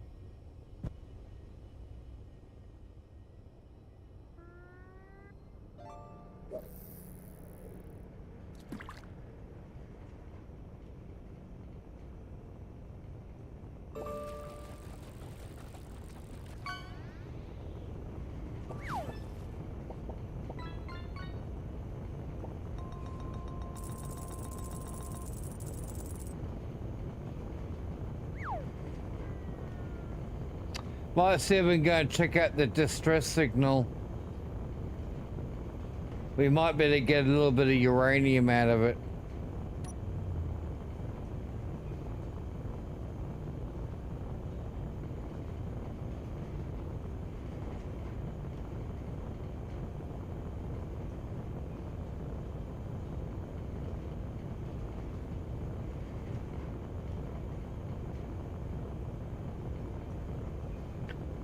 S2: Might see if we can go and check out the distress signal. We might be able to get a little bit of uranium out of it.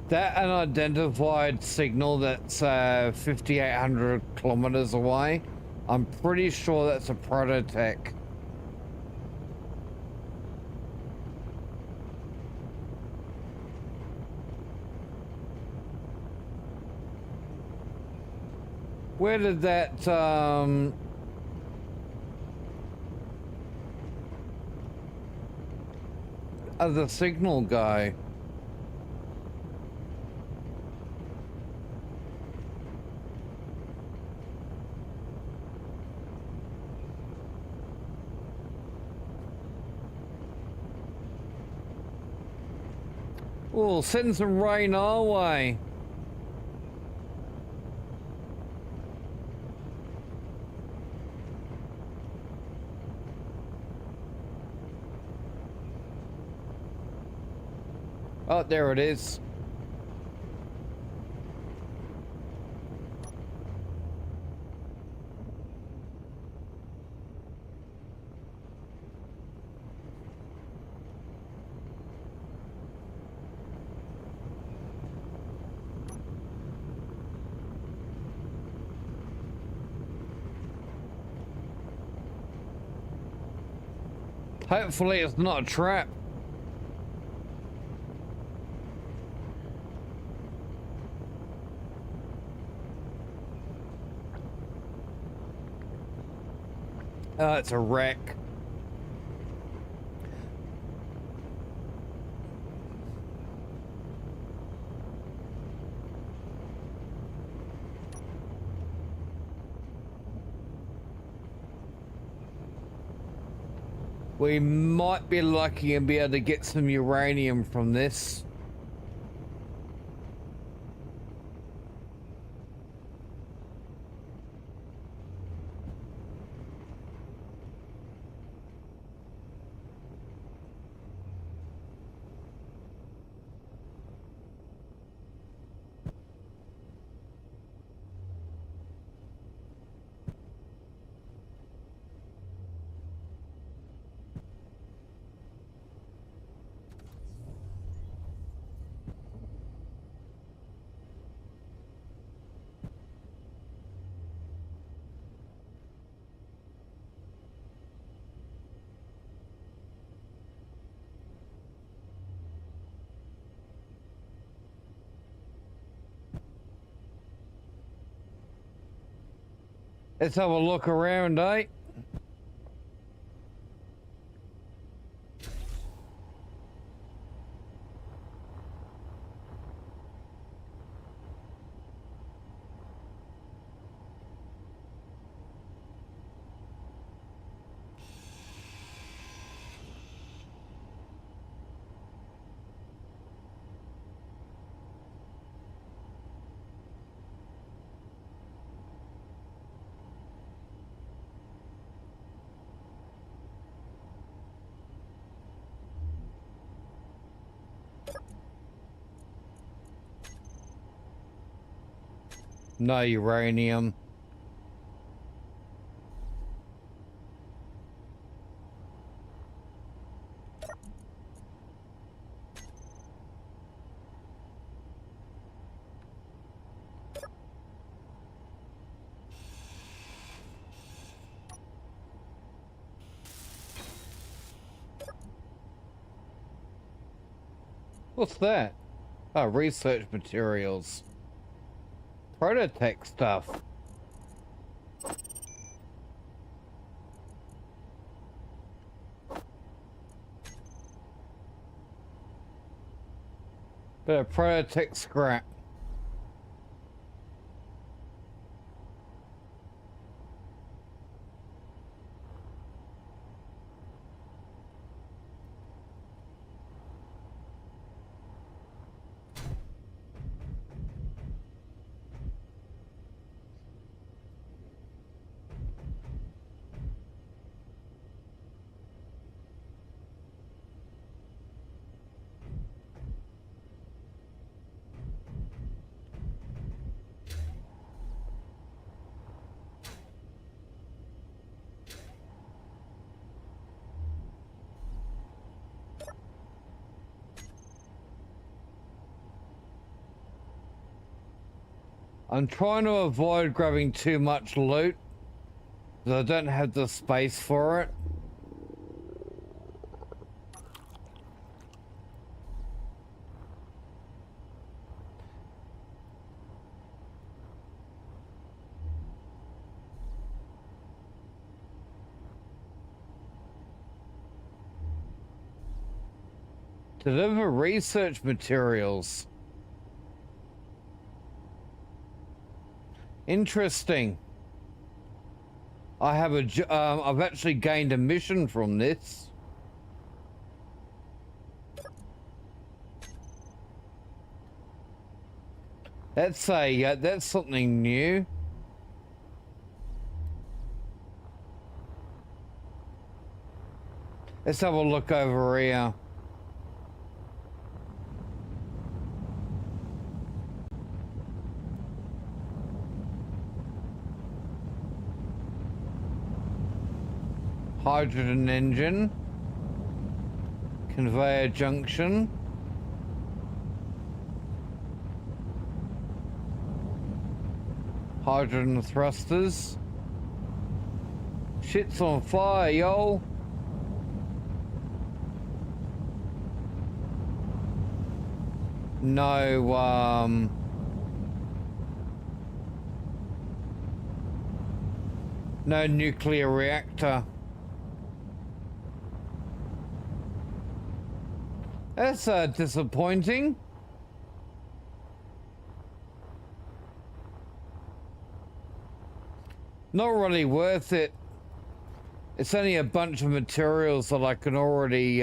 S2: That unidentified signal that's 5,800 kilometers away, I'm pretty sure that's a prototech. Where did that other signal go? Oh, send some rain our way. Oh, there it is. Hopefully it's not a trap. It's a wreck. We might be lucky and be able to get some uranium from this. Let's have a look around, eh? No uranium. What's that? Oh, research materials. Prototech stuff. Bit of Prototech scrap. I'm trying to avoid grabbing too much loot, because I don't have the space for it. Deliver research materials. Interesting. I have I've actually gained a mission from this. That's something new. Let's have a look over here. Hydrogen engine. Conveyor junction. Hydrogen thrusters. Shit's on fire, yo. No, no nuclear reactor. That's disappointing. Not really worth it. It's only a bunch of materials that I can already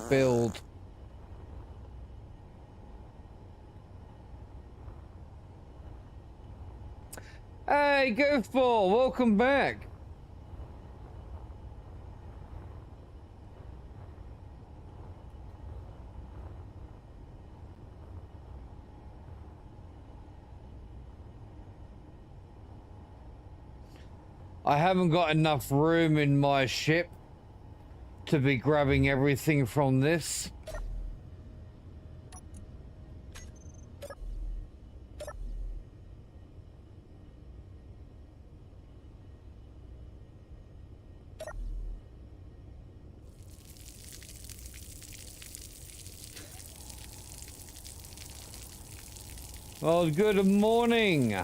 S2: build. Hey, Goofball, welcome back. I haven't got enough room in my ship to be grabbing everything from this. Well, good morning.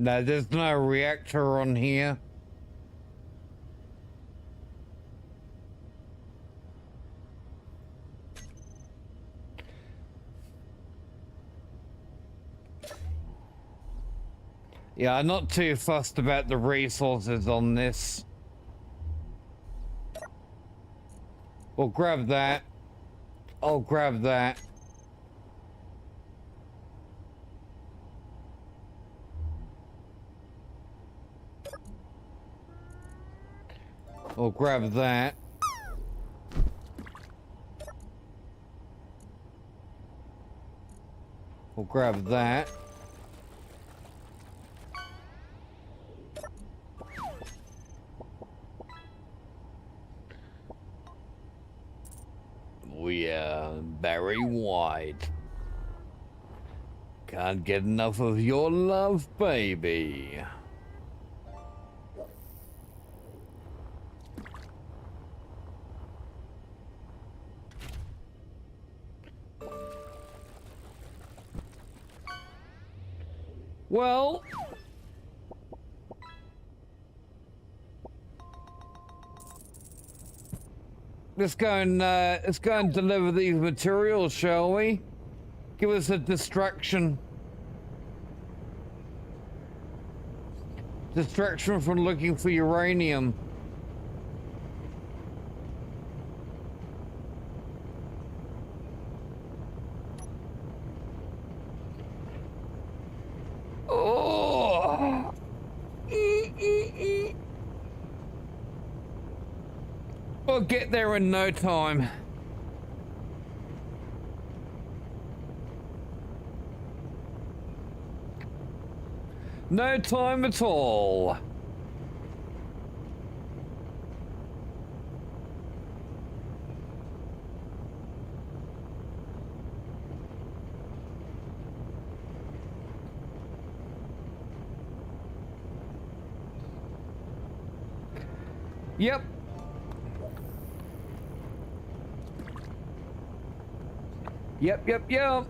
S2: No, there's no reactor on here. Yeah, I'm not too fussed about the resources on this. We'll grab that. I'll grab that. We'll grab that. We'll grab that. We are very wide. Can't get enough of your love, baby. Well, let's go and deliver these materials, shall we? Give us a distraction. Distraction from looking for uranium. Oh. We'll get there in no time. No time at all. Yep. Yep.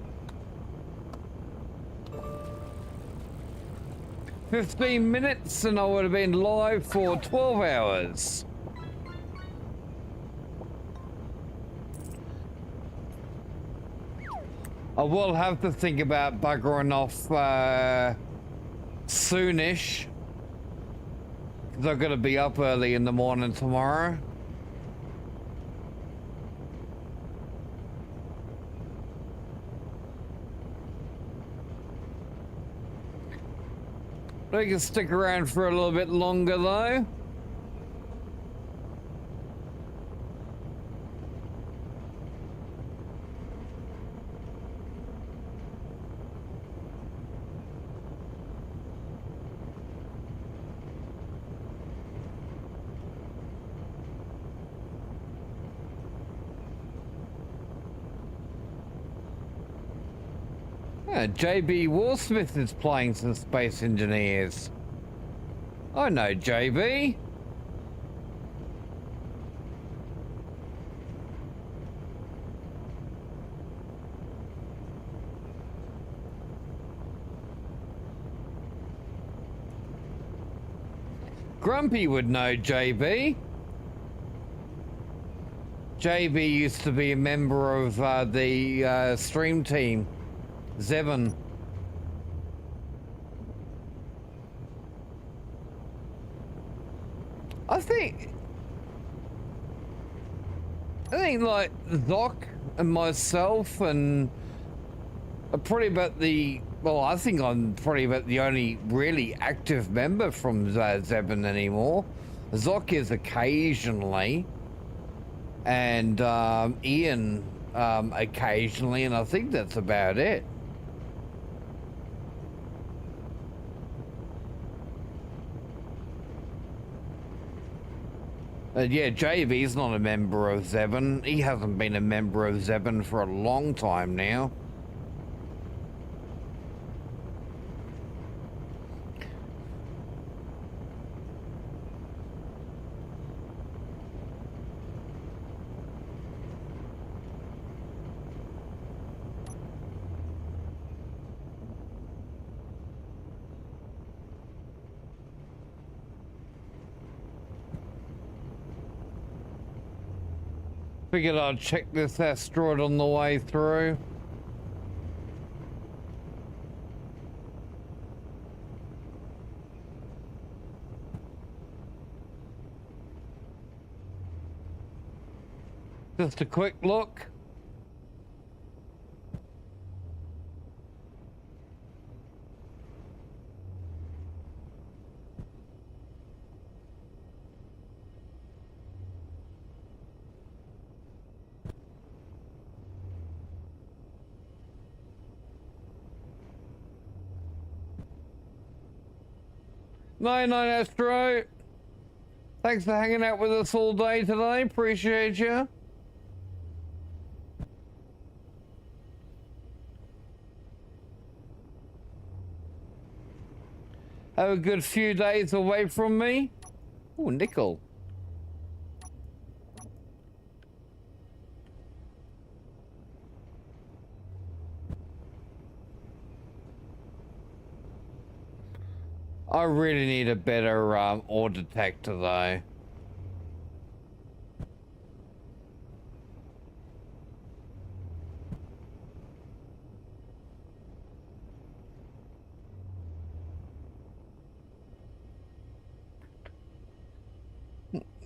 S2: 15 minutes and I would have been live for 12 hours. I will have to think about buggering off soonish. Because I've got to be up early in the morning tomorrow. They can stick around for a little bit longer though. Yeah, JB Warsmith is playing some Space Engineers. I know JB. Grumpy would know JB. JB used to be a member of the stream team. Zevon. I think like Zoc and myself and probably about the, well, I think I'm probably about the only really active member from Zevon anymore. Zoc is occasionally, and Ian occasionally, and I think that's about it. Yeah, JB's not a member of Zevon. He hasn't been a member of Zevon for a long time now. Figured I'd check this asteroid on the way through. Just a quick look. Night night, Astro. Thanks for hanging out with us all day today. Appreciate you. Have a good few days away from me. Oh, nickel. I really need a better ore detector though.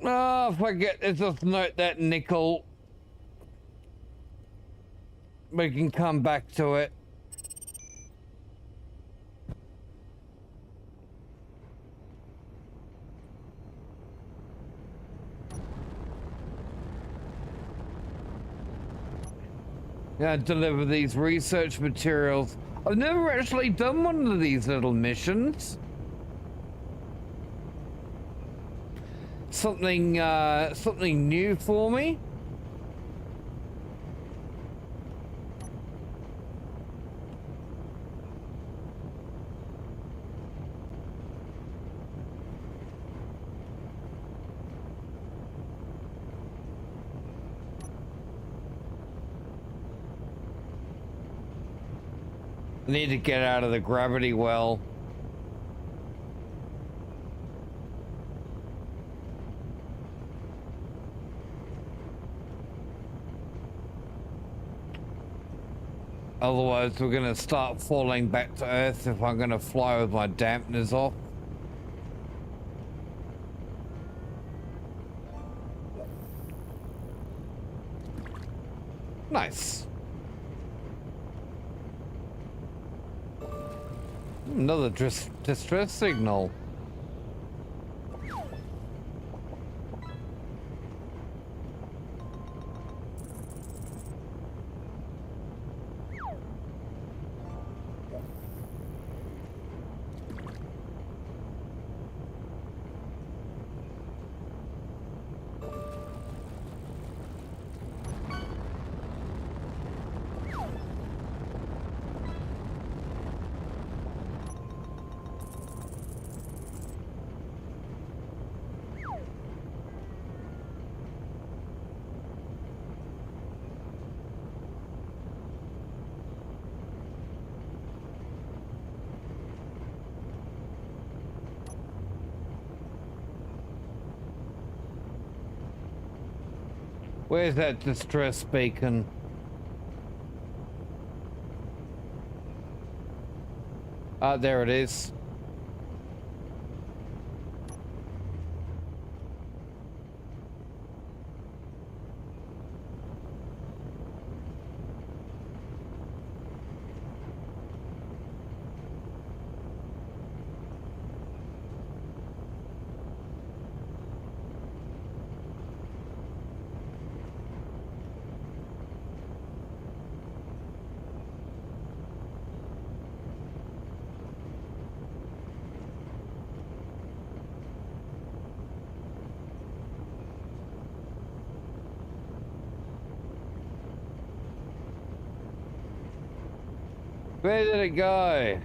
S2: Oh, forget it. Just note that nickel. We can come back to it. Yeah, deliver these research materials. I've never actually done one of these little missions. Something new for me. I need to get out of the gravity well. Otherwise, we're gonna start falling back to Earth if I'm gonna fly with my dampeners off. Nice. Another distress signal. Where's that distress beacon? Ah, there it is. Where did it go?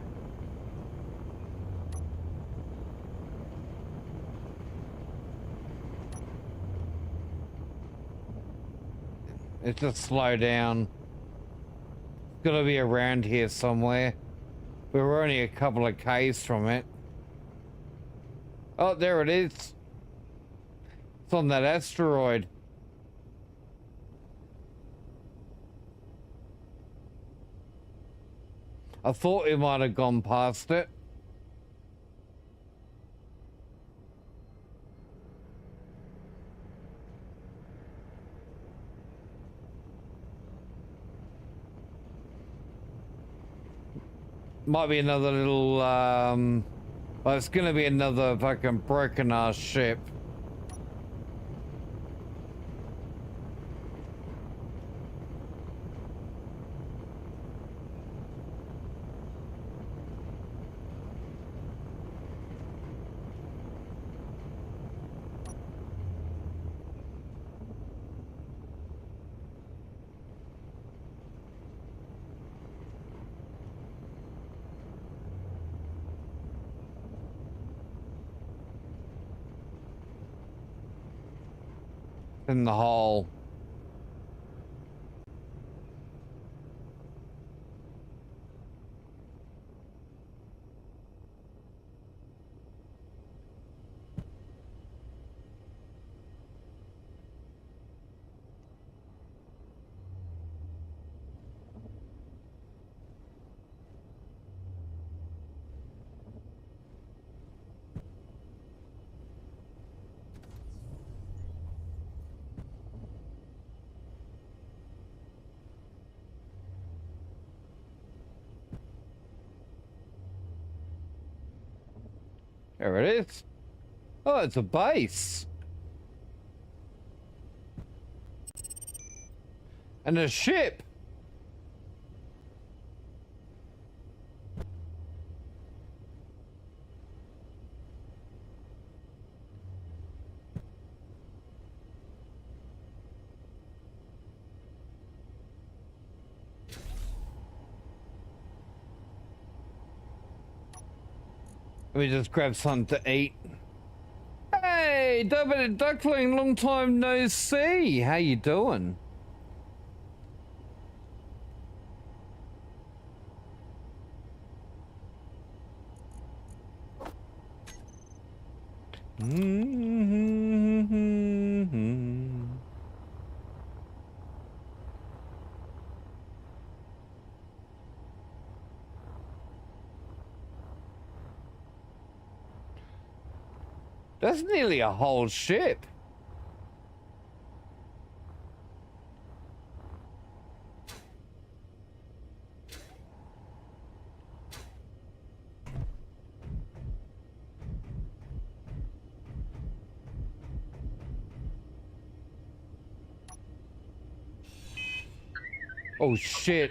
S2: It's just slow down. It's gotta be around here somewhere. We were only a couple of Ks from it. Oh, there it is. It's on that asteroid. I thought we might have gone past it. Might be another little, well, it's gonna be another fucking broken ass ship. In the hole. There it is. Oh, it's a base. And a ship. Let me just grab something to eat. Hey, David Duckling, long time no see. How you doing? That's nearly a whole ship. Oh shit.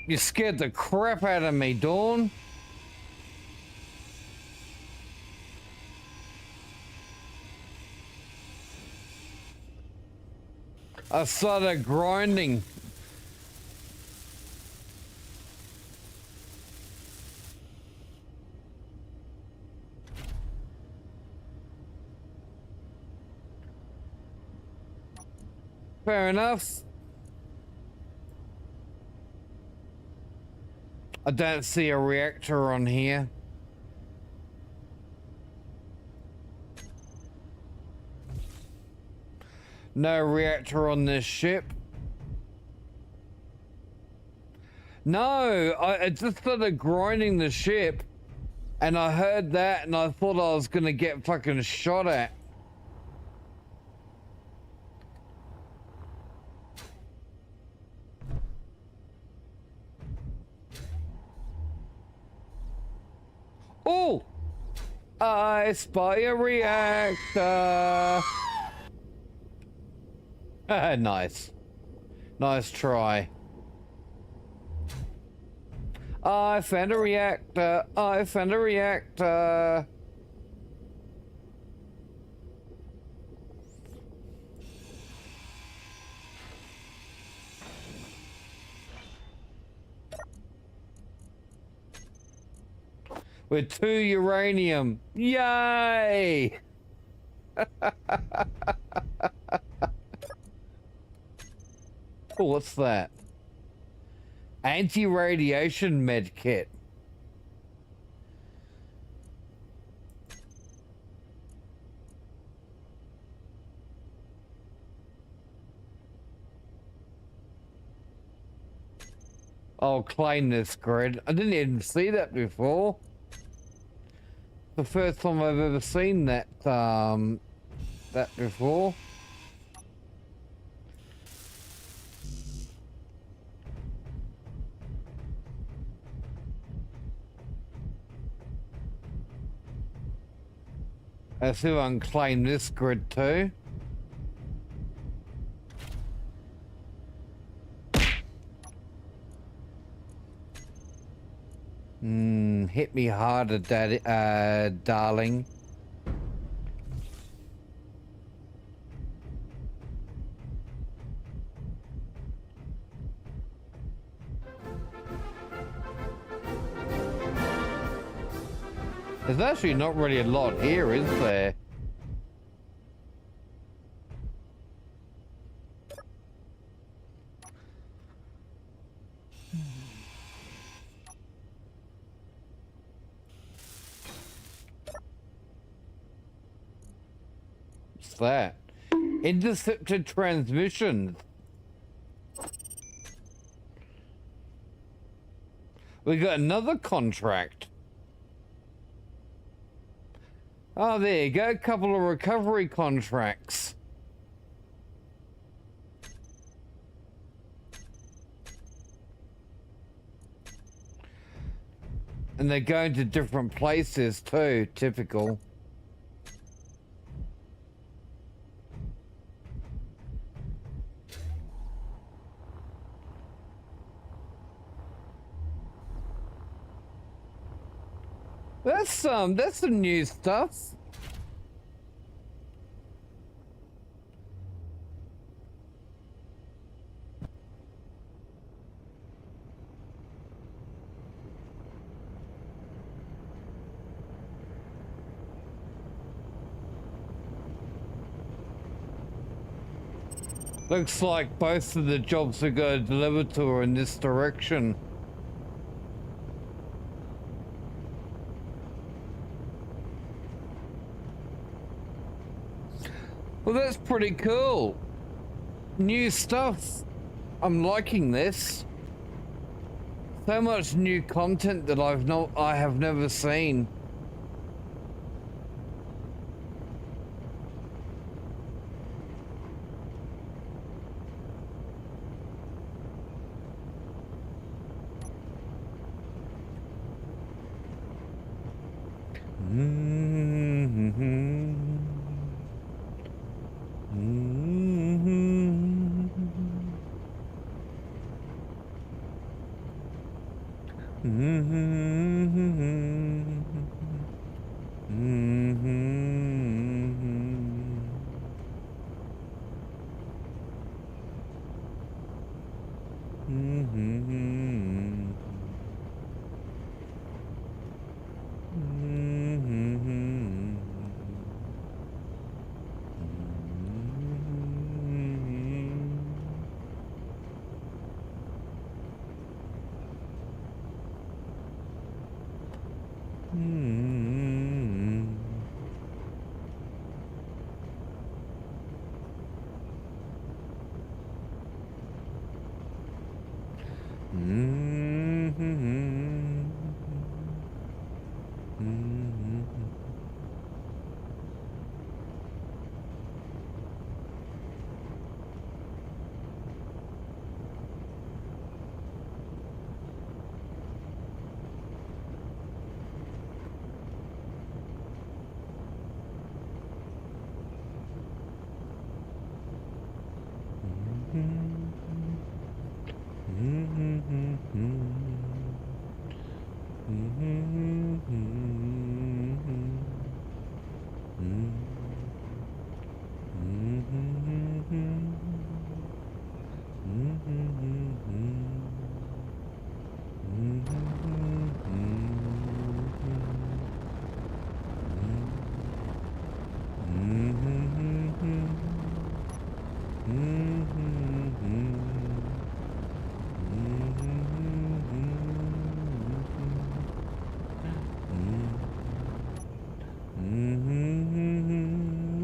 S2: You scared the crap out of me, Dawn. I started grinding. Fair enough. I don't see a reactor on here. No reactor on this ship. No, I just started grinding the ship and I heard that and I thought I was gonna get fucking shot at. Oh! I spy a reactor. Nice. Nice try. I found a reactor. I found a reactor. With 2 uranium. Yay! Oh, what's that? Anti-radiation med kit. I'll claim this grid. I didn't even see that before. The first time I've ever seen that that before. Let's see if I can claim this grid too. Hit me harder, daddy, darling. There's actually not really a lot here, is there? What's that? Intercepted transmissions. We got another contract. Oh, there you go. A couple of recovery contracts. And they're going to different places too. Typical. That's some new stuff. Looks like both of the jobs are going to deliver to her in this direction. Well, that's pretty cool. New stuff. I'm liking this. So much new content that I have never seen.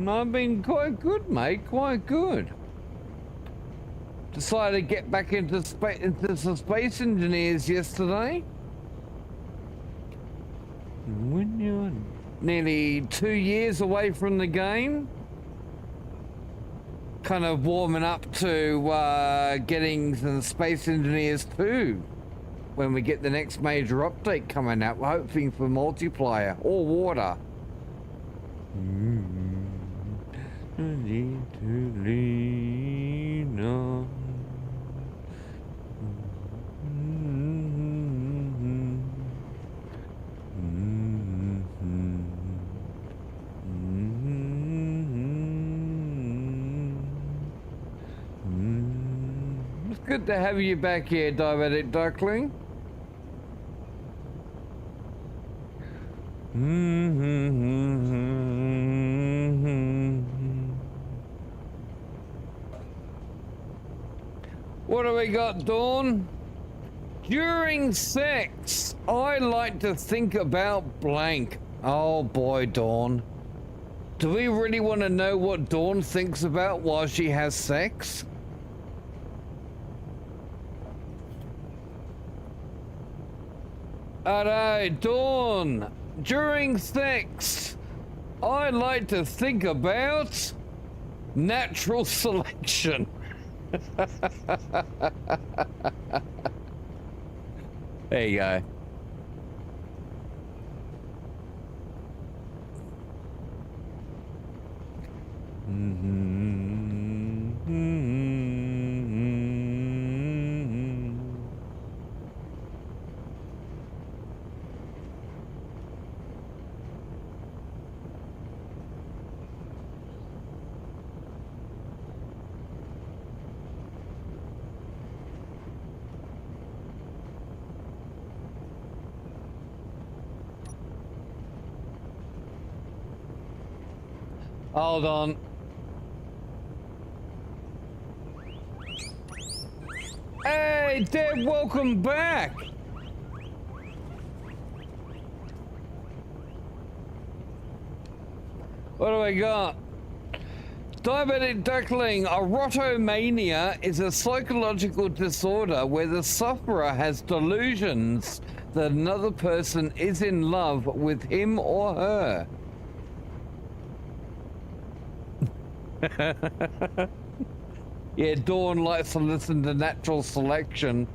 S2: I've been quite good, mate. Quite good. Decided to get back into some space engineers yesterday. When you're nearly 2 years away from the game, kind of warming up to getting some space engineers too. When we get the next major update coming out, we're hoping for multiplayer or water. Need to lean on. It's good to have you back here, Diabetic Duckling. What do we got, Dawn? During sex, I like to think about blank. Oh boy, Dawn. Do we really want to know what Dawn thinks about while she has sex? Alright, Dawn. During sex, I like to think about natural selection. There you go. Hold on. Hey, Deb, welcome back. What do we got? Diabetic Duckling, erotomania is a psychological disorder where the sufferer has delusions that another person is in love with him or her. Yeah, Dawn likes to listen to natural selection.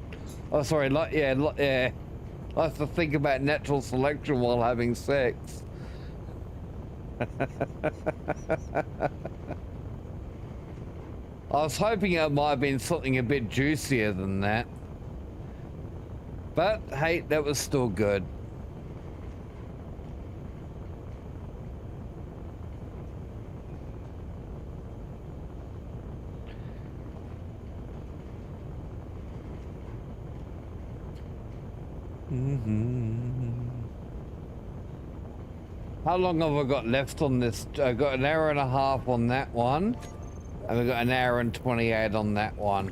S2: Oh, sorry, likes to think about natural selection while having sex. I was hoping it might have been something a bit juicier than that. But hey, that was still good. How long have I got left on this? I got an hour and a half on that one, and we've got an hour and 28 on that one.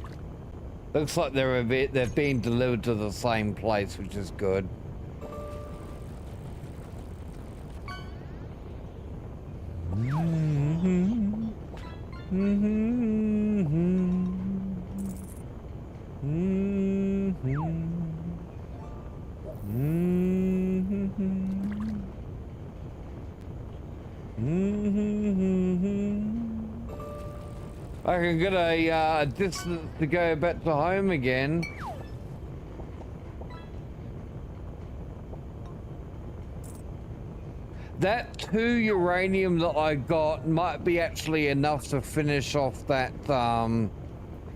S2: Looks like they're being delivered to the same place, which is good. I can get a distance to go back to home again. That 2 uranium that I got might be actually enough to finish off that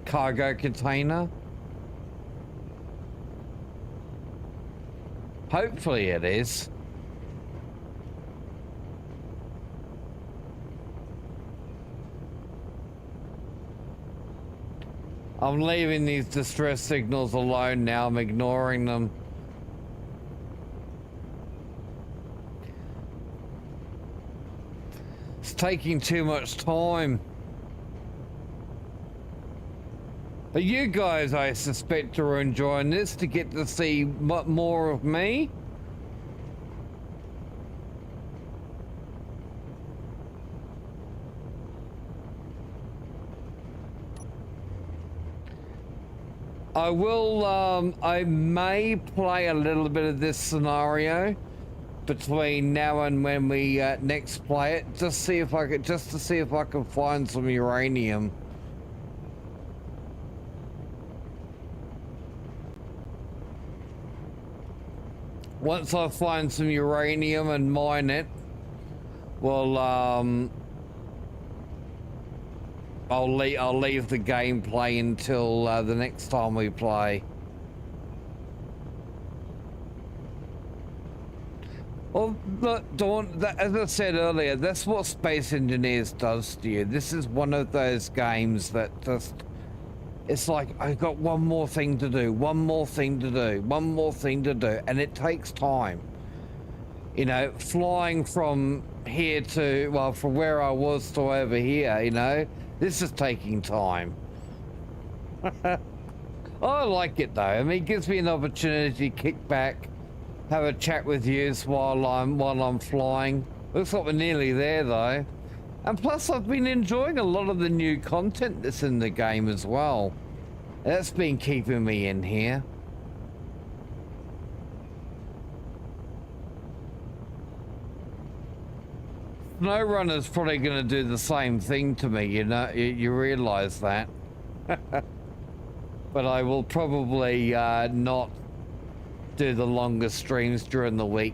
S2: cargo container. Hopefully it is. I'm leaving these distress signals alone now. I'm ignoring them. It's taking too much time. But you guys, I suspect, are enjoying this to get to see more of me. I will, I may play a little bit of this scenario between now and when we next play it, just to see if I can find some uranium. Once I find some uranium and mine it, well, I'll leave the gameplay until the next time we play. Well, Dawn, as I said earlier, that's what Space Engineers does to you. This is one of those games that just, it's like, I've got one more thing to do, one more thing to do, one more thing to do, and it takes time. You know, flying from here to, well, from where I was to over here, you know, this is taking time. I like it though. I mean, it gives me an opportunity to kick back, have a chat with you while I'm flying. Looks like we're nearly there though. And plus I've been enjoying a lot of the new content that's in the game as well. That's been keeping me in here. Snow Runner's probably going to do the same thing to me, you know, you realize that. But I will probably not do the longer streams during the week.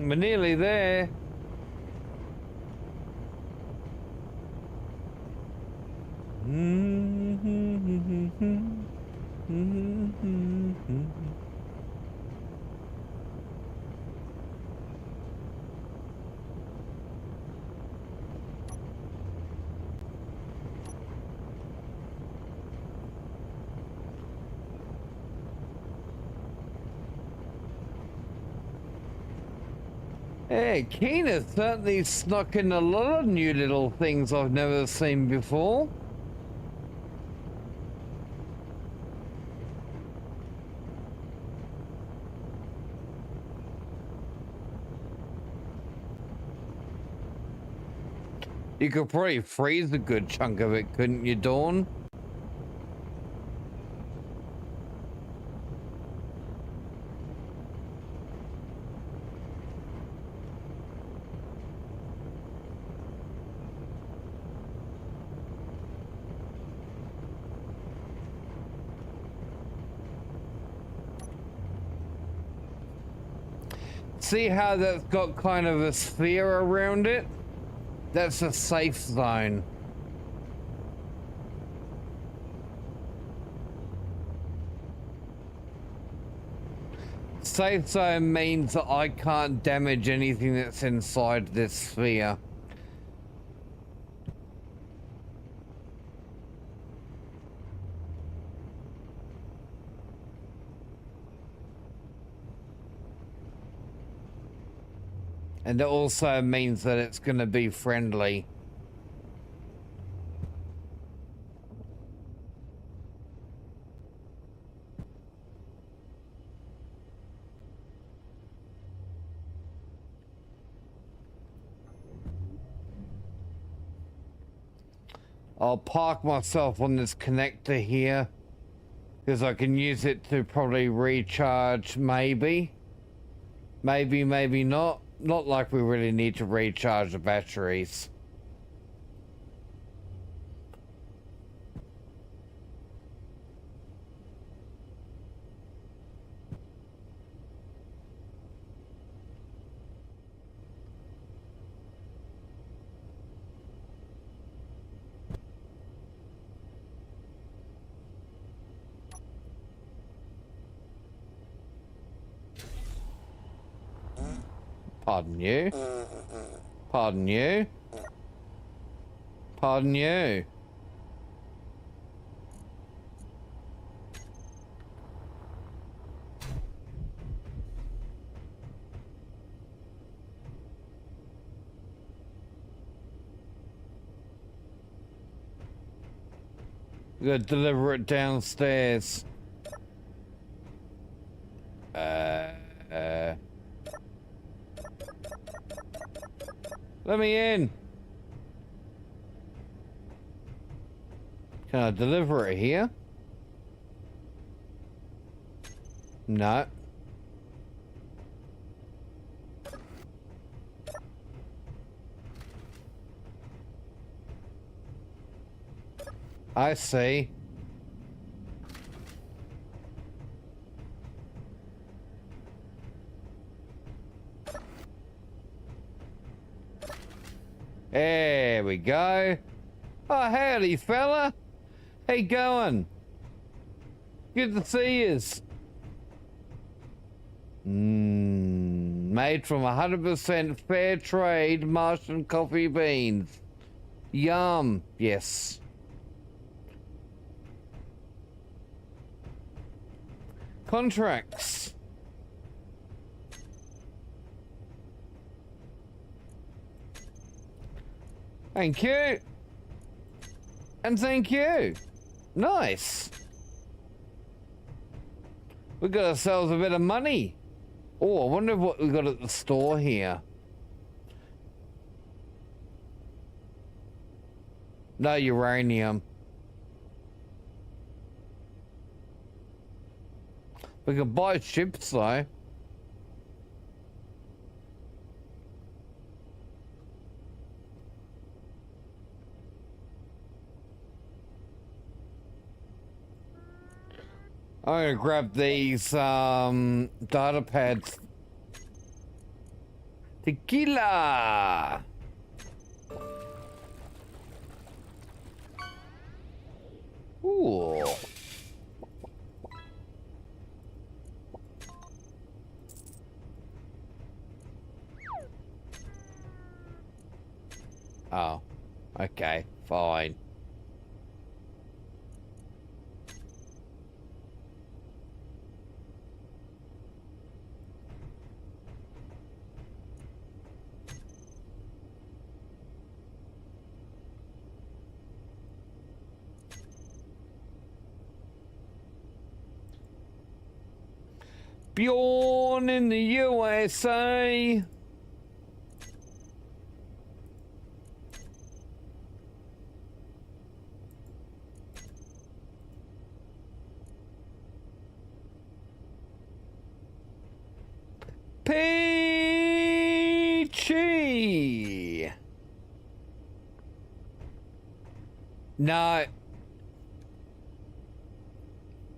S2: We're nearly there. Hey, Keena's certainly snuck in a lot of new little things I've never seen before. You could probably freeze a good chunk of it, couldn't you, Dawn? See how that's got kind of a sphere around it? That's a safe zone. Safe zone means that I can't damage anything that's inside this sphere. And it also means that it's going to be friendly. I'll park myself on this connector here because I can use it to probably recharge, maybe. Maybe not. Not like we really need to recharge the batteries. Pardon you. Pardon you. Pardon you. We gotta deliver it downstairs. Let me in. Can I deliver it here? No. I see. There we go. Oh, howdy, fella. How you going? Good to see yous. Made from 100% fair trade Martian coffee beans. Yum. Yes. Contracts. Thank you. And thank you. Nice. We got ourselves a bit of money. Oh, I wonder what we got at the store here. No uranium. We can buy ships though. I'm gonna grab these data pads. Tequila. Ooh. Oh, okay, fine. Born in the USA. Peachy. No.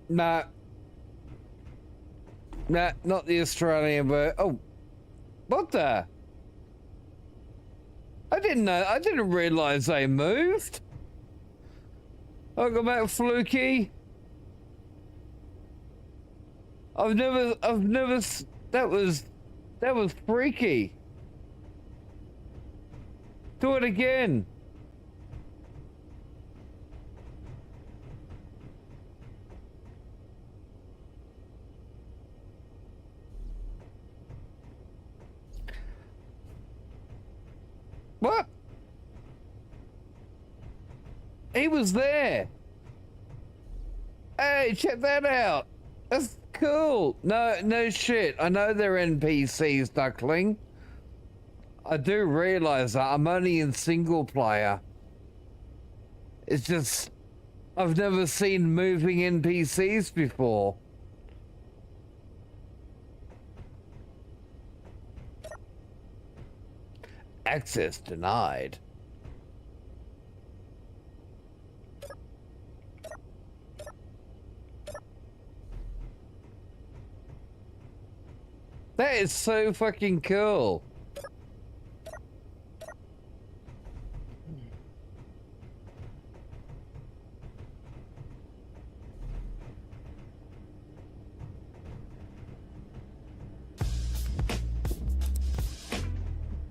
S2: No. Nah, not the Australian bird. Oh, What the? I didn't know. I didn't realize they moved. Welcome back, Fluky. I've never. That was freaky. Do it again. What? He was there. Hey, check that out. That's cool. No shit. I know they're NPCs, Duckling. I do realize that I'm only in single player. It's just I've never seen moving NPCs before. Access denied. That is so fucking cool.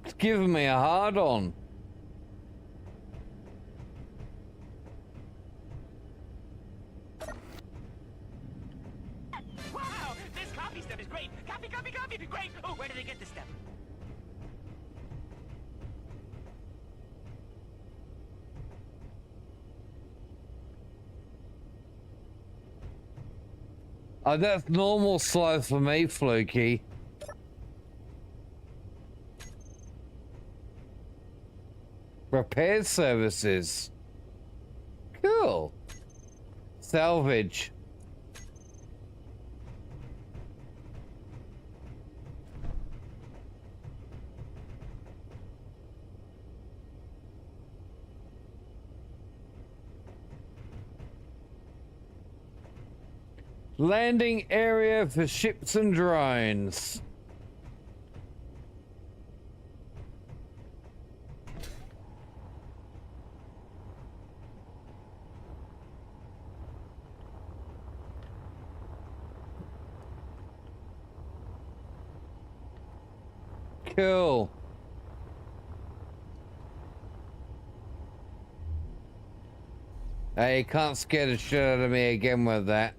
S2: It's giving me a hard on.
S6: Wow, this coffee stuff is great. Coffee, coffee, coffee, great. Oh, where did they get this stuff?
S2: Oh, that's normal slow for me, Fluky. Repair services. Cool. Salvage. Landing area for ships and drones. Cool. Hey, you can't scare the shit out of me again with that.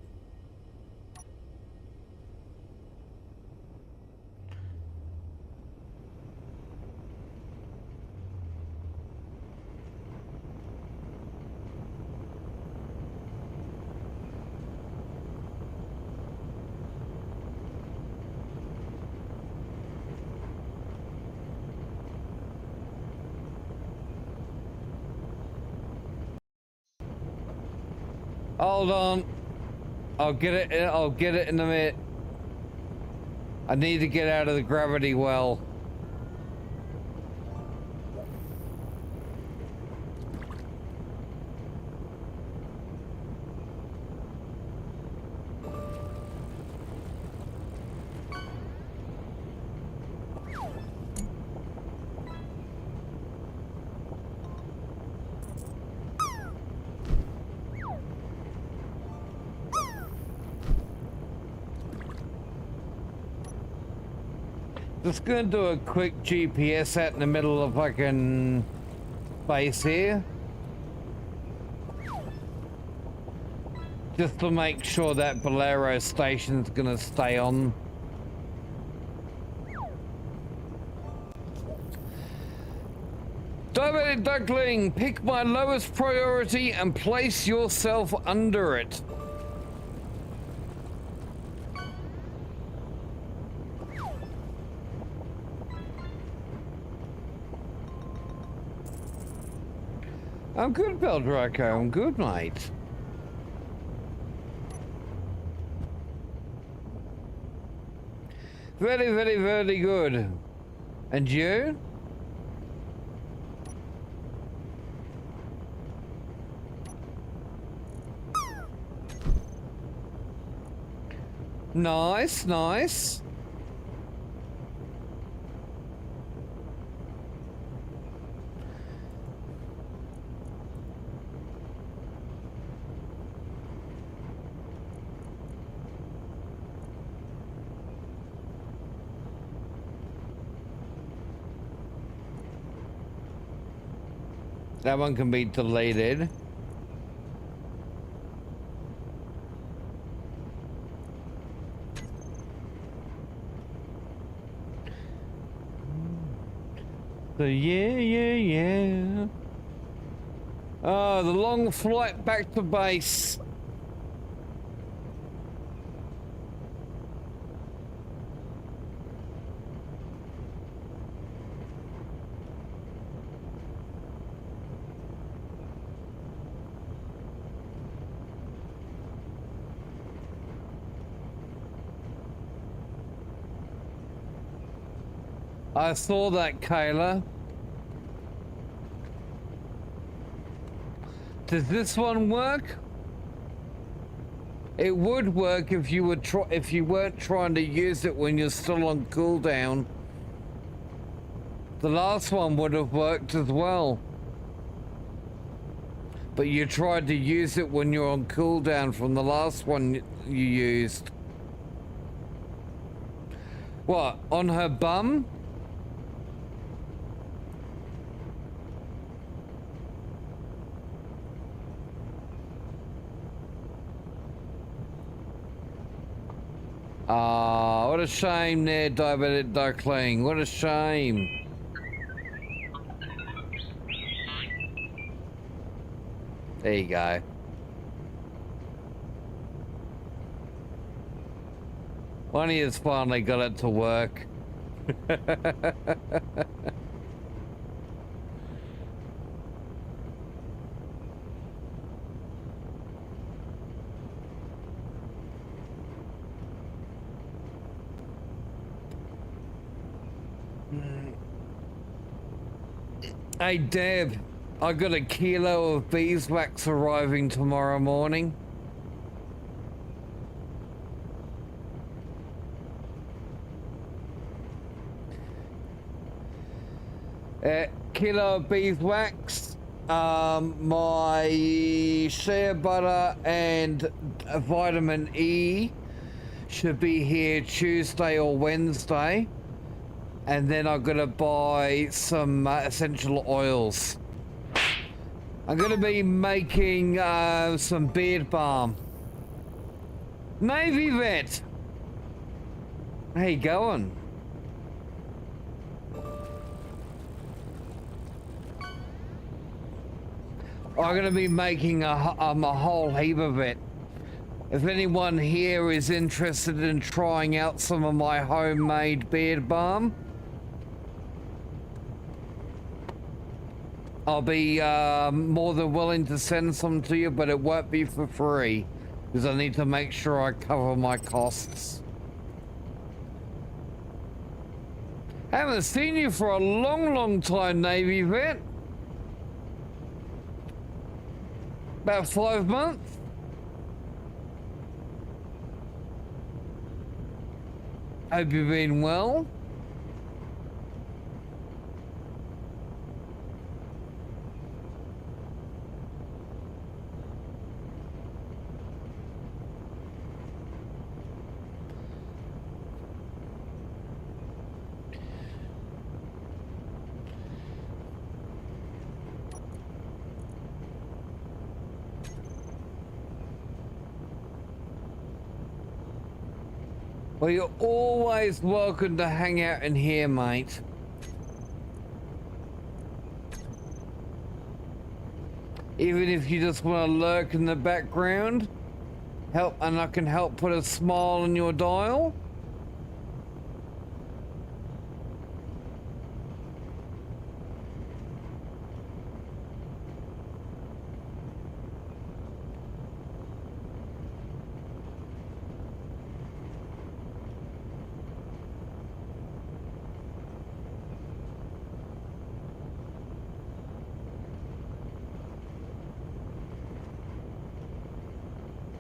S2: Hold on. I'll get it in a minute. I need to get out of the gravity well. Just gonna do a quick GPS out in the middle of fucking base here. Just to make sure that Bolero station's gonna stay on. Diabetic Duckling, pick my lowest priority and place yourself under it. I'm good, Beldraco. I'm good, mate. Very, very, very good. And you? Nice, nice. That one can be deleted. So yeah. Oh, the long flight back to base. I saw that, Kayla. Does this one work? It would work if you were if you weren't trying to use it when you're still on cooldown. The last one would have worked as well. But you tried to use it when you're on cooldown from the last one you used. What, on her bum? Ah, what a shame there, Diabetic Duckling. What a shame. There you go. One of you's finally got it to work. Hey Deb, I got a kilo of beeswax arriving tomorrow morning. Kilo of beeswax, my shea butter and vitamin E should be here Tuesday or Wednesday. And then I'm gonna buy some essential oils. I'm gonna be making some beard balm. Navy vet, how you going? I'm gonna be making a whole heap of it. If anyone here is interested in trying out some of my homemade beard balm, I'll be more than willing to send some to you, but it won't be for free because I need to make sure I cover my costs. Haven't seen you for a long time, Navy vet. About 5 months. Hope you've been well. Well, you're always welcome to hang out in here, mate. Even if you just want to lurk in the background, and I can help put a smile on your dial.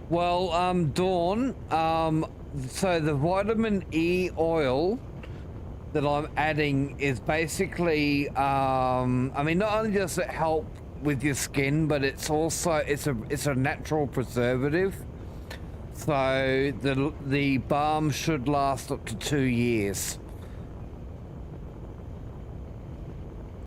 S2: Well, Dawn, so the vitamin E oil that I'm adding is basically, I mean, not only does it help with your skin, but it's also, it's a natural preservative. So the balm should last up to 2 years.